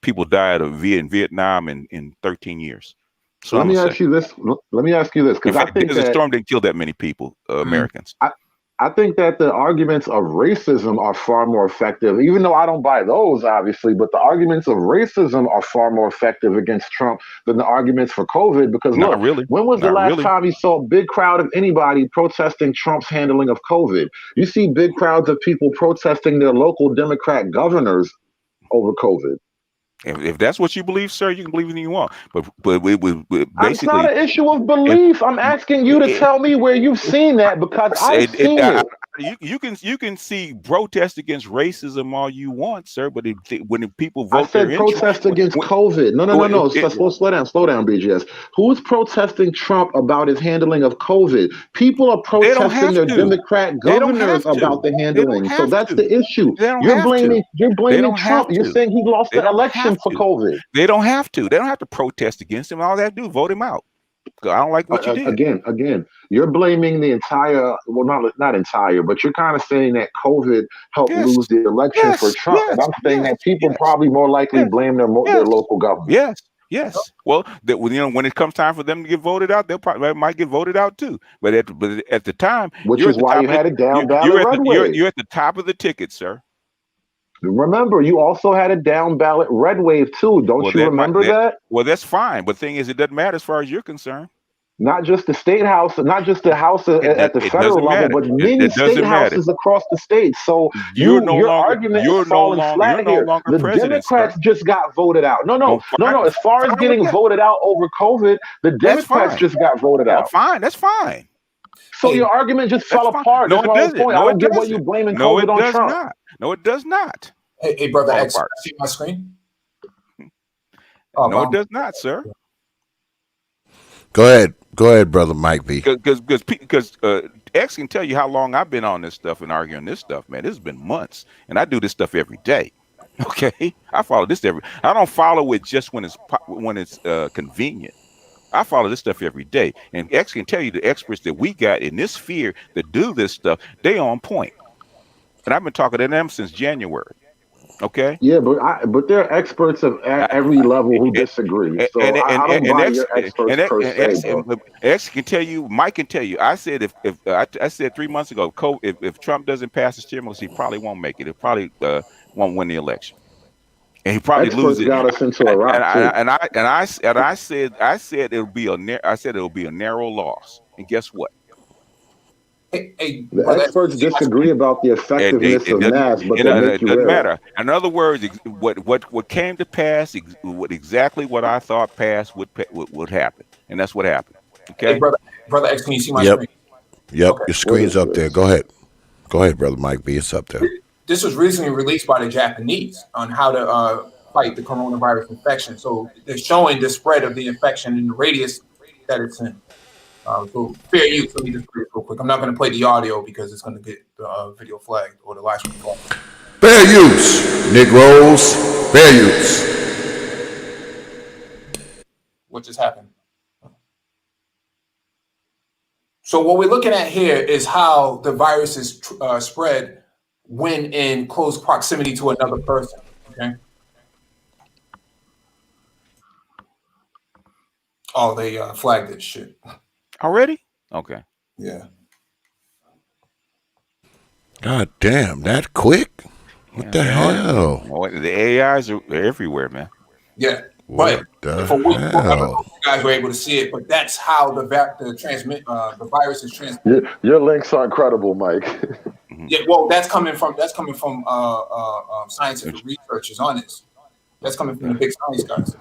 people died of Vietnam in 13 years. So let me ask you this, because I think Desert Storm didn't kill that many people, Americans. I think that the arguments of racism are far more effective, even though I don't buy those, obviously, but the arguments of racism are far more effective against Trump than the arguments for COVID. Because look, when was the last time you saw a big crowd of anybody protesting Trump's handling of COVID? You see big crowds of people protesting their local Democrat governors over COVID. If that's what you believe, sir, you can believe anything you want. But basically, it's not an issue of belief. I'm asking you to tell me where you've seen that, because I've seen it. You can see protest against racism all you want, sir. But when people vote, I said protest against COVID. No. Slow down, BGS. Who's protesting Trump about his handling of COVID? People are protesting their Democrat governors about the handling. So that's the issue. You're blaming Trump. You're saying he lost the election for COVID. They don't have to. They don't have to protest against him. All they have to do is vote him out. I don't like what you did. Again, you're blaming the entire, well, not entire, but you're kind of saying that COVID helped lose the election for Trump. And I'm saying that people probably more likely blame their local government. Yes. Well, when it comes time for them to get voted out, they might get voted out too. But at the time, which is why you had a down ballot red wave. You're at the top of the ticket, sir. Remember, you also had a down ballot red wave too. Don't you remember that? Well, that's fine. But the thing is, it doesn't matter as far as you're concerned. Not just the state house, not just the house at the federal level, but many state houses across the state. So your argument is falling flat here. The Democrats just got voted out. No. As far as getting voted out over COVID, the Democrats just got voted out. Fine, that's fine. So your argument just fell apart. No, That's it my whole doesn't. point. No, I it don't get why you doesn't. blaming No, COVID it on does Trump. not. No, it does not. Hey, brother Fall X, apart. see my screen? No, it does not, sir. Go ahead, brother Mike V. Because X can tell you how long I've been on this stuff and arguing this stuff, man. This has been months, and I do this stuff every day. Okay, I follow this I don't follow it just when it's convenient. I follow this stuff every day, and X can tell you the experts that we got in this sphere that do this stuff, they on point. And I've been talking to them since January. Okay. Yeah, but there are experts of every level who disagree. So I don't buy your experts per se, bro. X can tell you, Mike can tell you. I said I said 3 months ago, if Trump doesn't pass the stimulus, he probably won't make it. He probably won't win the election, and he probably Experts loses it. got us into a rock too. I said it'll be a narrow loss, and guess what? Hey, The experts disagree about the effectiveness of masks, but they make it you doesn't wear matter. In other words, what came to pass, exactly what I thought passed would happen, and that's what happened. Okay, Hey, brother X, can you see my Yep. screen? Yep. Okay. Your screen's up there. Go ahead, brother Mike V. It's up there. This was recently released by the Japanese on how to fight the coronavirus infection. So they're showing the spread of the infection in the radius that it's in. So fair use. Let me just play this real quick. I'm not going to play the audio because it's going to get the video flagged or the live stream flagged. Fair use, Negroes. Fair use. What just happened? So what we're looking at here is how the virus is spread when in close proximity to another person. Okay. Oh, they flagged this shit already. Okay. Yeah. God damn, that quick? What the hell? The AIs are everywhere, man. Yeah. What But the you hell? guys were able to see it, but that's how the virus is transmitted. Your links are incredible, Mike. Yeah, well, that's coming from scientific researchers on this. That's coming from the big science guys.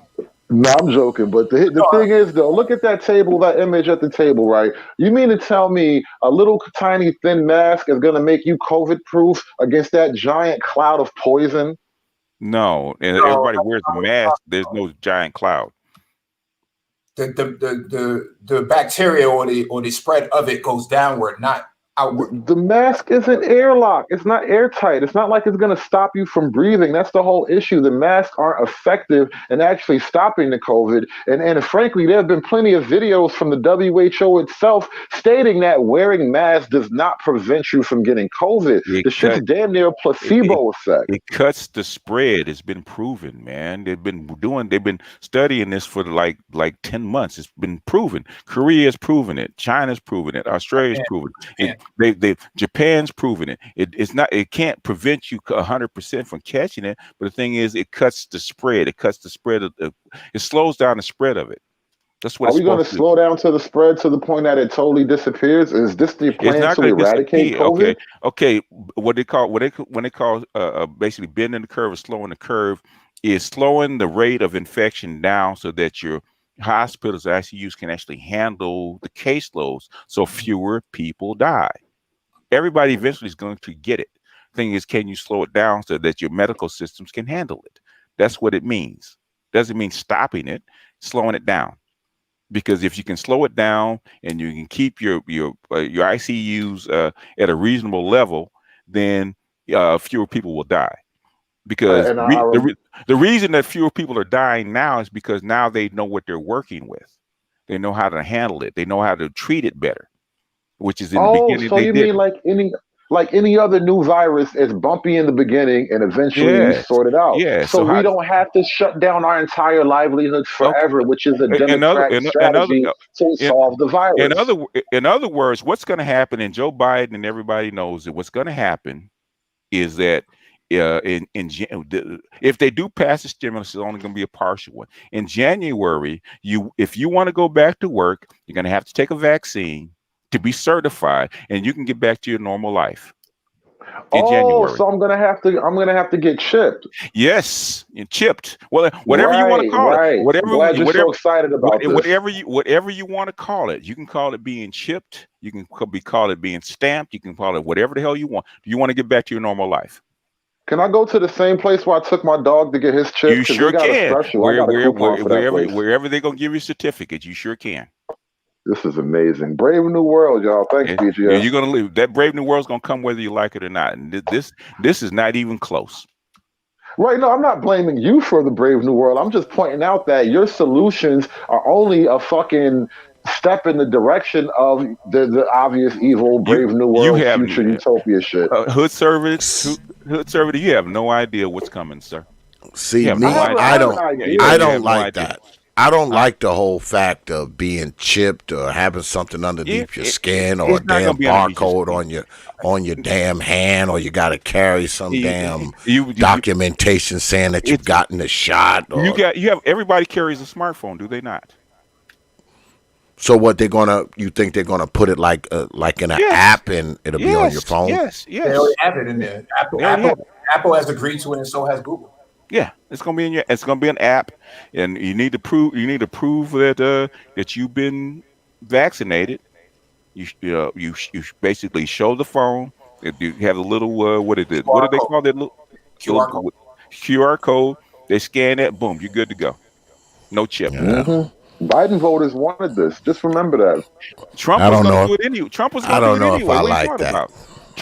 No, I'm joking. But the thing is, though, look at that table, that image at the table, right? You mean to tell me a little tiny thin mask is going to make you COVID proof against that giant cloud of poison? No, and everybody wears a mask. There's no giant cloud. The bacteria or the spread of it goes downward, not outward. The mask isn't airlock. It's not airtight. It's not like it's going to stop you from breathing. That's the whole issue. The masks aren't effective in actually stopping the COVID. And frankly, there have been plenty of videos from the WHO itself stating that wearing masks does not prevent you from getting COVID. The shit's damn near a placebo effect. It cuts the spread. It's been proven, man. They've been studying this for like 10 months. It's been proven. Korea's proven it. China's proven it. Australia's proven it. Japan's proven it. It can't prevent you 100% from catching it, but the thing is, it cuts the spread. It cuts the spread it slows down the spread of it. That's what. Are we going to slow down to the spread to the point that it totally disappears? Is this the plan to eradicate COVID? Okay. What they call basically bending the curve or slowing the curve is slowing the rate of infection down so that your hospitals, ICUs can actually handle the caseloads so fewer people die. Everybody eventually is going to get it. Thing is, can you slow it down so that your medical systems can handle it? That's what it means. Doesn't mean stopping it, slowing it down. Because if you can slow it down and you can keep your ICUs at a reasonable level, then fewer people will die. Because the reason that fewer people are dying now is because now they know what they're working with. They know how to handle it. They know how to treat it better, which is in the beginning. So you mean like any other new virus, it's bumpy in the beginning and eventually you sort it out. Yeah. So we don't have to shut down our entire livelihoods forever, which is a Democratic strategy to solve the virus. In other words, what's going to happen, and Joe Biden and everybody knows that what's going to happen is that if they do pass the stimulus, it's only going to be a partial one. In January, if you want to go back to work, you're going to have to take a vaccine to be certified, and you can get back to your normal life. in January. So I'm gonna have to get chipped. Yes, and chipped. Well, whatever you want to Right, call it, right. I'm glad you're so excited about this. whatever you want to call it. You can call it being chipped. You can call it being stamped. You can call it whatever the hell you want. Do you want to get back to your normal life? Can I go to the same place where I took my dog to get his chip? You Because sure they got a can. special. I got a coupon for that place. Wherever they're gonna give you certificates, you sure can. This is amazing. Brave New World, y'all. Thanks, Yeah, BGS. you're gonna leave. That Brave New World's gonna come whether you like it or not. And this is not even close. Right, no, I'm not blaming you for the Brave New World. I'm just pointing out that your solutions are only a fucking step in the direction of the obvious evil Brave New World future utopia shit. Hood server, you have no idea what's coming, sir. See, me, I don't like that. I don't like the whole fact of being chipped or having something underneath your skin or a damn barcode on your damn hand, or you got to carry some damn documentation saying that you've gotten the shot. Or, you have everybody carries a smartphone, do they not? So what you think they're gonna put it like in an app and it'll be on your phone? Yes. They already have it in there. Apple has agreed to it, and so has Google. Yeah, it's gonna be it's gonna be an app, and you need to prove that that you've been vaccinated. You basically show the phone. You have a little what do they call that little QR code? They scan it, boom, you're good to go. No chip. Biden voters wanted this. Just remember that. Trump was going to do it anyway. Trump was going to do it anyway. I like that.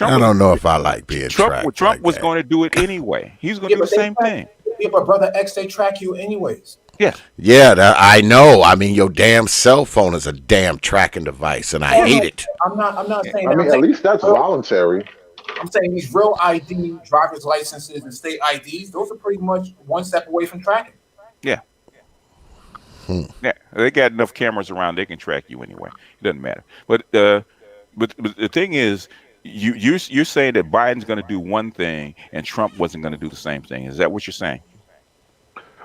I don't know if I like being tracked. Trump was going to do it anyway. He's going to do the same thing. Yeah, but Brother X, they track you anyways. Yes. Yeah, I know. I mean, your damn cell phone is a damn tracking device, and I hate it. I'm not saying. I mean, at least that's voluntary. I'm saying these real ID, driver's licenses, and state IDs, those are pretty much one step away from tracking. Yeah. Yeah, they got enough cameras around; they can track you anyway. It doesn't matter. But the thing is, you're saying that Biden's going to do one thing and Trump wasn't going to do the same thing. Is that what you're saying?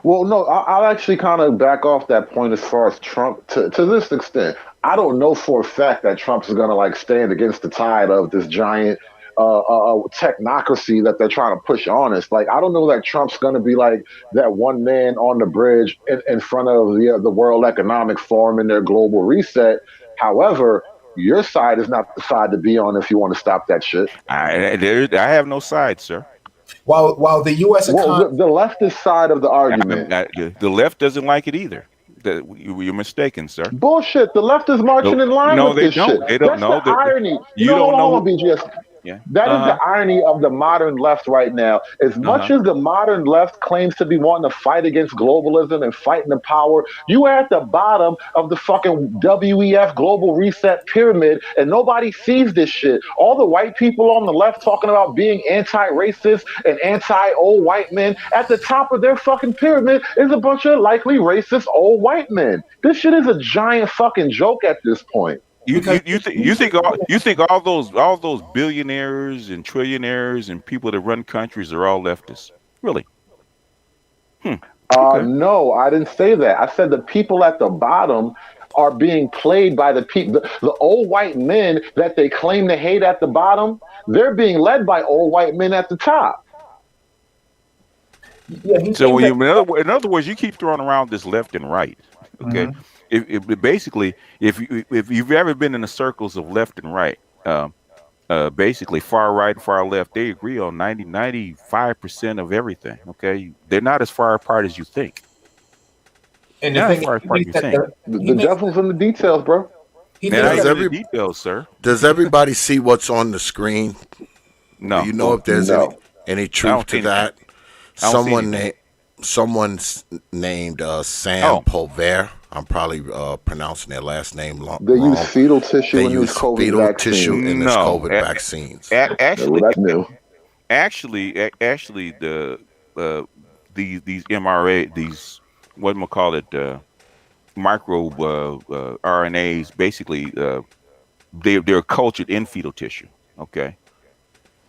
Well, no, I'll actually kind of back off that point as far as Trump to this extent. I don't know for a fact that Trump is going to like stand against the tide of this giant technocracy that they're trying to push on us. Like, I don't know that Trump's going to be like that one man on the bridge in front of the World Economic Forum in their global reset. However, your side is not the side to be on if you want to stop that shit. I have no side, sir. While the U.S. economy, the leftist side of the argument, the left doesn't like it either. You're mistaken, sir. Bullshit. The left is marching in line with this shit. They don't know. That's the irony. You don't know. BGS. Yeah. That is the irony of the modern left right now. As much as the modern left claims to be wanting to fight against globalism and fighting the power, you are at the bottom of the fucking WEF global reset pyramid, and nobody sees this shit. All the white people on the left talking about being anti-racist and anti-old white men, at the top of their fucking pyramid is a bunch of likely racist old white men. This shit is a giant fucking joke at this point. You think all those billionaires and trillionaires and people that run countries are all leftists? Really? No, I didn't say that. I said the people at the bottom are being played by the people. The old white men that they claim to hate at the bottom, they're being led by old white men at the top. Yeah, so in other words, you keep throwing around this left and right. Okay. Basically, if you've ever been in the circles of left and right, basically far right and far left, they agree on 95% of everything. Okay, they're not as far apart as you think. And the devil's in the details, bro. Details, sir. Does everybody see what's on the screen? No. Do you know if there's any truth to that? Someone's named Sam Pulver. I'm probably pronouncing their last name wrong. They use fetal tissue in these COVID vaccines. Actually, that's new. Actually, these mRNA, these microbe RNAs, basically they're cultured in fetal tissue. Okay,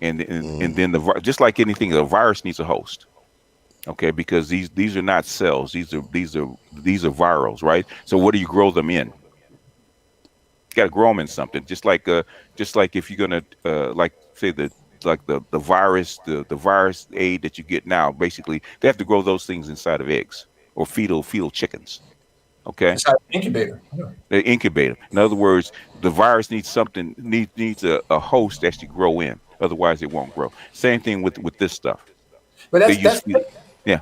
and then just like anything, a virus needs a host. Okay, because these are not cells; these are virals, right? So what do you grow them in? You got to grow them in something. Just like if you're gonna like say the the virus aid that you get now. Basically, they have to grow those things inside of eggs or fetal chickens. Okay, inside the incubator. Yeah. the incubator. In other words, the virus needs needs a host to actually grow in. Otherwise, it won't grow. Same thing with this stuff. But They use yeah.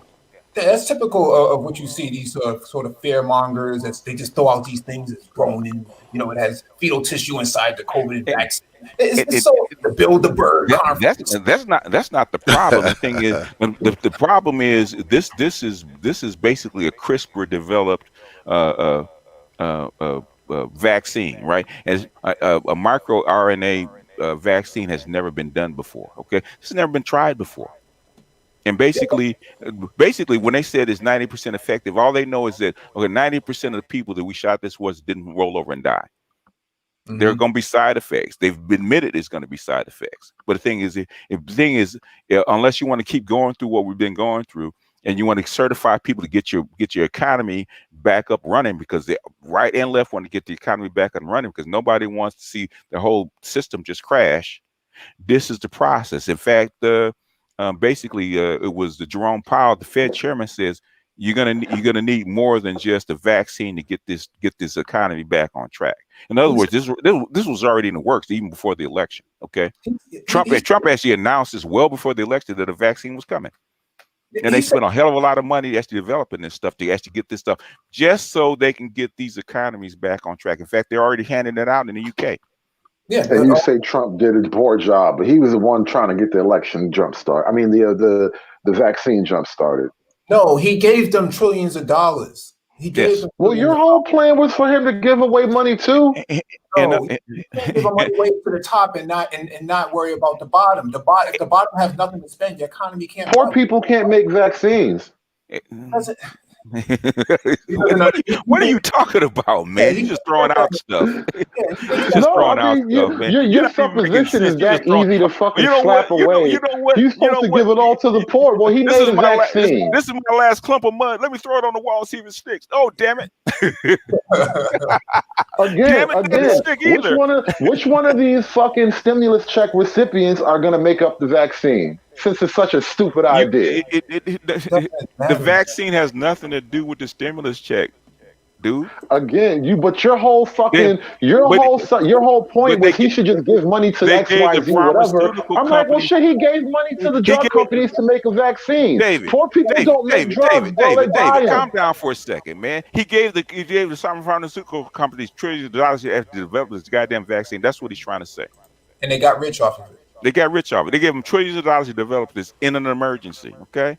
that's typical of what you see. These sort of fear mongers. They just throw out these things that's grown in. It has fetal tissue inside the COVID vaccine. It's so the build the bird conference. That's not the problem. The thing is, the problem is this is basically a CRISPR developed vaccine, right? As a micro RNA vaccine has never been done before. Okay, it's never been tried before. And basically, when they said it's 90% effective, all they know is that 90% of the people that we shot this didn't roll over and die. Mm-hmm. There are going to be side effects. They've admitted it's going to be side effects. But the thing is, unless you want to keep going through what we've been going through, and you want to certify people to get your economy back up running, because the right and left want to get the economy back up and running, because nobody wants to see the whole system just crash. This is the process. In fact, basically, it was the Jerome Powell, the Fed chairman, says you're gonna need more than just a vaccine to get this economy back on track. In other words, this was already in the works even before the election. Okay, Trump actually announced this well before the election that a vaccine was coming, and they spent a hell of a lot of money actually developing this stuff to actually get this stuff just so they can get these economies back on track. In fact, they're already handing it out in the UK. Yeah, and you say Trump did a poor job, but he was the one trying to get the election jump start. I mean, the vaccine jump started. No, he gave them trillions of dollars. He gave them. Well, your whole plan was for him to give away money too. No, he can't give money away to the top and not worry about the bottom. If the bottom has nothing to spend, the economy can't. Poor people can't make vaccines. What are you talking about, man? You just throwing out stuff. Your supposition is that easy to fucking slap away. He's supposed to give it all to the poor. Well, he made a vaccine. This is my last clump of mud. Let me throw it on the wall, see if it sticks. Oh, damn it! Again, which one of these fucking stimulus check recipients are going to make up the vaccine? Since it's such a stupid idea. The vaccine has nothing to do with the stimulus check, dude. Again, but your whole fucking your whole point was he should just give money to XYZ whatever. I'm like, well, shit, he gave money to the drug companies to make a vaccine. Poor people don't make drugs. David, calm down for a second, man. He gave the pharmaceutical companies trillions of dollars to develop this goddamn vaccine. That's what he's trying to say. And they got rich off of it. They got rich off it. They gave them trillions of dollars to develop this in an emergency. Okay,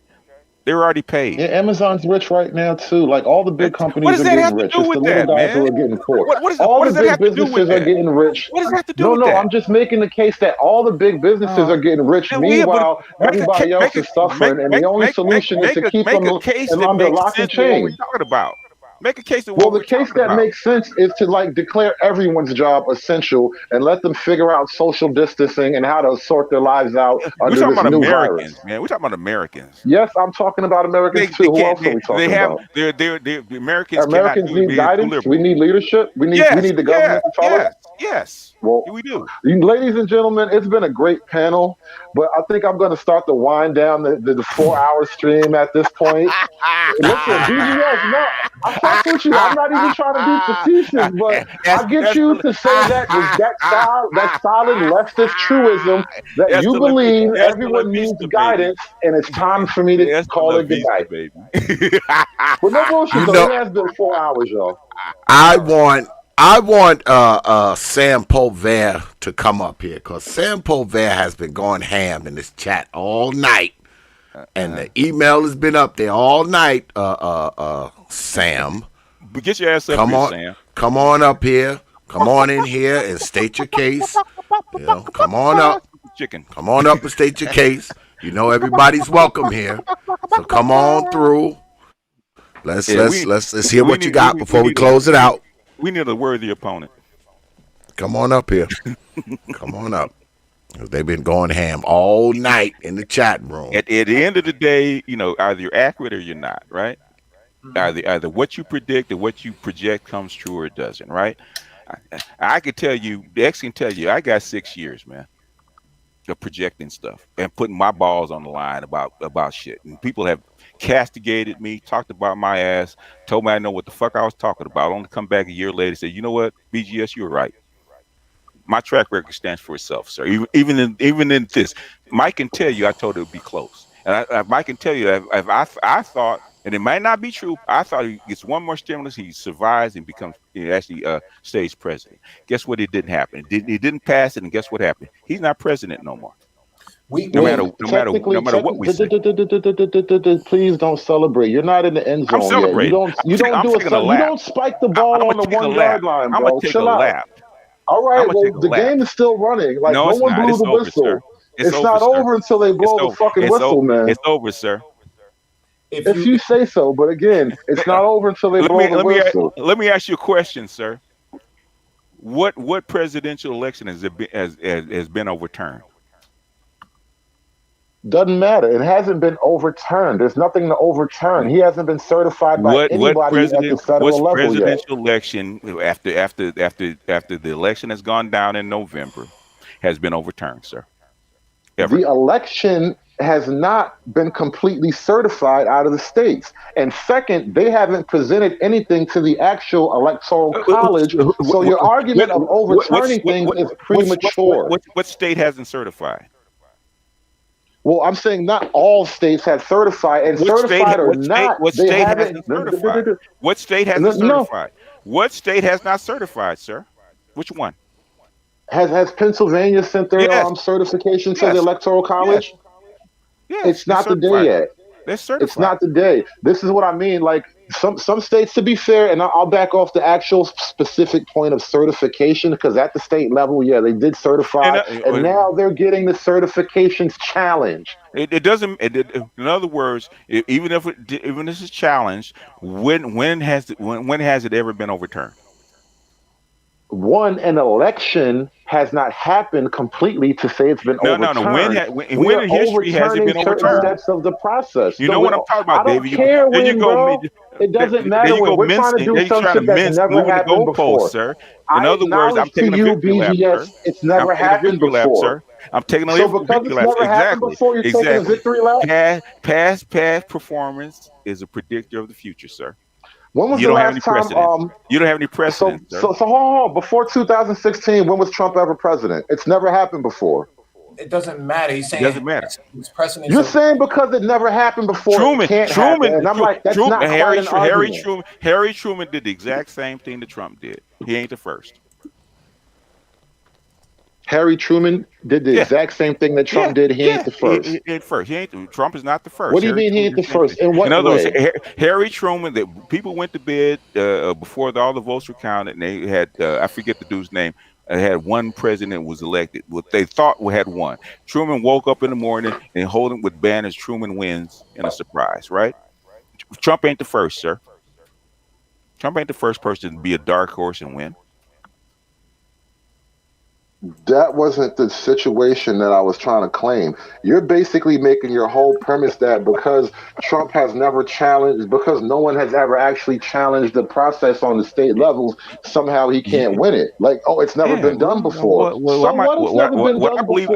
they were already paid. Yeah, Amazon's rich right now too. Like all the big companies are getting rich. It's the little guys who are getting poor. All the big businesses are getting rich. What does that have to do with that? No, I'm just making the case that all the big businesses are getting rich. Meanwhile, everybody else is suffering, and the only solution is to keep them under lock and chain. What are we talking about? Make a case. Well, the case that makes sense is to declare everyone's job essential and let them figure out social distancing and how to sort their lives out under this new virus. Man, we're talking about Americans. Yes, I'm talking about Americans too. Who else are we talking about? The Americans. Americans need guidance. We need leadership. We need the government to tell us. Yes. Well, we do. Ladies and gentlemen, it's been a great panel, but I think I'm going to start to wind down the 4-hour stream at this point. Listen, BGS, no, I fuck with you. I'm not even trying to be facetious, but I get you to say that solid leftist truism that you believe everyone needs guidance, and it's time for me to call it goodnight. But no bullshit, though. It has been 4 hours, y'all. I want Sam Polver to come up here, because Sam Polver has been going ham in this chat all night. And the email has been up there all night, Sam. But get your ass up here, Sam. Come on up here. Come on in here and state your case. Come on up. Come on up and state your case. You know everybody's welcome here. So come on through. Let's hear what you got before we close it out. We need a worthy opponent. Come on up here. Come on up. They've been going ham all night in the chat room. At the end of the day, either you're accurate or you're not, right? Either what you predict or what you project comes true or it doesn't, right? I could tell you, X can tell you, I got 6 years, man. of projecting stuff and putting my balls on the line about shit. And people have castigated me, talked about my ass, told me I know what the fuck I was talking about. Only come back a year later and say, you know what, BGS, you were right. My track record stands for itself, sir. Even in this, Mike can tell you I told it would be close, and Mike can tell you if I thought, and it might not be true. I thought he gets one more stimulus, he survives and becomes actually stays president. Guess what? It didn't happen. He didn't pass it, and guess what happened? He's not president no more. No matter what we say. Please don't celebrate. You're not in the end zone I'm celebrating. yet. You don't spike the ball on the 1 yard line, bro. I'm gonna take Chill a out. lap. All right, well, the game is still running. Like, no one blew the whistle. It's not over until they blow the fucking whistle, man. It's over, sir. If you say so, but again, it's not over until they blow the whistle. Let me ask you a question, sir. What presidential election has been overturned? Doesn't matter. It hasn't been overturned. There's nothing to overturn. He hasn't been certified by anybody at the federal level presidential yet. election after the election has gone down in November has been overturned, sir? Ever. The election has not been completely certified out of the states. And second, they haven't presented anything to the actual electoral college. So your argument of overturning things is premature. What state hasn't certified? Well, I'm saying not all states have certified, and certified or not, they haven't certified. What state hasn't certified? What state has not certified, sir? Which one? Has Pennsylvania sent their certification to the Electoral College? Yes, it's not the day yet. They're certified. It's not the day. This is what I mean. Like some states, to be fair, and I'll back off the actual specific point of certification, because at the state level, they did certify, and now they're getting the certifications challenged. It doesn't. In other words, even if this is challenged, when has it ever been overturned? An election has not happened completely to say it's been overturned. When in history has it been overturned? Steps of the process. You know what I'm talking about, David? I don't care when, bro. It doesn't matter when. We're trying to do something that's never happened before, sir. In other words, I'm taking a victory lap, sir. It's never happened before. I'm taking a victory lap. Exactly. Past performance is a predictor of the future, sir. When was the last time? You don't have any precedent. So hold on. Before 2016, when was Trump ever president? It's never happened before. It doesn't matter. He's saying it doesn't matter. You're saying because it never happened before, it can't happen. And I'm like, that's not quite an argument. Harry Truman did the exact same thing that Trump did. He ain't the first. Harry Truman did the exact same thing that Trump did. He ain't the first. He ain't first. Trump is not the first. What do you mean he ain't the first? In what way? In other words, Harry Truman, people went to bed before all the votes were counted, and they had, I forget the dude's name, had one president was elected. What they thought had won. Truman woke up in the morning and holding with banners, Truman wins in a surprise, right? Trump ain't the first, sir. Trump ain't the first person to be a dark horse and win. That wasn't the situation that I was trying to claim. You're basically making your whole premise that because Trump has never challenged, because no one has ever actually challenged the process on the state levels, somehow he can't win it. Like, it's never been done before. I believe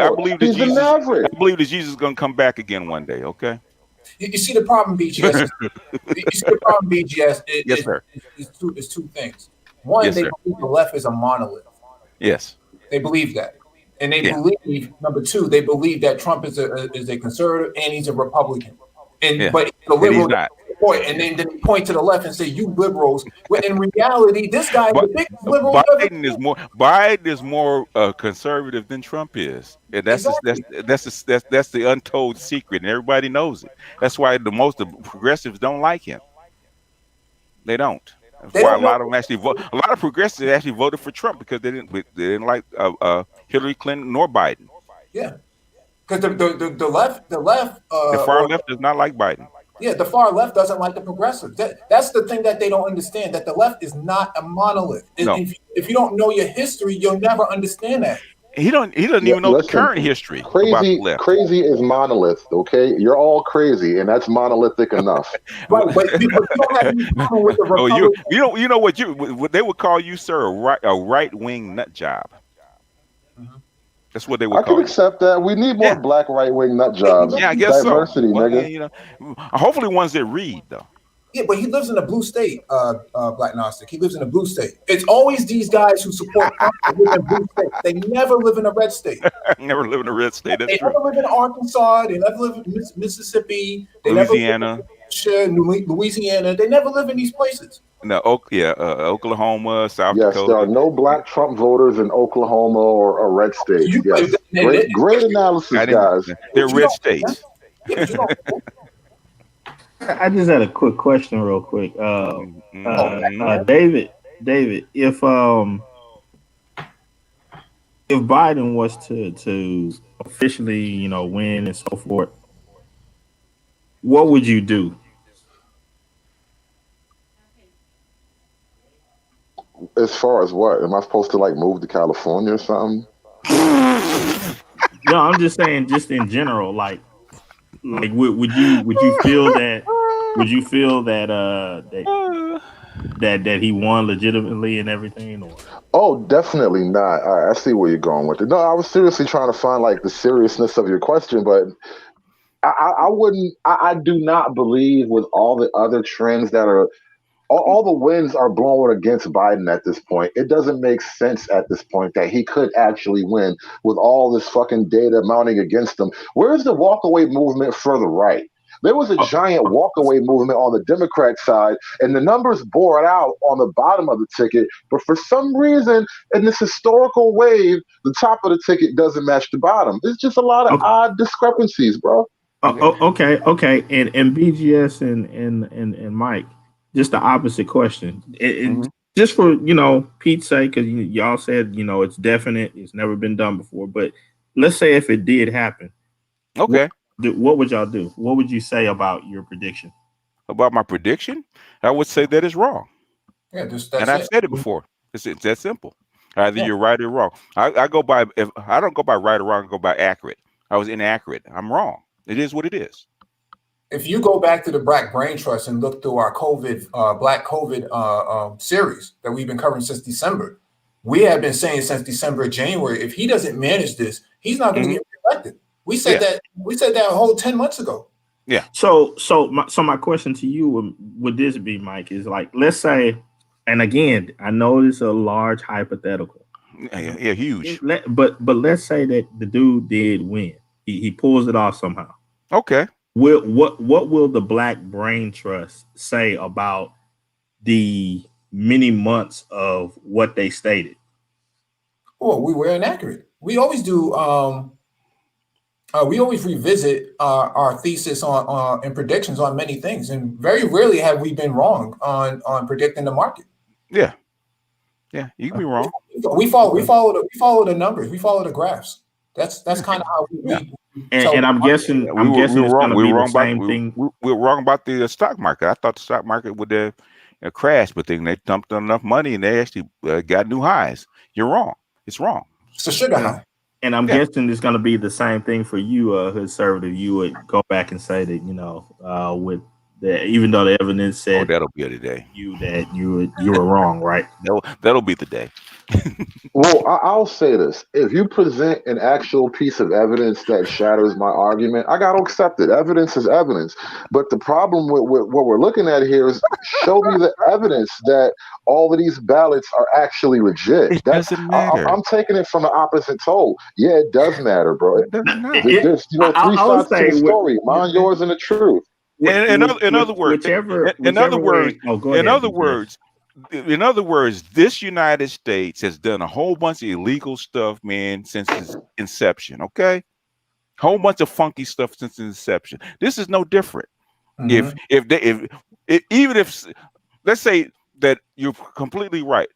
that Jesus is going to come back again one day, okay? You see the problem, BGS? Yes, sir. It's two things. One, they believe the left is a monolith. Yes. They believe that. And they believe, number two, they believe that Trump is a conservative and he's a Republican. But the liberal, and then they point to the left and say, you liberals. Well, in reality, this guy is the biggest liberal. Biden is more conservative than Trump is. And that's the untold secret, and everybody knows it. That's why the progressives don't like him. They don't. That's why a lot of them actually vote. A lot of progressives actually voted for Trump because they didn't like Hillary Clinton nor Biden. Yeah, because the left, the far left does not like Biden. Yeah, the far left doesn't like the progressives. That's the thing that they don't understand. That the left is not a monolith. No. If you don't know your history, you'll never understand that. He doesn't even know the current history about the left. Crazy is monolith, okay? You're all crazy, and that's monolithic enough. Right, but you don't have any problem with the Republicans. You know what they would call you, sir, a right-wing nut job. That's what they would I can call you. accept that. We need more black right wing nut jobs. Yeah, I guess so. Diversity, Well, nigga. you know, hopefully ones that read though. Yeah, but he lives in a blue state, Black Gnostic. He lives in a blue state. It's always these guys who support Trump that live in blue states. They never live in a red state. Never live in a red state. That's They true. never live in Arkansas. They never live in Mississippi. They Louisiana. never live in Louisiana. They never live in these places. No, Oklahoma, South Yes, Dakota. there are no black Trump voters in Oklahoma or red states. Yes, great analysis, guys. They're red states. I just had a quick question, real quick. David, if Biden was to officially, win and so forth, what would you do? As far as what? Am I supposed to move to California or something? No, I'm just saying, just in general, like would you feel that? Would you feel that that he won legitimately and everything? Or? Oh, definitely not. All right, I see where you're going with it. No, I was seriously trying to find the seriousness of your question, but I wouldn't. I do not believe with all the other trends that are. All the winds are blowing against Biden at this point. It doesn't make sense at this point that he could actually win with all this fucking data mounting against him. Where's the walkaway movement for the right? There was a giant walkaway movement on the Democrat side, and the numbers bore it out on the bottom of the ticket. But for some reason, in this historical wave, the top of the ticket doesn't match the bottom. There's just a lot of odd discrepancies, bro. Okay. And BGS and Mike. Just the opposite question. Just for Pete's sake, because y'all said it's definite, it's never been done before. But let's say if it did happen, okay, what would y'all do? What would you say about your prediction? About my prediction, I would say that is wrong. Yeah, that's and I've said it before. It's that simple. Either you're right or wrong. I go by. If I don't go by right or wrong, I go by accurate. I was inaccurate. I'm wrong. It is what it is. If you go back to the Black Brain Trust and look through our Black COVID series that we've been covering since December, we have been saying since December, January, if he doesn't manage this, he's not going to get reelected. We said that a whole 10 months ago. Yeah. So my question to you would this be, Mike, is let's say, and again, I know it's a large hypothetical. Yeah, huge. But let's say that the dude did win. He pulls it off somehow. Okay. What will the Black Brain Trust say about the many months of what they stated? Well, we were inaccurate. We always do. We always revisit our thesis on and predictions on many things, and very rarely have we been wrong on predicting the market. Yeah, you can be wrong. We follow the numbers. We follow the graphs. That's kind of how we. And I'm guessing it's going to be the same thing. We were wrong about the stock market. I thought the stock market would have crashed, but then they dumped enough money and they actually got new highs. You're wrong. It's wrong. It's a sugar high. And I'm guessing it's going to be the same thing for you, Hoodservative. You would go back and say that, with the, even though the evidence said that'll be the day you were wrong, right? That'll be the day. Well, I'll say this. If you present an actual piece of evidence that shatters my argument, I got to accept it. Evidence is evidence. But the problem with what we're looking at here is show me the evidence that all of these ballots are actually legit. It doesn't matter. I'm taking it from the opposite toll. Yeah, it does matter, bro. It doesn't matter. There's three sides to the story. Mine, yours, and the truth. In other words, this United States has done a whole bunch of illegal stuff, man, since its inception. Okay, whole bunch of funky stuff since its inception. This is no different. If let's say that you're completely right,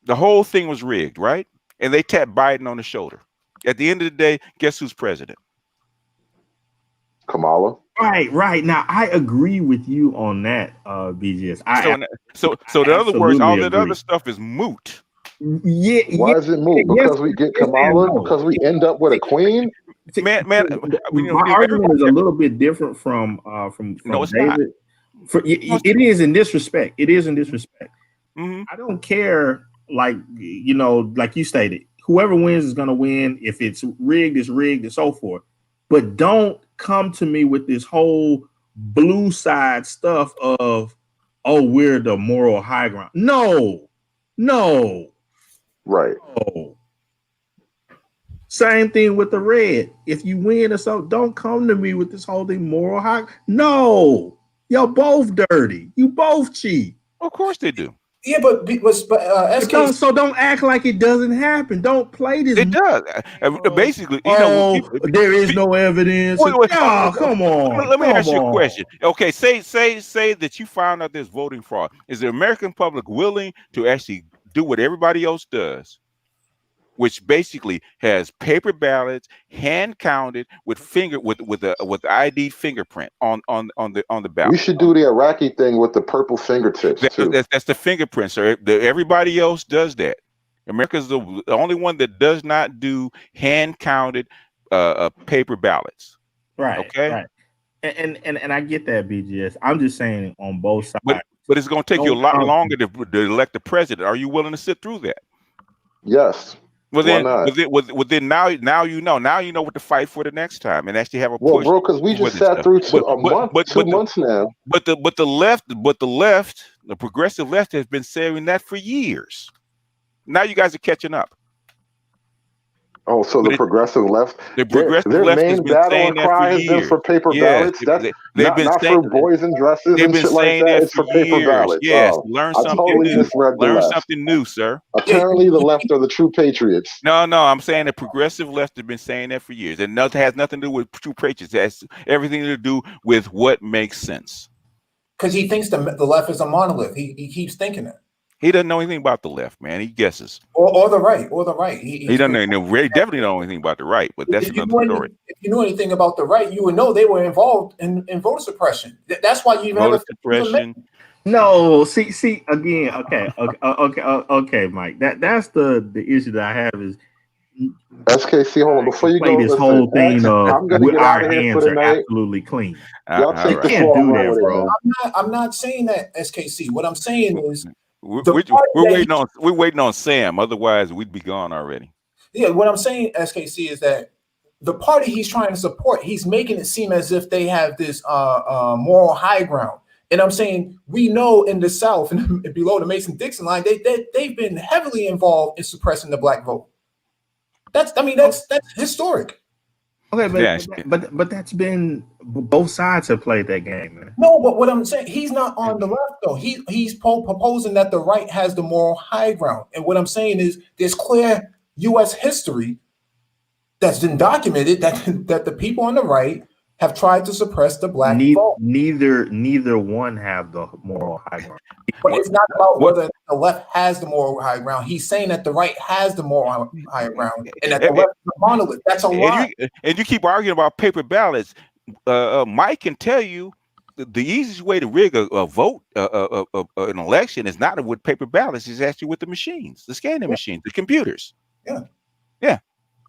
the whole thing was rigged, right? And they tapped Biden on the shoulder. At the end of the day, guess who's president? Kamala. Right. Now I agree with you on that, BGS. So in other words, all that other stuff is moot. Yeah. Why is it moot? Because we get Kamala? Because we end up with a queen? Man, my argument is a little bit different from no, it's David. not. It is in this respect. Mm-hmm. I don't care, like you stated, whoever wins is going to win. If it's rigged, it's rigged, and so forth. But don't come to me with this whole blue side stuff of, oh, we're the moral high ground. No. Right. No. Same thing with the red. If you win or so, don't come to me with this whole thing moral high. No. Y'all both dirty. You both cheat. Of course they do. Yeah, but SK. So don't act like it doesn't happen. Don't play this. It does. Basically, you know, know, there is no evidence. Oh, come on. Let me ask you a question. Okay, say that you found out there's voting fraud. Is the American public willing to actually do what everybody else does, which basically has paper ballots, hand counted with the ID fingerprint on the ballot? We should do the Iraqi thing with the purple fingertips too. That's the fingerprint, sir. Everybody else does that. America's the only one that does not do hand counted paper ballots. Right. Okay. Right. And I get that, BGS. I'm just saying on both sides. But it's going to take you a lot longer to elect the president. Are you willing to sit through that? Yes. Well then, Why not? now you know what to fight for the next time, and actually have a Well, push. bro, because we just sat through 2 months now. But the left, the progressive left has been saying that for years. Now you guys are catching up. Oh, so the progressive left, the progressive their left has main been battle saying and that cry for has been years. for paper Yes, ballots. That's they've been not saying for boys and dresses they've and been shit like saying that. that It's for for paper years. ballots. Yes, Oh, learn I something totally new. misread the Learn left. something new, sir. Apparently, the left are the true patriots. No, I'm saying the progressive left has been saying that for years, and nothing has nothing to do with true patriots. It has everything to do with what makes sense. Because he thinks the left is a monolith. He keeps thinking it. He doesn't know anything about the left, man. He guesses. Or the right. He doesn't know. He definitely don't know anything about the right, but that's another story. If you knew anything about the right, you would know they were involved in voter suppression. That's why you even Voter have suppression. No, see again. Okay, Mike. That's the issue that I have is SKC, hold on. Before you play go, this listen, whole thing of I'm gonna get our out of here for hands the are night. absolutely clean. Y'all take the Can't floor do and run that, with it, bro. man. I'm not saying that, SKC. What I'm saying is We're waiting on Sam. Otherwise, we'd be gone already. Yeah, what I'm saying, SKC, is that the party he's trying to support, he's making it seem as if they have this moral high ground. And I'm saying we know in the South and below the Mason-Dixon line, they've been heavily involved in suppressing the black vote. That's historic. Okay, but that's been both sides have played that game, man. No, but what I'm saying, he's not on the left though. He's proposing that the right has the moral high ground. And what I'm saying is there's clear U.S. history that's been documented that the people on the right have tried to suppress the black vote. Neither one have the moral high ground. But it's not about whether the left has the moral high ground. He's saying that the right has the moral high ground and that the left is a monolith. That's a lie. And you keep arguing about paper ballots. Mike can tell you the easiest way to rig a vote, an election, is not with paper ballots. It's actually with the machines, the scanning machines, the computers. Yeah.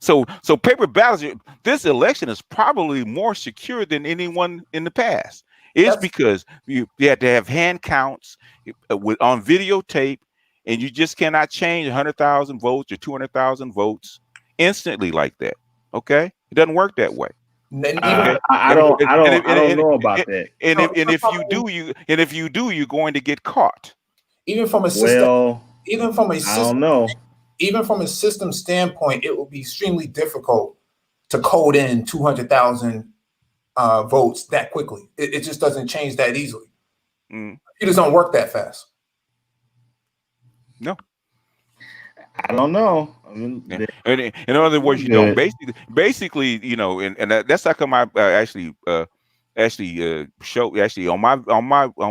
So paper ballots. This election is probably more secure than anyone in the past. It's because you had to have hand counts on videotape, and you just cannot change 100,000 votes or 200,000 votes instantly like that. Okay, it doesn't work that way. I don't know about that. And if you do, you're going to get caught. Even from a system, even from a system standpoint, it will be extremely difficult to code in 200,000 votes that quickly. It just doesn't change that easily. It just don't work that fast. No, I don't know. I mean, and in other words, you don't basically, you know, and that's how come I actually on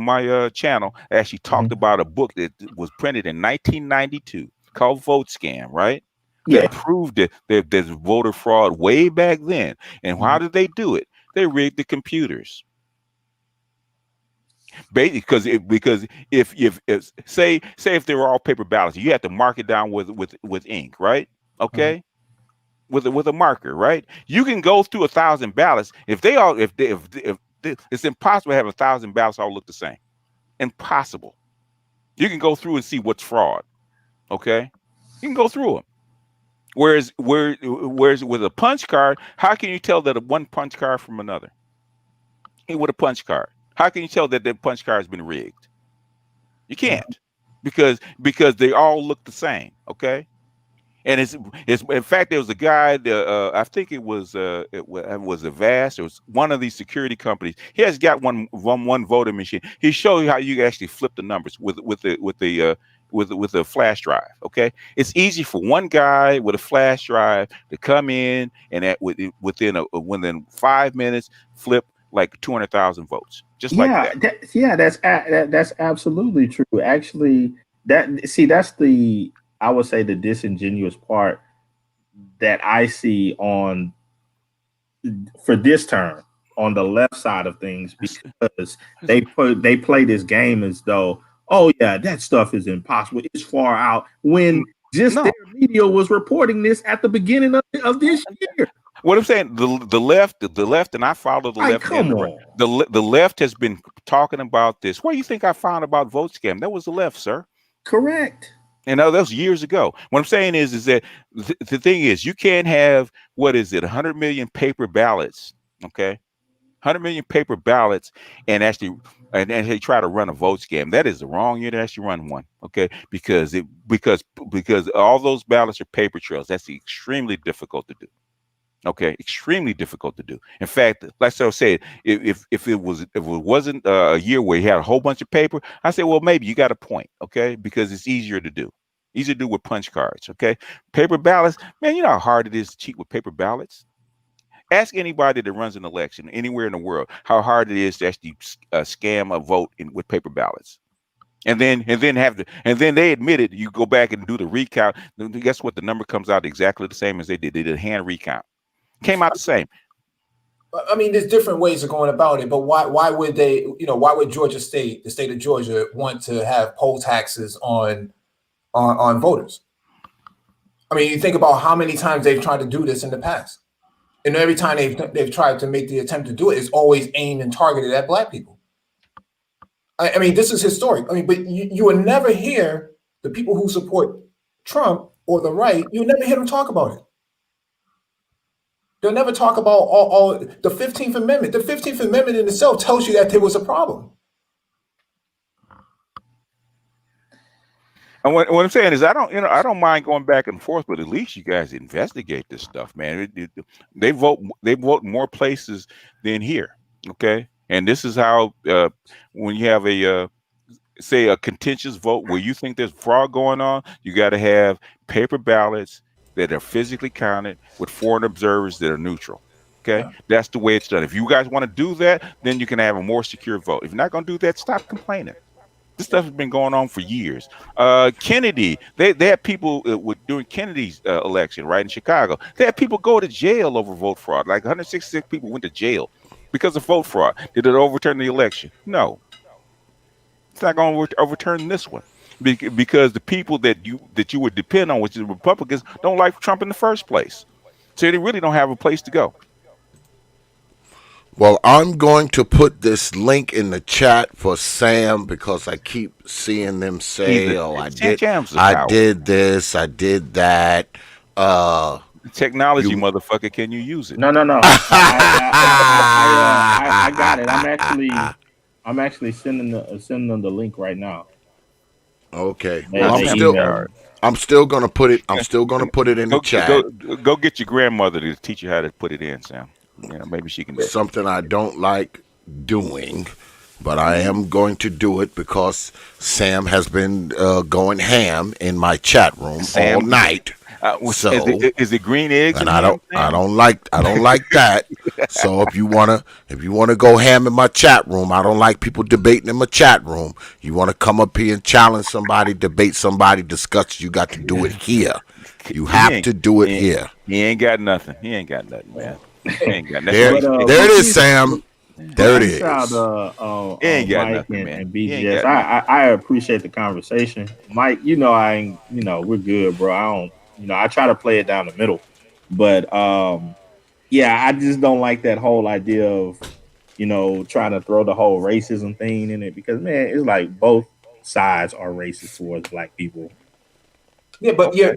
my channel I actually talked about a book that was printed in 1992 called Vote Scam, right? That proved that there's voter fraud way back then. And how did they do it? They rigged the computers. Because if say if they were all paper ballots, you have to mark it down with ink, right? Okay, with a marker, right? You can go through 1,000 ballots. If it's impossible to have 1,000 ballots all look the same. Impossible. You can go through and see what's fraud. Okay, you can go through them. Whereas with a punch card, how can you tell that one punch card from another? With a punch card, how can you tell that the punch card has been rigged? You can't, because they all look the same. Okay. And it's in fact, there was a guy, I think it was a Vast. It was one of these security companies. He has got one voting machine. He showed you how you actually flip the numbers with a flash drive. Okay, it's easy for one guy with a flash drive to come in and within 5 minutes flip like 200,000 votes, just like that. That's absolutely true. Actually, that's the, I would say, the disingenuous part that I see for this term on the left side of things, because they play this game as though, oh yeah, that stuff is impossible, it's far out, when their media was reporting this at the beginning of this year. What I'm saying, the left, and I follow the left. Come on. The left has been talking about this. Where do you think I found about vote scam? That was the left, sir. Correct. And that was years ago. What I'm saying is that the thing is, you can't have, 100 million paper ballots, okay? 100 million paper ballots and actually try to run a vote scam. That is the wrong year to actually run one, okay? Because all those ballots are paper trails. That's extremely difficult to do. Okay, extremely difficult to do. In fact, like I said, if it wasn't a year where you had a whole bunch of paper, I say, well, maybe you got a point, okay? Because it's easier to do. Easier to do with punch cards, okay? Paper ballots, man, you know how hard it is to cheat with paper ballots? Ask anybody that runs an election anywhere in the world how hard it is to actually scam a vote with paper ballots. And then they admitted, you go back and do the recount. Guess what? The number comes out exactly the same as they did. They did a hand recount. Came out the same. I mean, there's different ways of going about it, but why would they, why would the state of Georgia want to have poll taxes on voters? I mean, you think about how many times they've tried to do this in the past. And every time they've tried to make the attempt to do it, it's always aimed and targeted at Black people. I mean, this is historic. I mean, but you will never hear the people who support Trump or the right, you'll never hear them talk about it. They'll never talk about all the 15th Amendment. The 15th Amendment in itself tells you that there was a problem. And what I'm saying is, I don't mind going back and forth, but at least you guys investigate this stuff, man. They vote more places than here, okay? And this is how when you have a contentious vote where you think there's fraud going on, you got to have paper ballots that are physically counted with foreign observers that are neutral. Okay, yeah. That's the way it's done. If you guys want to do that, then you can have a more secure vote. If you're not going to do that, stop complaining. This stuff has been going on for years. Kennedy, they had people during Kennedy's election, right, in Chicago. They had people go to jail over vote fraud. Like 166 people went to jail because of vote fraud. Did it overturn the election? No. It's not going to overturn this one. Because the people that you would depend on, which is Republicans, don't like Trump in the first place. So they really don't have a place to go. Well, I'm going to put this link in the chat for Sam because I keep seeing them say, I did this, I did that. Technology, motherfucker, can you use it? No. I got it. I'm actually sending them the link right now. Okay. Well, I'm still gonna put it. I'm still gonna put it in the chat. Go get your grandmother to teach you how to put it in, Sam. Maybe she can do something I don't like doing, but I am going to do it because Sam has been going ham in my chat room all night. So is it green eggs? And I don't like that. So if you wanna go ham in my chat room, I don't like people debating in my chat room. You wanna come up here and challenge somebody, debate somebody, discuss, you got to do it here. You have to do it here. He ain't got nothing, man. He ain't got nothing. There it is, Sam. There it is. Mike and BGS. I appreciate the conversation. Mike, we're good, bro. I try to play it down the middle, but I just don't like that whole idea of, trying to throw the whole racism thing in it, because man, it's like both sides are racist towards Black people. Yeah, but Okay.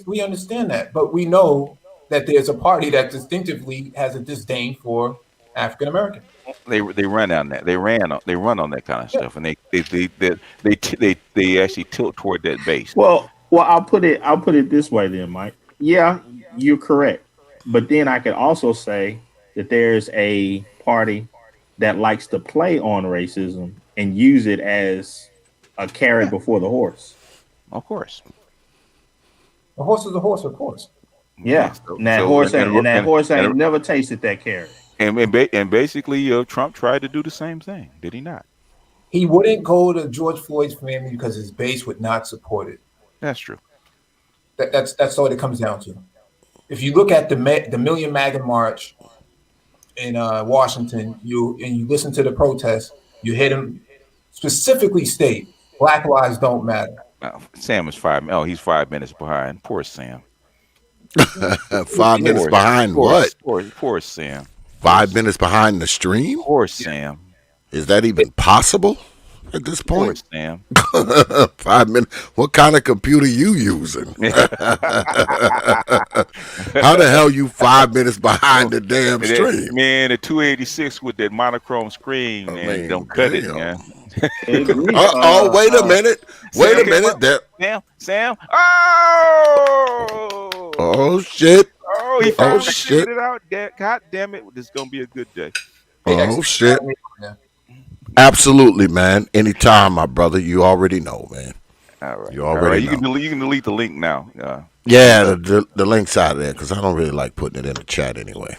we understand that, but we know that there's a party that distinctively has a disdain for African American. They run on that. They run on that kind of stuff, and they actually tilt toward that base. Well, I'll put it this way then, Mike. Yeah, you're correct. But then I can also say that there's a party that likes to play on racism and use it as a carrot before the horse. Of course. A horse is a horse, of course. Yeah. And that horse ain't never tasted that carrot. And basically, Trump tried to do the same thing. Did he not? He wouldn't go to George Floyd's family because his base would not support it. That's true. That's all it comes down to. If you look at the Million MAGA March in Washington, you listen to the protests, you hear them specifically state Black lives don't matter. Sam is he's 5 minutes behind. Poor Sam. 5 minutes behind what? Poor Sam. 5 minutes behind the stream? Poor Sam. Is that even possible at this point? Poor Sam. 5 minutes. What kind of computer you using? How the hell you 5 minutes behind the damn stream? Man, the 286 with that monochrome screen, man, don't cut it, man. Wait a minute. Wait a minute. Sam. Oh! Oh, shit. Oh, he finally figured it out. God damn it. This is going to be a good day. Oh, shit. Absolutely, man. Anytime, my brother. You already know, man. All right. You already know. You can delete the link now. Yeah, the link's out of there because I don't really like putting it in the chat anyway.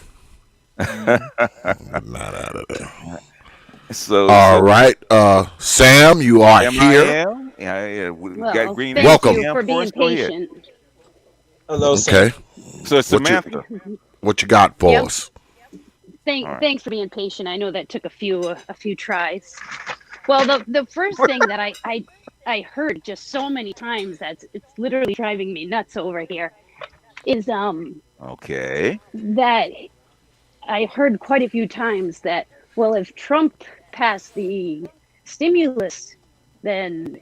Not out of there. All right. Sam, you are here. We got green. Welcome. Thank you for being patient. Hello, okay. So Samantha, what you got for us? Thanks for being patient. I know that took a few tries. Well, the first thing that I heard just so many times that it's literally driving me nuts over here is okay, that I heard quite a few times that, well, if Trump passed the stimulus, then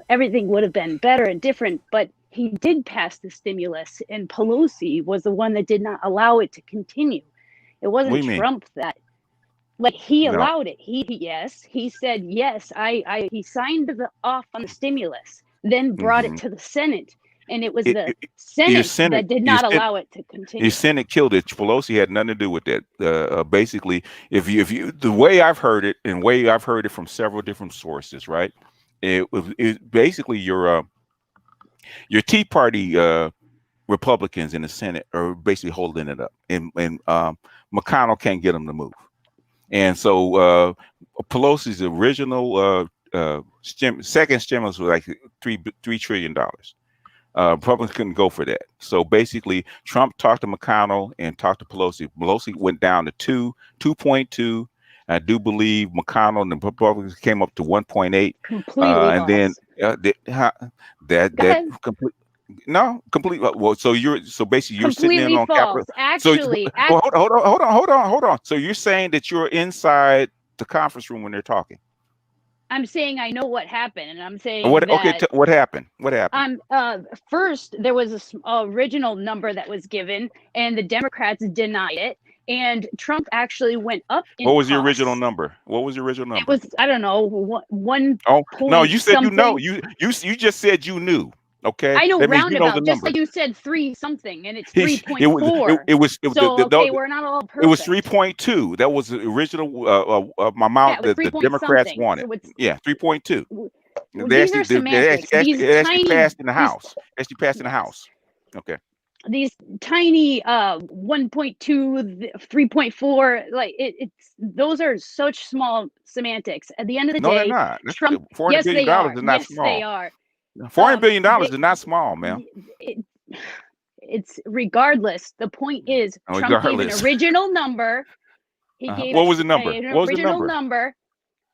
everything would have been better and different. But he did pass the stimulus, and Pelosi was the one that did not allow it to continue. It wasn't Trump that, he allowed it. He said yes. He signed off on the stimulus, then brought it to the Senate, and it was the Senate that did not allow it to continue. Your Senate killed it. Pelosi had nothing to do with that. Basically, if you the way I've heard it, and way I've heard it from several different sources, right? It basically your Tea Party Republicans in the Senate are basically holding it up, and McConnell can't get them to move. And so Pelosi's original second stimulus was like $3 trillion. Republicans couldn't go for that. So basically, Trump talked to McConnell and talked to Pelosi. Pelosi went down to 2.2. I do believe McConnell and the Republicans came up to 1.8. And then complete. Well, so basically you're sitting in on Capitol. Actually, hold on. So you're saying that you're inside the conference room when they're talking? I'm saying I know what happened, and I'm saying what happened? What happened? First there was a original number that was given, and the Democrats denied it. And Trump actually went up. What was the original number? What was the original number? It was, I don't know, one. Oh no, you said something. You know. You just said you knew. Okay. I know that roundabout. Just like you said 3 something, and it's 3.4. It was. Okay, we're not all perfect. It was 3.2. That was the original amount that the Democrats wanted. So 3.2. They actually passed in the House. Okay. These tiny 1.2, 3.4, like it's those are such small semantics. At the end of the day, they're not. Trump, $400 billion is not small. They are. $400 billion is not small, man. It's regardless. The point is, Trump gave an original number. He gave what was the number? What was the number?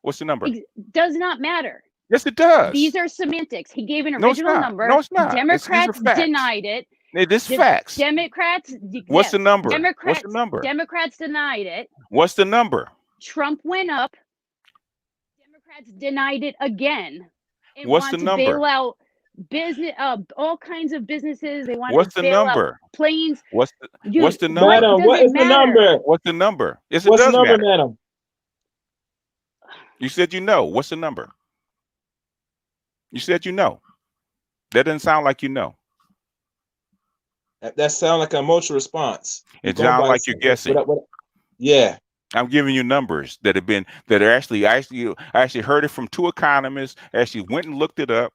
What's the number? It does not matter. Yes, it does. These are semantics. He gave an original number. No, it's not. Democrats denied it. This facts. Democrats. What's the number? What's the number? Democrats denied it. What's the number? Trump went up. Democrats denied it again. What's the number? Bail out business, all kinds of businesses. They want What's to the bail out number? planes. What's Dude, the what number? does What it is the matter? number? What's the number? Yes, it What's the does number, matter. madam? You said you know. What's the number? You said you know. That doesn't sound like you know. That sounds like an emotional response. It sounds like you're guessing. Yeah. I'm giving you numbers that have been that are actually I actually heard it from two economists. Actually went and looked it up,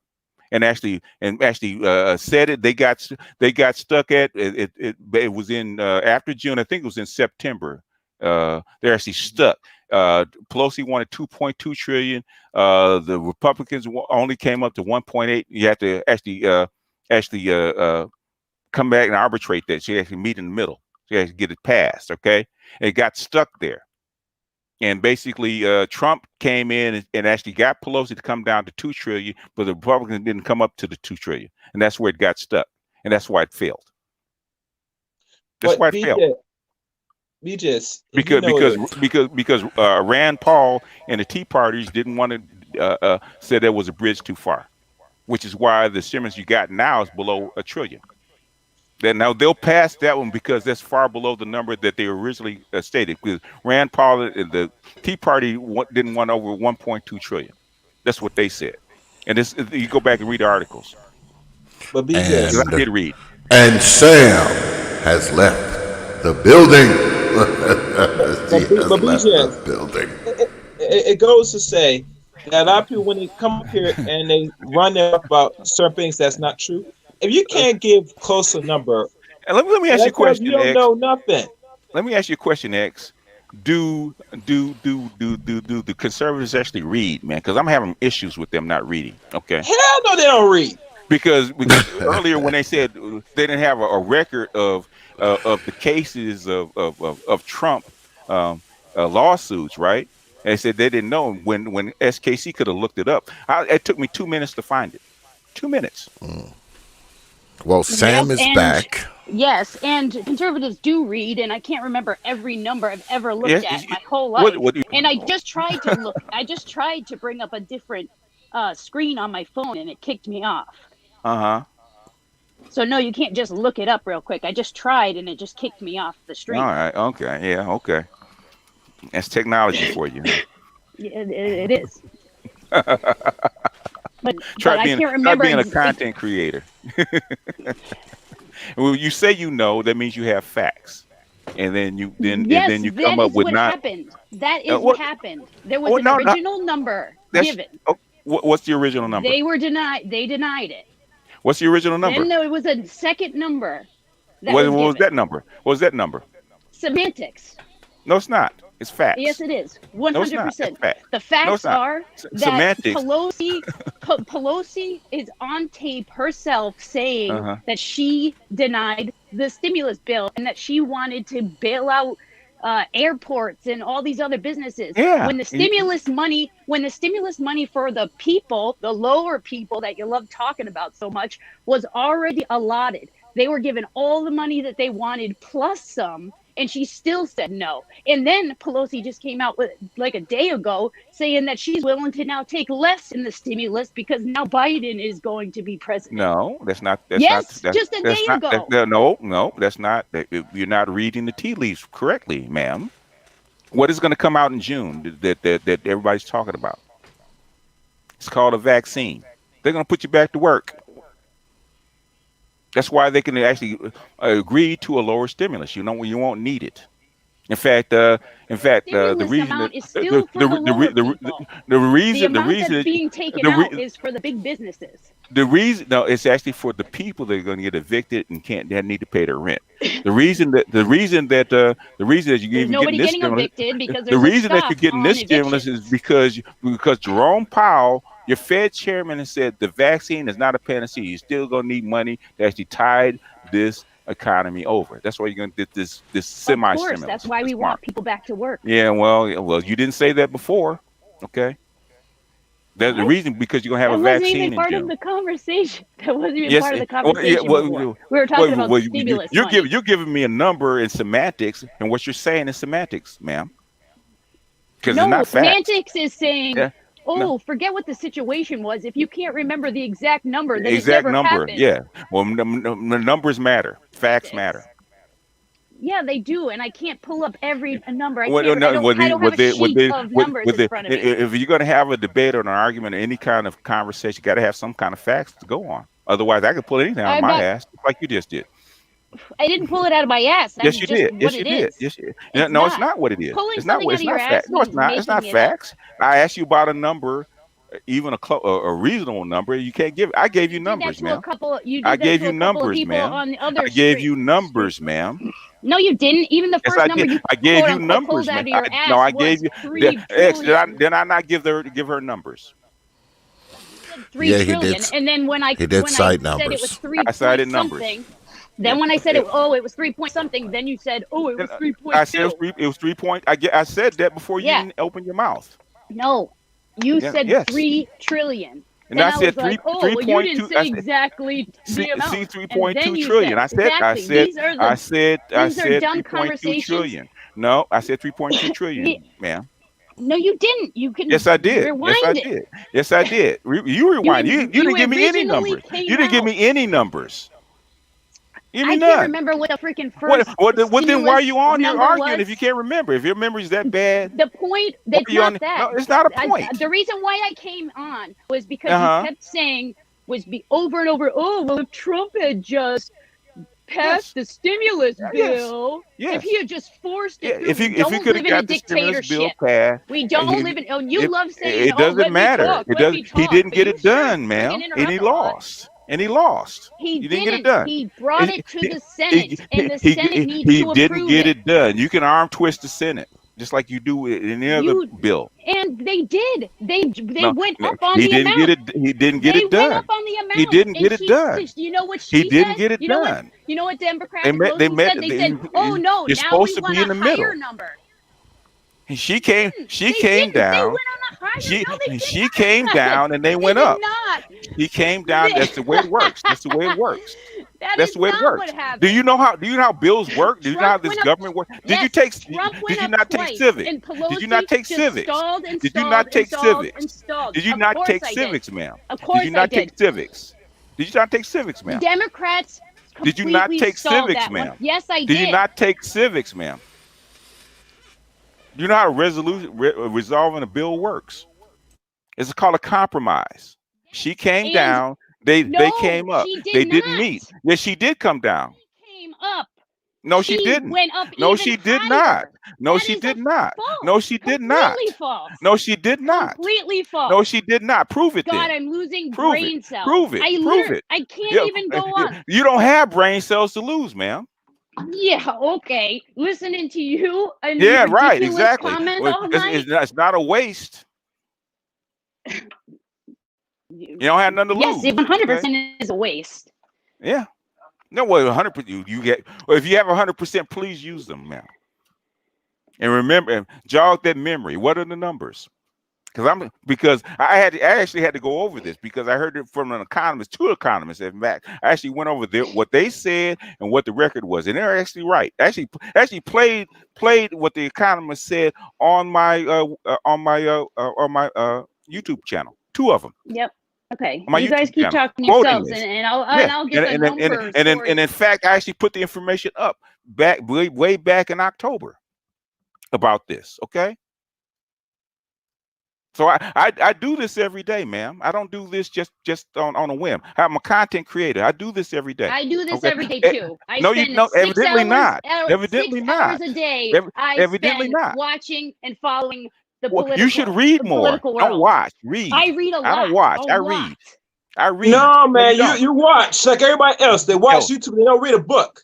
and actually said it. They got stuck at it. It was in after June. I think it was in September. They're actually stuck. Pelosi wanted 2.2 trillion. The Republicans only came up to 1.8. You have to actually come back and arbitrate that. She actually meet in the middle. She has to get it passed. Okay, it got stuck there. And basically, Trump came in and actually got Pelosi to come down to 2 trillion, but the Republicans didn't come up to the 2 trillion, and that's where it got stuck, and that's why it failed. That's why it failed. Because Rand Paul and the Tea Parties didn't want to say there was a bridge too far, which is why the stimulus you got now is below $1 trillion. Then now they'll pass that one because that's far below the number that they originally stated. Because Rand Paul and the Tea Party didn't want over 1.2 trillion. That's what they said. And this, you go back and read the articles. But I did read. And Sam has left the building. the building. It goes to say that a lot of people, when they come up here and they run their mouth about certain things that's not true, if you can't give close a number, and let me ask you a question. You don't know nothing. Let me ask you a question, X. Do the conservatives actually read, man? Because I'm having issues with them not reading. Okay. Hell no, they don't read. Because earlier when they said they didn't have a record of the cases of Trump lawsuits, right? And they said they didn't know when SKC could have looked it up. It took me 2 minutes to find it. 2 minutes. Well, Sam is back. Yes, and conservatives do read, and I can't remember every number I've ever looked at my whole life. And I just tried to look. I just tried to bring up a different screen on my phone, and it kicked me off. So no, you can't just look it up real quick. I just tried, and it just kicked me off the stream. All right. Okay. Yeah. Okay. That's technology for you. It is. But try I can't remember. Try being a content creator. Well, you say you know, that means you have facts, and then you come up with not. Happened. That is what happened. There was an original number given. What's the original number? They were denied. They denied it. What's the original number? Then there was a second number. What was that number? What was that number? Semantics. No, it's not. It's facts. Yes, it is. 100%. Fact. The facts are that semantics. Pelosi is on tape herself saying that she denied the stimulus bill and that she wanted to bail out airports and all these other businesses. Yeah. When the stimulus money for the people, the lower people that you love talking about so much, was already allotted. They were given all the money that they wanted plus some. And she still said no. And then Pelosi just came out with like a day ago saying that she's willing to now take less in the stimulus because now Biden is going to be president. No, that's not. Just a day ago. No, that's not. You're not reading the tea leaves correctly, ma'am. What is going to come out in June that everybody's talking about? It's called a vaccine. They're going to put you back to work. That's why they can actually agree to a lower stimulus. You know, you won't need it. In fact, the reason that's being taken out is for the big businesses. The reason, no, it's actually for the people that are going to get evicted and they need to pay their rent. The reason that you're even getting this stimulus, the reason that you're getting this stimulus is because Jerome Powell, your Fed chairman, has said the vaccine is not a panacea. You're still going to need money to actually tide this economy over. That's why you're going to get this semi-stimulus. Of course, that's why we want people back to work. Yeah, well, you didn't say that before, okay? That's the reason, because you're going to have a vaccine in June. That wasn't even part of the conversation. That wasn't even part of the conversation before. We were talking about stimulus money. You're giving me a number in semantics, and what you're saying is semantics, ma'am. Because it's not facts. Semantics is saying oh, forget what the situation was. If you can't remember the exact number, then it Exact never number. happened. Yeah. Well, the numbers matter. Facts matter. Yeah, they do, and I can't pull up every number. I Well, can't. no, I don't have a sheet of numbers in front of me. if you're going to have a debate or an argument or any kind of conversation, you got to have some kind of facts to go on. Otherwise, I could pull anything out of my ass, like you just did. I didn't pull it out of my ass. That's Yes, you just did. what Yes, you it did. is. Yes, you did. No, it's not what it is. Pulling It's not something what. out It's of your not ass facts. No, it's means not. It's not making it up. facts. I asked you about a number, even a reasonable number. You can't give. I gave you numbers, ma'am. I gave you numbers, ma'am. I gave you numbers, ma'am. No, you didn't. Even the first number you I gave quote you unquote numbers, pulled out man. of your ass No, I was gave you. 3 X, trillion. did I not give her numbers? 3 trillion. And then when I said it was 3 I cited something, then when I said it was 3 point something, then you said, oh, it was 3.2. I said it was 3 point. I said that before you even opened your mouth. No, you said 3 trillion. And I said was like, oh, well, you didn't say exactly the amount. See, 3.2 trillion. I said 3.2 trillion. No, I said 3.2 trillion, ma'am. No, you didn't. You can. Yes, I did. Rewind yes, I did. Yes, I did. You rewind. You didn't give me any numbers. You didn't give me any numbers. I can't remember what the freaking first. Well, then why are you on here arguing if you can't remember? If your memory is that bad? The point, that's not that. No, it's not a point. The reason why I came on was because you kept saying, over and over, oh, well, if Trump had just passed the stimulus bill, if he had just forced it through, if he could have got the stimulus bill passed, we don't live in. Oh, you love saying it doesn't matter. He didn't get it done, ma'am, and he lost. And he lost. He didn't get it done. He brought it to the Senate, and the Senate needs to approve it. He didn't get it done. You can arm twist the Senate, just like you do in any other bill. And they did. They went up on the amount. He didn't get it done. They went up on the amount. He didn't get it done. You know what she said? He didn't get it done. You know what Democrats said? They said, oh, no, you're now supposed we to be want in the a higher middle. number. She came down. She came down and they went up. He came down. That's the way it works. That's the way it works. That's the way it works. Do you know how bills work? Do you know how this government works? Did you not take civics? Did you not take civics? Did you not take civics? Did you not take civics, ma'am? Did you not take civics? Did you not take civics, ma'am? Democrats. Did you not take civics, ma'am? Yes, I did. Did you not take civics, ma'am? Do you know how resolving a bill works? It's called a compromise. She came down. They came up. They didn't meet. Yes, she did come down. Came up. No, she didn't. Went up. No, she did not. No, she did not. No, she did not. Completely false. No, she did not. Completely false. No, she did not. Prove it. God, then. I'm losing Prove brain it. cells. Prove it. Prove it. I can't even go on. You don't have brain cells to lose, ma'am. Yeah, okay. Listening to you and right, exactly. All night. It's not a waste. You don't have nothing to lose. Yes, 100% is a waste. Yeah. No, well, 100%. You get. Well, if you have 100%, please use them, ma'am. And remember, jog that memory. What are the numbers? Because I actually had to go over this because I heard it from an economist, 2 economists. In fact, I actually went over what they said and what the record was, and they're actually right. Actually played what the economist said on my YouTube channel. 2 of them. Yep. Okay. You guys keep talking yourselves, and I'll get the numbers. And in fact, I actually put the information up way back in October about this. Okay. So I do this every day, ma'am. I don't do this just on a whim. I'm a content creator. I do this every day. I do this every day too. Evidently not. Evidently not. 6 hours a day. Evidently not. Watching and following the political. You should read more. Don't watch. Read. I read a lot. I don't watch. I read. I read. No, man, you watch like everybody else. They watch YouTube. They don't read a book.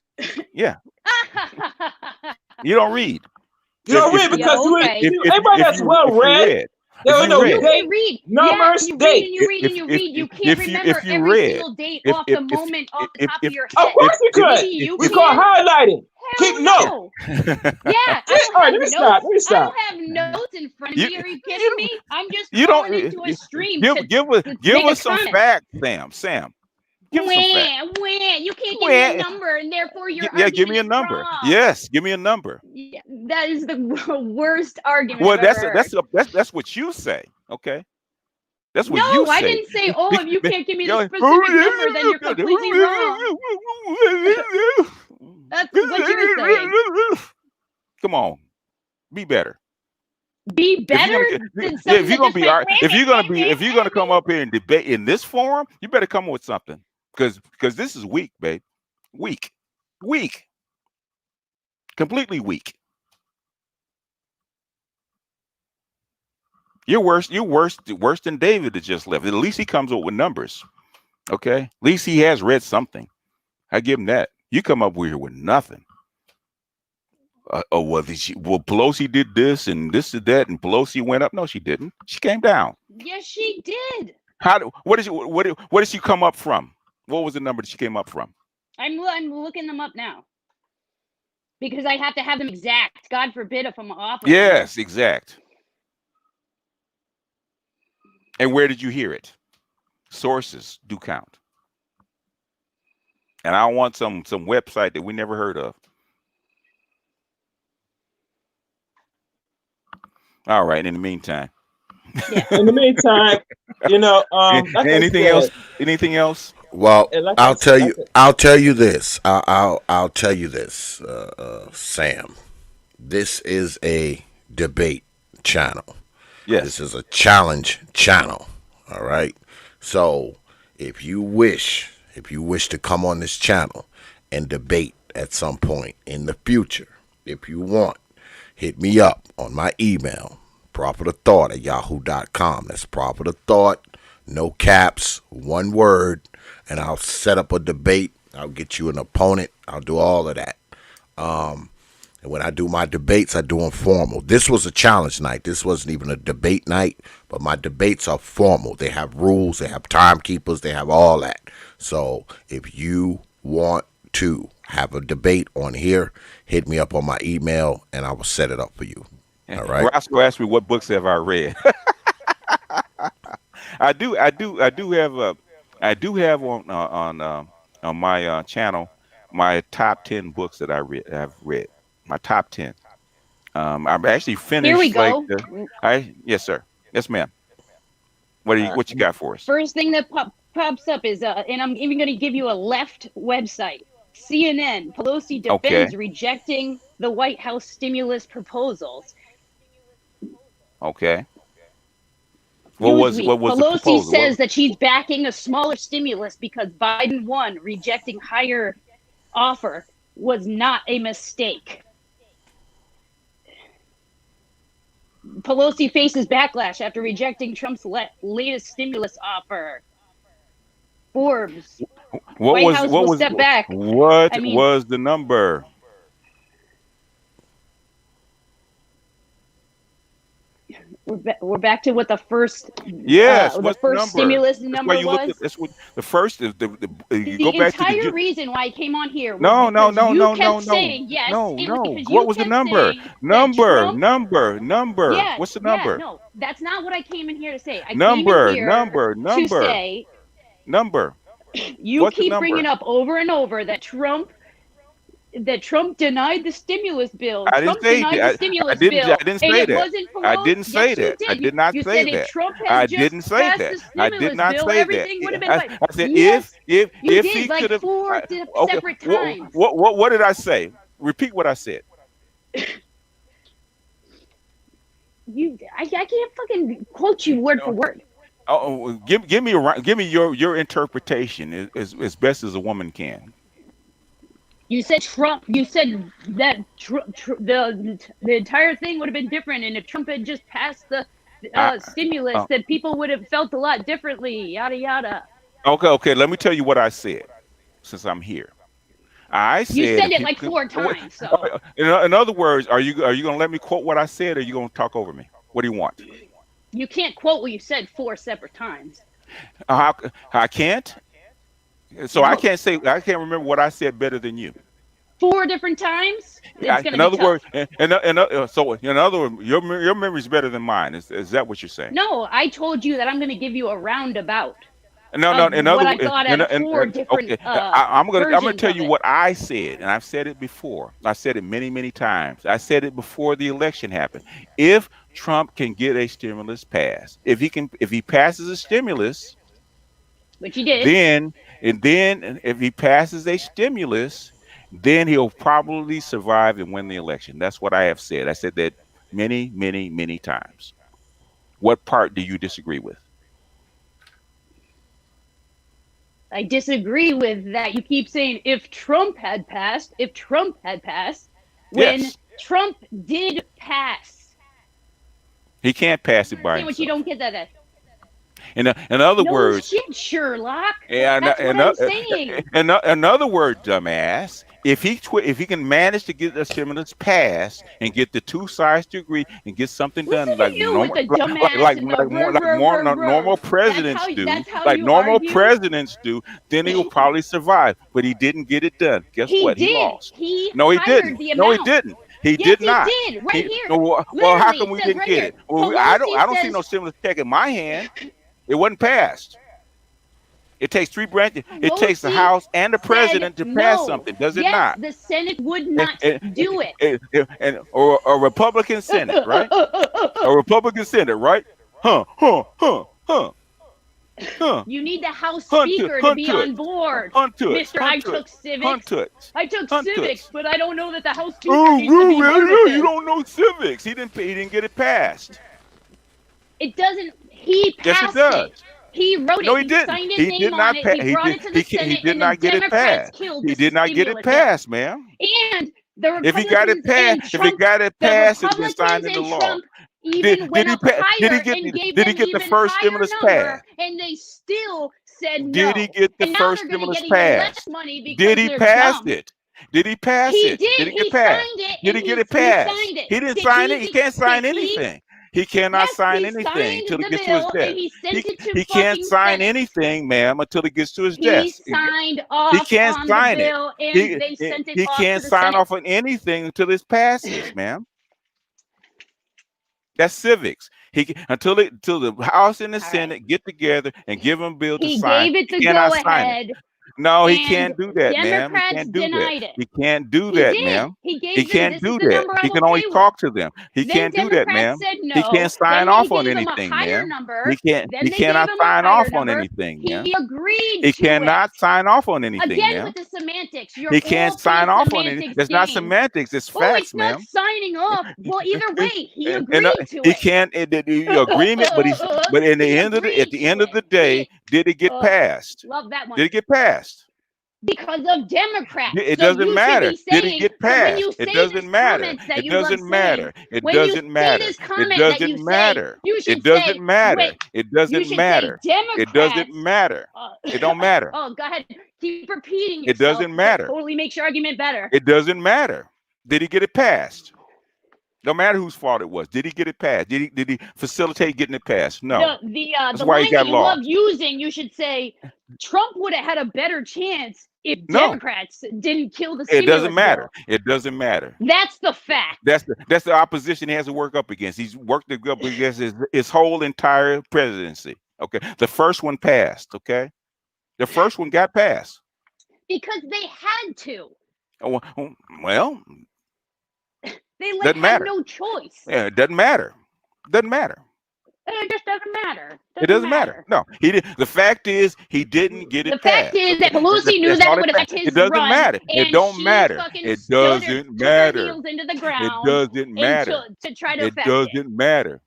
Yeah. You don't read. You don't read because everybody that's well read. You read numbers, date. You read and you read. You can't remember every single date off the moment off the top of your head. Of course you could. We call highlighting. Keep notes. Yeah. Let me stop. I don't have notes in front of me. Are you kidding me? I'm just going into a stream. Give us some facts, Sam. Give us some facts. You can't give me a number, and therefore your argument give me a number. Wrong. Yes, give me a number. Yeah, that is the worst argument. Well, that's what you say. Okay. That's what No, you I say. didn't say, oh, if you can't give me the specific number, then you're completely wrong. That's what you're saying. Come on, be better. Be better than something that just went. If you're gonna come up here and debate in this forum, you better come up with something, because this is weak, babe. Weak, completely weak. You're worse than David that just left. At least he comes up with numbers. Okay, at least he has read something. I give him that. You come up here with nothing. Well, Pelosi did this and this and that, and Pelosi went up. No, she didn't. She came down. Yes, she did. What did she come up from? What was the number that she came up from? I'm looking them up now because I have to have them exact. God forbid if I'm off. Yes, exact. And where did you hear it? Sources do count. And I want some website that we never heard of. All right. In the meantime. Yeah. In the meantime, like anything else? Anything else? Well, like I'll tell you this. I'll tell you this, Sam. This is a debate channel. Yes. This is a challenge channel. All right. So if you wish to come on this channel and debate at some point in the future, if you want, hit me up on my email, propertothought@yahoo.com. That's propertothought, no caps, one word, and I'll set up a debate. I'll get you an opponent. I'll do all of that. And when I do my debates, I do them formal. This was a challenge night. This wasn't even a debate night, but my debates are formal. They have rules. They have timekeepers. They have all that. So if you want to have a debate on here, hit me up on my email, and I will set it up for you. All right. Roscoe asked me what books have I read. I do have on my channel my top 10 books that I've read. My top 10. I'm actually finished. Here we go. Yes, sir. Yes, ma'am. What you got for us? First thing that pops up is and I'm even going to give you a left website. CNN. Pelosi defends rejecting the White House stimulus proposals. Okay. What was the Pelosi proposal? says that she's backing a smaller stimulus because Biden won. Rejecting higher offer was not a mistake. Pelosi faces backlash after rejecting Trump's latest stimulus offer. Forbes. White House will step back. What was the number? We're back to what the first stimulus number was. That's what the first is. You the go back to entire reason why I came on here. No. Saying yes. What was the number? Number. Yeah, What's the number? Yeah, no, that's not what I came in here to say. I number. came in here to say number. You keep bringing up over and over that Trump denied the stimulus bill. I didn't say that. I didn't say that. I didn't say that. I did not say that. I didn't say that. I did not say that. I said if he could have 4 separate times. What did I say? Repeat what I said. I can't fucking quote you word for word. Oh, give me your interpretation as best as a woman can. You said Trump. You said that the entire thing would have been different, and if Trump had just passed the stimulus, that people would have felt a lot differently. Yada yada. Okay. Let me tell you what I said. Since I'm here, I said you said it like 4 times. So. In other words, are you going to let me quote what I said, or are you going to talk over me? What do you want? You can't quote what you said 4 separate times. I can't. So no. I can't remember what I said better than you. 4 different times. In other words, your memory is better than mine. Is that what you're saying? No, I told you that I'm going to give you a roundabout. No. In what other I thought out of four different okay, I'm gonna versions tell of you it. what I said, and I've said it before. I said it many times. I said it before the election happened. If Trump can get a stimulus passed, if he passes a stimulus, which he did, then if he passes a stimulus, then he'll probably survive and win the election. That's what I have said. I said that many times. What part do you disagree with? I disagree with that. You keep saying if Trump had passed, when Yes. Trump did pass. He can't pass it by Understand what you himself. don't get that. In other No words, shit, Sherlock. and That's what I'm saying. in other words, dumbass, if he can manage to get the stimulus passed and get the two sides to agree and get something done like You normal, with the dumbass and the normal presidents do, that's how like you normal argue? presidents do, then he'll probably survive. But he didn't get it done. Guess He what? He did. lost. He No, he hired didn't. the No, he amount. didn't. He Yes, did not. he did. Right here. Well, how Literally, come we it says didn't right get here. it? Well, Pelosi I don't see says- no stimulus check in my hand. It wasn't passed. It takes three branches. It takes the Pelosi House and the president to said pass no. something, does it Yes, not? the Senate would not do it. Or a Republican Senate, right? A Republican Senate, right? Huh. You need the House Hunt Speaker it, to be on board. Hunt it, Mister, I hunt took it, civics. hunt it, I took hunt it. civics, but I don't know that the House Speaker Oh, needs to be good with you it. don't know civics. He didn't get it passed. It doesn't. He Yes, passed it does. He wrote No, it. he didn't. Signed his He name did not on it. pass. He brought it to the Senate, He did and not the get it Democrats passed. killed He the did not get it stimulus bill. passed, ma'am. And the If he got it Republicans and passed, Trump, it's been signed the into Republicans and law. Trump even went up higher and gave Did he them get the even first higher stimulus number, passed? and they still said no. Did he get the And now first they're going to stimulus get even less passed? money because Did he they're pass dumb. it? Did he pass He it? did. Did it He get passed? signed it. Did and he get it He passed? signed it. He didn't Did sign it. He can't sign did he? anything. He cannot Yes, sign he anything signed until the it gets to his bill desk. and he sent it to He can't fucking sign Senate. anything, ma'am, until it gets to his He desk. signed He off can't on sign the it. bill and they sent it He off can't to the sign Senate. off on anything until it passes, ma'am. That's civics. Until the House and the Senate get together and give him a bill to He sign, gave it he the cannot go sign it. ahead. No, he and can't do that, ma'am. He Democrats can't do that. denied it. He can't do He that, did. ma'am. He gave He them, can't this do is the that. number He I'm can okay only with. talk to them. He Then can't do that, Democrats ma'am. said He no. can't sign Then off they on gave him a anything, higher ma'am. number. He can't. Then He they cannot gave him a sign higher off on number. anything, ma'am. He agreed He to cannot it. sign off on anything, Again ma'am. with the semantics. You're He all can't playing sign off on anything. semantics It's not games. semantics. It's Oh, facts, it's not ma'am. signing off. Well, either way, he agreed to He it. can't. The agreement, but in the He end of agreed at the end of the day, did it get Ugh, passed? love that one. Did it get passed? Because of Democrats. It So doesn't you matter. should be Did it saying, get so when passed? you It say doesn't this matter. comment that It you love doesn't saying, matter. It when you doesn't say matter. this It comment that you doesn't say, matter. you should It doesn't say, matter. wait, It you doesn't should matter. say Democrats. It doesn't matter. It don't matter. Oh, go ahead. Keep repeating It yourself. doesn't matter. Totally makes your argument better. It doesn't matter. Did he get it passed? No matter whose fault it was. Did he get it passed? Did he facilitate getting it passed? No. That's The why he line got that you love lost. using, you should say Trump would have had a better chance if No. Democrats didn't kill the It stimulus doesn't matter. bill. It doesn't matter. That's the fact. That's the opposition he has to work up against. He's worked up against his whole entire presidency. Okay. The first one passed. Okay. The first one got passed. Because they had to. Well, They doesn't had matter. no choice. Yeah, it doesn't matter. Doesn't matter. It just doesn't matter. It doesn't matter. No, he did. The fact is, he didn't get it The fact passed. is that Pelosi knew That's that all would it affect matters. his It doesn't run, matter. It and don't she matter. fucking It stood her- doesn't took her matter. heels into the It ground doesn't matter. to try to It affect it. doesn't matter.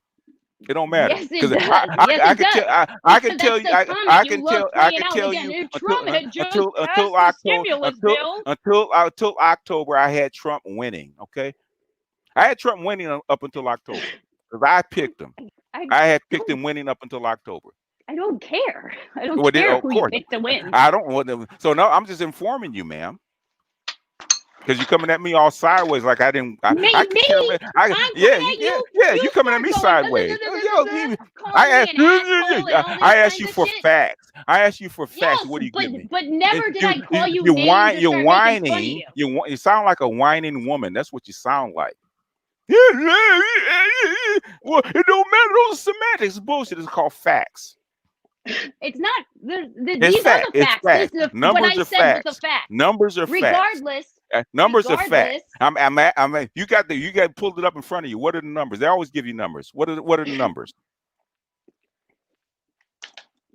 It don't matter. Yes, it 'Cause does. I can tell. I can tell you. I can tell. I can tell you. If Trump had just Until passed the October. stimulus bill, Until October, I had Trump winning. Okay, I had Trump winning up until October because I picked him. I had picked him winning up until October. I don't care. I don't Well, care of who you course. pick to win. I don't want them. So no, I'm just informing you, ma'am. Because you're coming at me all sideways, like I didn't. I can tell. You coming at me sideways. I asked you for facts. I asked you for facts. What do you give me? But never did I call you You're names You're and start making fun of whining. you. You sound like a whining woman. That's what you sound like. Well, it don't matter. Those are semantics. It's bullshit. It's called facts. It's not. It's These are fact. the It's facts. fact. This is what Numbers I are said was the facts. fact. Numbers are facts. Regardless. Numbers are facts. Regardless. You got pulled it up in front of you. What are the numbers? They always give you numbers. What are the numbers?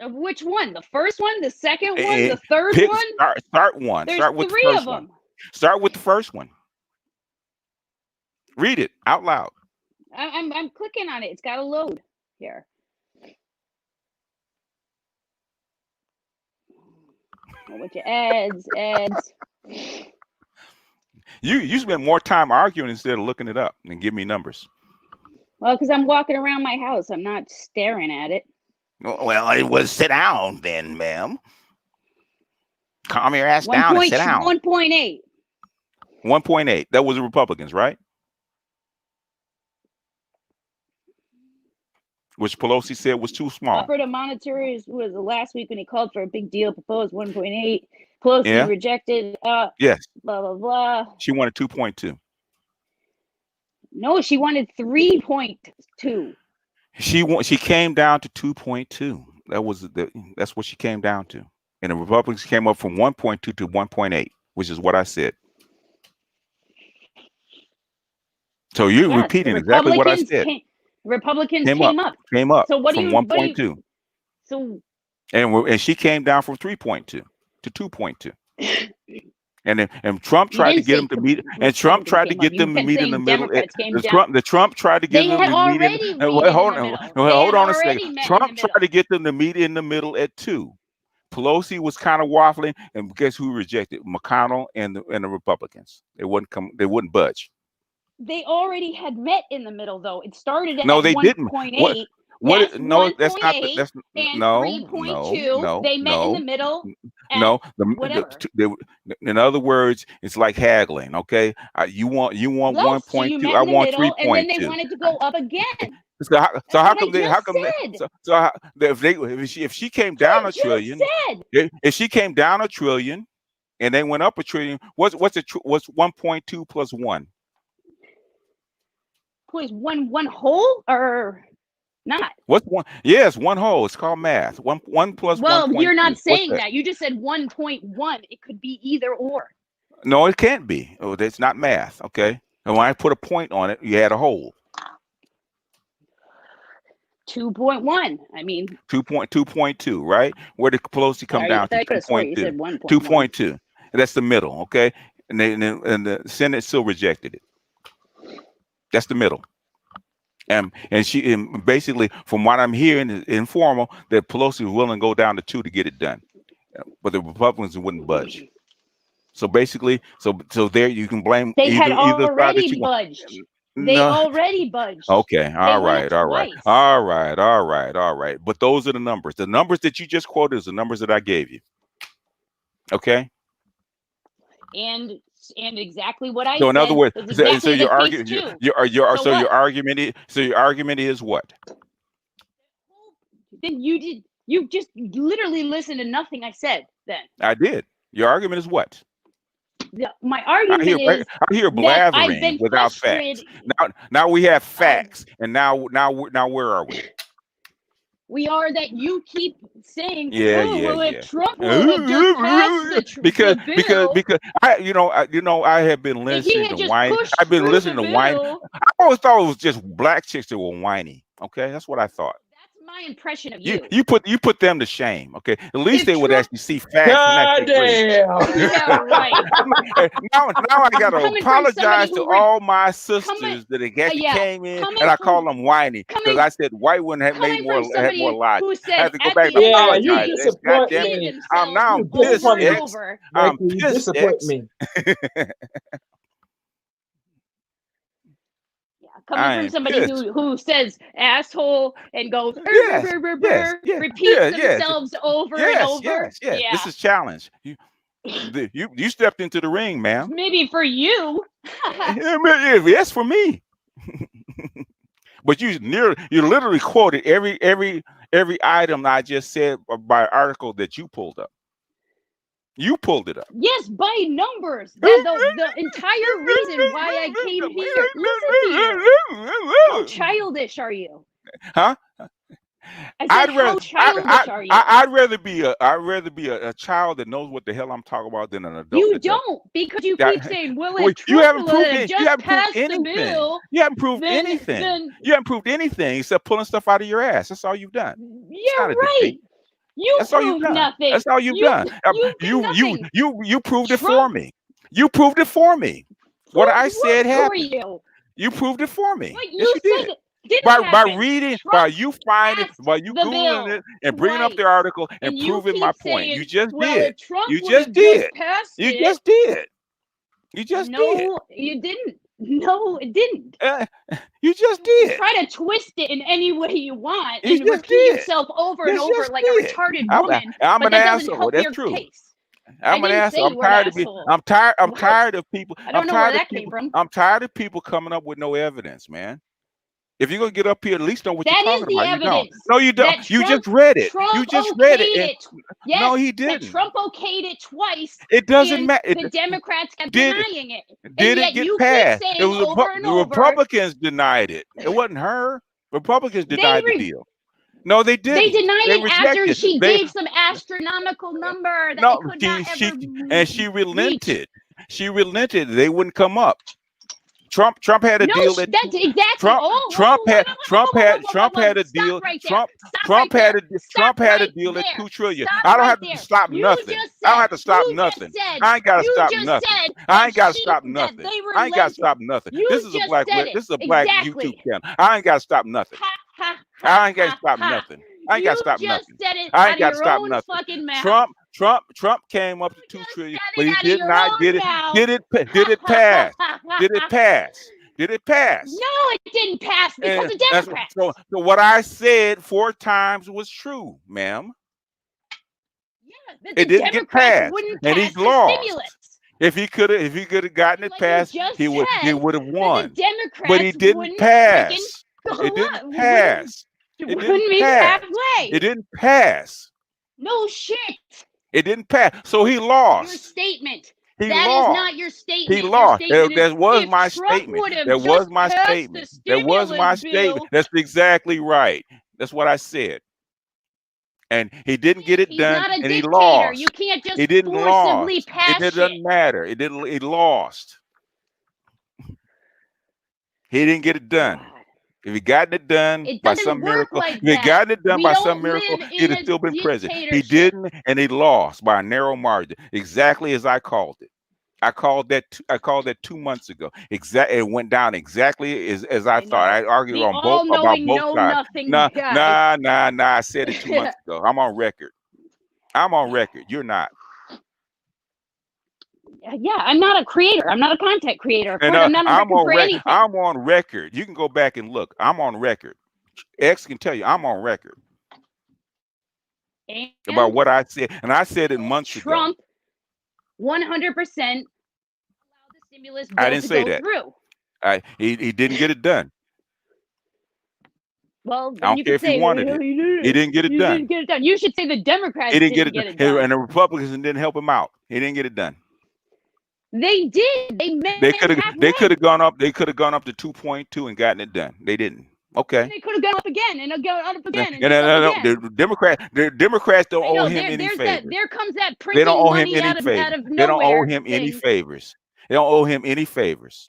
Of which one? The first one, the second one, the third one? Start one. There's Start with the 3 first of one. them. Start with the first one. Read it out loud. I'm clicking on it. It's got to load here. A bunch of ads. You spend more time arguing instead of looking it up and give me numbers. Well, because I'm walking around my house. I'm not staring at it. Well, it was sit down then, ma'am. Calm your ass down and sit down. 1.8. 1.8. That was the Republicans, right? Which Pelosi said was too small. Operative monitors was last week when he called for a big deal, proposed 1.8. Pelosi rejected. Yes. Blah, blah, blah. She wanted 2.2. No, she wanted 3.2. She came down to 2.2. That's what she came down to. And the Republicans came up from 1.2 to 1.8, which is what I said. So you're repeating exactly what I said. Republicans came up. So what from do you 1.2? So and she came down from 3.2 to 2.2. And Trump tried to get them to meet, and Trump tried to get them to meet in the middle. Trump tried to get them to meet in. Hold on a second. Trump tried to get them to meet in the middle at 2. Pelosi was kind of waffling, and guess who rejected? McConnell and the Republicans. They wouldn't budge. They already had met in the middle, though. It started at they didn't. 1.8. What? No, 1. that's not. That's and no, 3.2. no. They met in the middle. No, whatever. In other words, it's like haggling. Okay, you want 1.2. So I want 3.2. And then they wanted to go up again. So how come if she came down a trillion, if she came down a trillion, and they went up a trillion, what's 1.2 plus 1? Please, one whole or not? What's 1? Yes, 1 whole. It's called math. 1 plus 1. Well, you're not saying that. You just said 1.1. It could be either or. No, it can't be. Oh, that's not math. Okay. And when I put a point on it, you had a whole. 2.1. I mean 2.2, right? Where did Pelosi come down to? 2.2. 2.2. And that's the middle, okay? And the Senate still rejected it. That's the middle. And basically, from what I'm hearing, is informal that Pelosi was willing to go down to 2 to get it done, but the Republicans wouldn't budge. So basically, so there you can blame. They had either already budged. They already budged. Okay. All right. But those are the numbers. The numbers that you just quoted is the numbers that I gave you. Okay. And exactly what I said. So in other words, exactly your argument, your argument is what? Then you just literally listened to nothing I said. Then I did. Your argument is what? My argument is I hear blathering without facts. Now we have facts, and now where are we? We are that you keep saying, if Trump would have just passed because I have been listening to whine. I've been listening to whine. I always thought it was just black chicks that were whiny. Okay, that's what I thought. My impression of you. You put them to shame. Okay, at least they would actually see facts. God damn. Yeah, right. now I gotta apologize to all my sisters that came in and I call them whiny because I said white women had more logic. I have to go back and apologize. You disappoint me. I'm pissed. I'm pissed. Me. Coming from somebody who says asshole and goes repeats themselves over and over. Yes. Yeah. This is challenge. You stepped into the ring, ma'am. Maybe for you. Yes, for me. But you literally quoted every item I just said by article that you pulled up. You pulled it up. Yes, by numbers. The entire reason why I came here. Listen to you. How childish are you? Huh? I said, how childish are you? I'd rather be a child that knows what the hell I'm talking about than an adult. You that doesn't. don't, because you That- keep saying, well, Well, if you Trump haven't proved had it. You just haven't proved passed the anything. bill, You haven't proved then anything. You haven't proved anything except pulling stuff out of your ass. That's all you've done. It's you're not a right. debate. You That's all you've proved done. nothing. That's all you've You done. did nothing. You proved it for Trump me. You proved it for me. What I said for happened. you. You proved it for me. What Yes, you you said did. didn't By happen. reading, Trump by you finding, passed by you the googling bill it and bringing up the twice. article and And you proving keep my point. saying, You just well, did. if Trump You would have just just did. passed You it. just did. You just did. No, you didn't. No, it didn't. You just You did. try to twist it in any way you want You and just repeat did. yourself over and You over just like a did. retarded I'm woman, an but that doesn't asshole. help That's your true. case. I'm I an didn't asshole. say you were an asshole. I'm tired What? of people. I don't I'm know where tired of that came people. from. I'm tired of people coming up with no evidence, man. If you're gonna get up here, at least know what That you're is talking the about. You don't. evidence. No, you don't. That You Trump, just read it. Trump You just okayed read it. And, it. Yes, no, he that didn't. Trump okayed it twice. It doesn't And matter. the Democrats kept Did it? denying it. Did And it yet get you passed? keep It saying was over and the over. Republicans denied it. It wasn't her. Republicans denied the deal. No, they They didn't. denied They it after rejected. she They gave some astronomical number that no. they could not ever She reach. relented. She relented. They wouldn't come up. Trump had a No, deal that that's exactly. Trump had a deal. Stop right there. Trump Stop had right a there. deal at $2 trillion. Stop I don't right have there. to stop You nothing. just I don't said- have to stop you nothing. just said- I ain't got to you stop just nothing. said I ain't that got to she- stop that nothing. they I ain't got to relented. stop nothing. You This is a just black said it. this is a black Exactly. YouTube channel. I ain't got to stop nothing. I ain't got to stop nothing. I ain't got to stop You nothing. just said it I out ain't of got to your stop own nothing. fucking mouth. Trump came up to $2 trillion, but he out of did your not own did it. mouth. Did it pass? Did it pass? Did it pass? No, it didn't pass because of Democrats. So what I said 4 times was true, ma'am. That It the didn't get Democrats passed, wouldn't and pass he's the lost. stimulus. If he could have gotten it passed, just he would said have won. The Democrats But he didn't wouldn't pass. freaking It didn't pass. It wouldn't didn't meet pass. halfway. It didn't pass. No shit. It didn't pass. So he Your lost. statement. He That lost. is not your statement. He Your lost. statement That is, was if my Trump statement. would have That was just my passed statement. the That was my stimulus statement. bill, That's exactly right. That's what I said. And he didn't get it he's done, not a and he dictator. lost. You can't just He didn't forcibly lost. pass It doesn't matter. It didn't. He lost. He didn't get it done. If he gotten it done It by doesn't some work miracle, like if he that. gotten it done We by don't some miracle, live he'd in have a still been president. He dictatorship. didn't, and he lost by a narrow margin, exactly as I called it. I called that 2 months ago. It went down exactly as I thought. I argued The on about all-knowing, both sides. know-nothing Nah. guy. I said it 2 months ago. I'm on record. You're not. Yeah, I'm not a creator. I'm not a content creator. Of course, I'm not on record for anything. I'm on record. You can go back and look. I'm on record. X can tell you I'm on record about what I said, and I said it months ago. Trump 100% allowed the stimulus bill I didn't to say go that. through. He didn't get it done. Well, I don't you care could if he say wanted it. He didn't get it done. Didn't get it done. You should say the Democrats He didn't didn't get get it it done. and the Republicans didn't help him out. He didn't get it done. They did. They could have gone up. They could have gone up to 2.2 and gotten it done. They didn't. Okay. They could have gone up again and gone up again. And No. again. The Democrats don't owe him any favors. There comes that They printing don't owe him money any out of favors. nowhere. They don't owe him any favors. They don't owe him any favors.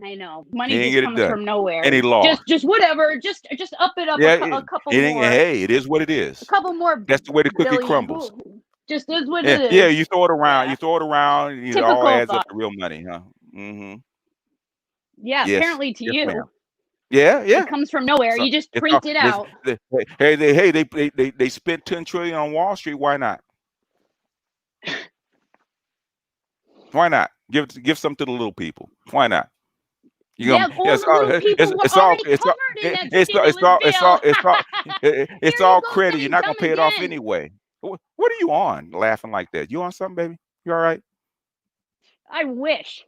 I know. He Money didn't just get it comes done. from nowhere. And he lost. Just whatever. Just up it up a couple more. Hey, it is what it is. A couple more. That's the way the cookie billion. crumbles. Just is what it is. Yeah, you throw it around. You throw it around. It Typical all adds thought. up to real money, huh? Mm-hmm. Yeah, Yes. apparently to you. Ma'am. Yeah. It comes from nowhere. So you just print it out. They spent $10 trillion on Wall Street. Why not? Why not? Give some to the little people. Why not? It's all credit. You're not gonna pay it off anyway. What are you on? Laughing like that? You on something, baby? You all right? I wish.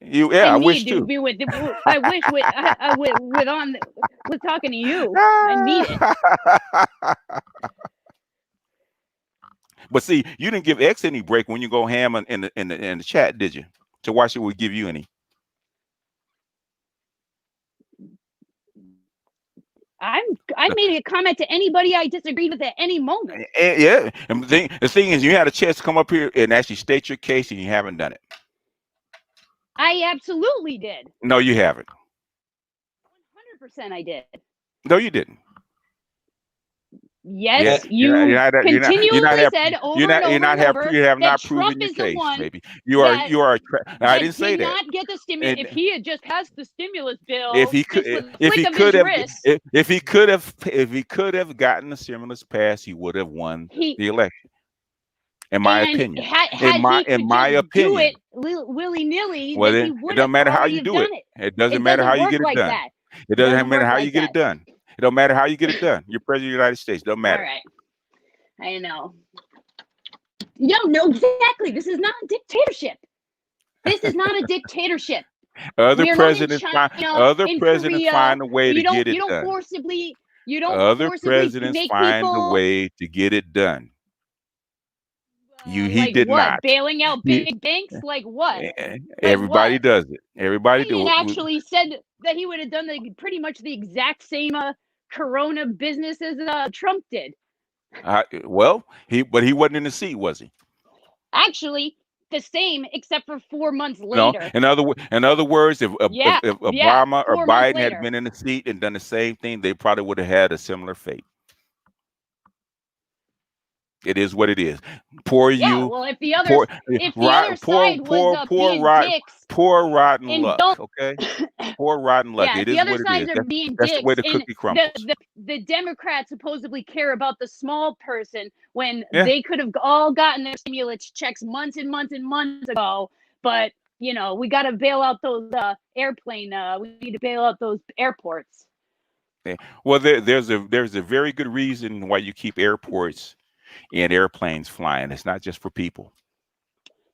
I wish too. Be with. I wish with talking to you. I need it. But see, you didn't give X any break when you go ham in the chat, did you? So why should we give you any? I made a comment to anybody I disagreed with at any moment. Yeah, and the thing is, you had a chance to come up here and actually state your case, and you haven't done it. I absolutely did. No, you haven't. 100% I did. No, you didn't. Yes, You're you not continually have said you over and over and over have that not proven Trump your is the case, one baby. that I didn't say did that. not get the stimulus. If he had just passed the stimulus bill, If he could, just with the if flick he of could his have, wrist, if he could have gotten the stimulus passed, he would have won the election. In my and opinion, had he could in my just do opinion. it willy nilly, Well, then he then it would have doesn't matter how already you have do it. done it. It doesn't It matter doesn't how you work get it like done. that. It doesn't matter how you get it done. It don't matter how you get it done. You're president of the United States. Don't matter. All right, I know. You don't know exactly. This is not a dictatorship. This is not a dictatorship. Other We are not in presidents China, in Korea. find a way to You get don't it done. forcibly Other presidents make find a people way to get it done. He like did what? not. Bailing out big banks? Like what? Everybody does it. Everybody Biden do it. actually said that he would have done pretty much the exact same Corona business as Trump did. Well, but he wasn't in the seat, was he? Actually, the same, except for 4 months No. later. In other words, if Obama or 4 months Biden had later. been in the seat and done the same thing, they probably would have had a similar fate. It is what it is. Poor you. Well, if the other side was being dicks, poor rotten and luck. Okay. Poor rotten luck. Yeah, it the is other what it sides is. are being That's the way dicks, the and cookie crumbles. the Democrats supposedly care about the small person when Yeah. they could have all gotten their stimulus checks months and months and months ago. But we got to bail out those we need to bail out those airports. Yeah. Well, there's a very good reason why you keep airports and airplanes flying. It's not just for people.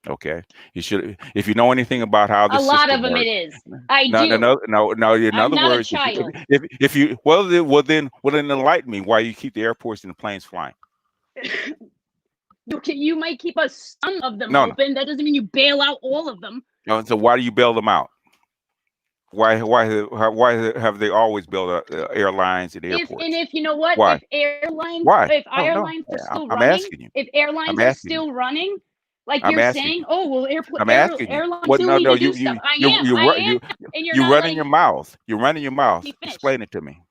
Okay, you should. If you know anything about how this a lot system of them, works, it is. I no, do. No. In I'm other not words, a child. if you then enlighten me why you keep the airports and the planes flying. You might keep some of them No. open. That doesn't mean you bail out all of them. No, so why do you bail them out? Why have they always bailed airlines and airports? If you know what? Why? If airlines, Why? are still I'm running, asking you. if airlines are still running, like I'm you're asking saying, you. oh well, I'm asking you. airlines What? still need No. to do stuff. I am, and you're you're not running your mouth. You're running your mouth. Explain it to me.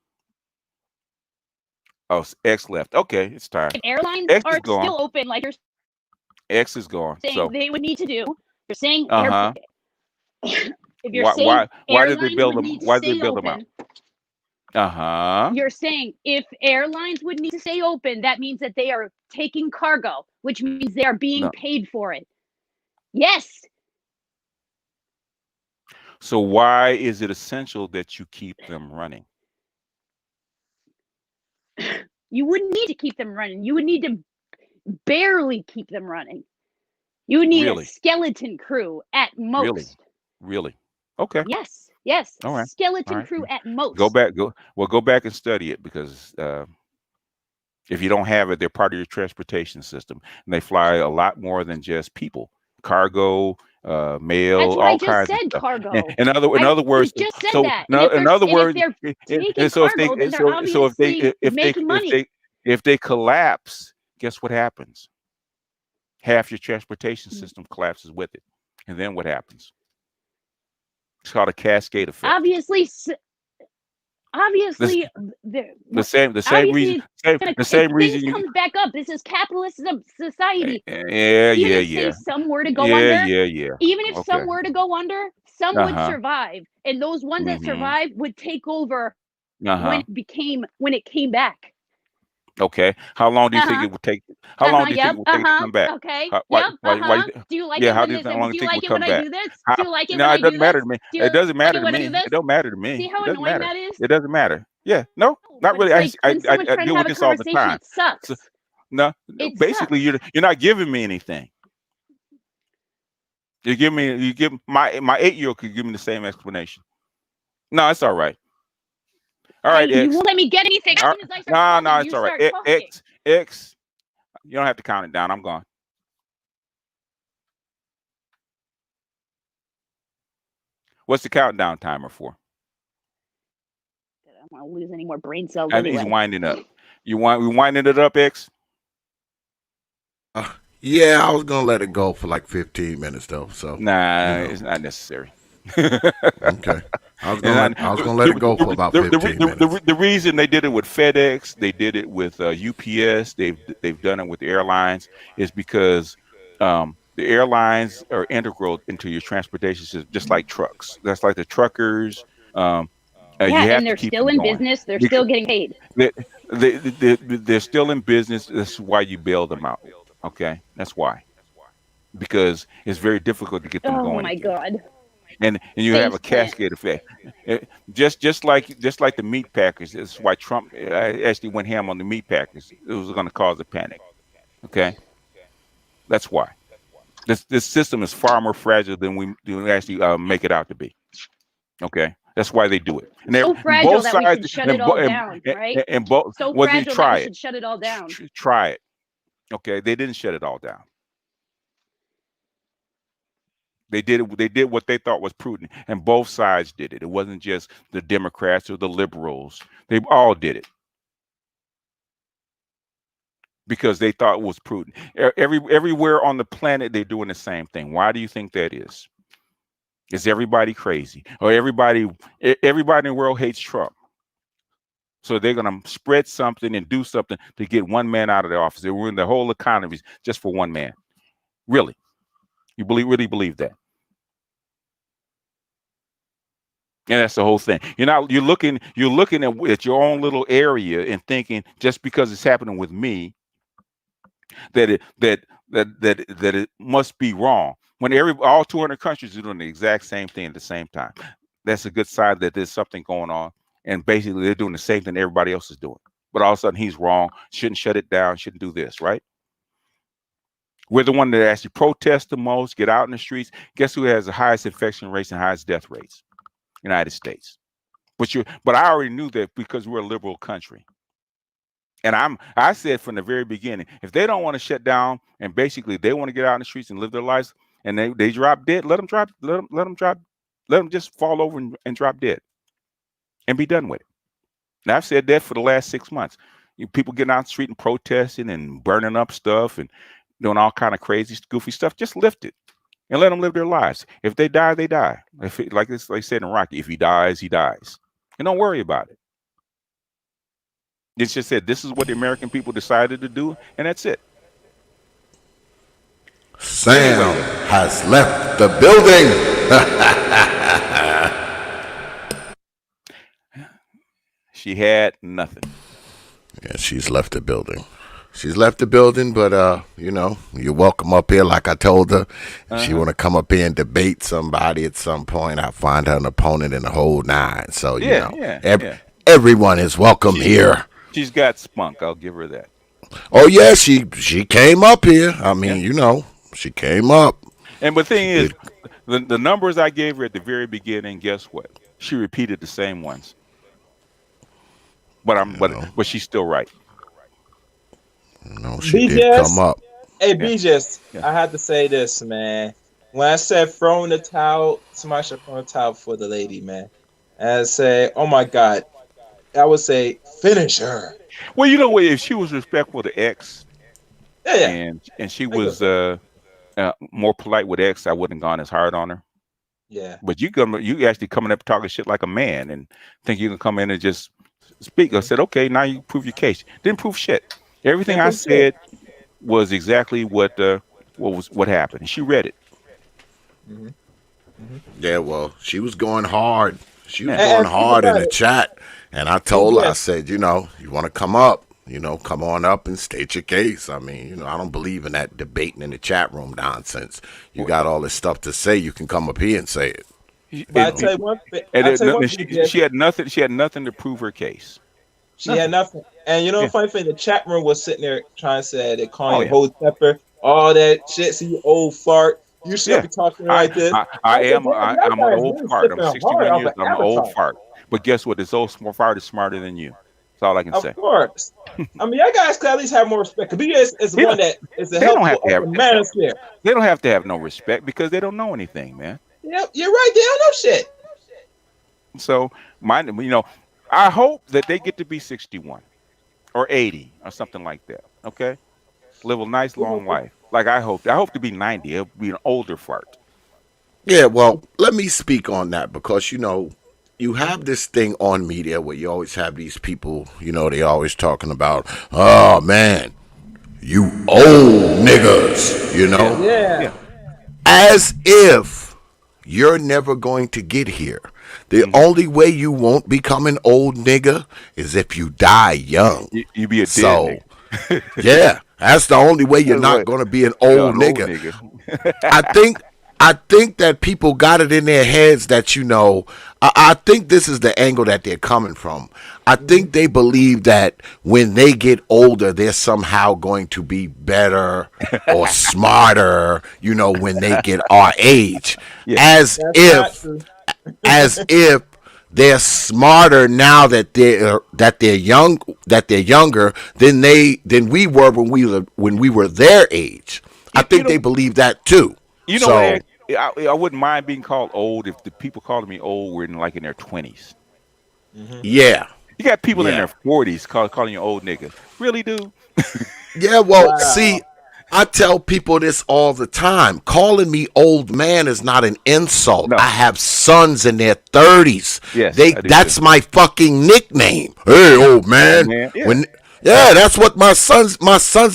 Oh, X left. Okay, it's time. If airlines X are is gone. still open, like you're X is gone. saying So they would need to do. You're saying if you're saying why did they airlines build would them? need to Why did they stay build them out? open. You're saying if airlines would need to stay open, that means that they are taking cargo, which means they are being paid for it. Yes. So why is it essential that you keep them running? You wouldn't need to keep them running. You would need to barely keep them running. You would need a skeleton crew at most. Really? Okay. Yes. All right. Skeleton crew at most. Go back and study it, because if you don't have it, they're part of your transportation system, and they fly a lot more than just people, cargo, mail, That's what all I just kinds said, of stuff. cargo. In other words, just said so that. in other words, if they're taking cargo, then they're obviously making money. If they collapse, guess what happens? Half your transportation system collapses with it, and then what happens? It's called a cascade effect. Obviously, the same reason. Things comes back up. This is capitalist society. Yeah. Some were to go under. Yeah. Even if some were to go under, some would survive, and those ones that Mm-hmm. survive would take over when it came back. Okay. How long do you think it would take? How long do you think it would take to come back? Okay. Why, Do you like it when I do this? Do you like it when I do this? No, it doesn't matter to me. It doesn't matter to me. It don't matter to me. See how annoying that is? It doesn't matter. Yeah. No, not really. I deal with this all the time. It sucks. So, no, basically, you're not giving me anything. You give my 8-year-old could give me the same explanation. No, it's all right. All right, X. You won't let me get anything. As soon as I start talking, no, it's all right. X. You don't have to count it down. I'm gone. What's the countdown timer for? don't want to lose any more brain cells I think anyway. he's winding up. We winding it up, X? Yeah, I was gonna let it go for like 15 minutes though. So Nah, you know. it's not necessary. Okay. I was gonna let it go for about 15 minutes. The reason they did it with FedEx, they did it with UPS, they've done it with the airlines, is because the airlines are integral into your transportation system, just like trucks. That's like the truckers. You Yeah, have and to they're keep still them in going. business. They're still getting paid. They're still in business. That's why you bail them out. Okay, that's why. Because it's very difficult to get them Oh going my again. God. And you have a Faceplant. cascade effect. Just like the meat packers. That's why Trump actually went ham on the meat packers. It was going to cause a panic. Okay, that's why. This system is far more fragile than we actually make it out to be. Okay, that's why they do it. And So fragile both that we sides should shut it all down, right? and both. So Well, they fragile that we try it. should shut it all down. Try it. Okay, they didn't shut it all down. They did it. They did what they thought was prudent, and both sides did it. It wasn't just the Democrats or the liberals. They all did it because they thought it was prudent. Everywhere on the planet, they're doing the same thing. Why do you think that is? Is everybody crazy, or everybody in the world hates Trump? So they're going to spread something and do something to get one man out of the office. They ruin the whole economy just for one man. Really? You really believe that? And that's the whole thing. You're looking at your own little area and thinking just because it's happening with me that it must be wrong. When all 200 countries are doing the exact same thing at the same time, that's a good sign that there's something going on. And basically, they're doing the same thing everybody else is doing. But all of a sudden, he's wrong. Shouldn't shut it down. Shouldn't do this, right? We're the one that actually protest the most, get out in the streets. Guess who has the highest infection rates and highest death rates? United States. But I already knew that because we're a liberal country. And I said from the very beginning, if they don't want to shut down and basically they want to get out in the streets and live their lives and they drop dead, let them just fall over and drop dead and be done with it. And I've said that for the last 6 months. People getting out the street and protesting and burning up stuff and doing all kind of crazy, goofy stuff. Just lift it and let them live their lives. If they die, they die. Like they said in Rocky, if he dies, he dies. And don't worry about it. It's just said this is what the American people decided to do, and that's it. Sam has left the building. She had nothing. Yeah, she's left the building. She's left the building, but you're welcome up here. Like I told her, if she want to come up here and debate somebody at some point, I'll find her an opponent in the whole nine. So everyone is welcome here. She's got spunk. I'll give her that. Oh yeah, she came up here. I mean, she came up. And the thing is, the numbers I gave her at the very beginning, guess what? She repeated the same ones. But she's still right. No, she did come up. Hey, BJS, I had to say this, man. When I said throwing the towel, somebody should throw a towel for the lady, man. And I say, oh my God, I would say finish her. Well, if she was respectful to X, and she was more polite with X, I wouldn't have gone as hard on her. Yeah. But you actually coming up talking shit like a man and think you can come in and just speak. I said, okay, now you prove your case. Didn't prove shit. Everything I said was exactly what happened. And she read it. Mm-hmm. Mm-hmm. Yeah, well, she was going hard. She was going hard in the chat. And I told her, I said, you want to come up, come on up and state your case. I mean, I don't believe in that debating in the chat room nonsense. You got all this stuff to say, you can come up here and say it. But I tell you one thing. She had nothing. She had nothing to prove her case. She had nothing. And the funny thing, the chat room was sitting there trying to say they call you Hood Pepper, all that shit. See, you old fart. You should be talking like this. I'm an old fart. I'm 61 years. I'm an old fart. But guess what? This old fart is smarter than you. That's all I can say. Of course. I mean, y'all guys could at least have more respect. Because BS is the one that is a helpful manosphere. They don't have to have no respect because they don't know anything, man. Yep, you're right. They don't know shit. So, I hope that they get to be 61 or 80 or something like that. Okay, live a nice long life. Like I hope. I hope to be 90. It'll be an older fart. Yeah, well, let me speak on that because you have this thing on media where you always have these people, they always talking about, oh man, you old niggas, Yeah. as if you're never going to get here. The only way you won't become an old nigga is if you die young. You be a dead So, nigga. yeah, that's the only way you're That's not right. going to be an You're old an old nigga. nigga. I think that people got it in their heads that I think this is the angle that they're coming from. I think they believe that when they get older, they're somehow going to be better or smarter, when they get our age. Yeah. As That's not if true. as if they're smarter now that they're younger than we were when we were their age. I think they believe that too. You know So what? I wouldn't mind being called old if the people calling me old were in their 20s. yeah, You got people in yeah, their 40s calling you old nigga. Really, dude? yeah. Well, Wow. see, I tell people this all the time. Calling me old man is not an insult. No. I have sons in their 30s. Yes, I do That's too. my fucking nickname. Hey, old man. Man, yeah. That's what my sons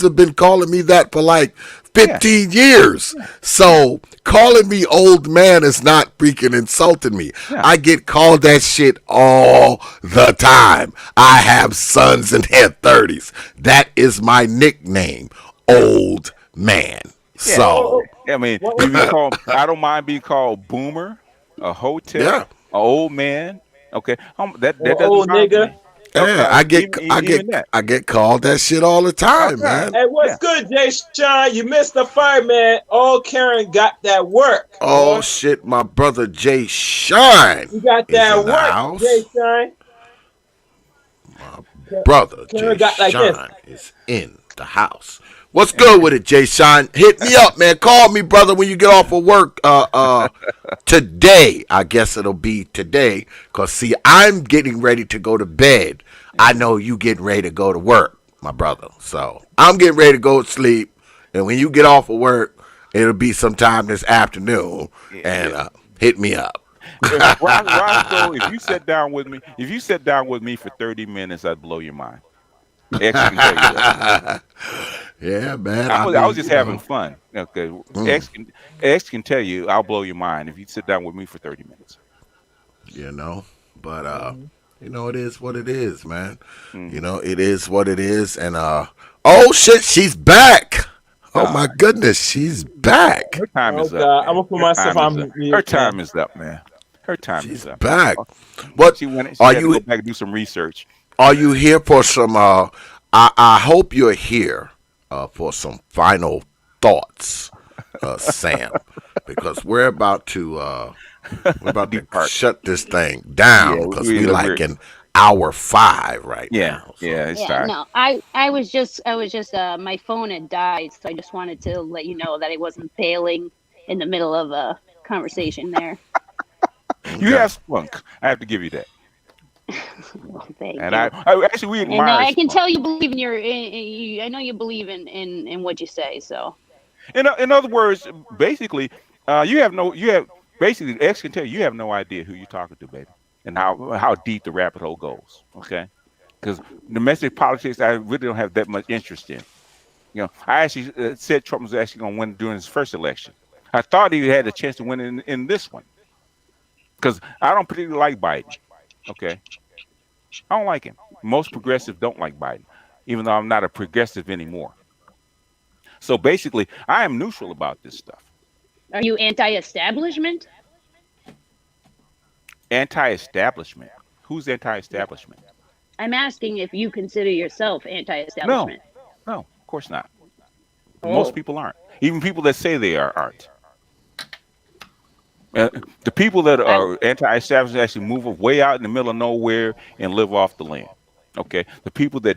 have been calling me that for like 15 years. So calling me old man is not freaking insulting me. Yeah. I get called that shit all the time. I have sons in their 30s. That is my nickname, old man. Yeah. So I mean, you be called. I don't mind being called boomer, a hotel, yeah. an old man. Okay, that Or doesn't old bother nigga. me. Yeah, Okay, even that. I get called that shit all the All time, right. man. Hey, what's Yeah. good, Jay Sean? You missed the fire, man. All Karen got that work. Oh Boy. shit, my brother Jay Shine You got is that in the work, house. Jay Sean. Brother Jay Karen got like this. Shine is in the house. What's good with it, Jay Shine? Hit me up, man. Call me, brother, when you get off of work. Today, I guess it'll be today. Cause see, I'm getting ready to go to bed. I know you getting ready to go to work, my brother. So I'm getting ready to go to sleep. And when you get off of work, it'll be sometime this afternoon. And hit me up. Roscoe, if you sat down with me for 30 minutes, I'd blow your mind. X can tell you that. Yeah, man. I was just having fun. Okay, X can tell you I'll blow your mind if you sit down with me for 30 minutes. But it is what it is, man. Mm-hmm. It is what it is. And oh shit, she's back. Oh my goodness, she's back. Her time is God. up. I'm gonna put myself on mute. Her time is up, man. Her time She's is up. back. She had Are to you go back and do some research. Are you here for some? I hope you're here for some final thoughts, Sam, because we're about to shut this thing down Yeah, because we like in hour 5 right now. So. Yeah, it's Yeah, time. no, I was just my phone had died, so I just wanted to let you know that I wasn't bailing in the middle of a conversation there. You have spunk. I have to give you that. Well, thank And you. I actually we And admire. I can spunk. tell you believe in I know you believe in what you say. So In other words, basically, you have basically X can tell you have no idea who you're talking to, baby, and how deep the rabbit hole goes. Okay, because domestic politics, I really don't have that much interest in. I actually said Trump was actually going to win during his first election. I thought he had a chance to win in this one because I don't particularly like Biden. Okay, I don't like him. Most progressives don't like Biden, even though I'm not a progressive anymore. So basically, I am neutral about this stuff. are you anti-establishment? Anti-establishment. Who's anti-establishment? I'm asking if you consider yourself No, anti-establishment. no, of course not. Oh. Most people aren't. Even people that say they aren't. The people that are anti-establishment actually move way out in the middle of nowhere and live off the land. Okay, the people that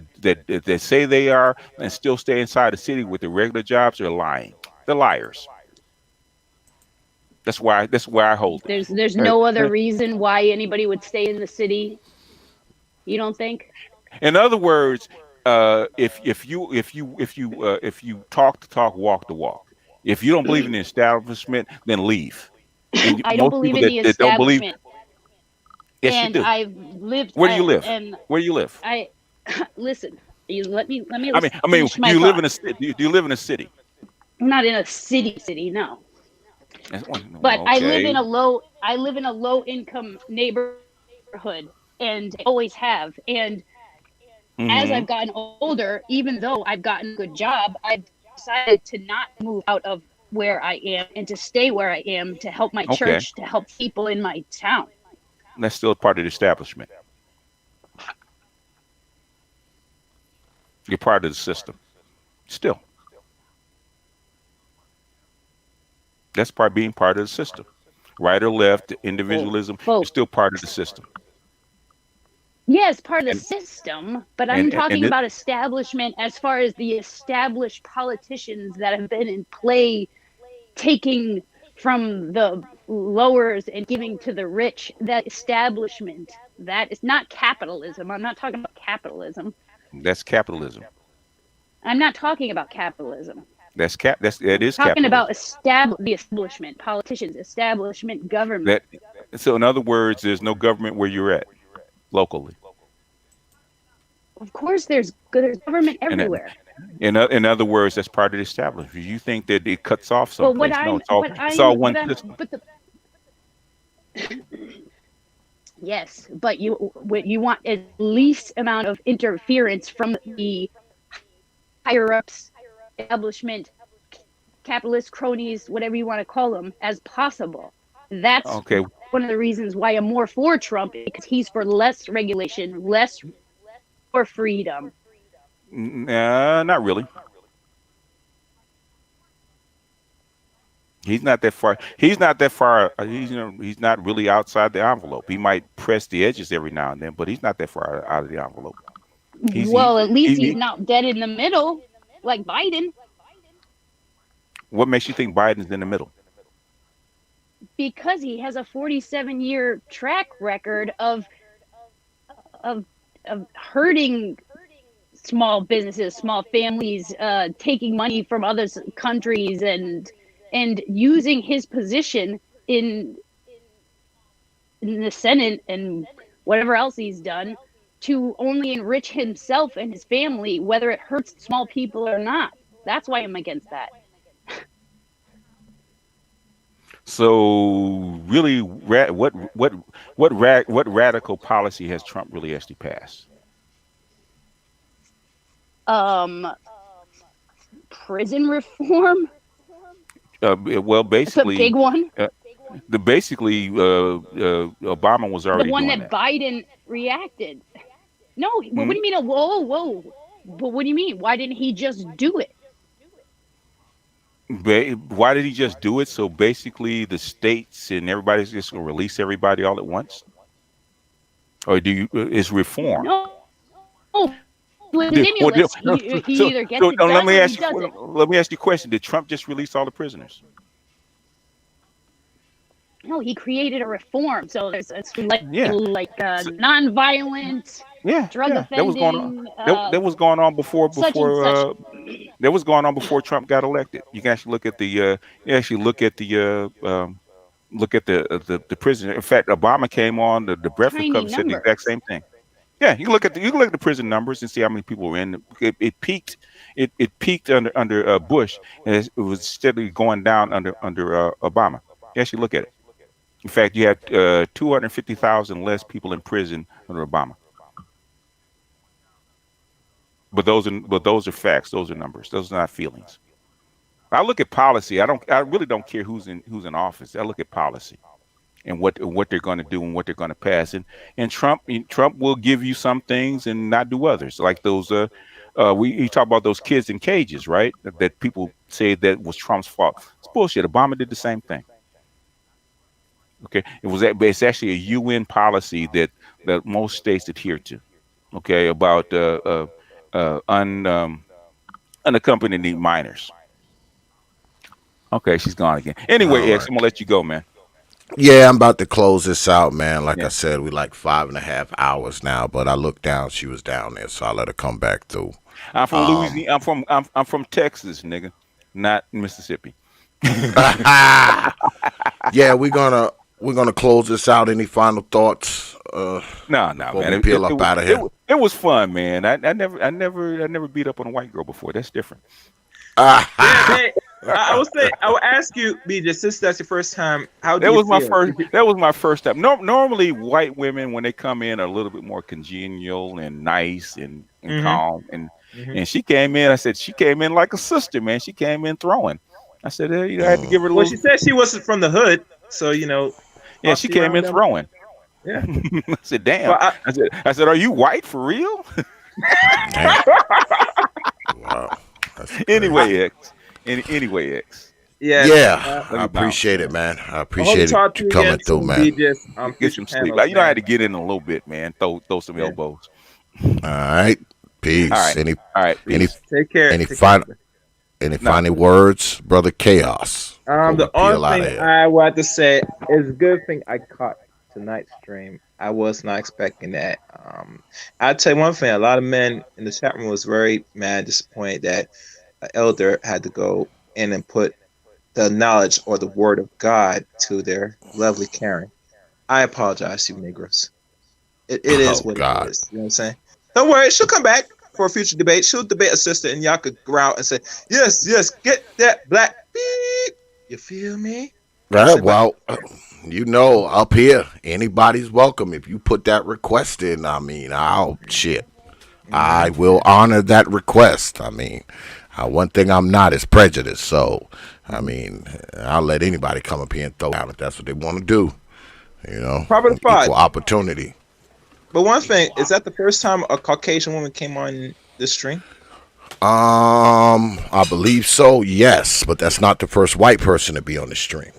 say they are and still stay inside the city with their regular jobs are lying. They're liars. That's where I hold it. There's no other reason why anybody would stay in the city. You don't think? In other words, if you talk the talk, walk the walk. If you don't believe in the establishment, then leave. And I don't most believe people in the that don't believe, establishment, yes, you and do. I've lived. Where do you live? And Where do you live? I listen. You let me I mean, finish my do you live thought. in a city? Do you live in a city? I'm not in a city, no. But Well, okay. I live in a low income neighborhood, and always have. And as Mm-hmm. I've gotten older, even though I've gotten a good job, I've decided to not move out of where I am and to stay where I am to help my Okay. church, to help people in my town. That's still part of the establishment. You're part of the system. Still. That's part being part of the system. Right or left, individualism, you're still part of the system. Yes, part of the And system, but I'm and talking it, about establishment as far as the established politicians that have been in play, taking from the lowers and giving to the rich. That establishment, that is not capitalism. I'm not talking about capitalism. that's capitalism. I'm not talking about capitalism. That is Talking about capitalism. the establishment, politicians, establishment, government. That so in other words, there's no government where you're at locally. Of course, there's government And that, everywhere. in other words, that's part of the establishment. You think that it cuts off But what someplace? No, I'm, it's all one but system. the yes, but you want at least amount of interference from the higher ups, establishment, capitalist cronies, whatever you want to call them, as possible. That's Okay. one of the reasons why I'm more for Trump, because he's for less regulation, less more freedom. Not really. He's not that far. He's not that far. He's not really outside the envelope. He might press the edges every now and then, but he's not that far out of the envelope. Well, at least he's not dead in the middle like Biden. What makes you think Biden's in the middle? Because he has a 47-year track record of hurting small businesses, small families, taking money from other countries, and using his position in the Senate and whatever else he's done to only enrich himself and his family, whether it hurts small people or not. That's why I'm against that. So really, what radical policy has Trump really actually passed? Prison reform. Well, basically, it's a big one. Obama was already the one doing that Biden reacted. No, but what do you mean? Whoa! But what do you mean? Why didn't he just do it? Why did he just do it? So basically, the states and everybody's just gonna release everybody all at once, or is reform? No. With stimulus, he either gets it done or he doesn't. Let me ask you a question. Did Trump just release all the prisoners? No, he created a reform. So it's like nonviolent, drug offending. That was going on. That was going on before that was going on before Trump got elected. You can actually look at the the prisoner. In fact, Obama came on the Breakfast Club and said the exact same thing. Yeah, you can look at the prison numbers and see how many people were in. It peaked. It peaked under Bush, and it was steadily going down under Obama. You actually look at it. In fact, you had 250,000 less people in prison under Obama. But those are facts. Those are numbers. Those are not feelings. I look at policy. I really don't care who's in office. I look at policy and what they're going to do and what they're going to pass. And Trump will give you some things and not do others. Like those we talk about those kids in cages, right? That people say that was Trump's fault. It's bullshit. Obama did the same thing. Okay, it's actually a UN policy that most states adhere to. Okay, about unaccompanied minors. Okay, she's gone again. Anyway, X, I'm gonna let you go, man. Yeah, I'm about to close this out, man. Like Yeah. I said, we like 5.5 hours now, but I looked down, she was down there, so I let her come back through. I'm from Louisiana. I'm from Texas, nigga, not Mississippi. Yeah, we're gonna close this out. Any final thoughts? No, Before man. we peel up out of here. It was fun, man. I never beat up on a white girl before. That's different. Yeah, man. I would say I would ask you, BJ, since that's your first time, how do That you was my feel? first. That was my first time. Normally, white women when they come in are a little bit more congenial and nice and Mhm. calm. Mhm. And she came in. I said she came in like a sister, man. She came in throwing. I said, you know, I had to give her a Well, little. she said she wasn't from the hood, so Yeah, she came in throwing. Yeah. I said, damn. Well, I said, are you white for real? Wow. Anyway, X. Anyway, X. Yes. Yeah, Let I me bounce, appreciate it, man. I I hope to appreciate talk to it you coming again through, soon, man. BJ. Get Future some sleep. panels, Like, you know, I had man. to get in a little bit, man. Throw some Yeah. elbows. All right. Peace. All right. Any All right. any Peace. Take care. any Take final care. any Nah. final words, brother Chaos? Before we The peel only out of thing here. I want to say is a good thing I caught tonight's stream. I was not expecting that. I'll tell you one thing: a lot of men in the chat room was very mad, disappointed that an elder had to go in and put the knowledge or the word of God to their lovely Karen. I apologize to you, Negroes. It is Oh what it God. is. You know what I'm saying? Don't worry, she'll come back for a future debate. She'll debate a sister, and y'all could go out and say, "Yes, yes, get that black beep." You feel me? Right, Say, but well, you know, up here, anybody's welcome. If you put that request in, I mean, I'll shit. I will honor that request. I mean, one thing I'm not is prejudice. So, I mean, I'll let anybody come up here and throw down if that's what they want to do. You know, proper thought. equal opportunity. But one thing, is that the first time a Caucasian woman came on this stream? I believe so. Yes, but that's not the first white person to be on the stream.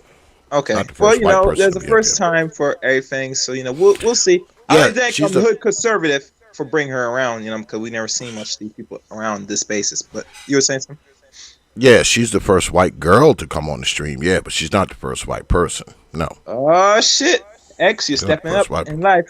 Okay. Not the Well, first white person there's to a be up first time for everything, so we'll see. I Yeah, like that she's I'm hood conservative for bringing her around, because we never seen much of these people around this basis. But you were saying something? Yeah, she's the first white girl to come on the stream. Yeah, but she's not the first white person. No. Oh shit, X, you're She's not the stepping first up white. in life.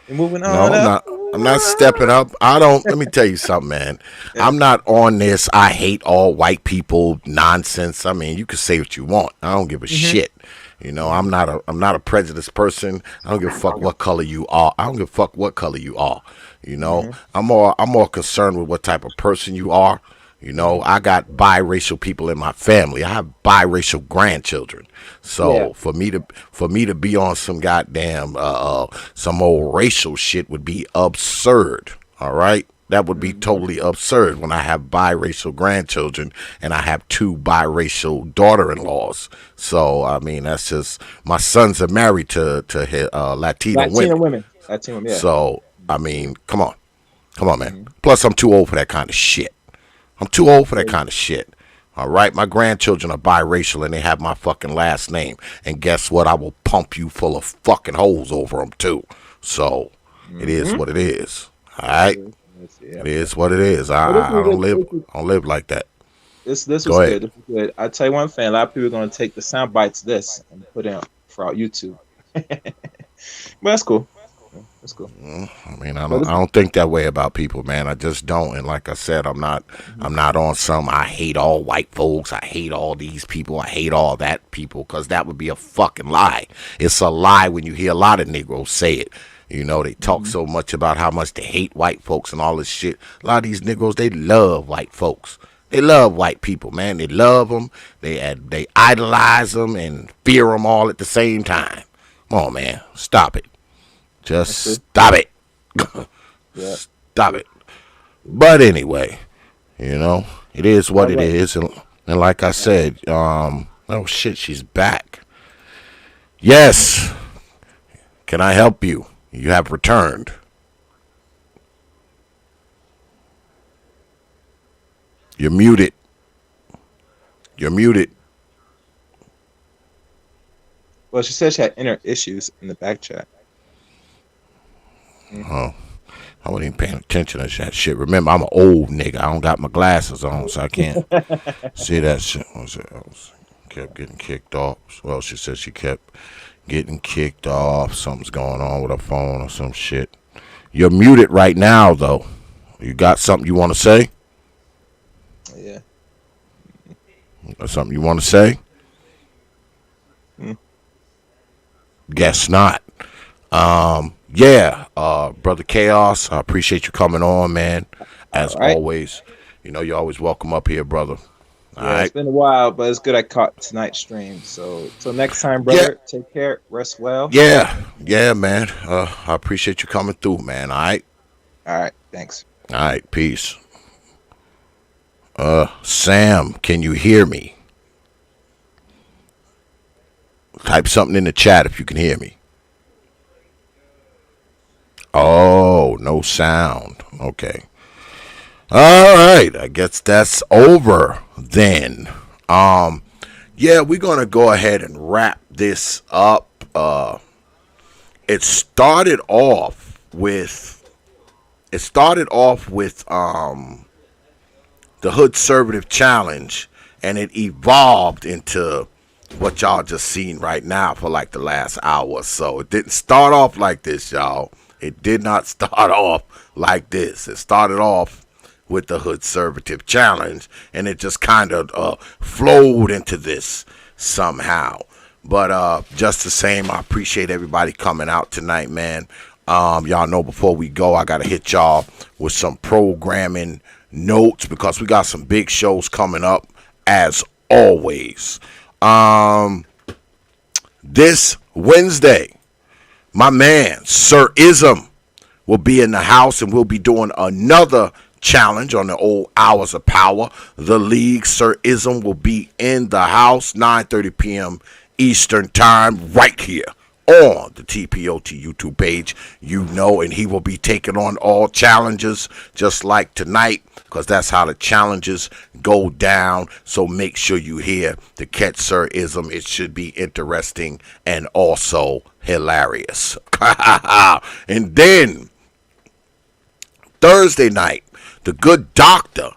You're moving No, on I'm up. not. I'm not stepping up. Let me tell you something, man. Yeah. I'm not on this I hate all white people nonsense. I mean, you can say what you want. I don't give a shit. You know, I'm not a prejudiced person. I don't give a fuck what color you are. I don't give a fuck what color you are. You know, I'm more concerned with what type of person you are. You know, I got biracial people in my family. I have biracial grandchildren. So for me to be on some goddamn some old racial shit would be absurd. All right? That would be totally absurd when I have biracial grandchildren and I have 2 biracial daughter-in-laws. So I mean, that's just my sons are married to Latino women. Latino women, yeah. So I mean, come on, man. Plus, I'm too old for that kind of shit. I'm too old for that kind of shit. All right, my grandchildren are biracial and they have my fucking last name. And guess what? I will pump you full of fucking holes over them too. So it is what it is. All right, it is what it is. I don't live like that. This was Go ahead. good. This was good. I tell you one thing, a lot of people are gonna take the sound bites of this and put it out for our YouTube. But that's cool. That's cool. I mean, I don't think that way about people, man. I just don't. And like I said, I'm not on some I hate all white folks. I hate all these people. I hate all that people, because that would be a fucking lie. It's a lie when you hear a lot of Negroes say it. You know, they talk so much about how much they hate white folks and all this shit. A lot of these Negroes, they love white folks. They love white people, man. They love them. They idolize them and fear them all at the same time. Come on, man. Stop it. Just stop it. Stop it. But anyway, you know, it is what it is. And like I said, oh shit, she's back. Yes. Can I help you? You have returned. You're muted. You're muted. Well, she said she had inner issues in the back chat. Oh, I wasn't even paying attention to that shit. Remember, I'm an old nigga. I don't got my glasses on, so I can't see that shit. Kept getting kicked off. Well, she said she kept Getting kicked off. Something's going on with her phone or some shit. You're muted right now, though. You got something you want to say? Yeah. Got something you want to say? Guess not. Brother Chaos, I appreciate you coming on, man. As always, you know, you're always welcome up here, brother. Yeah, it's been a while, but it's good I caught tonight's stream. So till next time, brother, take care, rest well. Yeah, man. I appreciate you coming through, man. All right, thanks. All right, peace. Sam, can you hear me? Type something in the chat if you can hear me. Oh, no sound. Okay. All right. I guess that's over then. We're going to go ahead and wrap this up. It started off with the HOODSERVATIVE challenge, and it evolved into what y'all just seen right now for like the last hour or so. It didn't start off like this, y'all. It did not start off like this. It started off with the HOODSERVATIVE challenge, and it just kind of flowed into this somehow. But just the same, I appreciate everybody coming out tonight, man. Y'all know before we go, I got to hit y'all with some programming notes because we got some big shows coming up as always. This Wednesday, my man, Sir Ism, will be in the house, and we'll be doing another challenge on the old Hours of Power. The League, Sir Ism will be in the house, 9:30 p.m. Eastern Time, right here on the T.P.O.T YouTube page, you know, and he will be taking on all challenges just like tonight, because that's how the challenges go down. So make sure you hear to catch Sir Ism. It should be interesting and also hilarious. And then Thursday night, the good Dr.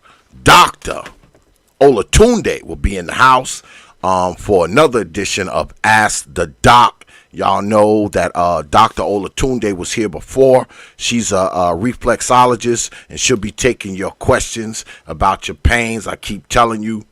Olatunde will be in the house for another edition of Ask the Doc. Y'all know that Dr. Olatunde was here before. She's a reflexologist, and she'll be taking your questions about your pains. I keep telling y'all,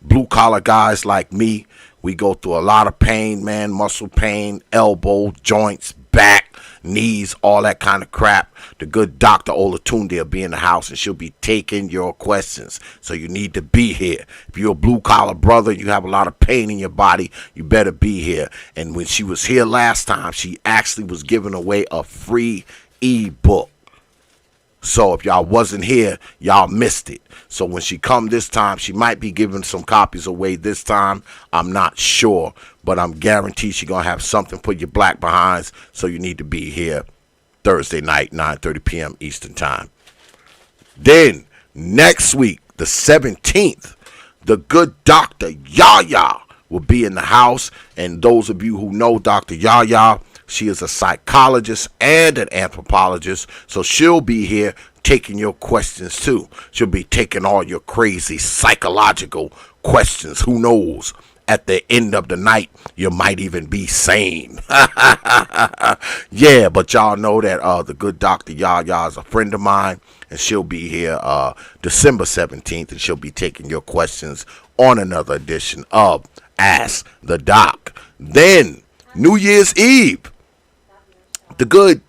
blue collar guys like me, we go through a lot of pain, man. Muscle pain, elbow, joints, back, knees, all that kind of crap. The good Dr. Olatunde will be in the house, and she'll be taking your questions. So you need to be here. If you're a blue collar brother, you have a lot of pain in your body, you better be here. And when she was here last time, she actually was giving away a free ebook. So if y'all wasn't here, y'all missed it. So when she come this time, she might be giving some copies away this time. I'm not sure, but I'm guaranteed she's going to have something for your black behinds. So you need to be here Thursday night, 9:30 p.m. Eastern Time. Then next week, the 17th, the good Dr. Yaya will be in the house. And those of you who know Dr. Yaya, she is a psychologist and an anthropologist, so she'll be here taking your questions too. She'll be taking all your crazy psychological questions. Who knows? At the end of the night, you might even be sane. Yeah, but y'all know that the good Dr. Yaya is a friend of mine, and she'll be here December 17th, and she'll be taking your questions on another edition of Ask the Doc. Then, New Year's Eve, the good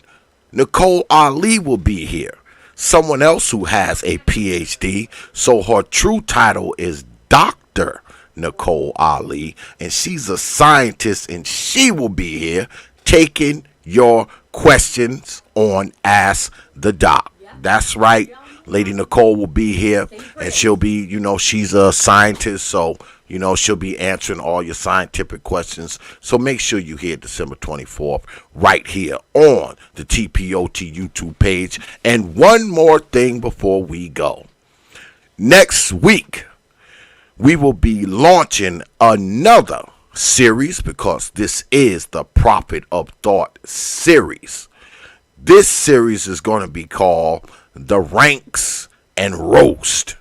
Nicole Ali will be here. Someone else who has a PhD. So her true title is Dr. Nicole Ali. And she's a scientist, and she will be here taking your questions on Ask the Doc. That's right. Lady Nicole will be here, and she'll be, she's a scientist, so she'll be answering all your scientific questions. So make sure you hear December 24th right here on the T.P.O.T YouTube page. And one more thing before we go. Next week, we will be launching another series, because this is the Prophet of Thought series. This series is going to be called The Ranks and Roast.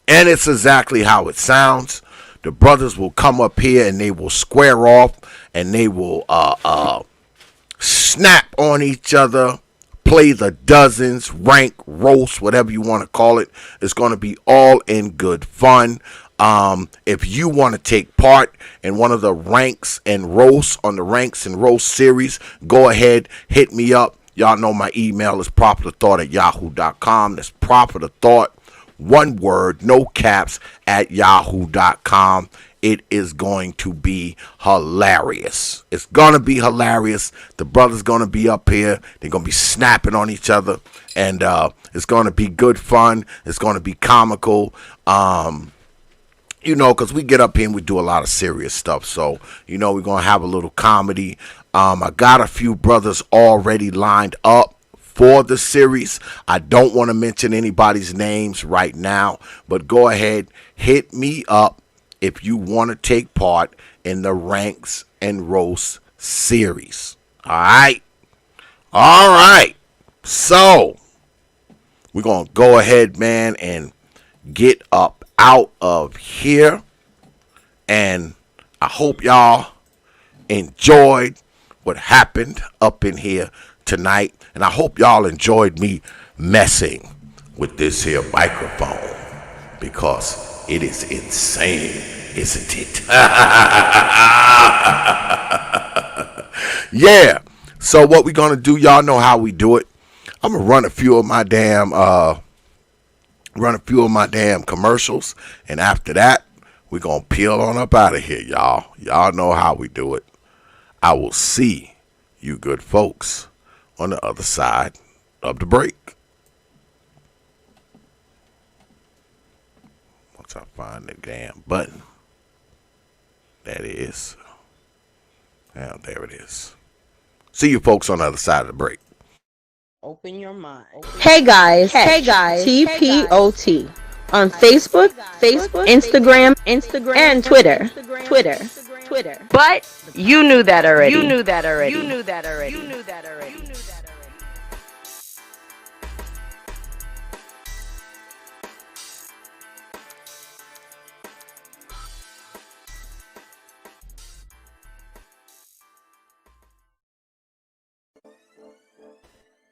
And it's exactly how it sounds. The brothers will come up here and they will square off and they will snap on each other, play the dozens, rank, roast, whatever you want to call it. It's going to be all in good fun. If you want to take part in one of the ranks and roasts on the ranks and roast series, go ahead, hit me up. Y'all know my email is propertothought@yahoo.com. That's propertothought, one word, no caps, @yahoo.com. It is going to be hilarious. It's going to be hilarious. The brothers going to be up here. They're going to be snapping on each other. And it's going to be good fun. It's going to be comical. You know, because we get up here and we do a lot of serious stuff. So, you know, we're going to have a little comedy. I got a few brothers already lined up for the series. I don't want to mention anybody's names right now, but go ahead, hit me up if you want to take part in the Ranks and Roast series. All right? All right. So, we're going to go ahead, man, and get up out of here. And I hope y'all enjoyed what happened up in here tonight. And I hope y'all enjoyed me messing with this here microphone, because it is insane, isn't it? Yeah. So what we're going to do, y'all know how we do it. I'm going to run a few of my damn commercials, and after that, we're going to peel on up out of here, y'all. Y'all know how we do it. I will see you good folks on the other side of the break. Once I find the damn button. That is. Now, there it is. See you folks on the other side of the break. Open your mind. Hey guys, T.P.O.T. on Facebook, Instagram, and Twitter. But you knew that already.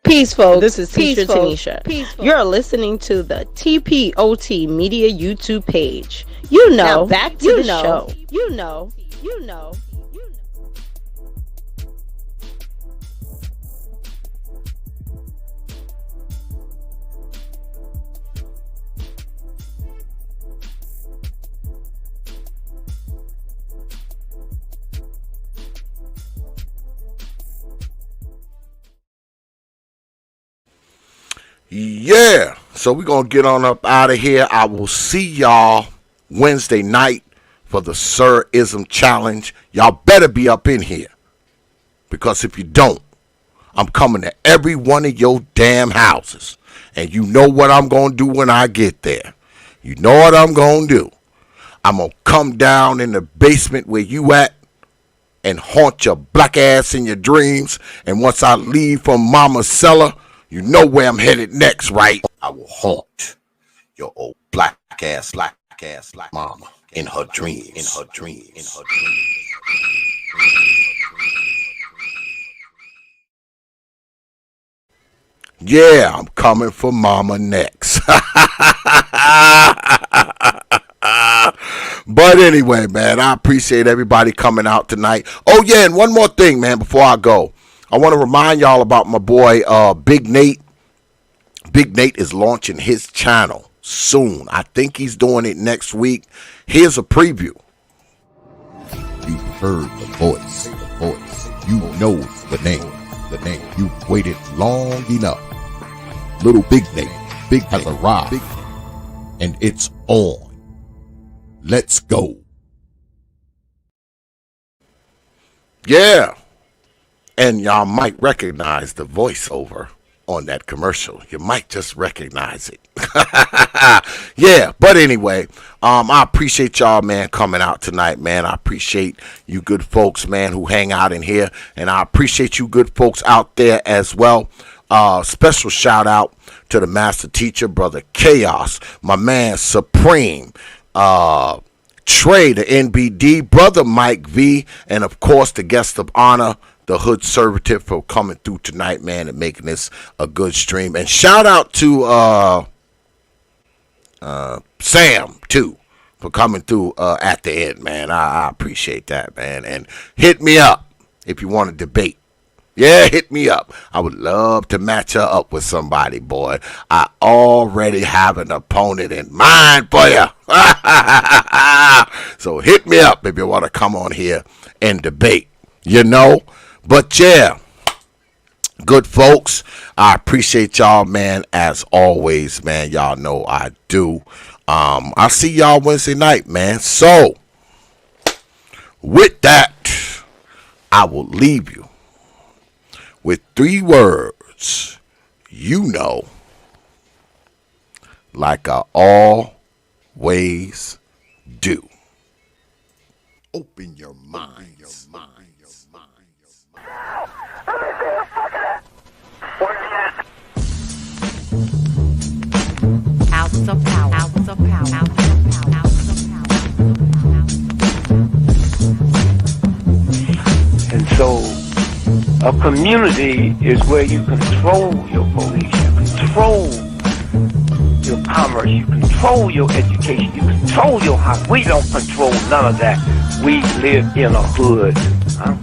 Peace, folks. This is Teacher Tanisha. You're listening to the T.P.O.T. Media YouTube page. You know, now back to the show. You know. Yeah, so we're going to get on up out of here. I will see y'all Wednesday night for the Sir-ism Challenge. Y'all better be up in here, because if you don't, I'm coming to every one of your damn houses. And you know what I'm going to do when I get there. You know what I'm going to do. I'm going to come down in the basement where you at and haunt your black ass in your dreams. And once I leave from Mama's cellar, you know where I'm headed next, right? I will haunt your old black ass mama in her dreams. Yeah, I'm coming for Mama next. But anyway, man, I appreciate everybody coming out tonight. Oh, yeah, and one more thing, man, before I go. I want to remind y'all about my boy, Big Nate. Big Nate is launching his channel soon. I think he's doing it next week. Here's a preview. You heard the voice. You know the name. You've waited long enough. Little Big Nate has arrived. And it's on. Let's go. Yeah. And y'all might recognize the voiceover on that commercial. You might just recognize it. Yeah, but anyway, I appreciate y'all, man, coming out tonight, man. I appreciate you good folks, man, who hang out in here. And I appreciate you good folks out there as well. Special shout out to the master teacher, Brother Chaos, my man Supreme, Trey, the NBD, Brother Mike V, and of course the guest of honor, the HOODSERVATIVE, for coming through tonight, man, and making this a good stream. And shout out to Sam too for coming through at the end, man. I appreciate that, man. And hit me up if you want to debate. Yeah, hit me up. I would love to match her up with somebody, boy. I already have an opponent in mind for you. So hit me up if you want to come on here and debate, you know. But yeah, good folks, I appreciate y'all, man, as always, man. Y'all know I do. I'll see y'all Wednesday night, man. So with that, I will leave you with 3 words, you know, like I always do. Open your mind. House of power. House of power. House of power. House of power. And so a community is where you control your police, you control your commerce, you control your education, you control your house. We don't control none of that. We live in a hood. Huh?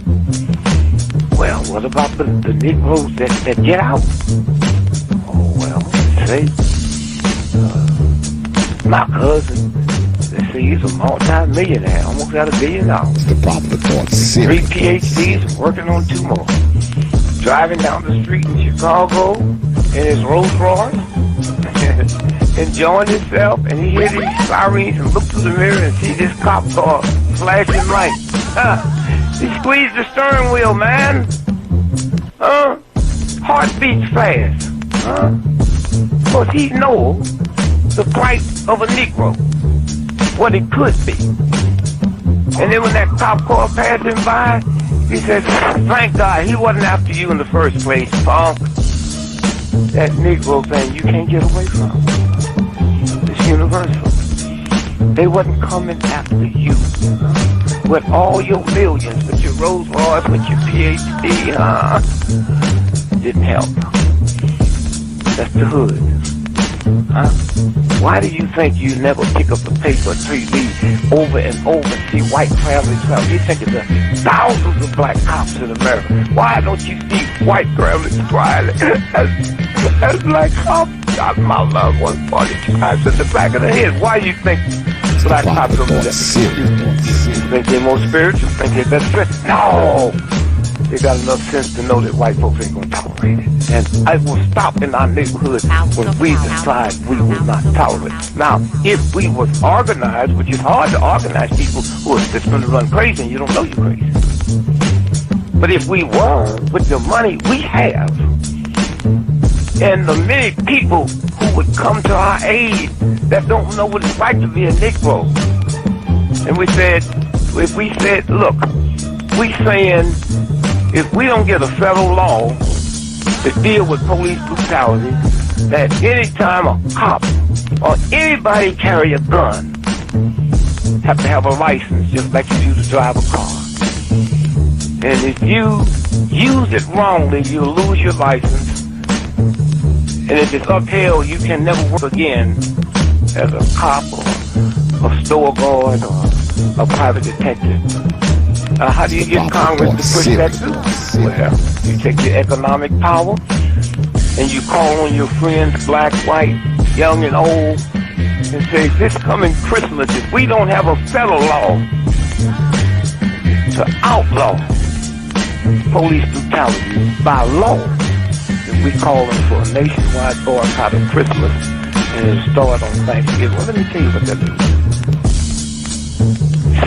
Well, what about the Negroes that get out? Oh, well, say, my cousin, they say he's a multi-millionaire, almost got $1 billion. The Popular Thought 3 PhDs, working on 2 more. Driving down the street in Chicago in his Rolls Royce, enjoying himself, and he hears these sirens and look through the mirror and see this cop car flashing lights. He squeezed the steering wheel, man. Heart beats fast. Because he knows the price of a Negro, what it could be. And then when that cop car passed him by, he said, thank God he wasn't after you in the first place, punk. That Negro thing you can't get away from. It's universal. They wasn't coming after you. With all your millions, with your Rolls Royce, with your PhD, didn't help. That's the hood. Why do you think you never pick up the paper till you read over and over and see white families travel? You think of the thousands of black cops in America. Why don't you see white families crying as black cops got my loved one 42 times in the back of the head? Why do you think black cops don't do that? You think they're more spiritual? Think they're better? No! They got enough sense to know that white folks ain't gonna tolerate it. And I will stop in our neighborhood when we decide we will not tolerate it. Now, if we was organized, which is hard to organize people who are just gonna run crazy and you don't know you're crazy. But if we were, with the money we have, and the many people who would come to our aid that don't know what it's like to be a Negro, and we said, if we said, look, we saying, if we don't get a federal law to deal with police brutality, that anytime a cop or anybody carry a gun, have to have a license just like you do to drive a car. And if you use it wrongly, you'll lose your license. And if it's upheld, you can never work again as a cop or a store guard or a private detective. How do you get Congress to push that through? Well, you take your economic power and you call on your friends, black, white, young and old, and say, this coming Christmas, if we don't have a federal law to outlaw police brutality by law, then we call them for a nationwide boycott of Christmas and it'll start on Thanksgiving. Well, let me tell you what that means.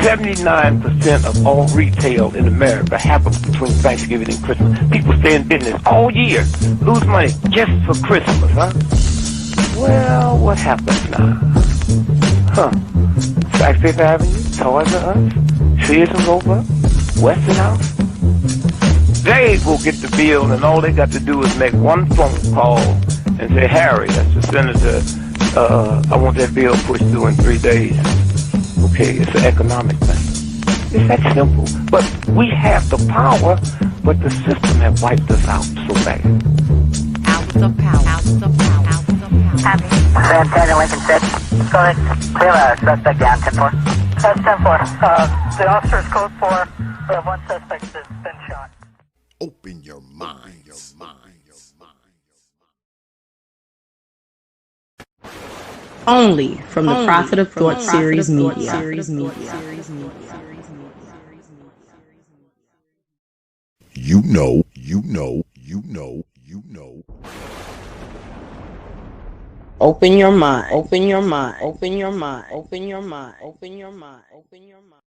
79% of all retail in America happens between Thanksgiving and Christmas. People stay in business all year, lose money just for Christmas, huh? Well, what happens now? Saks Fifth Avenue, Toys R Us, Sears and Roebuck, Westinghouse. They will get the bill, and all they got to do is make one phone call and say, Harry, that's the senator, I want that bill pushed through in 3 days. Okay, it's an economic thing. It's that simple. But we have the power, but the system have wiped us out so bad. Hours of power. Hours of power. Hours of power. Sam 10 and Lincoln 6. Go ahead. We have a suspect down, 10-4. That's 10-4. The officer's code 4. We have one suspect that's been shot. Open your mind. Only from the Prophet of Thought series media. You know, you know, you know, you know. Open your mind. Open your mind. Open your mind. Open your mind. Open your mind. Open your mind.